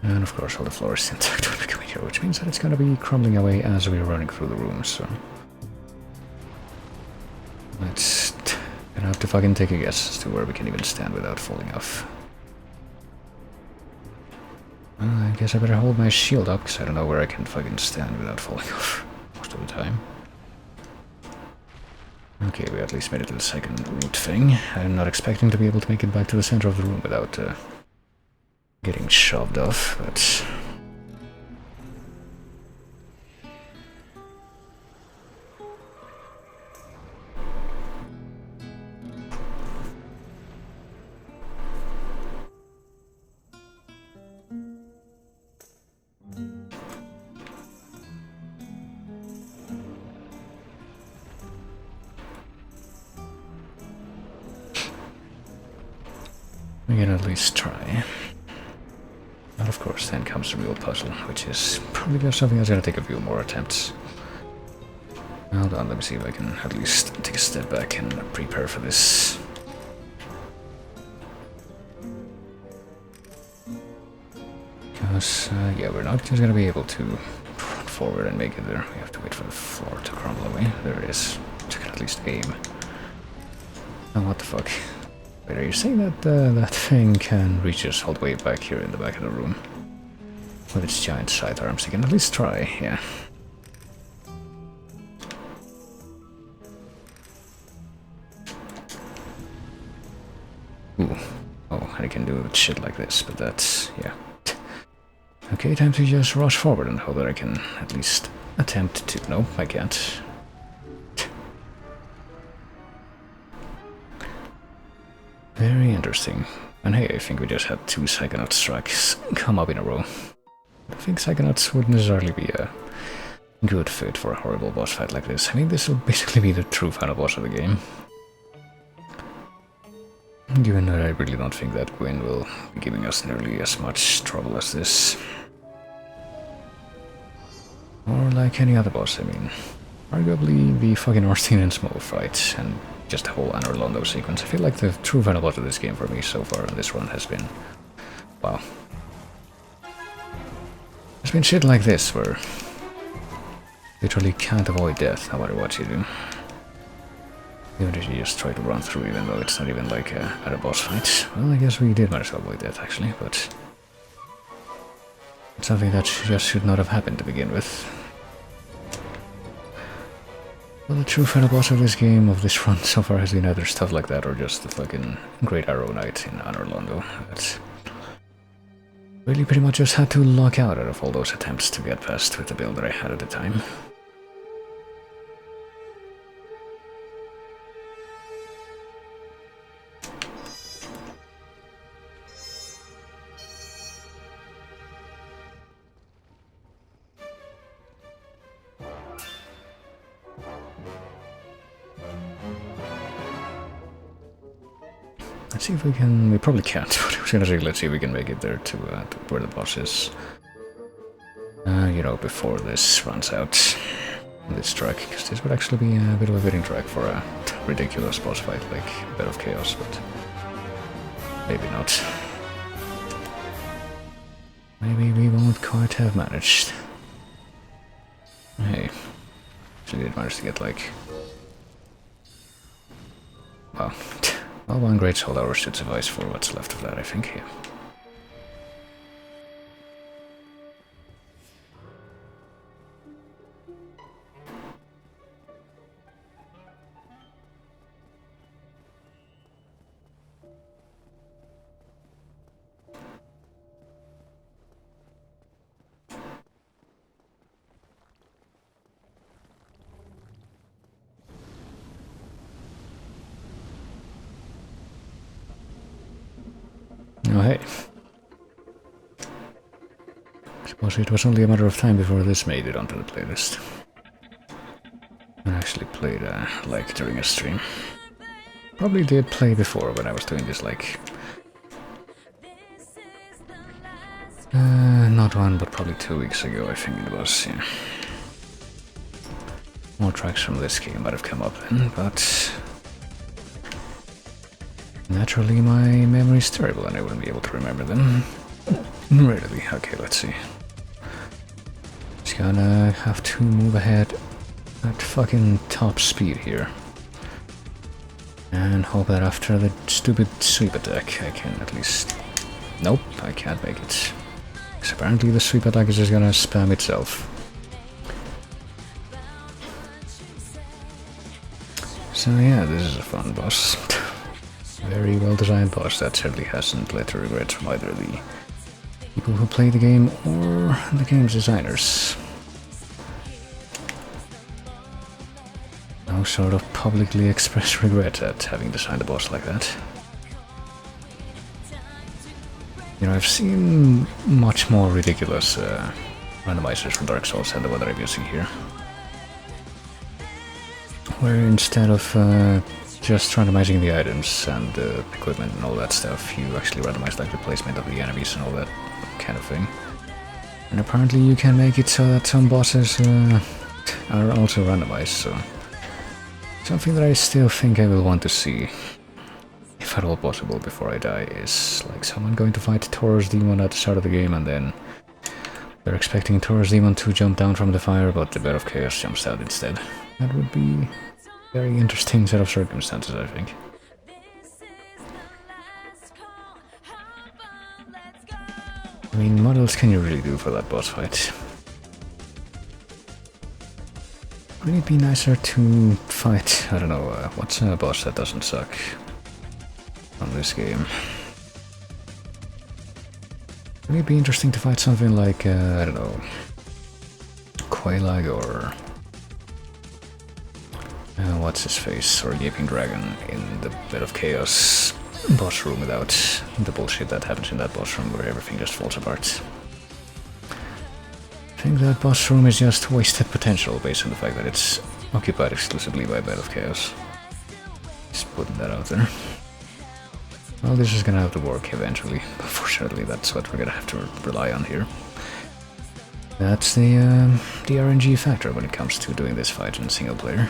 And of course all the floor is intact when we come in here, which means that it's gonna be crumbling away as we're running through the rooms, so... Let's... gonna have to fucking take a guess as to where we can even stand without falling off. I guess I better hold my shield up, because I don't know where I can fucking stand without falling off most of the time. Okay, we at least made it to the second root thing. I'm not expecting to be able to make it back to the center of the room without getting shoved off, but... we can at least try. And of course, then comes the real puzzle, which is probably just something that's gonna take a few more attempts. Hold on, let me see if I can at least take a step back and prepare for this. Because, yeah, we're not just gonna be able to run forward and make it there. We have to wait for the floor to crumble away. There it is. So I can at least aim. Oh, what the fuck? Wait, are you saying that that thing can reach us all the way back here in the back of the room? With its giant side arms, you can at least try, yeah. Ooh. Oh, I can do shit like this, but that's... yeah. Okay, time to just rush forward and hope that I can at least attempt to... No, I can't. Very interesting. And hey, I think we just had 2 Psychonaut strikes come up in a row. I think Psychonauts would necessarily be a good fit for a horrible boss fight like this. I mean, this will basically be the true final boss of the game. Given that I really don't think that Gwyn will be giving us nearly as much trouble as this. Or like any other boss, I mean. Arguably the fucking Orstein and Smo fight, and just the whole Rando sequence. I feel like the true final boss of this game for me so far on this run has been... wow. There's been shit like this where... literally can't avoid death no matter what you do. Even if you just try to run through, even though it's not even like at a boss fight. Well, I guess we did manage to avoid death actually, but... it's something that just should not have happened to begin with. Well, the true final boss of this game, of this run so far, has been either stuff like that or just the fucking Great Arrow Knight in Rando. That's really pretty much just had to lock out of all those attempts to get past with the build that I had at the time. Let's see if we can... we probably can't, but I was gonna say let's see if we can make it there to where the boss is. You know, before this runs out. This track, because this would actually be a bit of a fitting track for a ridiculous boss fight like Bed of Chaos, but maybe not. maybe we won't quite have managed. Hey, she did manage to get like... Well, well, one great soul hour should suffice for what's left of that, I think. Yeah. Oh, hey. Suppose it was only a matter of time before this made it onto the playlist. I actually played, like, during a stream. Probably did play before when I was doing this, like... not one, but probably 2 weeks ago, I think it was, yeah. More tracks from this game might have come up then, but... Naturally, my memory is terrible and I wouldn't be able to remember them. Really? Okay, let's see. Just gonna have to move ahead at fucking top speed here. And hope that after the stupid sweep attack I can at least... Nope, I can't make it. Because apparently the sweep attack is just gonna spam itself. So yeah, this is a fun boss. Very well designed boss that certainly hasn't led to regrets from either the people who play the game or the game's designers. No sort of publicly expressed regret at having designed a boss like that. You know, I've seen much more ridiculous randomizers from Dark Souls than the one that I'm using here. Where instead of just randomizing the items and the equipment and all that stuff, you actually randomize like the placement of the enemies and all that kind of thing. And apparently you can make it so that some bosses are also randomized, so... Something that I still think I will want to see, if at all possible, before I die, is like someone going to fight Taurus Demon at the start of the game and then they're expecting Taurus Demon to jump down from the fire, but the Bed of Chaos jumps out instead. That would be a very interesting set of circumstances, I think. I mean, what else can you really do for that boss fight? Would it be nicer to fight, I don't know, what's a boss that doesn't suck on this game? Would it be interesting to fight something like, I don't know, Quailag or... what's his face, or Gaping Dragon in the Bed of Chaos boss room without the bullshit that happens in that boss room where everything just falls apart. I think that boss room is just wasted potential based on the fact that it's occupied exclusively by Bed of Chaos. Just putting that out there. Well, this is gonna have to work eventually. Unfortunately, that's what we're gonna have to rely on here. That's the RNG factor when it comes to doing this fight in single player.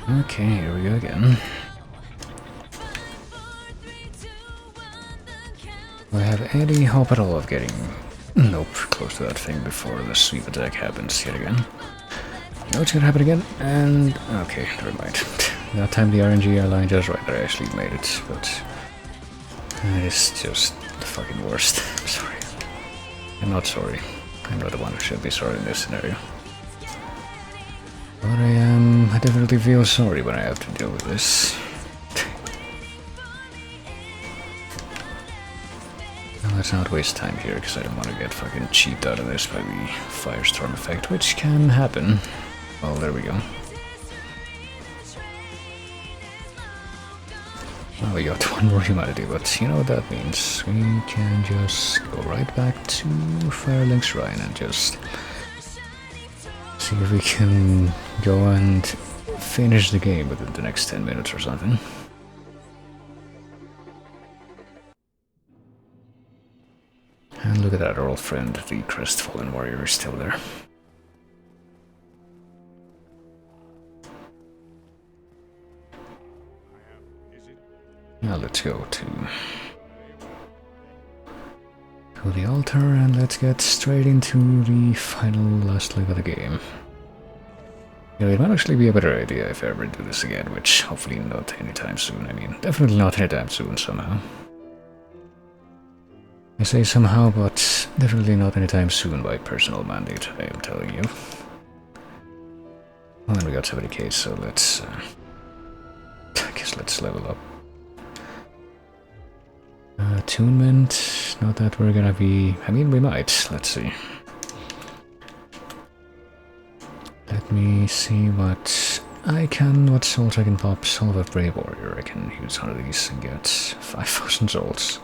Okay, here we go again. Do I have any hope at all of getting... Nope, close to that thing before the sweep attack happens yet again. No, it's gonna happen again, and... Okay, never mind. That time the RNG airline just right there, I actually made it, but... It's just the fucking worst. I'm sorry. I'm not sorry. I'm not the one who should be sorry in this scenario. But I definitely feel sorry when I have to deal with this. Let's not waste time here, because I don't want to get fucking cheated out of this by the firestorm effect, which can happen. Well, there we go. Oh, we got one more humanity, but you know what that means. We can just go right back to Firelink's Shrine and just see if we can go and finish the game within the next 10 minutes or something. And look at that, our old friend, the Crestfallen Warrior, is still there. Now let's go to the altar and let's get straight into the final last leg of the game. You know, it might actually be a better idea if I ever do this again, which hopefully not anytime soon. I mean, definitely not anytime soon somehow. I say somehow, but definitely not anytime soon by personal mandate, I am telling you. Well, then we got 70k, so let's... I guess let's level up. Attunement, not that we're gonna be... I mean, we might, let's see. Let me see what souls I can pop. Soul of a Brave Warrior, I can use one of these and get 5,000 souls.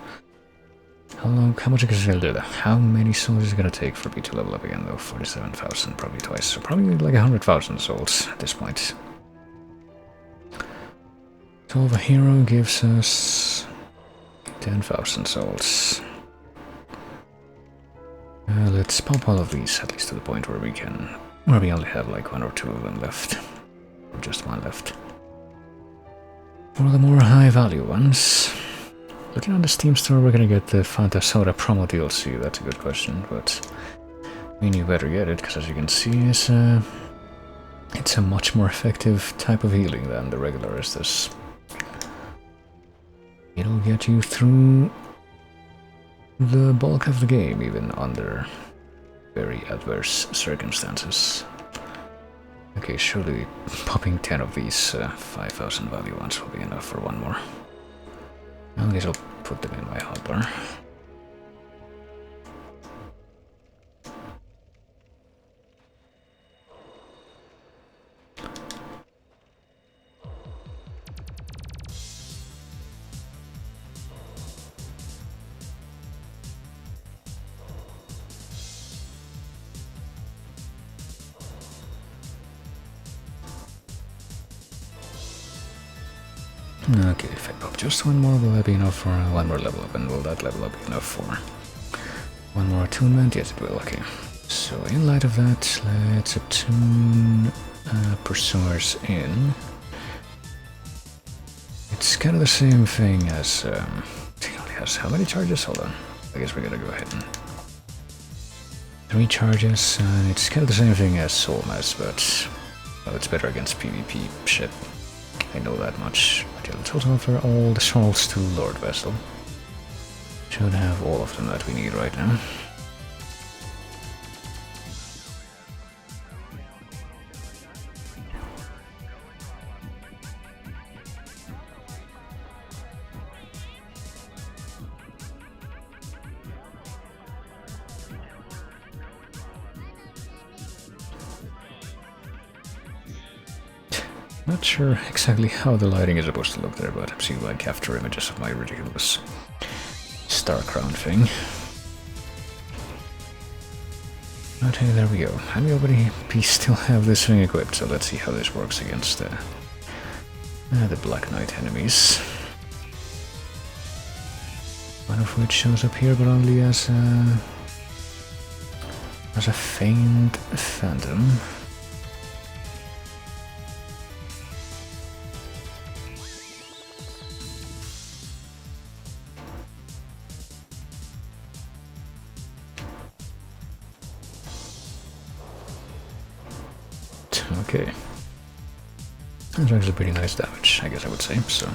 How much is it gonna do? How many souls is it gonna take for me to level up again though? 47,000, probably twice, so probably like 100,000 souls at this point. Soul of a Hero gives us 10,000 souls. Let's pop all of these, at least to the point where we only have like one or two of them left. Or just one left. For the more high value ones. Looking on the Steam store, we're gonna get the Fanta Soda promo DLC, that's a good question, but I mean, you better get it, because as you can see, it's a much more effective type of healing than the regular Estus. It'll get you through the bulk of the game, even under very adverse circumstances. Okay, surely popping 10 of these 5,000 value ones will be enough for one more. I guess I'll put them in my hotbar. Okay, if I pop just one more, will that be enough for one more level up? And will that level up be enough for one more attunement? Yes, it will, okay. So in light of that, let's attune Pursuers in. It's kind of the same thing as... it only has how many charges? Hold on. I guess we're gonna go ahead and... 3 charges, and it's kind of the same thing as Soul Mass, but... well, it's better against PvP shit. I know that much. But let's also offer all the souls to Lord Vessel. Should have all of them that we need right now. Not sure exactly how the lighting is supposed to look there, but I'm seeing like capture images of my ridiculous star crown thing. Okay, there we go. And we already still have this thing equipped, so let's see how this works against the Black Knight enemies. One of which shows up here, but only as a faint phantom. Okay. That's actually pretty nice damage, I guess I would say, so...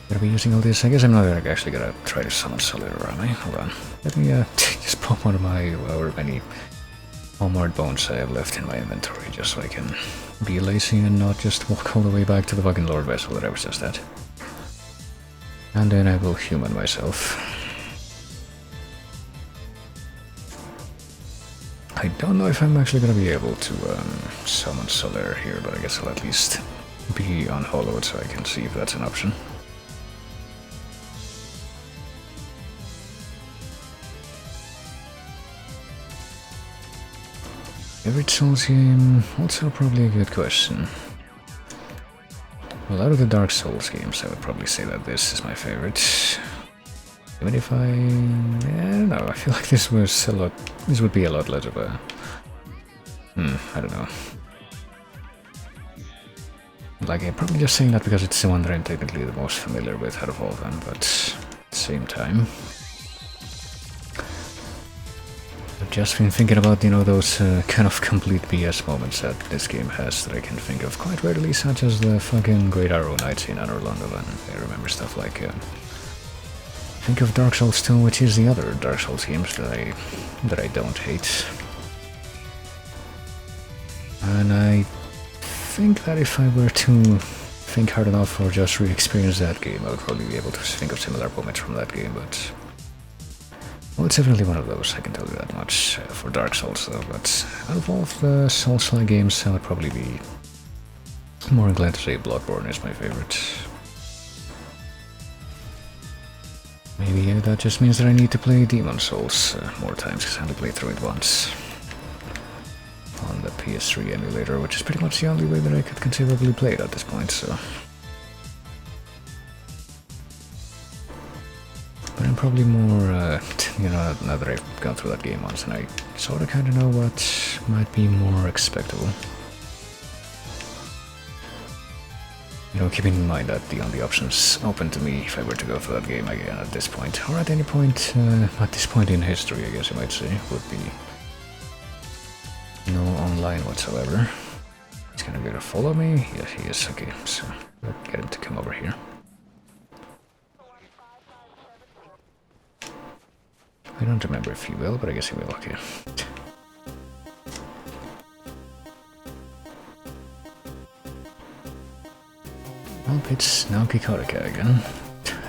Gonna be using all this. I guess I'm not actually gonna try to summon Solera, am I? Hold on. Let me just pop one of my however many armored bones I have left in my inventory, just so I can be lazy and not just walk all the way back to the fucking Lord Vessel that I was just at. And then I will human myself. I don't know if I'm actually gonna be able to summon Solaire here, but I guess I'll at least be on Hollowed so I can see if that's an option. Favorite Souls game? Also probably a good question. Well, out of the Dark Souls games, I would probably say that this is my favorite. Even if I don't know, I feel like this would be a lot less of a... I don't know. Like, I'm probably just saying that because it's the one that I'm technically the most familiar with out of all of them, but at the same time... I've just been thinking about, you know, those kind of complete BS moments that this game has that I can think of quite readily, such as the fucking Great Arrow Knights in Anor Londo, and I remember stuff like... think of Dark Souls 2, which is the other Dark Souls games that I don't hate. And I think that if I were to think hard enough or just re-experience that game, I would probably be able to think of similar moments from that game, but... Well, it's definitely one of those, I can tell you that much, for Dark Souls though, but out of all of the Souls-like games, I would probably be more inclined to say Bloodborne is my favorite. Maybe that just means that I need to play Demon Souls more times, because I only played through it once. On the PS3 emulator, which is pretty much the only way that I could conceivably play it at this point, so... But I'm probably more, you know, now that I've gone through that game once, and I sort of kind of know what might be more expectable. You know, keeping in mind that the only options open to me if I were to go through that game again at this point, or at any point, at this point in history, I guess you might say, would be no online whatsoever. He's gonna be able to follow me? Yes, he is. Okay, so we'll get him to come over here. I don't remember if he will, but I guess he will. Okay. Well, it's Naoki Kodaka again.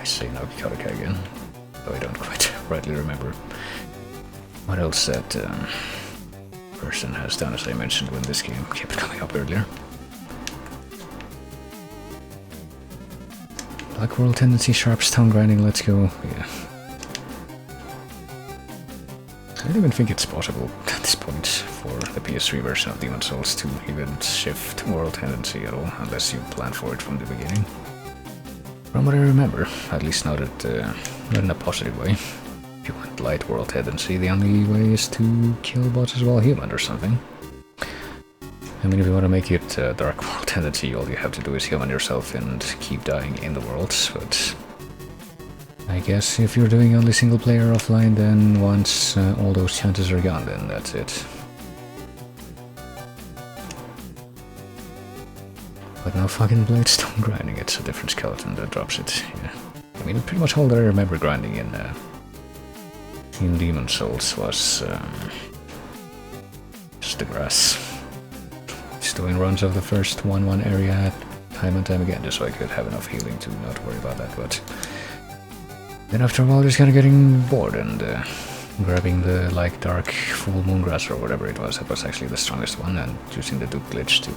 I say Naoki Kodaka again, though I don't quite rightly remember what else that person has done, as I mentioned when this game kept coming up earlier. Black World Tendency, Sharp Stone Grinding, let's go. Yeah. I don't even think it's possible at this point for the PS3 version of Demon Souls to even shift World Tendency at all, unless you plan for it from the beginning. From what I remember, at least not in a positive way. If you want light World Tendency, the only way is to kill bosses while human or something. I mean, if you want to make it Dark World Tendency, all you have to do is human yourself and keep dying in the worlds, but... I guess if you're doing only single player offline, then once all those chances are gone, then that's it. But now fucking Bladestone grinding, it's a different skeleton that drops it. Yeah. I mean, pretty much all that I remember grinding in Demon Souls was just the grass. Just doing runs of the first 1-1 area time and time again, just so I could have enough healing to not worry about that, but... Then after a while, just kind of getting bored and grabbing the like dark full moon grass or whatever it was. That was actually the strongest one, and using the dupe glitch to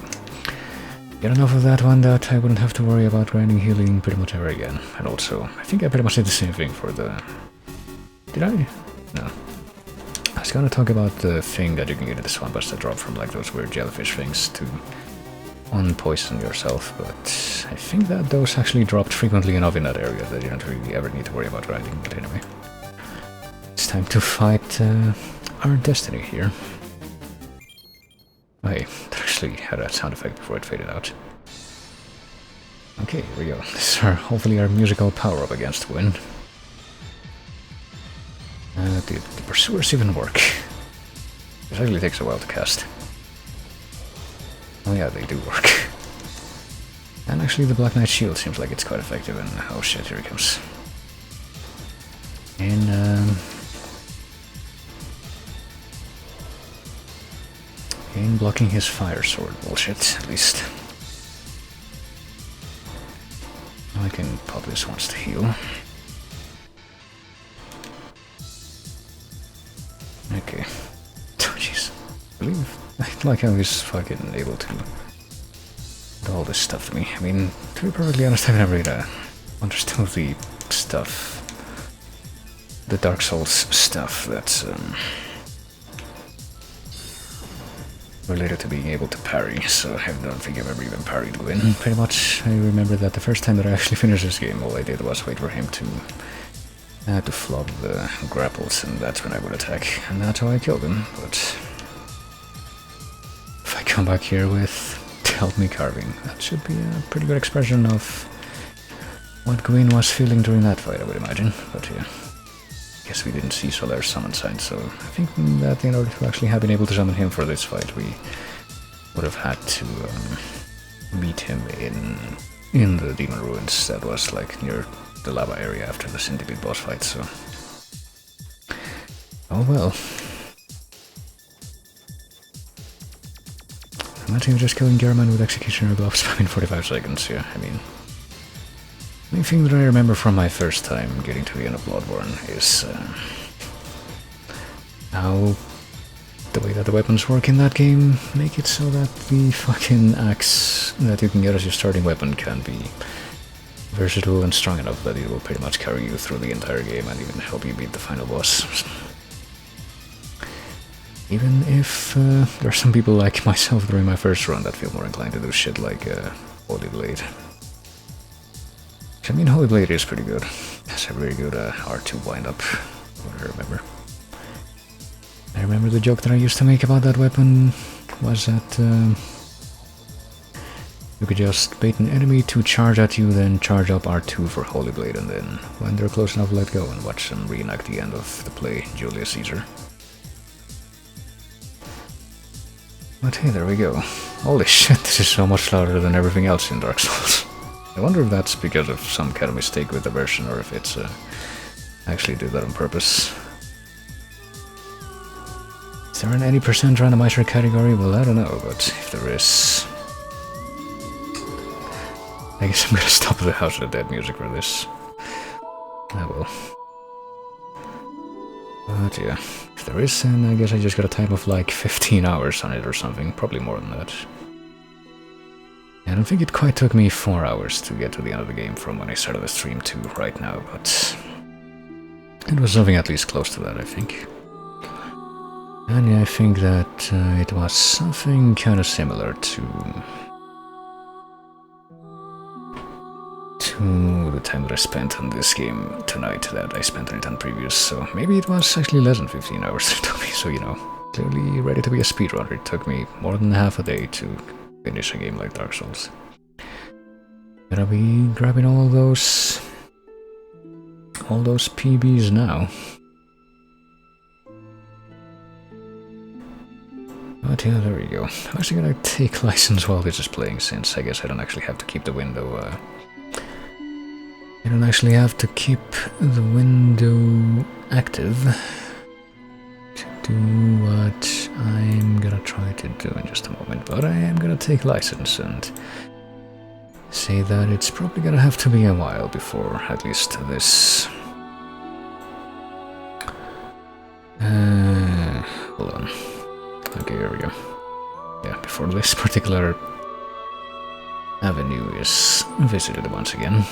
get enough of that one that I wouldn't have to worry about grinding healing pretty much ever again. And also, I think I pretty much did the same thing for the... Did I? No. I was gonna talk about the thing that you can get in the Swampbuster that drop from like those weird jellyfish things to unpoison yourself, but I think that those actually dropped frequently enough in that area that you don't really ever need to worry about grinding. But anyway, it's time to fight our destiny here. Oh, hey, that actually had a sound effect before it faded out. Okay, here we go. This is hopefully our musical power-up against wind. Did the pursuers even work? It actually takes a while to cast. Oh yeah, they do work. And actually the Black Knight shield seems like it's quite effective, and oh shit, here he comes. And in blocking his fire sword bullshit, at least. I can pop this once to heal. Okay. Oh jeez. like how he's fucking able to do all this stuff to me. I mean, to be perfectly honest, I've never really understood the stuff, the Dark Souls stuff that's related to being able to parry, so I don't think I've ever even parried Gwyn. Pretty much, I remember that the first time that I actually finished this game, all I did was wait for him to flop the grapples, and that's when I would attack, and that's how I killed him. But if I come back here with Help Me Carving, that should be a pretty good expression of what Gwyn was feeling during that fight, I would imagine. But yeah, I guess we didn't see Solar's summon sign, so I think that in order to actually have been able to summon him for this fight, we would have had to meet him in the Demon Ruins that was like near the lava area after the Centipede boss fight, so... Oh well. Imagine just killing Gehrman with Executioner Glove spam in 45 seconds, yeah, I mean... The main thing that I remember from my first time getting to the end of Bloodborne is how the way that the weapons work in that game make it so that the fucking axe that you can get as your starting weapon can be versatile and strong enough that it will pretty much carry you through the entire game and even help you beat the final boss. Even if there are some people like myself during my first run that feel more inclined to do shit like Holy Blade. I mean, Holy Blade is pretty good. It's a very good R2 wind-up, what I remember. I remember the joke that I used to make about that weapon was that you could just bait an enemy to charge at you, then charge up R2 for Holy Blade, and then when they're close enough, let go and watch them reenact the end of the play, Julius Caesar. But hey, there we go. Holy shit, this is so much louder than everything else in Dark Souls. I wonder if that's because of some kind of mistake with the version, or if it's actually did that on purpose. Is there an any percent randomizer category? Well, I don't know, but if there is... I guess I'm gonna stop the House of the Dead music for this. I will. But yeah, if there is, then I guess I just got a time of like 15 hours on it or something, probably more than that. I don't think it quite took me 4 hours to get to the end of the game from when I started the stream to right now, but it was something at least close to that, I think. And yeah, I think that it was something kind of similar to the time that I spent on this game tonight that I spent on it on previous, so maybe it was actually less than 15 hours it took me, so you know, clearly ready to be a speedrunner. It took me more than half a day to finish a game like Dark Souls. Gonna be grabbing all those PBs now. But yeah, there we go. I'm actually gonna take license while this is playing, since I guess I don't actually have to keep the window I don't actually have to keep the window active to do what I'm gonna try to do in just a moment, but I am gonna take license and say that it's probably gonna have to be a while before at least this... hold on. Okay, here we go. Yeah, before this particular avenue is visited once again.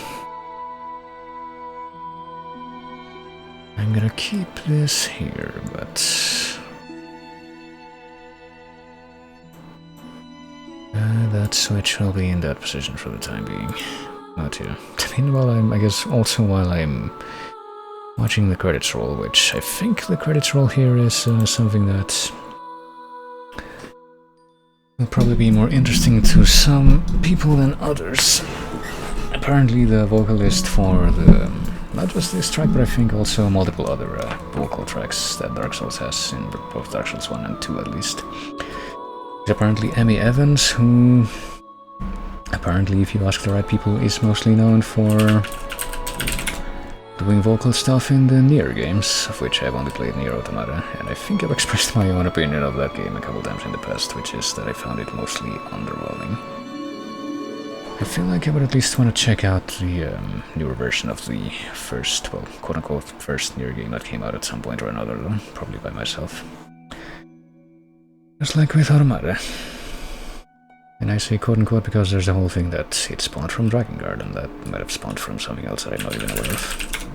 I'm gonna keep this here, but... that switch will be in that position for the time being. But yeah, meanwhile I guess also while I'm watching the credits roll, which I think the credits roll here is something that will probably be more interesting to some people than others. Apparently the vocalist for the... not just this track, but I think also multiple other vocal tracks that Dark Souls has, in both Dark Souls 1 and 2 at least. It's apparently Emmy Evans, who apparently, if you ask the right people, is mostly known for doing vocal stuff in the Nier games, of which I've only played Nier Automata, and I think I've expressed my own opinion of that game a couple times in the past, which is that I found it mostly underwhelming. I feel like I would at least want to check out the newer version of the first, well, quote-unquote, first Nier game that came out at some point or another, though, probably by myself. Just like with Automata. And I say quote-unquote because there's the whole thing that it spawned from Drakengard, and that might have spawned from something else that I'm not even aware of.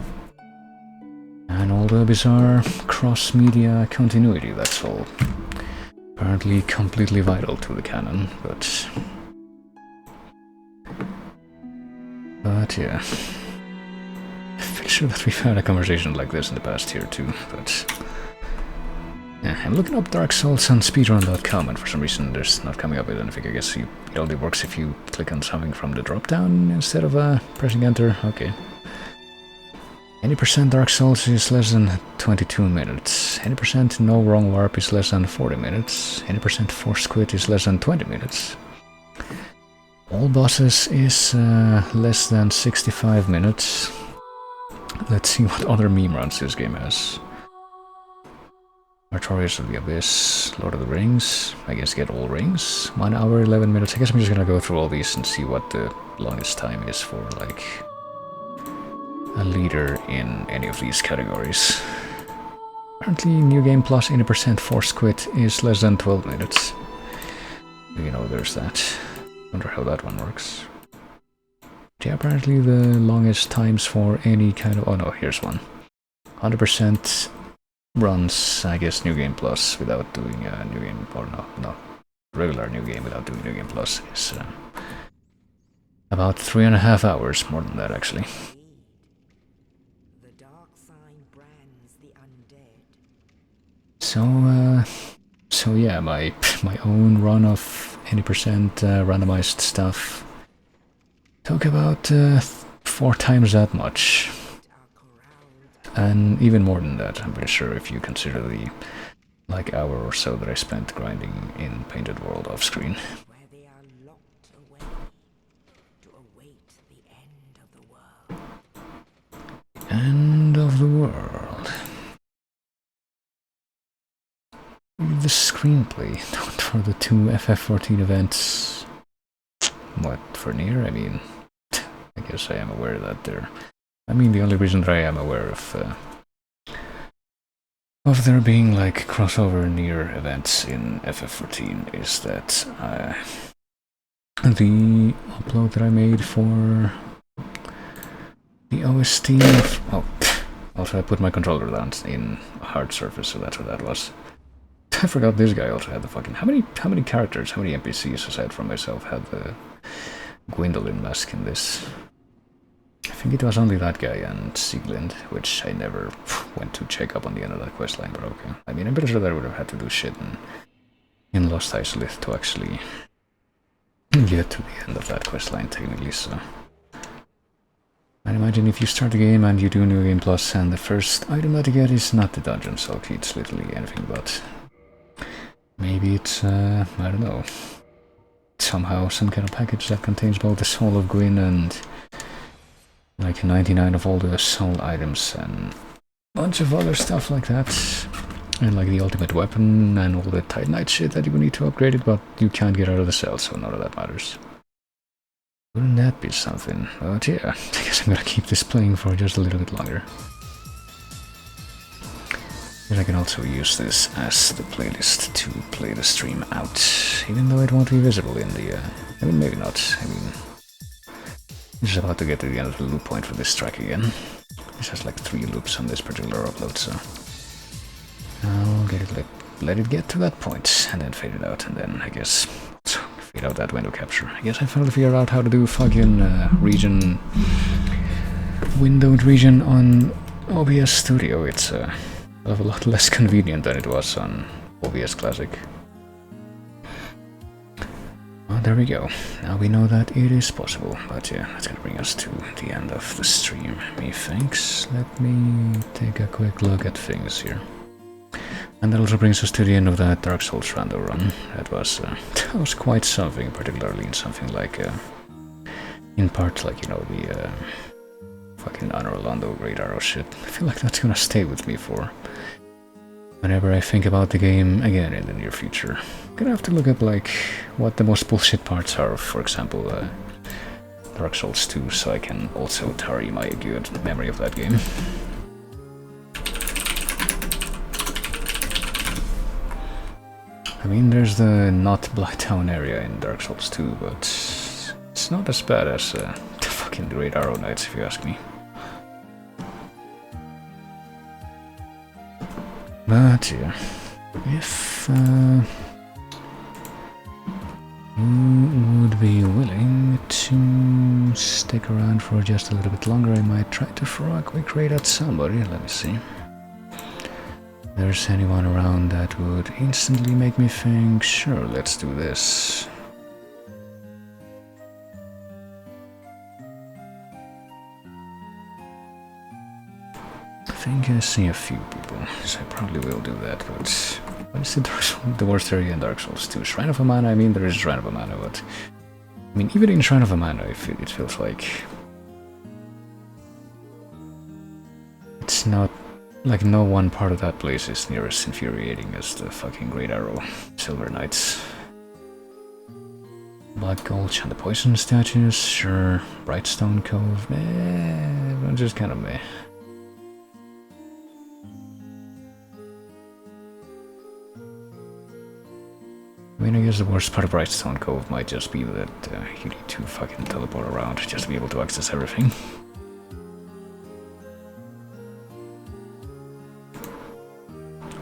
And all the bizarre cross-media continuity, that's all. Apparently completely vital to the canon, but yeah. I'm pretty sure that we've had a conversation like this in the past here too, but yeah, I'm looking up Dark Souls on speedrun.com, and for some reason there's not coming up with anything. I guess it only works if you click on something from the drop-down instead of pressing enter. Okay. Any percent Dark Souls is less than 22 minutes. Any percent No Wrong Warp is less than 40 minutes. Any percent Forced Quit is less than 20 minutes. All bosses is less than 65 minutes. Let's see what other meme runs this game has. Artorias of the Abyss, Lord of the Rings, I guess get all rings. 1 hour, 11 minutes. I guess I'm just gonna go through all these and see what the longest time is for, like, a leader in any of these categories. Apparently, New Game Plus 80% Force Quit is less than 12 minutes. You know, there's that. Wonder how that one works. Yeah, apparently the longest times for any kind of... Oh no, here's one. 100% runs, I guess, New Game Plus without doing a New Game... Or no. Regular New Game without doing New Game Plus is about 3.5 hours, more than that actually. So yeah, my own run of any percent randomized stuff took about 4 times that much, and even more than that. I'm pretty sure if you consider the like hour or so that I spent grinding in Painted World off screen. End of the world. The screenplay for the 2 FF14 events. What, for Nier? I mean, I guess I am aware that there... I mean, the only reason that I am aware of there being, like, crossover Nier events in FF14 is that the upload that I made for the OST of... Oh, also I put my controller down in a hard surface, so that's what that was. I forgot this guy also had the fucking... How many characters, how many NPCs aside from myself had the Gwendolyn mask in this? I think it was only that guy and Sieglind, which I never went to check up on the end of that questline, but okay. I mean, I'm pretty sure that I would have had to do shit in Lost Isolith to actually get to the end of that questline, technically, so... I imagine if you start the game and you do New Game Plus and the first item that you get is not the dungeon sock, it's literally anything but... Maybe it's, I don't know, somehow some kind of package that contains both the Soul of Gwyn and like 99 of all the soul items and a bunch of other stuff like that. And like the ultimate weapon and all the Titanite shit that you would need to upgrade it, but you can't get out of the cell, so none of that matters. Wouldn't that be something? But yeah, I guess I'm gonna keep this playing for just a little bit longer. And I can also use this as the playlist to play the stream out, even though it won't be visible in the... I mean, maybe not. I mean, I'm just about to get to the end of the loop point for this track again. This has like 3 loops on this particular upload, so... I'll get it, let it get to that point, and then fade it out, and then, I guess, fade out that window capture. I guess I finally figured out how to do fucking region... windowed region on OBS Studio. It's a lot less convenient than it was on OBS Classic. Well, there we go. Now we know that it is possible, but yeah, that's gonna bring us to the end of the stream, methinks. Let me take a quick look at things here. And that also brings us to the end of that Dark Souls Rando run. That was quite something, particularly in something like, in part, like, you know, the fucking Honor Orlando Great Arrow shit. I feel like that's gonna stay with me for whenever I think about the game again in the near future. I'm gonna have to look up, like, what the most bullshit parts are of, for example, Dark Souls 2, so I can also tarry my good memory of that game. I mean, there's the not Bloodtown area in Dark Souls 2, but it's not as bad as the fucking Great Arrow Knights, if you ask me. But yeah, if you would be willing to stick around for just a little bit longer, I might try to throw a quick raid at somebody. Let me see. If there's anyone around that would instantly make me think, sure, let's do this. I think I see a few people, so I probably will do that, but what is the worst area in Dark Souls 2? Shrine of Amana? I mean, there is Shrine of Amana, but I mean, even in Shrine of Amana, it feels like it's not like no one part of that place is near as infuriating as the fucking Great Arrow Silver Knights. Black Gulch and the Poison Statues, sure. Brightstone Cove, meh, just kind of meh. I mean, I guess the worst part of Brightstone Cove might just be that you need to fucking teleport around just to be able to access everything.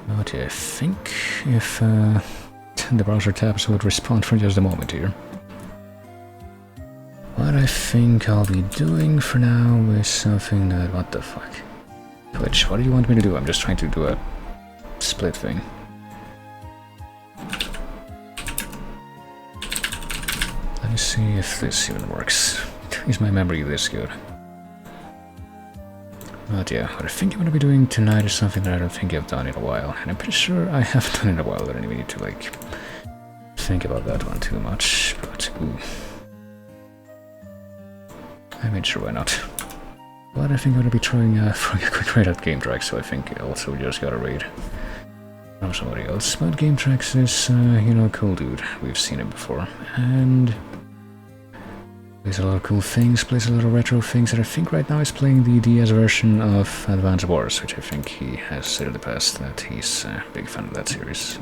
But yeah, I think if the browser tabs would respond for just a moment here. What I think I'll be doing for now is something that... what the fuck? Twitch, what do you want me to do? I'm just trying to do a split thing. Let me see if this even works. Is my memory this good? But yeah, what I think I'm gonna be doing tonight is something that I don't think I've done in a while. And I'm pretty sure I haven't done in a while. I don't even need to, like, think about that one too much. But, ooh. I mean, sure, why not? But I think I'm gonna be throwing a quick raid at Game Tracks, so I think I also just got a raid from somebody else. But Game Tracks is, you know, a cool dude. We've seen him before. And plays a lot of cool things, plays a lot of retro things, and I think right now he's playing the DS version of Advance Wars, which I think he has said in the past that he's a big fan of that series.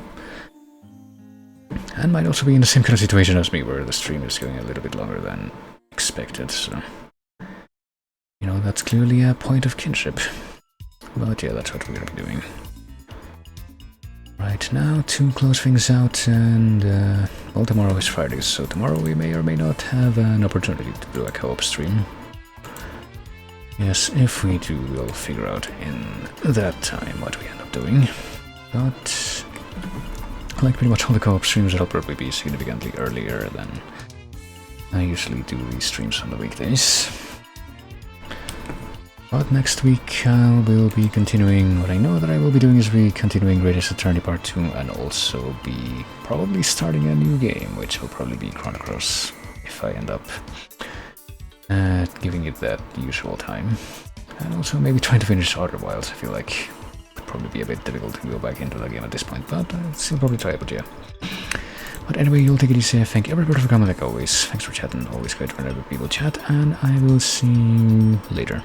And might also be in the same kind of situation as me, where the stream is going a little bit longer than expected, so... you know, that's clearly a point of kinship. But yeah, that's what we're gonna be doing. Right now, to close things out, and well, tomorrow is Friday, so tomorrow we may or may not have an opportunity to do a co-op stream. Yes, if we do, we'll figure out in that time what we end up doing. But like pretty much all the co-op streams, it'll probably be significantly earlier than I usually do these streams on the weekdays. But next week I will be continuing, what I know that I will be doing is be continuing Greatest Attorney Part 2 and also be probably starting a new game, which will probably be Chrono Cross, if I end up giving it that usual time. And also maybe trying to finish Outer Wilds. I feel like it would probably be a bit difficult to go back into that game at this point, but I'll still probably try it, but yeah. But anyway, you'll take it easy. Thank everybody for coming like always. Thanks for chatting, always great whenever people chat, and I will see you later.